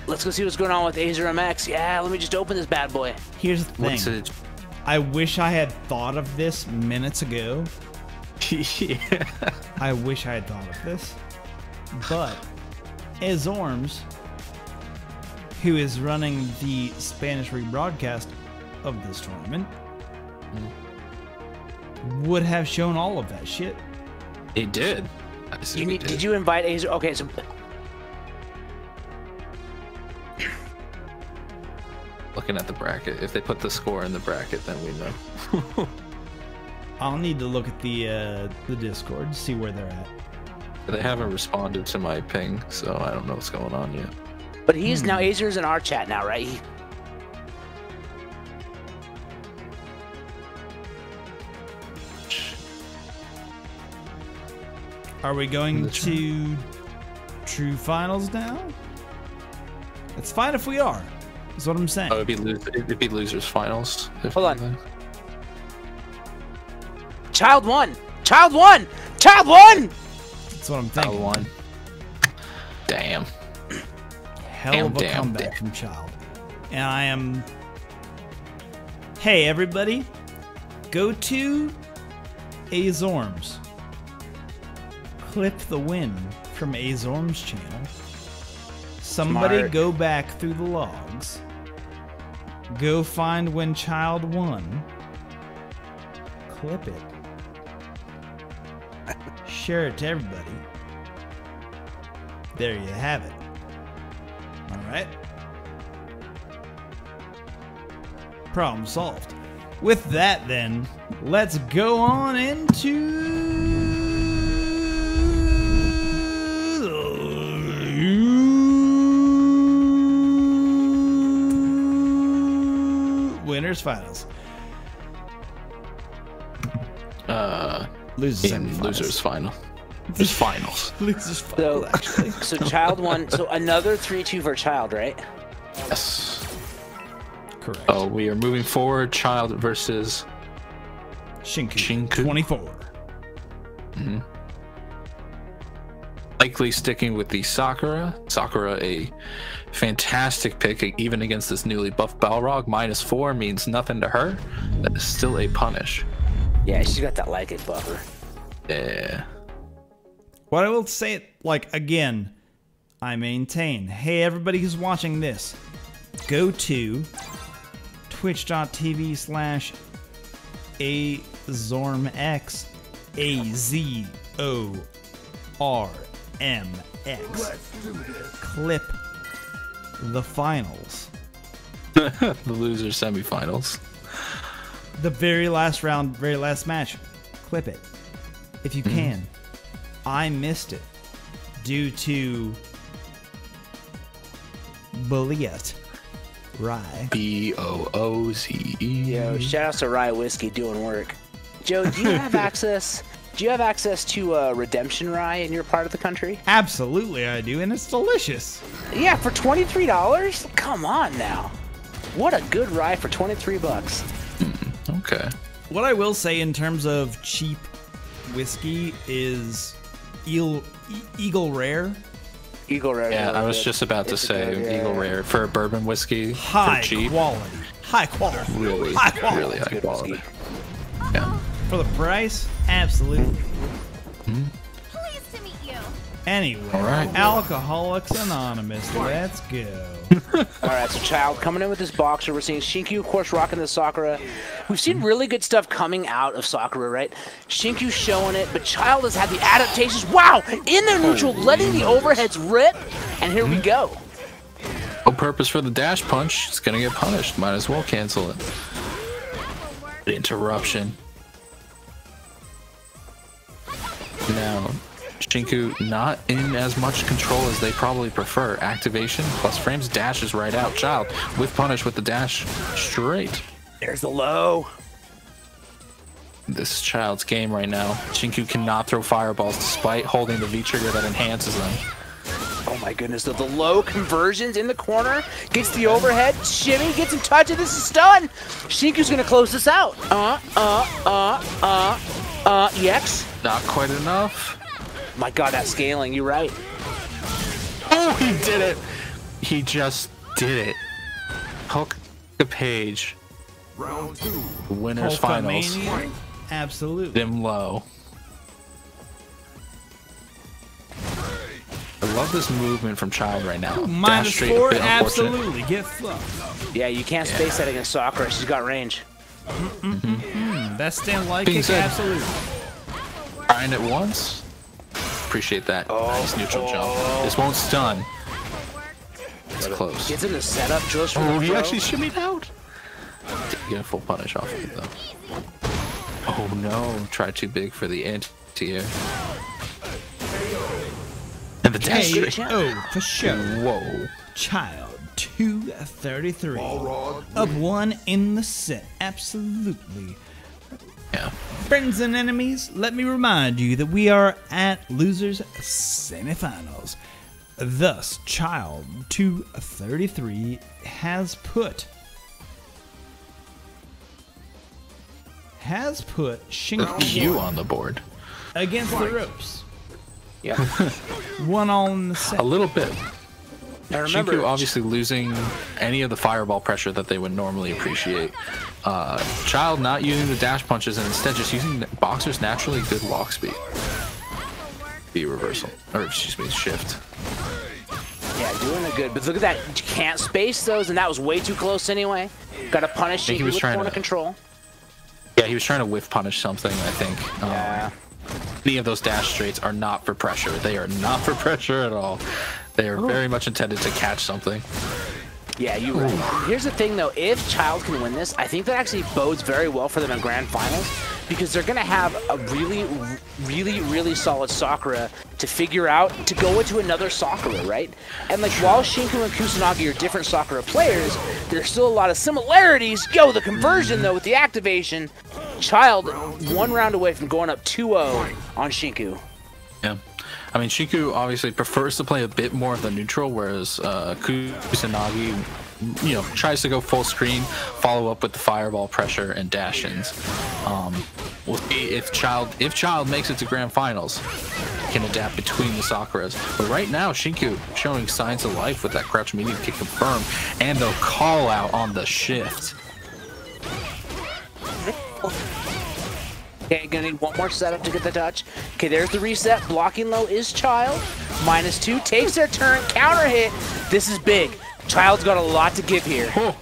Let's go see what's going on with Azer MX. Yeah, let me just open this bad boy. Here's the thing. What's it? I wish I had thought of this minutes ago. Yeah. I wish I had thought of this. But Azorms, who is running the Spanish rebroadcast of this tournament, would have shown all of that shit. He did. Did you invite Azer? Okay, so looking at the bracket, if they put the score in the bracket, then we know. I'll need to look at the Discord to see where they're at. They haven't responded to my ping, so I don't know what's going on yet. but he's now Azer's in our chat now, right? Are we going to true finals now? It's fine if we are. That's what I'm saying. Oh, it'd be losers finals. Hold on. Child won! Child won! Child won! That's what I'm thinking. Child won. Damn. Hell of a comeback from Child. And I am Hey everybody, go to Azorms. Clip the win from Azorms channel. Somebody Smart. go back through the logs. Go find when child won. Clip it. Share it to everybody. There you have it. Alright. Problem solved. With that then, let's go on into winners finals. Losers In losers final. There's finals. Losers finals, actually. So child won. So another 3-2 for child, right? Yes. Correct. Oh, we are moving forward. Child versus Shinku. Shinku. 24. Likely sticking with the Sakura. Sakura, a fantastic pick, even against this newly buffed Balrog. -4 means nothing to her. That is still a punish. Yeah, she's got that like it buffer. Yeah. What I will say, like, again, I maintain, hey, everybody who's watching this, go to twitch.tv/azormx, AZORMX. Clip the finals. The loser semifinals. The very last round, very last match. Clip it. If you can. I missed it due to Booze. Rye. BOOZE. Yo, shout out to Rye Whiskey doing work. Joe, do you have access? Do you have access to Redemption Rye in your part of the country? Absolutely I do, and it's delicious. Yeah, for $23? Come on now. What a good rye for 23 bucks. Okay. What I will say in terms of cheap whiskey is Eagle Rare. Eagle Rare. Yeah, really I was good. just about to It's say good, yeah, Eagle yeah. Rare for a bourbon whiskey. High for cheap. quality. High quality. Really, high quality. really high Good quality. whiskey. Yeah. For the price, absolutely. Pleased to meet you. Anyway, All right. Alcoholics Anonymous, let's go. Alright, so Child coming in with this boxer. We're seeing Shinku, of course, rocking the Sakura. We've seen really good stuff coming out of Sakura, right? Shinku showing it, but Child has had the adaptations. Wow! In their neutral, letting the overheads rip. And here we go. No purpose for the dash punch. It's gonna get punished. Might as well cancel it. Interruption. Now, Shinku not in as much control as they probably prefer. Activation plus frames, dashes right out. Child with punish with the dash straight. There's the low. This is Child's game right now. Shinku cannot throw fireballs despite holding the V trigger that enhances them. Oh my goodness, the low conversions in the corner. Gets the overhead, shimmy, gets him touching. This is stun. Shinku's gonna close this out. EX. Not quite enough. My god, that scaling, you're right. Oh, he did it. He just did it. Hook the page. Round 2. Winners finals. Hulkamania? Absolutely. Dim low. I love this movement from Child right now. Dash straight, a -4, bit unfortunate. absolutely. Get fucked. Yeah, you can't space that against Sakura. She's got range. That's stand like Being it, said- absolutely. Trying it once. Appreciate that. Nice neutral jump. This won't stun. It's close. Gets in the setup, drills from Oh, the he throw. actually shimmied out. Didn't get a full punish off of it though. Oh no! Tried too big for the anti-air. And the dash Hey, straight. oh, for sure. Whoa. Child 233. Balrog Up one in the set. Absolutely. Yeah. Friends and enemies, let me remind you that we are at losers semifinals. Thus, Child 233 has put Shinku You on the board. against the ropes. Yeah. 1-all in the set. A little bit. I remember Shinku obviously losing any of the fireball pressure that they would normally appreciate. Child not using the dash punches and instead just using Boxer's naturally good walk speed. B reversal. Or excuse me, shift. Yeah, doing it good. But look at that. You can't space those, and that was way too close anyway. Gotta punish Shinku with corner control. Yeah, he was trying to whiff punish something, I think. Yeah. Any of those dash straights are not for pressure. They are not for pressure at all. They are very much intended to catch something. Yeah, you're right. Here's the thing, though. If Child can win this, I think that actually bodes very well for them in Grand Finals because they're going to have a really solid Sakura to figure out to go into another Sakura, right? And, like, while Shinku and Kusanagi are different Sakura players, there's still a lot of similarities. Yo, the conversion, though, with the activation, Child one round away from going up 2-0 on Shinku. Yeah. I mean, Shinku obviously prefers to play a bit more of the neutral, whereas Kusanagi, you know, tries to go full screen, follow up with the fireball pressure and dash-ins. We'll see if Child makes it to Grand Finals, can adapt between the Sakuras. But right now, Shinku showing signs of life with that crouch medium kick confirm and the call out on the shift. Okay, gonna need one more setup to get the touch. Okay, there's the reset. Blocking low is Child. -2, takes their turn, counter hit. This is big. Child's got a lot to give here. Oh.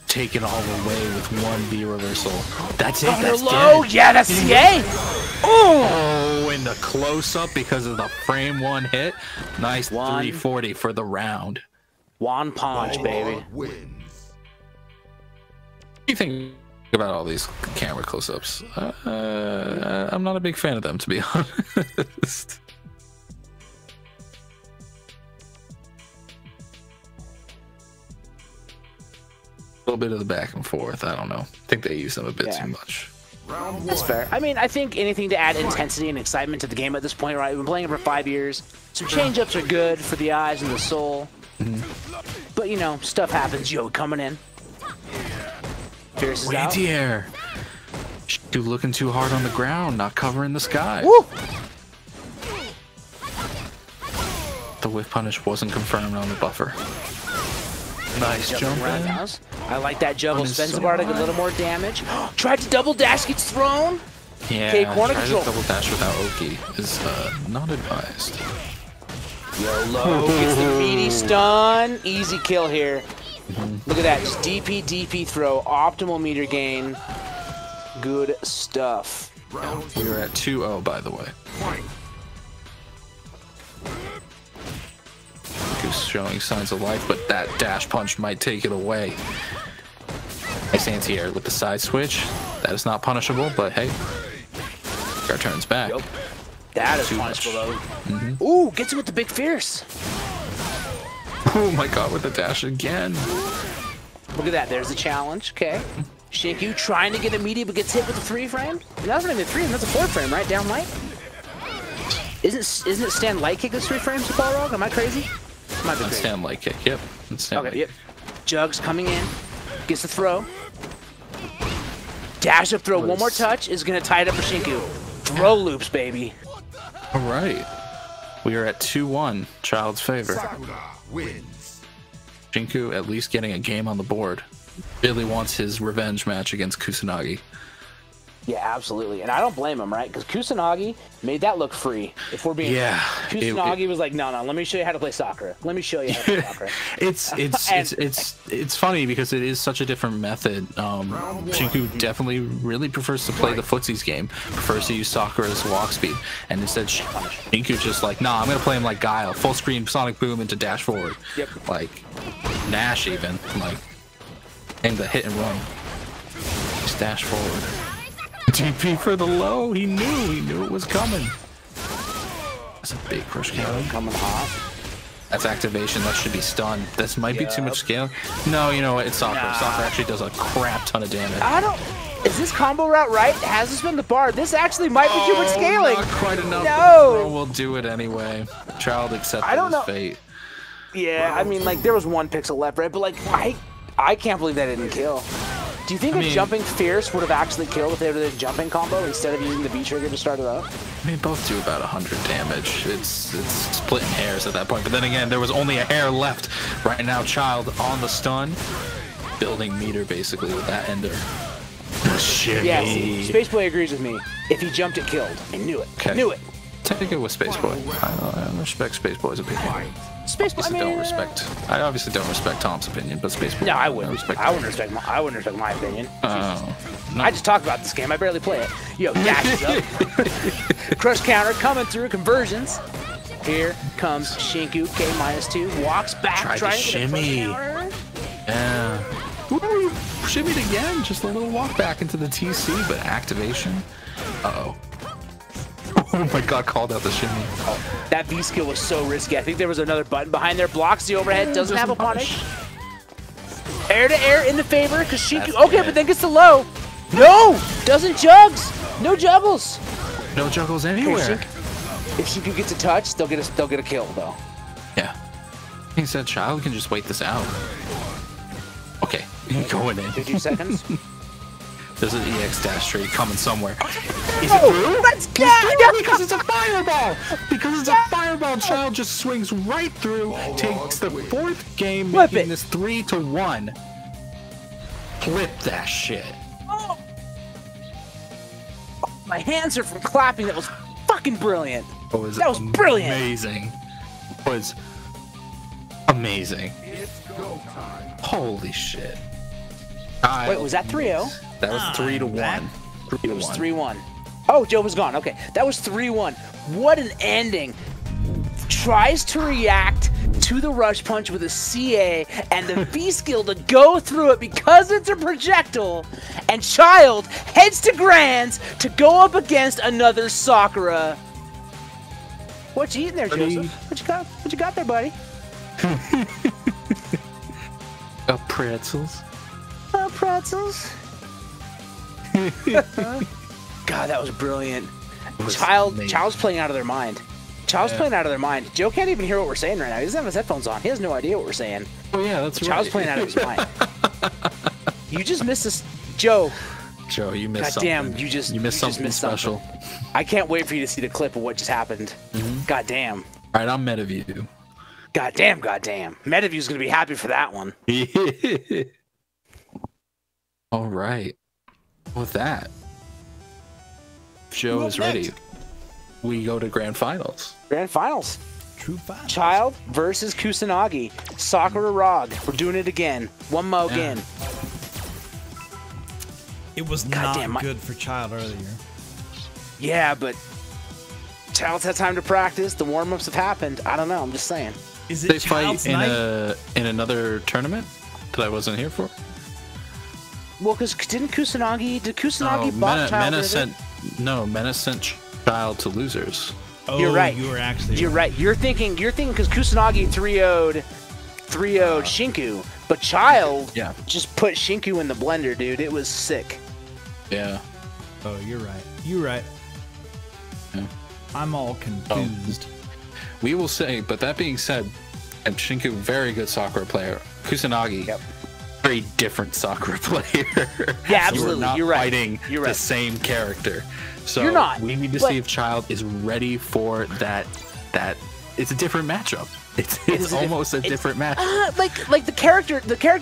Take it all away with one B reversal. That's it. That's low. dead. Yeah, that's CA. Oh, in the close-up because of the frame one hit. Nice 340 for the round. One punch, baby. What do you think about all these camera close-ups? I'm not a big fan of them, to be honest. A little bit of the back and forth. I don't know. I think they use them a bit too much. That's fair. I mean, I think anything to add intensity and excitement to the game at this point, right? We've been playing it for 5 years. Some change-ups are good for the eyes and the soul. But, you know, stuff happens. Yo, coming in. Fierce is out. Here. Dude, looking too hard on the ground, not covering the sky. Woo! The whiff punish wasn't confirmed on the buffer. Nice jump in. I like that juggle. Spends the bar to get a little more damage. Tried to double dash, gets thrown. Yeah, okay, corner try control. to double dash without Oki is not advised. YOLO gets the meaty stun. Easy kill here. Look at that. Just DP throw. Optimal meter gain. Good stuff. Yeah, we were at 2-0, by the way. Goose showing signs of life, but that dash punch might take it away. Nice anti-air with the side switch. That is not punishable, but hey, our turn's back. Yep. That is punishable, though. Ooh, gets him with the big fierce. Oh my god, with the dash again. Look at that. There's the challenge. Okay. Shinku trying to get immediate, but gets hit with the 3 frame. That's not even a 3, that's a 4 frame, right? Down light. Isn't it stand light kick that's 3 frames to Balrog? Am I crazy? Might be crazy. Stand light kick. Yep. Okay. Yep. Jugs coming in. Gets the throw. Dash up throw. One more touch is gonna tie it up for Shinku. Throw loops, baby. All right. We are at 2-1. Child's favor. Wins. Shinku at least getting a game on the board. Really wants his revenge match against Kusanagi. Yeah, absolutely. And I don't blame him, right? Because Kusanagi made that look free. If we're being Kusanagi was like, no, let me show you how to play Sakura. Let me show you how to play Sakura. It's funny because it is such a different method. Shinku definitely really prefers to play the footsies game, prefers to use Sakura's walk speed, and instead Shinku just like, nah, I'm gonna play him like Guile, full screen Sonic Boom into dash forward. Yep. Like Nash even, like, and the hit and run. Just dash forward. TP for the low. He knew it was coming. That's a big push counter. Coming hot. That's activation. That should be stunned. This might be too much scale. No, you know what? It's Sakura. Nah. Sakura actually does a crap ton of damage. I don't. Is this combo route right? Has this been the bar? This actually might be too much scaling. Not quite enough. No. We'll do it anyway. Child accepted his fate. Yeah, I mean, like, there was 1 pixel left, right? But, like, I can't believe that didn't kill. Do you think a jumping Fierce would have actually killed if they were the jumping combo instead of using the V trigger to start it up? I mean, both do about 100 damage. It's splitting hairs at that point. But then again, there was only a hair left. Right now, Child on the stun, building meter basically with that ender. Shimmy. Yeah, Spaceboy agrees with me. If he jumped, it killed. I knew it. Okay. Knew it. Take it with Spaceboy. I respect Spaceboy's opinion. Spaceboy. I obviously don't respect Tom's opinion, but Spaceboy. No, I wouldn't. I wouldn't respect my opinion. No. I just talk about this game. I barely play it. Yo, dashes up. Crush counter coming through. Conversions. Here comes Shinku. K-2. Walks back. Trying to shimmy. Yeah. Woo! Shimmied again. Just a little walk back into the TC, but activation. Uh-oh. Oh my god, called out the shimmy. Oh, that V skill was so risky. I think there was another button behind there. Blocks the overhead. Doesn't have a punish. Air to air in the favor because Shinku. Okay, but then gets the low. No! Doesn't jugs. No juggles. No juggles anywhere. If Shinku gets a touch, they'll get a kill though. Yeah. He said Child can just wait this out. Okay, going in. 50 seconds. There's an EX dash straight coming somewhere. Is it through? Let's go! Because it's a fireball! Because it's a fireball, Child just swings right through, takes the 4th game, making this 3-1. Flip that shit. Oh. My hands are from clapping. That was fucking brilliant. That was brilliant. Amazing. It was amazing. Holy shit. Wait, was that 3-0? That was 3-1. It was 3-1. Oh, Joe was gone. Okay, that was 3-1. What an ending. Tries to react to the rush punch with a CA and the V skill to go through it because it's a projectile. And Child heads to Grands to go up against another Sakura. What you eating there, Joseph? What you got there, buddy? Pretzels. Pretzels. God, that was brilliant. Child's playing out of their mind. Child's playing out of their mind. Joe can't even hear what we're saying right now. He doesn't have his headphones on. He has no idea what we're saying. Oh yeah, that's right. Child's playing out of his mind. You just missed this, Joe. Joe, you missed something. God damn, you missed something special. I can't wait for you to see the clip of what just happened. God damn. All right, I'm Metaview. God damn. Metaview's gonna be happy for that one. All right. With that, Joe is ready. We go to Grand Finals. Grand Finals. True finals. Child versus Kusanagi. Sakura Rog. We're doing it again. One more again. It was not good for Child earlier. Yeah, but Child's had time to practice. The warm-ups have happened. I don't know. I'm just saying. Is it they Child's fight night? in another tournament that I wasn't here for? Well, because did Kusanagi buff Child? Menace sent Child to losers. Oh, you're right. You're right. You're thinking because Kusanagi 3-0'd Shinku, but Child just put Shinku in the blender, dude. It was sick. Yeah. Oh, you're right. Yeah. I'm all confused. We will say, but that being said, and Shinku, very good Sakura player. Kusanagi, very different Sakura player. Yeah, absolutely. You're right. Fighting the same character. So you're not. We need to see if Child is ready for that. It's a different matchup. It's almost a different matchup. Like the character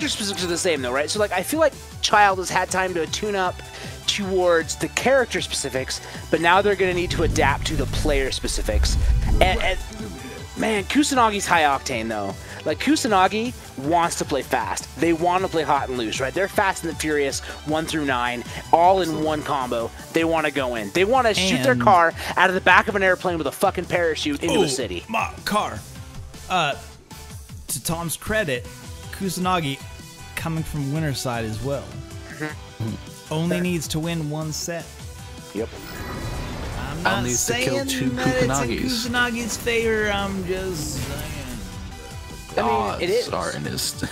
specifics are the same though, right? So like I feel like Child has had time to tune up towards the character specifics, but now they're going to need to adapt to the player specifics. And man, Kusanagi's high octane though. Like Kusanagi wants to play fast. They want to play hot and loose, right? They're Fast and the Furious 1 through 9, all in one combo. They want to go in. They want to shoot their car out of the back of an airplane with a fucking parachute into a city. My car. To Tom's credit, Kusanagi coming from winner's side as well. Only needs to win one set. Yep. I'm not needs to saying kill 2 that Kusanagis. it's in Kusanagi's favor. I'm just saying. I mean, it is. Are in his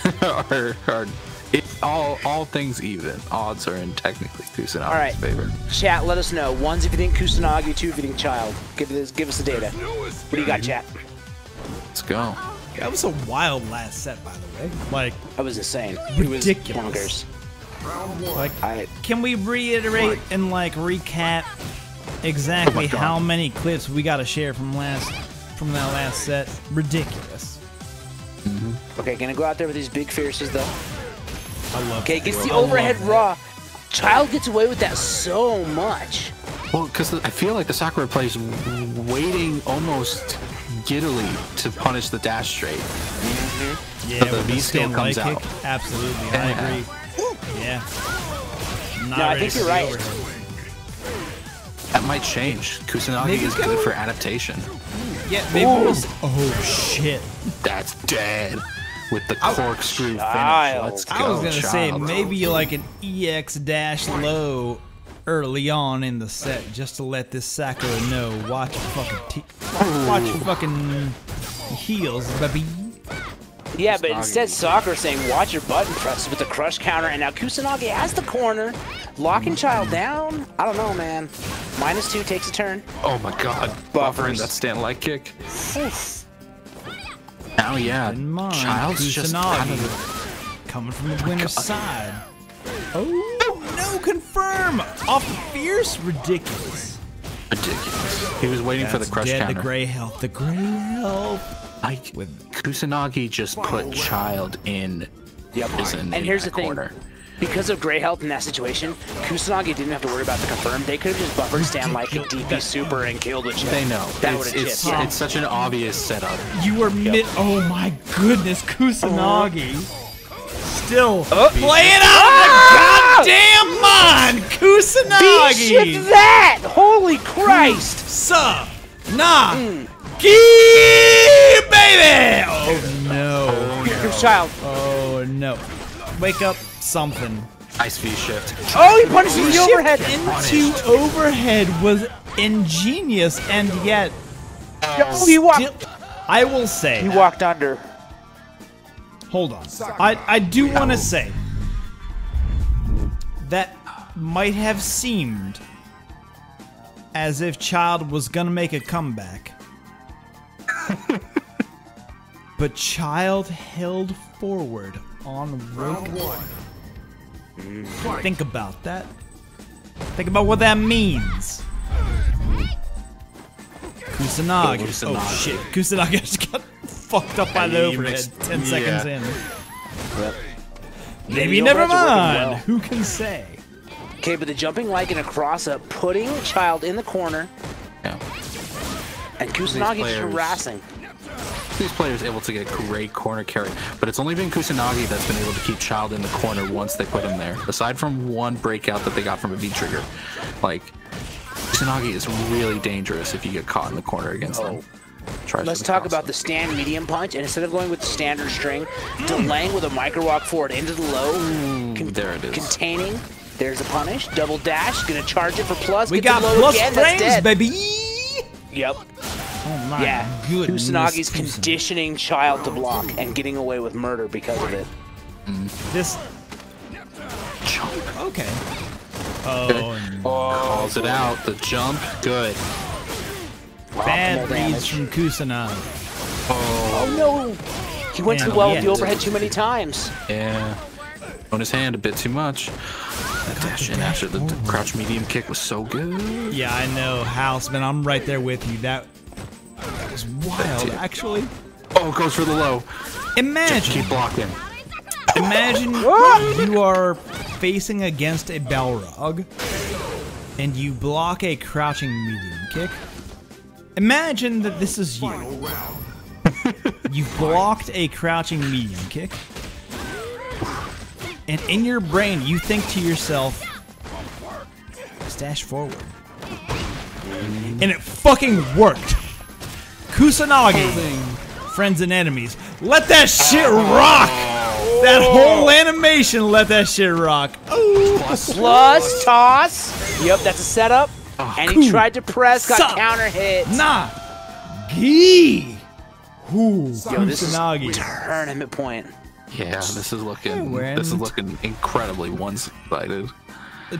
all things even. Odds are in technically Kusanagi's favor. Chat, let us know. 1's if you think Kusanagi, 2 if you think Child. Give us the data. What do you got, chat? Let's go. That was a wild last set, by the way. Like, that was insane. Ridiculous. It was bonkers. Like, can we reiterate and like recap exactly how many clips we got to share from that last set? Ridiculous. Okay, gonna go out there with these big fierces though. I love. Okay, gets the overhead raw. Child gets away with that so much. Well, because I feel like the Sakura plays waiting almost giddily to punish the dash straight. Yeah, so the with V the skill comes stand out. kick. Absolutely, I agree. Yeah. Not No, I ready think for you're the right. overhead. That might change. Kusanagi Maybe is good for adaptation. Yeah, maybe it was. Oh shit. That's dead. With the corkscrew finish. Let's go, I was gonna say child. maybe like an EX dash low early on in the set, just to let this Sakura know. Watch your fucking heels, baby. Yeah, but instead Sakura saying watch your button press with the crush counter, and now Kusanagi has the corner, locking Child down. I don't know, man. -2 takes a turn. Oh my god. Buffering that stand light kick. Now, yeah, Child's just kind of coming from the winner's side. Oh, no, confirm! Off fierce, ridiculous. ridiculous. He was waiting for the crush dead, counter. The gray health, the gray health. Like, Kusanagi just put Child in prison. And here's the thing. Corner. Because of gray health in that situation, Kusanagi didn't have to worry about the confirm. They could have just buffered stand like a DP super and killed with chip. They know. That would have chipped. Yeah. It's such an obvious setup. You were oh my goodness, Kusanagi. Still playing out of the goddamn mind, Kusanagi. Shit that! Holy Christ! Baby! Oh no. Here comes Child. Oh no. Wake up something. Ice V shift. Oh, he punished the overhead. Into overhead was ingenious, and yet he walked. I will say he walked under. Hold on. I do want to say that might have seemed as if Child was gonna make a comeback. But Child held forward on rope one. Think about that. Think about what that means. Kusanagi. Oh shit. Kusanagi just got fucked up by the overhead 10 seconds in. Yep. Maybe never mind. Well. Who can say? Okay, but the jumping like in a cross-up, putting Child in the corner. Yeah. And Kusanagi just harassing. These players able to get great corner carry, but it's only been Kusanagi that's been able to keep Child in the corner once they put him there. Aside from one breakout that they got from a V-trigger. Like, Kusanagi is really dangerous if you get caught in the corner against them. Let's talk about the stand medium punch, and instead of going with the standard string, delaying with a micro walk forward into the low. There it is. Containing. There's a punish. Double dash. Gonna charge it for plus. We got plus frames, baby. Yep. Oh my goodness. Kusanagi's conditioning Child to block and getting away with murder because of it. This. Okay. Oh, calls it out. The jump. Good. Bad reads from Kusanagi. Oh no! He went too well with the overhead too many times. Yeah. On his hand a bit too much. That dash in after the crouch medium kick was so good. Yeah, I know, Houseman. I'm right there with you. That was wild, actually. Oh, goes for the low. Imagine. Just keep blocking. Imagine you are facing against a Balrog and you block a crouching medium kick. Imagine that this is you. You've blocked a crouching medium kick. And in your brain, you think to yourself, dash forward. And it fucking worked. Kusanagi, friends and enemies, let that shit rock. That whole animation, let that shit rock. Plus toss. Yep, that's a setup. And he tried to press, got counter hit. Nah. Gee. Yo, this is tournament point. Yeah, this is looking incredibly one-sided. I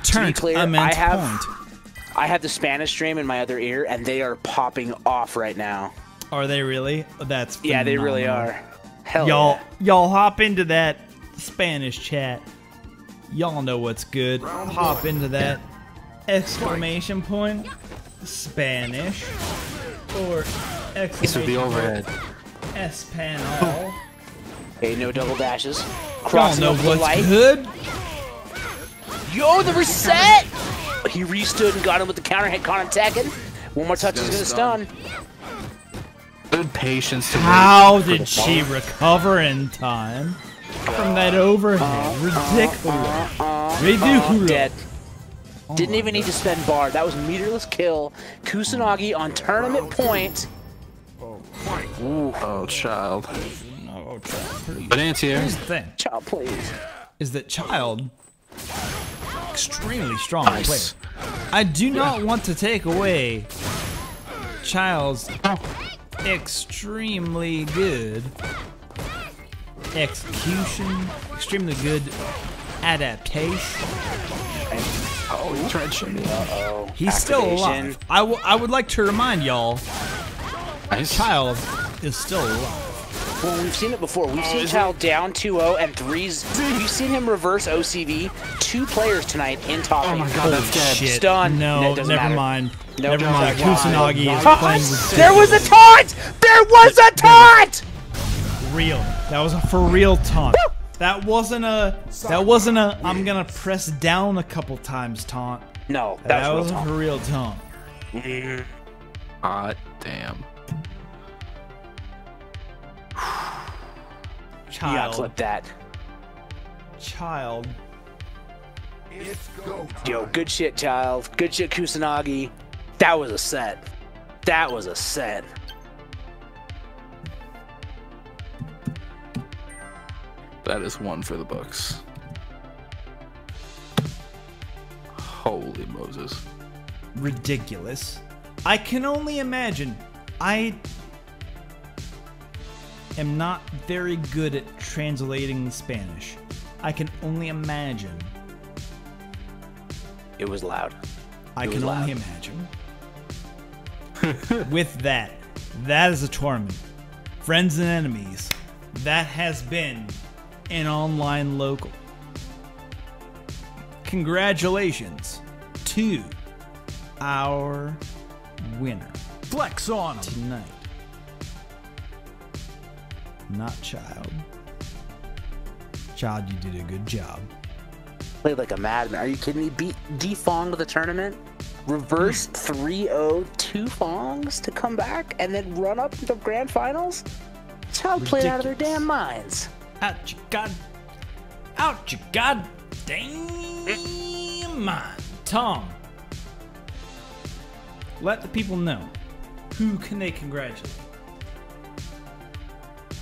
have the Spanish stream in my other ear, and they are popping off right now. Are they really? That's phenomenal. Yeah, they really are. Hell y'all hop into that Spanish chat. Y'all know what's good. Hop into that exclamation point Spanish or This would be exclamation overhead. point Espanol. Okay, no double dashes. Y'all Crossing know over the what's light. good. Yo, the reset! He restood and got him with the counter hit, caught him attacking. One more touch is gonna stun. Good patience to How wait for the did she ball. recover in time from that overhead? Ridiculous. Ridiculous. Dead. Oh Didn't my even need to spend bar. That was meterless kill. Kusanagi on tournament point. Ooh. Oh, child. Oh, child. Bananas here. Here's the thing. Child, please. Is that Child extremely strong Nice. player. I do not want to take away Child's extremely good execution, extremely good adaptation. Oh, he tried shooting. Uh-oh. He's still alive. I would like to remind y'all, Nice. Child is still alive. Well, we've seen it before. We've seen Child down 2-0 and threes. We've seen him reverse OCV. 2 players tonight in top 8. Oh my god, that's dead. Shit. Stun. No, It doesn't never matter. mind. Nope. Never mind. Wow. Kusanagi is Taunt! playing with There was a taunt! There was a taunt! real. That was a for real taunt. That wasn't a I'm gonna press down a couple times taunt. No, That was was real a taunt. for real taunt. Hot damn. You gotta Child. clip that. Child. Yo, good shit, Child. Good shit, Kusanagi. That was a set. That was a set. That is one for the books. Holy Moses. Ridiculous. I can only imagine. I am not very good at translating Spanish. I can only imagine. It was loud. I It can was only loud. imagine. With that, that is a tournament. Friends and enemies. That has been an online local. Congratulations to our winner. Flex on 'em. Tonight. Not Child. Child, you did a good job. Played like a madman. Are you kidding me? Beat defonged the tournament. Reverse 3-0 2 fongs to come back and then run up into grand finals? Child played out of their Ridiculous. damn minds. Out your goddamn mind. Tom, let the people know. Who can they congratulate?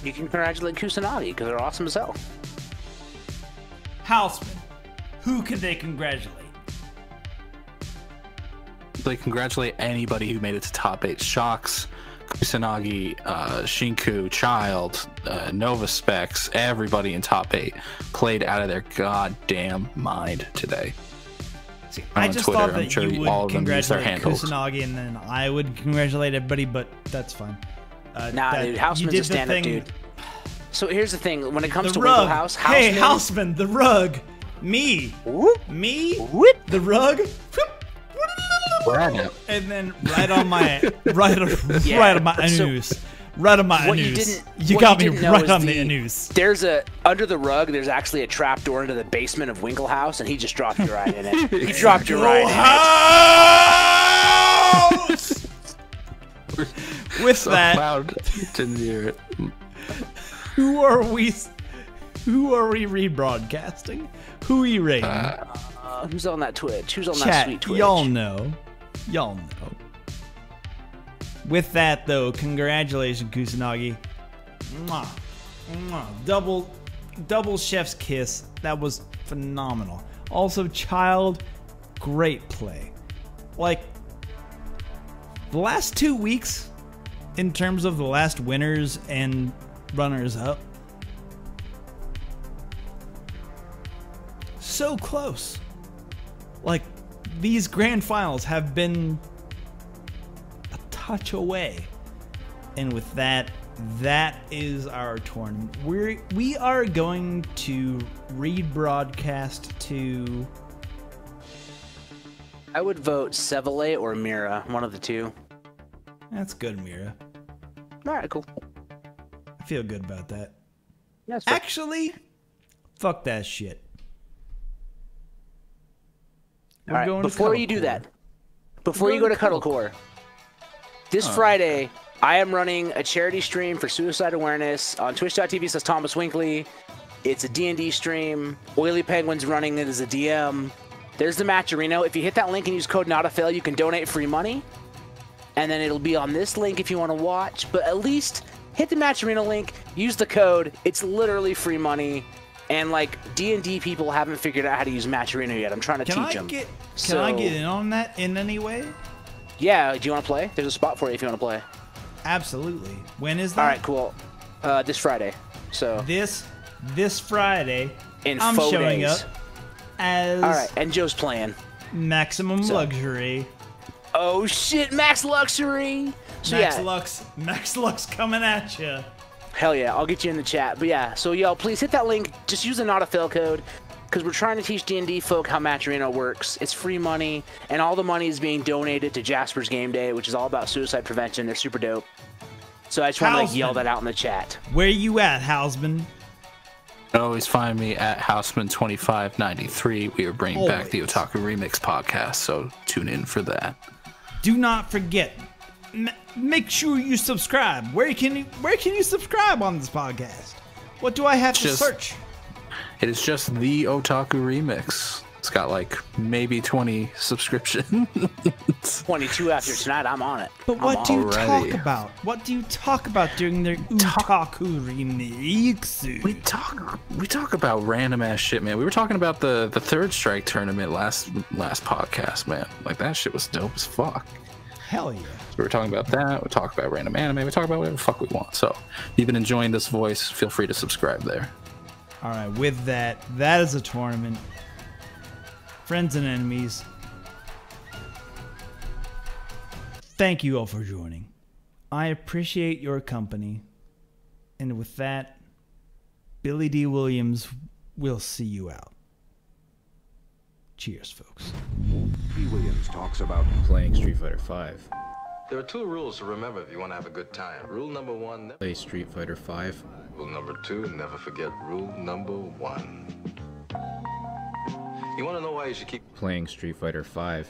You can congratulate Kusanagi because they're awesome as hell. Houseman, who can they congratulate? Like, congratulate anybody who made it to top 8. Shocks, Kusanagi, Shinku, Child, Nova Specs, everybody in top 8 played out of their goddamn mind today. See, On I just Twitter, thought I'm that sure you would all of them use their congratulate handles. Kusanagi and then I would congratulate everybody, but that's fine. Nah, that- dude, you Houseman's did a the stand-up thing- dude. So here's the thing: when it comes The to rug. Winkle House, Hey, Houseman, Houseman, the rug. Me. Whoop. Me. Whoop. The rug. Brad, And then right on my right on my so anus. Right on my what you anus. didn't- You what got you me didn't know right is on the the- anus. There's under the rug. There's actually a trap door into the basement of Winkle House, and he just dropped you right in it. He dropped you right in House! With so that, loud. Didn't hear it. who are we rebroadcasting? Who are you rating? it. Who's on that Twitch? Who's on that Chat, sweet Twitch? y'all know. Y'all know. With that, though, congratulations, Kusanagi. Mwah. Mwah. Double chef's kiss. That was phenomenal. Also, Child, great play. Like, the last 2 weeks, in terms of the last winners and runners up, so close. Like, these grand finals have been a touch away. And with that, that is our tournament. We are going to rebroadcast to... I would vote Sevele or Mira, one of the two. That's good, Mira. All right, cool. I feel good about that. Yeah, it's fair. Actually, fuck that shit. All right, before you do that, before you go to Cuddlecore, this Friday, I am running a charity stream for suicide awareness on twitch.tv/Thomas It's a D&D stream. Oily Penguin's running it as a DM. There's the Matcherino. If you hit that link and use code NOTAFAIL, you can donate free money. And then it'll be on this link if you want to watch. But at least hit the Matcherino link, use the code. It's literally free money. And like D&D people haven't figured out how to use Matcherino yet. I'm trying to teach them. Can I get in on that in any way? Yeah, do you want to play? There's a spot for you if you want to play. Absolutely. When is that? All right, cool. This Friday. So this Friday, I'm 4 showing days. up as all right, and Joe's playing Maximum Luxury. Oh shit, Max Luxury. So Max Lux coming at you. Hell yeah, I'll get you in the chat. But yeah, so y'all please hit that link. Just use the not a fail code because we're trying to teach D&D folk how Matcherino works. It's free money, and all the money is being donated to Jasper's Game Day, which is all about suicide prevention. They're super dope. So I just want to like, yell that out in the chat. Where you at, Hausman? Always find me at Houseman2593. We are bringing back the Otaku Remix podcast, so tune in for that. Do not forget, make sure you subscribe. Where can you subscribe on this podcast? What do I have to search? It is just the Otaku Remix. It's got like maybe 20 subscriptions. 22 after tonight, I'm on it. But what do you talk about? What do you talk about during the Otaku Remix? We talk about random ass shit, man. We were talking about the Third Strike tournament last podcast, man. Like that shit was dope as fuck. Hell yeah. So we were talking about that. We talk about random anime. We talk about whatever the fuck we want. So if you've been enjoying this voice, feel free to subscribe there. All right, with that is a tournament. Friends and enemies, thank you all for joining. I appreciate your company. And with that, Billy D. Williams will see you out. Cheers, folks. D. Williams talks about playing Street Fighter V. There are 2 rules to remember if you want to have a good time. Rule number 1, Play Street Fighter V. Rule number 2, never forget rule number 1. You want to know why you should keep Playing Street Fighter V.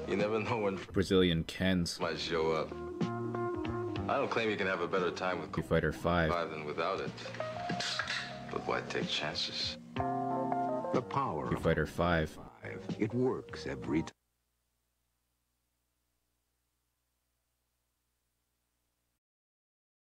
You never know when Brazilian Kens. might show up. I don't claim you can have a better time with Street Fighter V. than without it. But why take chances? The power Street Fighter V. It works every time.